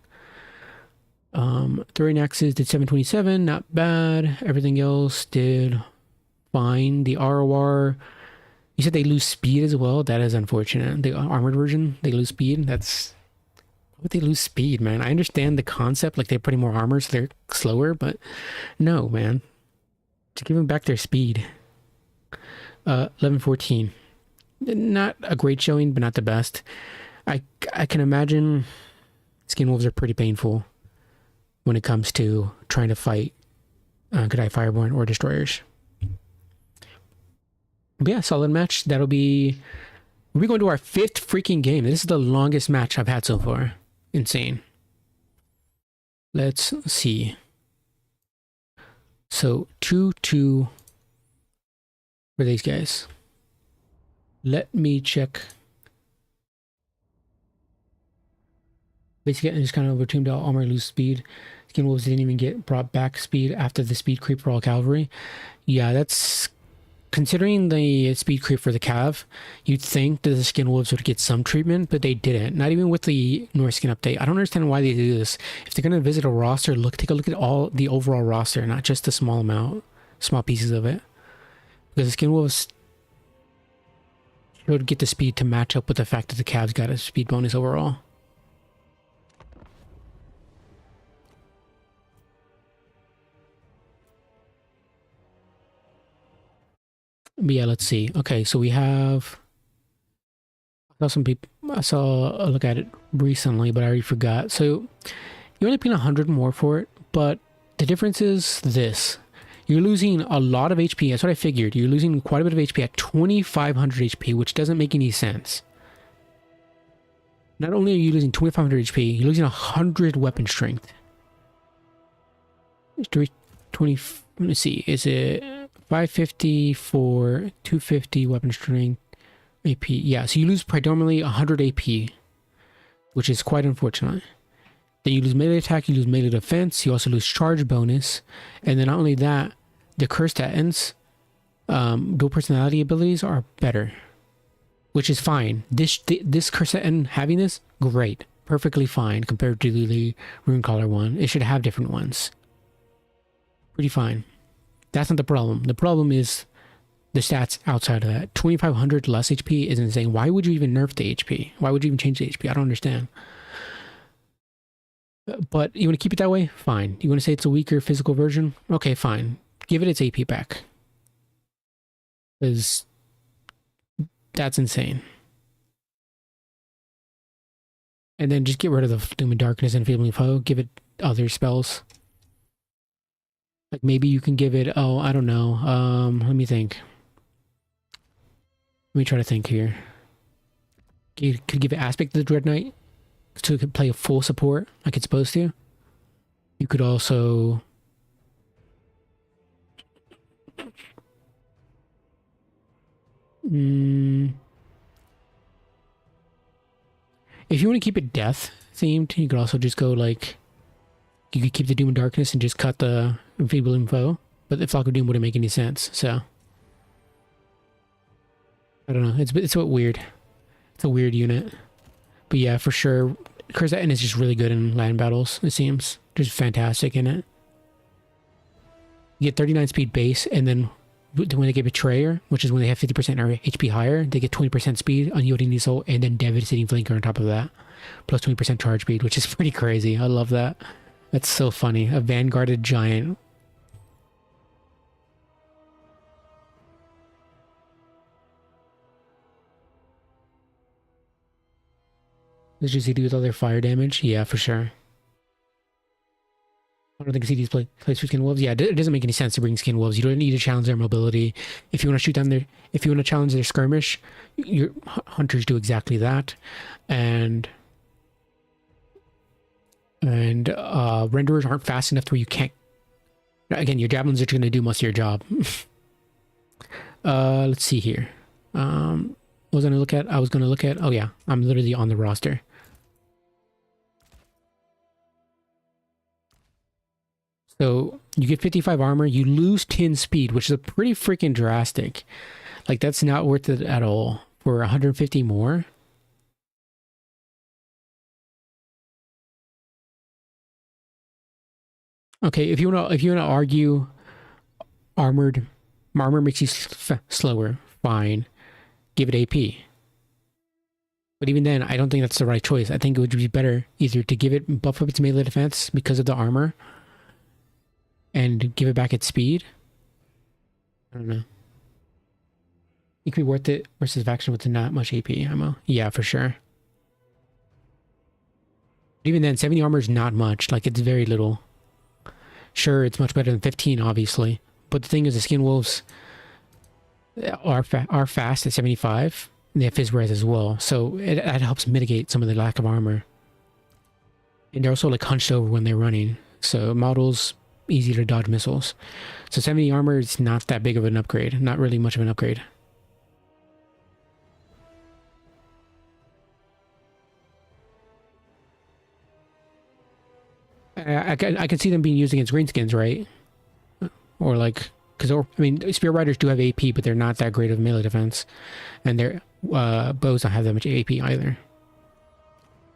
Throwing Axes did 727. Not bad. Everything else did fine. The ROR, you said they lose speed as well. That is unfortunate. The armored version, they lose speed. That's... Why would they lose speed, man? I understand the concept, like they're putting more armor so they're slower, but no, man. Just give them back their speed. 1114. Not a great showing, but not the best. I can imagine Skin Wolves are pretty painful when it comes to trying to fight Kadai Fireborn or Destroyers. But yeah, solid match. That'll be... We're going to our 5th freaking game. This is the longest match I've had so far. Insane. Let's see. So 2-2 for these guys. Let me check. Basically, I just kind of overtuned all armor, lose speed. Skin Wolves didn't even get brought back speed after the speed creep for all cavalry. Yeah, that's... Considering the speed creep for the Cav, you'd think that the Skin Wolves would get some treatment, but they didn't. Not even with the Norskin update. I don't understand why they do this. If they're going to visit a roster, take a look at all the overall roster, not just the small pieces of it. Because the Skin Wolves should get the speed to match up with the fact that the Cavs got a speed bonus overall. But yeah, let's see. Okay, so we have... I saw a look at it recently, but I already forgot. So you're only paying 100 more for it, but the difference is this. You're losing a lot of HP. That's what I figured. You're losing quite a bit of HP at 2500 HP, which doesn't make any sense. Not only are you losing 2500 HP, you're losing 100 weapon strength. 20, let me see. Is it 550 for 250 weapon strength AP? Yeah, so you lose predominantly 100 AP, which is quite unfortunate. Then you lose melee attack, you lose melee defense, you also lose charge bonus, and then not only that, the cursed ends, dual personality abilities are better, which is fine. This cursed end having this, great, perfectly fine compared to the Rune Caller one. It should have different ones. Pretty fine. That's not the problem. The problem is the stats outside of that. 2500 less HP is insane. Why would you even nerf the HP? Why would you even change the HP? I don't understand. But you want to keep it that way? Fine. You want to say it's a weaker physical version? Okay, fine. Give it its AP back. Because that's insane. And then just get rid of the Doom and Darkness and Enfeebling Foe. Give it other spells. Like maybe you can give it, oh, I don't know. Let me think. Let me try to think here. You could give it Aspect to the Dread Knight so it could play a full support like it's supposed to. You could also... Mm, if you want to keep it death themed, you could also just go like, you could keep the Doom and Darkness and just cut the Enfeebling Foe. But the Flock of Doom wouldn't make any sense, so. I don't know. It's a bit weird. It's a weird unit. But yeah, for sure. Curse N is just really good in land battles, it seems. Just fantastic in it. You get 39 speed base, and then when they get Betrayer, which is when they have 50% HP higher, they get 20% speed, Unyielding Diesel, and then Devastating Flanker on top of that. Plus 20% charge speed, which is pretty crazy. I love that. That's so funny. A Vanguarded Giant. Does your CD with all their fire damage? Yeah, for sure. I don't think CDs plays for Skin Wolves. Yeah, it doesn't make any sense to bring Skin Wolves. You don't need to challenge their mobility. If you want to shoot down their, if you want to challenge their skirmish, your hunters do exactly that, and renderers aren't fast enough to where you can't. Again, your javelins are going to do most of your job. Let's see here. I was going to look at. Oh yeah, I'm literally on the roster. So you get 55 armor, you lose 10 speed, which is a pretty freaking drastic. Like, that's not worth it at all. For 150 more. Okay, if you wanna argue armor makes you slower, fine. Give it AP. But even then, I don't think that's the right choice. I think it would be better either to give it buff up its melee defense because of the armor, and give it back its speed. I don't know. It could be worth it versus faction with not much AP ammo. Yeah, for sure. But even then, 70 armor is not much. Like, it's very little. Sure, it's much better than 15, obviously. But the thing is, the Skin Wolves are fast at 75. And they have Fizz Res as well. So it helps mitigate some of the lack of armor. And they're also like hunched over when they're running. So models easy to dodge missiles. So 70 armor is not that big of an upgrade. Not really much of an upgrade. I can see them being used against greenskins, right? Or like, because I mean, Spear Riders do have AP, but they're not that great of melee defense, and their bows don't have that much AP either.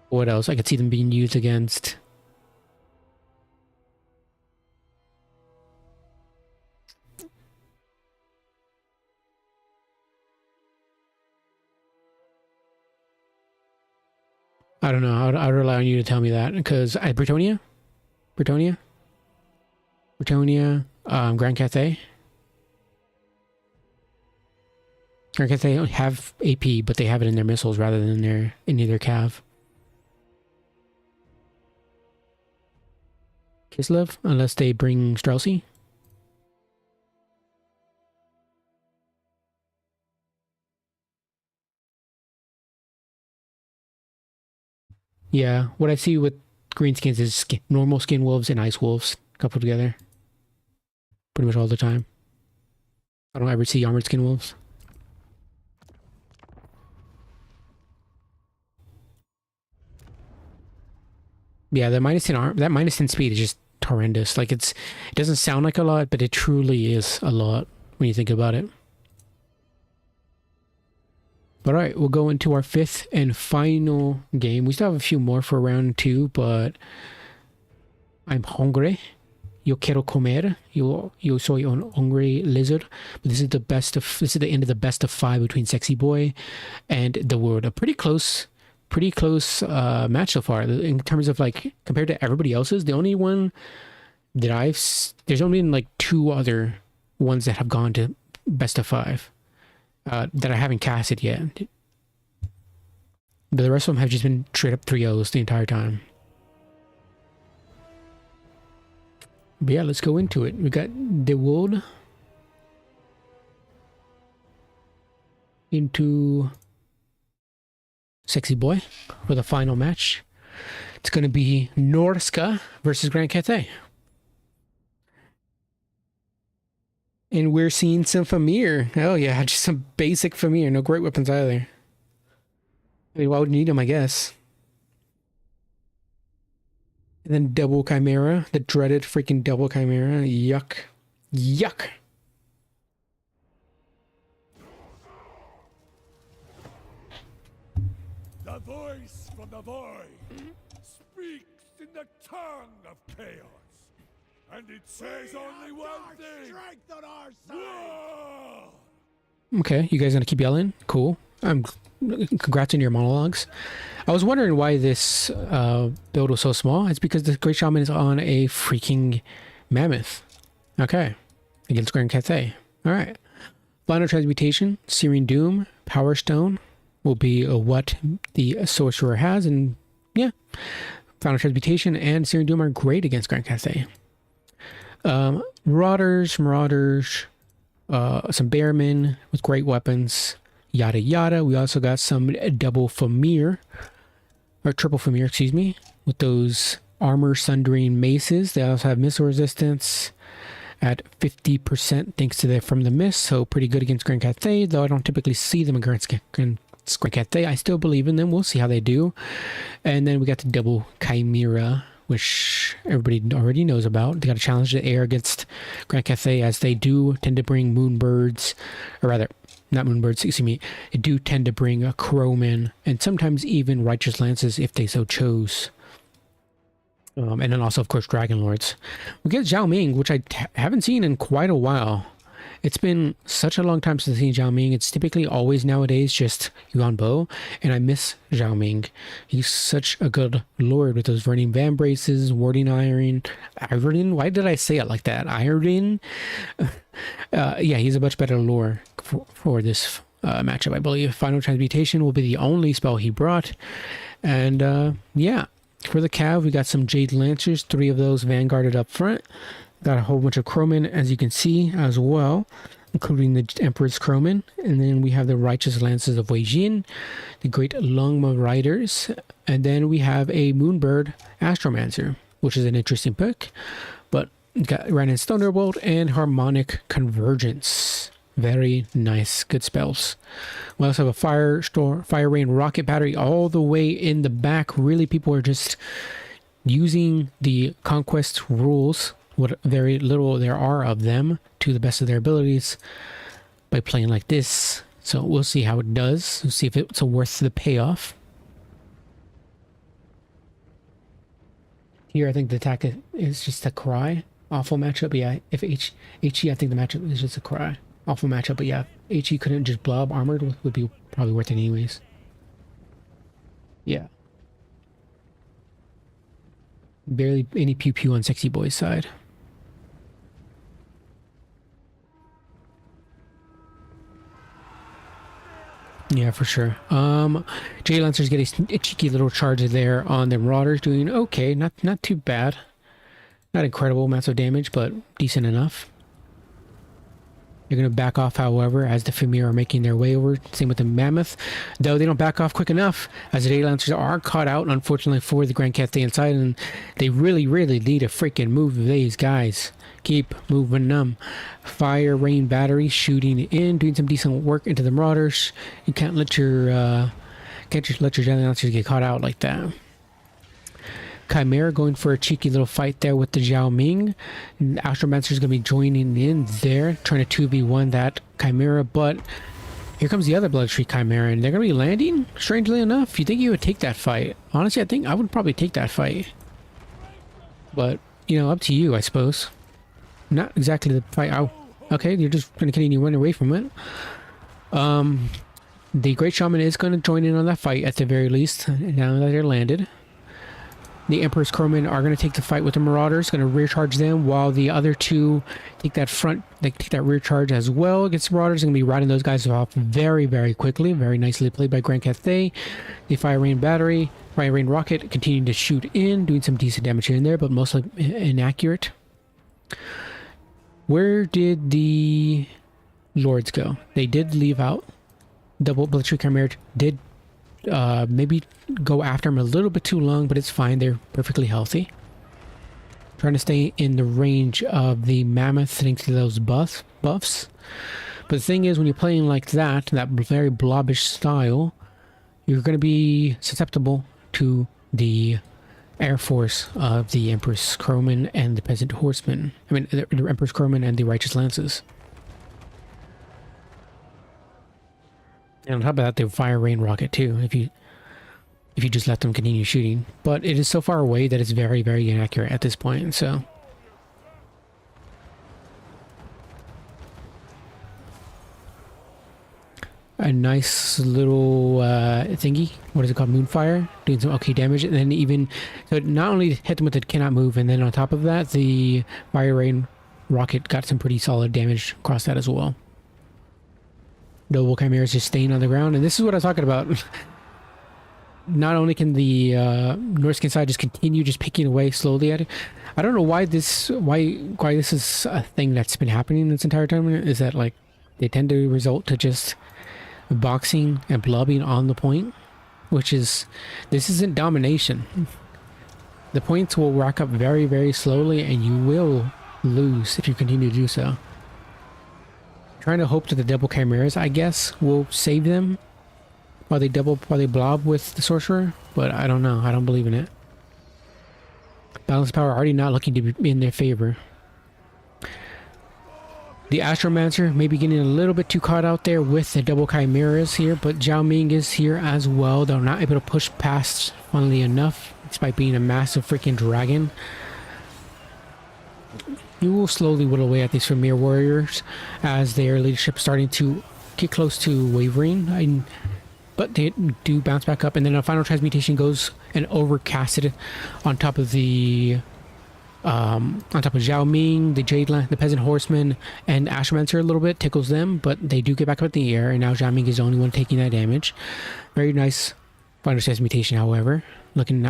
What else? I could see them being used against. I don't know. I'd rely on you to tell me that, because Bretonia, Grand Cathay. Grand Cathay don't have AP, but they have it in their missiles rather than in their cav. Kislev, unless they bring Streltsy. Yeah, what I see with greenskins is normal Skin Wolves and Ice Wolves coupled together. Pretty much all the time. I don't ever see armored Skin Wolves. Yeah, that minus 10 speed is just horrendous. Like, it doesn't sound like a lot, but it truly is a lot when you think about it. But alright, we'll go into our 5th and final game. We still have a few more for round 2, but I'm hungry. Yo quiero comer. Yo soy un hungry lizard. But this is the end of the best of 5 between Sexy Boy and the World. A pretty close match so far in terms of, like, compared to everybody else's. The only one that there's only been like 2 other ones that have gone to best of 5 that I haven't casted yet. But the rest of them have just been straight up 3-0s the entire time. But yeah, let's go into it. We got the World into Sexy Boy for the final match. It's going to be Norska versus Grand Cathay. And we're seeing some Famir. Oh yeah, just some basic Famir. No great weapons either. I mean, why would you need them, I guess? And then double Chimera. The dreaded freaking double Chimera. Yuck. Yuck. The voice from the void speaks in the tongue of chaos. And it says only one thing. Strength on our side. Okay, you guys gonna keep yelling? Cool. Congrats on your monologues. I was wondering why this build was so small. It's because the Great Shaman is on a freaking mammoth. Okay. Against Grand Cathay. Alright. Final Transmutation, Searing Doom, Power Stone will be what the Sorcerer has, and yeah. Final Transmutation and Searing Doom are great against Grand Cathay. Marauders, some Bearmen with great weapons, yada yada. We also got some double Famir, or triple Famir, excuse me, with those armor sundering maces. They also have missile resistance at 50% thanks to from the mist, so pretty good against Grand Cathay, though I don't typically see them against Grand Cathay. I still believe in them. We'll see how they do. And then we got the double Chimera, which everybody already knows about. They got to challenge the air against Grand Cathay, as they do tend to bring moonbirds, or rather, not moonbirds, excuse me. They do tend to bring a crowman, and sometimes even righteous lances if they so chose. And then also, of course, Dragon Lords. We get Zhao Ming, which I haven't seen in quite a while. It's been such a long time since I've seen Zhao Ming. It's typically always nowadays just Yuan Bo, and I miss Zhao Ming. He's such a good lord with those Burning Van Braces, Warding Iron. Why did I say it like that? Iron? Yeah, he's a much better lord for this matchup, I believe. Final Transmutation will be the only spell he brought. And yeah, for the Cav, we got some Jade Lancers, 3 of those vanguarded up front. Got a whole bunch of Crowmen, as you can see, as well, including the Emperor's Crowmen. And then we have the Righteous Lances of Wei Jin, the Great Longma Riders, and then we have a Moonbird Astromancer, which is an interesting pick. But got Ranan's Thunderbolt and Harmonic Convergence. Very nice, good spells. We also have a Fire Rain Rocket Battery all the way in the back. Really, people are just using the Conquest rules, what very little there are of them, to the best of their abilities by playing like this. So we'll see how it does. We'll see if it's worth the payoff. Here, I think the attack is just a cry. Awful matchup, but yeah. If HE, I think the matchup is just a cry. Awful matchup, but yeah. HE couldn't just blob armored, would be probably worth it anyways. Yeah. Barely any pew pew on Sexy Boy's side. Yeah, for sure. Jade Lancers get a cheeky little charge there on the Marauders, doing okay, not too bad. Not incredible amounts of damage, but decent enough. They're going to back off, however, as the Famir are making their way over. Same with the Mammoth, though they don't back off quick enough, as the Jade Lancers are caught out, unfortunately, for the Grand Cathay inside, and they really need to freaking move these guys. Keep moving them. Fire Rain Battery shooting in, doing some decent work into the Marauders. You can't let your Jade Lancers get caught out like that. Chimera going for a cheeky little fight there with the Zhao Ming. Astromancer is going to be joining in there, trying to 2v1 that Chimera, but here comes the other Bloodstreak Chimera, and they're going to be landing, strangely enough. You think you would take that fight? Honestly, I think I would probably take that fight. But, you know, up to you, I suppose. Not exactly the fight. Okay, you're just going to continue running away from it. The Great Shaman is going to join in on that fight, at the very least, now that they're landed. The Emperor's Crowmen are going to take the fight with the Marauders, going to rear charge them, while the other two take that rear charge as well against the Marauders. Going to be riding those guys off very quickly. Very nicely played by Grand Cathay. The Fire Rain Battery, Fire Rain Rocket continuing to shoot in, doing some decent damage here and there, but mostly inaccurate. Where did the Lords go? They did leave out. Double Bloodstreak Chimera did maybe go after him a little bit too long, but it's fine. They're perfectly healthy. trying to stay in the range of the mammoth thanks to those buffs. But the thing is, when you're playing like that very blobbish style, you're going to be susceptible to the air force of the Empress Crowman and the Peasant Horsemen. I mean, the Empress Crowman and the Righteous Lances. And on top of that, they fire rain rocket too, if you just let them continue shooting. But it is so far away that it's very, very inaccurate at this point, so... A nice little thingy. What is it called? Moonfire. Doing some okay damage. And then even... So it not only hit them with the cannot move, and then on top of that, the fire rain rocket got some pretty solid damage across that as well. Noble Chimeras just staying on the ground. And this is what I was talking about. Not only can the Norskin side just continue just picking away slowly at it. I don't know why this is a thing that's been happening this entire time. Is that like they tend to result to just boxing and blobbing on the point, which is, this isn't domination. The points will rack up very, very slowly, and you will lose if you continue to do so. Trying to hope that the double chimeras, I guess, will save them while they blob with the sorcerer, but I don't know. I don't believe in it. Balance power already not looking to be in their favor. The Astromancer may be getting a little bit too caught out there with the double chimeras here, but Zhao Ming is here as well. They're not able to push past, funnily enough, despite being a massive freaking dragon. You will slowly whittle away at these Premier warriors as their leadership starting to get close to wavering. But they do bounce back up, and then a final transmutation goes and overcasted on top of the Zhao Ming, the Peasant Horseman, and Astromancer a little bit, tickles them, but they do get back up in the air, and now Zhao Ming is the only one taking that damage. Very nice final transmutation, however. Looking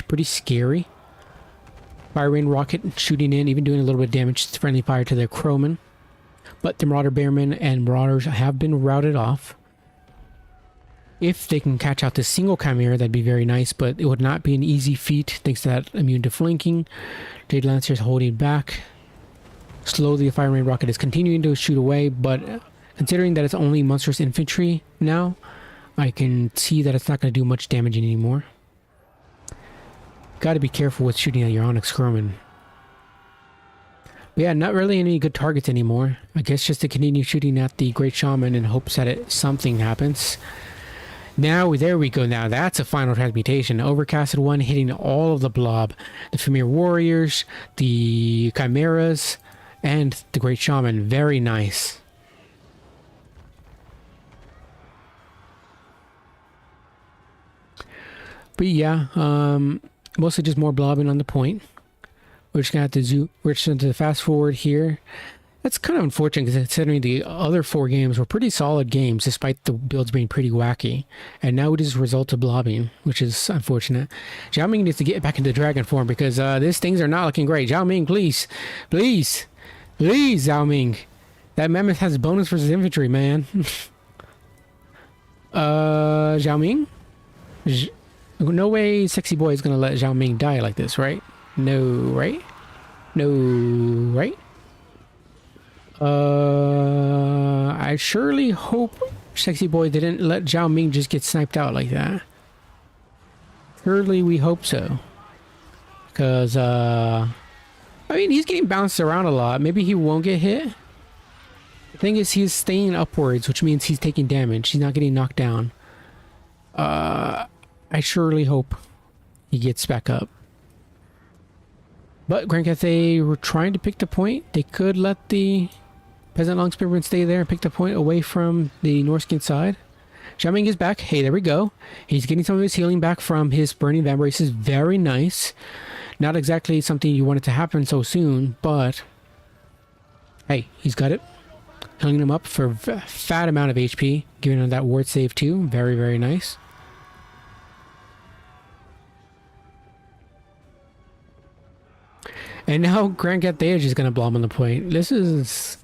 pretty scary. Fire Rain Rocket shooting in, even doing a little bit of damage, friendly fire to the Crowman. But the Marauder Bearmen and Marauders have been routed off. If they can catch out this single Chimera, that'd be very nice, but it would not be an easy feat thanks to that immune to flanking. Jade Lancer is holding back. Slowly, the Fire Rain Rocket is continuing to shoot away, but considering that it's only monstrous infantry now, I can see that it's not going to do much damage anymore. Got to be careful with shooting at your Onyx Crowman. But yeah, not really any good targets anymore. I guess just to continue shooting at the Great Shaman in hopes that something happens. Now, there we go. Now, that's a final transmutation. Overcasted one hitting all of the blob. The Premier Warriors, the Chimeras, and the Great Shaman. Very nice. But yeah, mostly just more blobbing on the point. We're just going to have to we're just going to fast forward here. That's kind of unfortunate considering the other 4 games were pretty solid games despite the builds being pretty wacky. And now it is a result of blobbing, which is unfortunate. Zhao Ming needs to get back into dragon form because these things are not looking great. Zhao Ming, please. Please. Please, Zhao Ming. That mammoth has bonus versus infantry, man. Zhao Ming? No way Sexy Boy is going to let Zhao Ming die like this, right? No, right? No, right? I surely hope Sexy Boy didn't let Zhao Ming just get sniped out like that. Surely we hope so. Because, I mean, he's getting bounced around a lot. Maybe he won't get hit. The thing is, he's staying upwards, which means he's taking damage. He's not getting knocked down. I surely hope he gets back up. But Grand Cathay were trying to pick the point. They could let the Peasant Long Spearman stay there and pick the point away from the Norskin side. Zhao Ming is back. Hey, there we go. He's getting some of his healing back from his Burning Vambraces. Very nice. Not exactly something you want it to happen so soon, but hey, he's got it. Healing him up for a fat amount of HP, giving him that ward save too. Very, very nice. And now Grand Cathay is just going to blob on the point. This is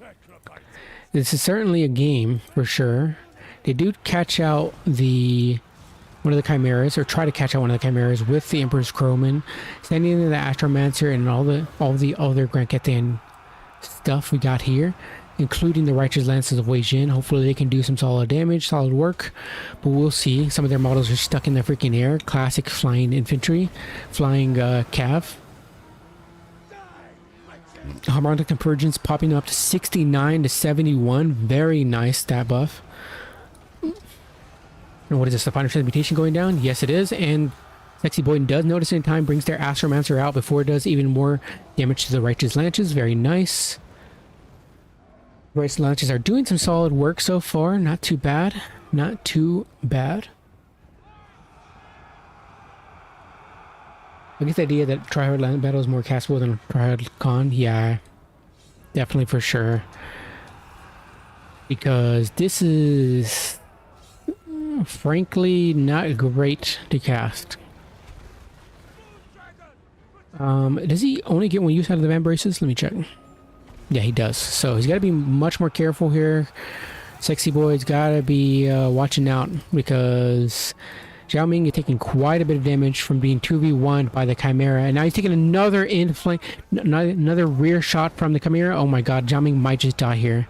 certainly a game for sure. They do catch out the one of the chimeras, or try to catch out one of the chimeras with the Emperor's Crowman, sending in the Astromancer and all the other Grand Cathay stuff we got here, including the Righteous Lances of Wei Jin. Hopefully they can do some solid damage, solid work, but we'll see. Some of their models are stuck in the freaking air. Classic flying infantry, flying cav. Harmonic Convergence popping up to 69 to 71. Very nice stat buff. And what is this? The final transmutation going down? Yes, it is. And Sexy Boy does notice in time, brings their Astromancer out before it does even more damage to the Righteous Lances. Very nice. Righteous Lances are doing some solid work so far. Not too bad. Not too bad. I get the idea that Tryhard Land Battle is more castable than Tryhard Con. Yeah, definitely for sure. Because this is frankly not great to cast. Does he only get one use out of the Van Braces? Let me check. Yeah, he does. So he's got to be much more careful here. Sexy Boy's got to be watching out, because Zhao Ming is taking quite a bit of damage from being 2v1'd by the Chimera, and now he's taking another another rear shot from the Chimera. Oh my god, Zhao Ming might just die here.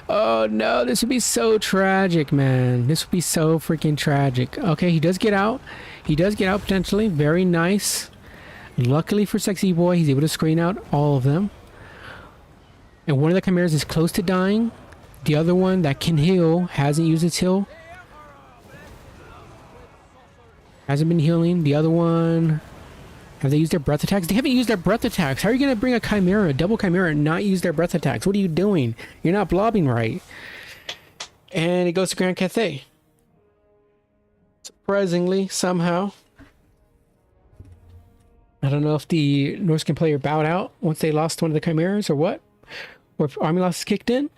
Oh no, this would be so tragic, man. This would be so freaking tragic. Okay, he does get out. He does get out potentially. Very nice. Luckily for Sexy Boy, he's able to screen out all of them. And one of the Chimeras is close to dying. The other one that can heal hasn't used its heal. Hasn't been healing. The other one... Have they used their breath attacks? They haven't used their breath attacks. How are you going to bring a Chimera, a double Chimera, and not use their breath attacks? What are you doing? You're not blobbing right. And it goes to Grand Cathay. Surprisingly, somehow. I don't know if the Norscan player bowed out once they lost one of the Chimeras or what. Or if Army Loss kicked in.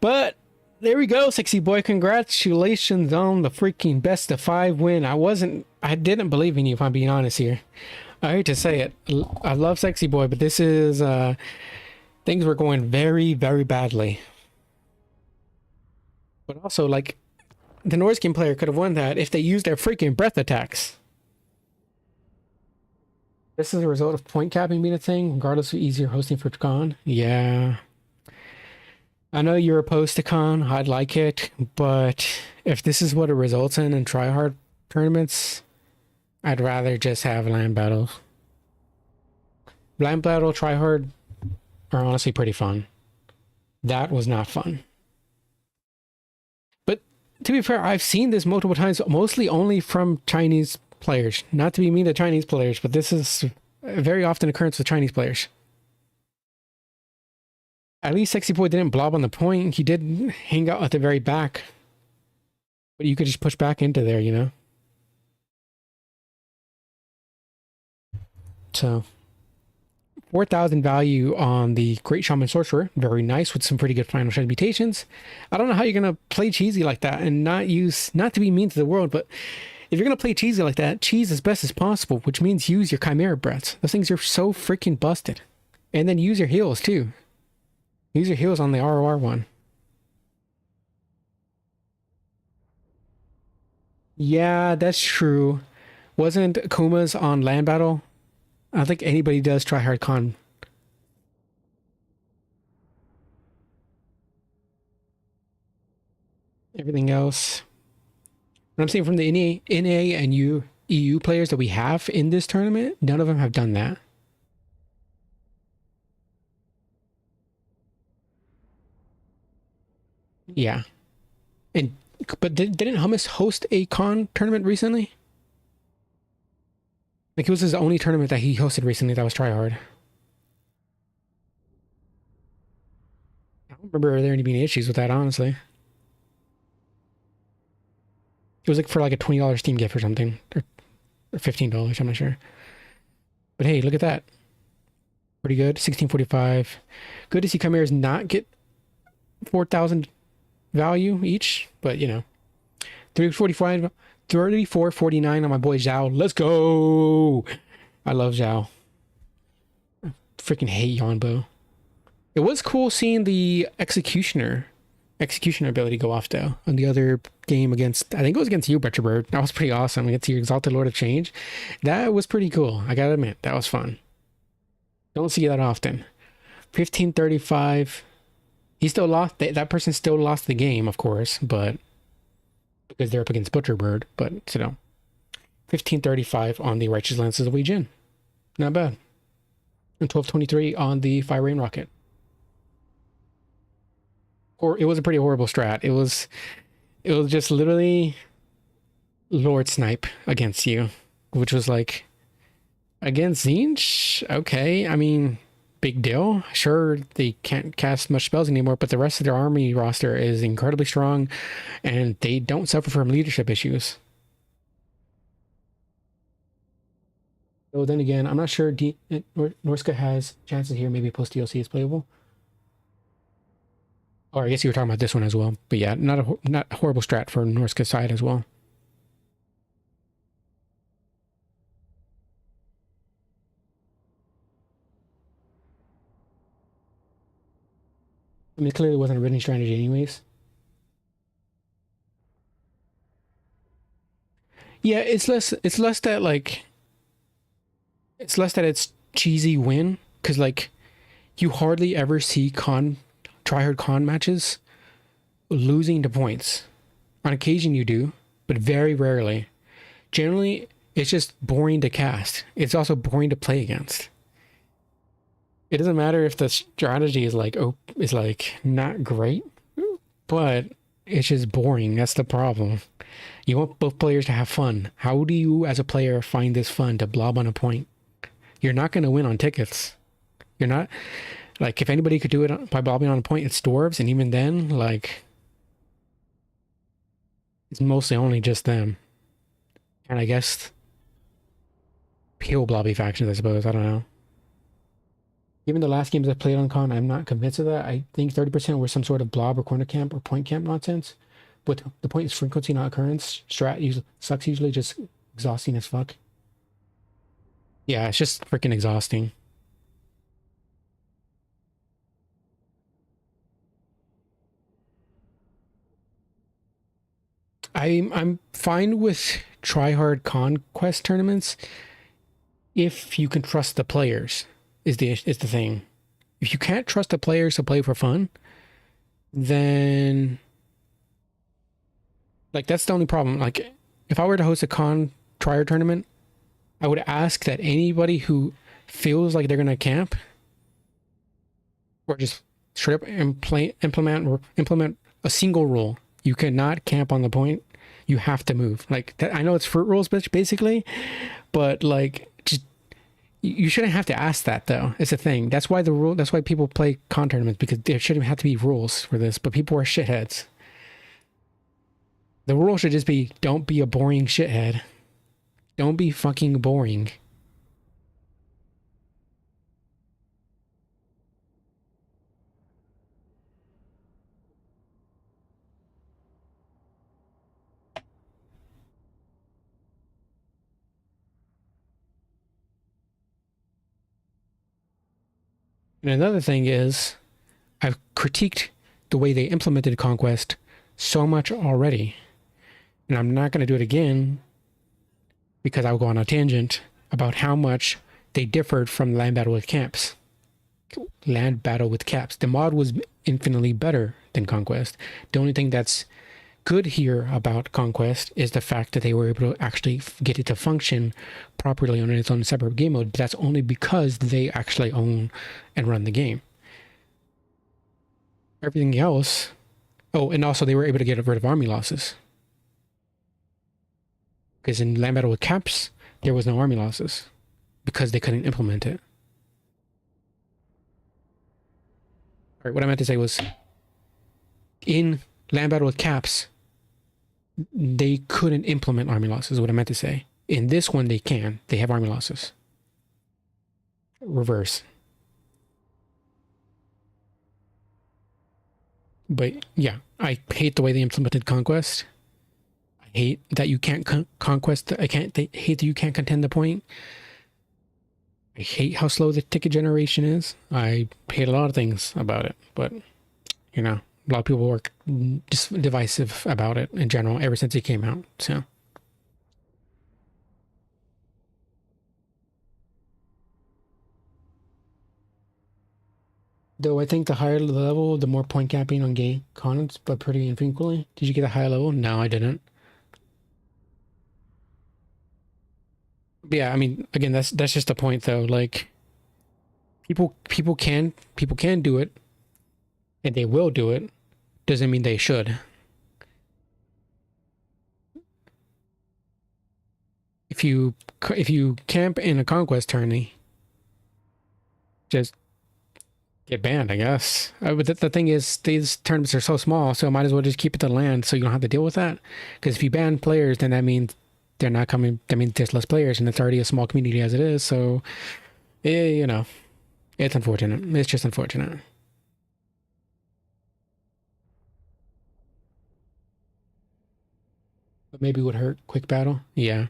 But... there we go, Sexy Boy. Congratulations on the freaking best of 5 win. I didn't believe in you, if I'm being honest here. I hate to say it. I love Sexy Boy, but this is, things were going very, very badly. But also, like, the Norscan player could have won that if they used their freaking breath attacks. This is a result of point capping being a thing, regardless of easier hosting for Con. Yeah. I know you're opposed to Con, I'd like it, but if this is what it results in tryhard tournaments, I'd rather just have land battles. Land battle, tryhard are honestly pretty fun. That was not fun. But to be fair, I've seen this multiple times, mostly only from Chinese players. Not to be mean to Chinese players, but this is a very often occurrence with Chinese players. At least Sexy Boy didn't blob on the point. He did hang out at the very back. But you could just push back into there, you know? So, 4,000 value on the Great Shaman Sorcerer. Very nice, with some pretty good final transmutations. I don't know how you're going to play cheesy like that and not to be mean to the world, but if you're going to play cheesy like that, cheese as best as possible, which means use your Chimera Breaths. Those things are so freaking busted. And then use your heals, too. Use your heals on the ROR one. Yeah, that's true. Wasn't Kuma's on land battle? I don't think anybody does try hard con. Everything else. What I'm saying, from the NA and EU players that we have in this tournament, none of them have done that. Yeah. But didn't Hummus host a con tournament recently? Like, it was his only tournament that he hosted recently that was tryhard. I don't remember there being any issues with that, honestly. It was like for like a $20 Steam gift or something. Or $15, I'm not sure. But hey, look at that. Pretty good. 1645. Good to see Chimeras not get 4,000 value each, but you know, 345, 3449 on my boy Zhao. Let's go. I love Zhao. I freaking hate Yanbo. It was cool seeing the Executioner execution ability go off though. On the other game against, I think it was against you, Butcherbird. That was pretty awesome. Against your Exalted Lord of Change. That was pretty cool. I gotta admit, that was fun. Don't see that often. 1535. He still lost. That person still lost the game, of course, but because they're up against Butcherbird. But still, 1535 on the Righteous Lances of Wei Jin. Not bad. And 1223 on the Fire Rain Rocket. Or it was a pretty horrible strat. It was just literally Lord Snipe against you, which was like, against Zinch? Okay, I mean, big deal. Sure, they can't cast much spells anymore, but the rest of their army roster is incredibly strong, and they don't suffer from leadership issues. So then again, I'm not sure Norska has chances here. Maybe post DLC is playable. Or I guess you were talking about this one as well. But yeah, not a horrible strat for Norska's side as well. I mean, it clearly wasn't a winning strategy anyways. Yeah, it's less that like, it's less that it's cheesy win, because like, you hardly ever see tryhard con matches losing to points. On occasion you do, but very rarely. Generally, it's just boring to cast. It's also boring to play against. It doesn't matter if the strategy is like not great, but it's just boring. That's the problem. You want both players to have fun. How do you, as a player, find this fun to blob on a point? You're not going to win on tickets. You're not. Like, if anybody could do it by blobbing on a point, it's Dwarves, and even then, like, it's mostly only just them. And I guess pale blobby factions, I suppose. I don't know. Even the last games I played on con, I'm not convinced of that. I think 30% were some sort of blob or corner camp or point camp nonsense. But the point is frequency, not occurrence. Strat usually sucks, usually just exhausting as fuck. Yeah, it's just freaking exhausting. I'm fine with tryhard conquest tournaments if you can trust the players. Is the thing. If you can't trust the players to play for fun, then like that's the only problem. Like if I were to host a tryhard tournament, I would ask that anybody who feels like they're gonna camp or just straight up implement a single rule. You cannot camp on the point. You have to move. Like that, I know it's fruit rules, basically, but like just you shouldn't have to ask that though. It's a thing. That's why That's why people play con tournaments, because there shouldn't have to be rules for this. But people are shitheads. The rule should just be: don't be a boring shithead. Don't be fucking boring. And another thing is, I've critiqued the way they implemented Conquest so much already. And I'm not going to do it again because I'll go on a tangent about how much they differed from Land Battle with Caps. Land Battle with Caps. The mod was infinitely better than Conquest. The only thing that's good here about Conquest is the fact that they were able to actually get it to function properly on its own separate game mode, but that's only because they actually own and run the game. Everything else... Oh, and also they were able to get rid of army losses. Because in Land Battle with Caps, there was no army losses because they couldn't implement it. Alright, what I meant to say was, in Land Battle with Caps, they couldn't implement army losses, is what I meant to say. In this one, they can. They have army losses. Reverse. But yeah, I hate the way they implemented Conquest. I hate that you can't conquest. I hate that you can't contend the point. I hate how slow the ticket generation is. I hate a lot of things about it, but you know, A lot of people were just divisive about it in general ever since it came out. So. Though I think the higher the level, the more point capping on gay comments, but pretty infrequently. Did you get a high level? No, I didn't. But yeah, I mean, again, that's just the point though. Like, people can do it, and they will do it. Doesn't mean they should. If you camp in a conquest tourney, just get banned, I guess. But the thing is, these tournaments are so small, so I might as well just keep it to land so you don't have to deal with that. Because if you ban players, then that means they're not coming. That means there's less players, and it's already a small community as it is. So, yeah, you know, it's unfortunate. It's just unfortunate. But maybe it would hurt quick battle. Yeah.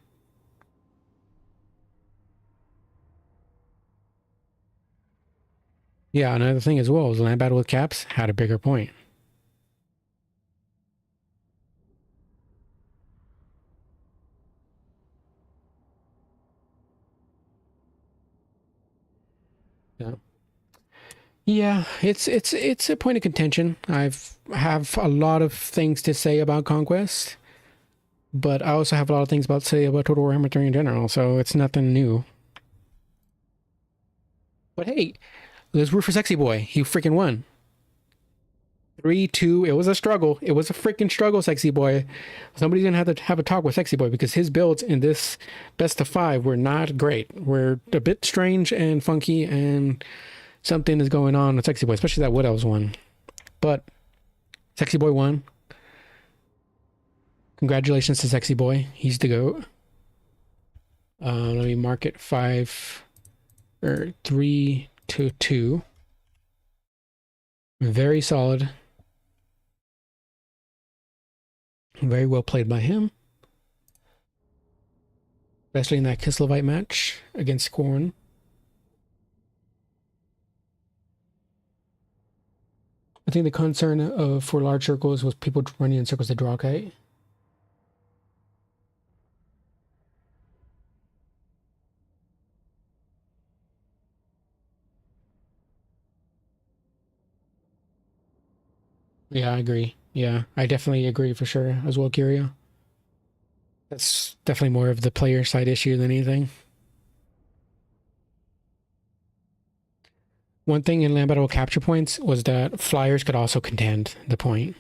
Yeah, another thing as well is land battle with caps had a bigger point. Yeah. Yeah, it's a point of contention. Have a lot of things to say about Conquest, but I also have a lot of things to say about Total Warhammer 3 in general, so it's nothing new. But hey, let's root for Sexy Boy. He freaking won. 3-2. It was a struggle. It was a freaking struggle, Sexy Boy. Somebody's gonna have to have a talk with Sexy Boy because his builds in this best of 5 were not great. Were a bit strange and funky, and something is going on with Sexy Boy, especially that Wood Elves one. But Sexy Boy won. Congratulations to Sexy Boy. He's the GOAT. Let me mark it 3-2. Very solid. Very well played by him. Especially in that Kislevites match against Corn. I think the concern for large circles was people running in circles to draw kite. Yeah, I agree. Yeah, I definitely agree for sure as well, Curio. That's definitely more of the player side issue than anything. One thing in land battle capture points was that flyers could also contend the point.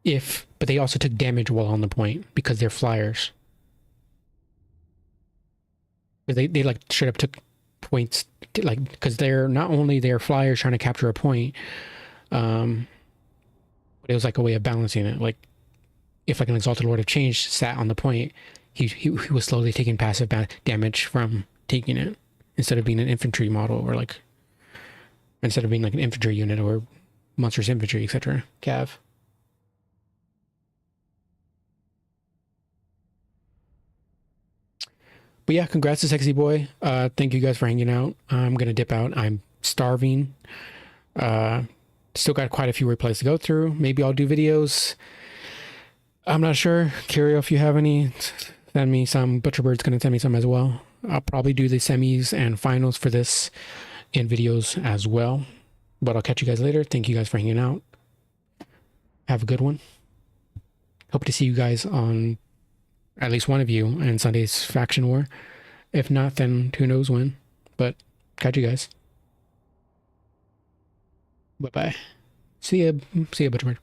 But they also took damage while on the point because they're flyers. They like straight up took points like because they're not only they're flyers trying to capture a point, but it was like a way of balancing it. Like if like an Exalted Lord of Change sat on the point, he was slowly taking passive damage from taking it instead of being an infantry model or like instead of being like an infantry unit or monstrous infantry, etc. Cav. But yeah, congrats to Sexy Boy. Thank you guys for hanging out. I'm gonna dip out. I'm starving. Still got quite a few replays to go through. Maybe I'll do videos. I'm not sure. Curio, if you have any, send me some. Butcherbird's gonna send me some as well. I'll probably do the semis and finals for this in videos as well. But I'll catch you guys later. Thank you guys for hanging out. Have a good one. Hope to see you guys on at least one of you in Sunday's Faction War. If not, then who knows when. But catch you guys. Bye-bye. See ya, Butcherbird.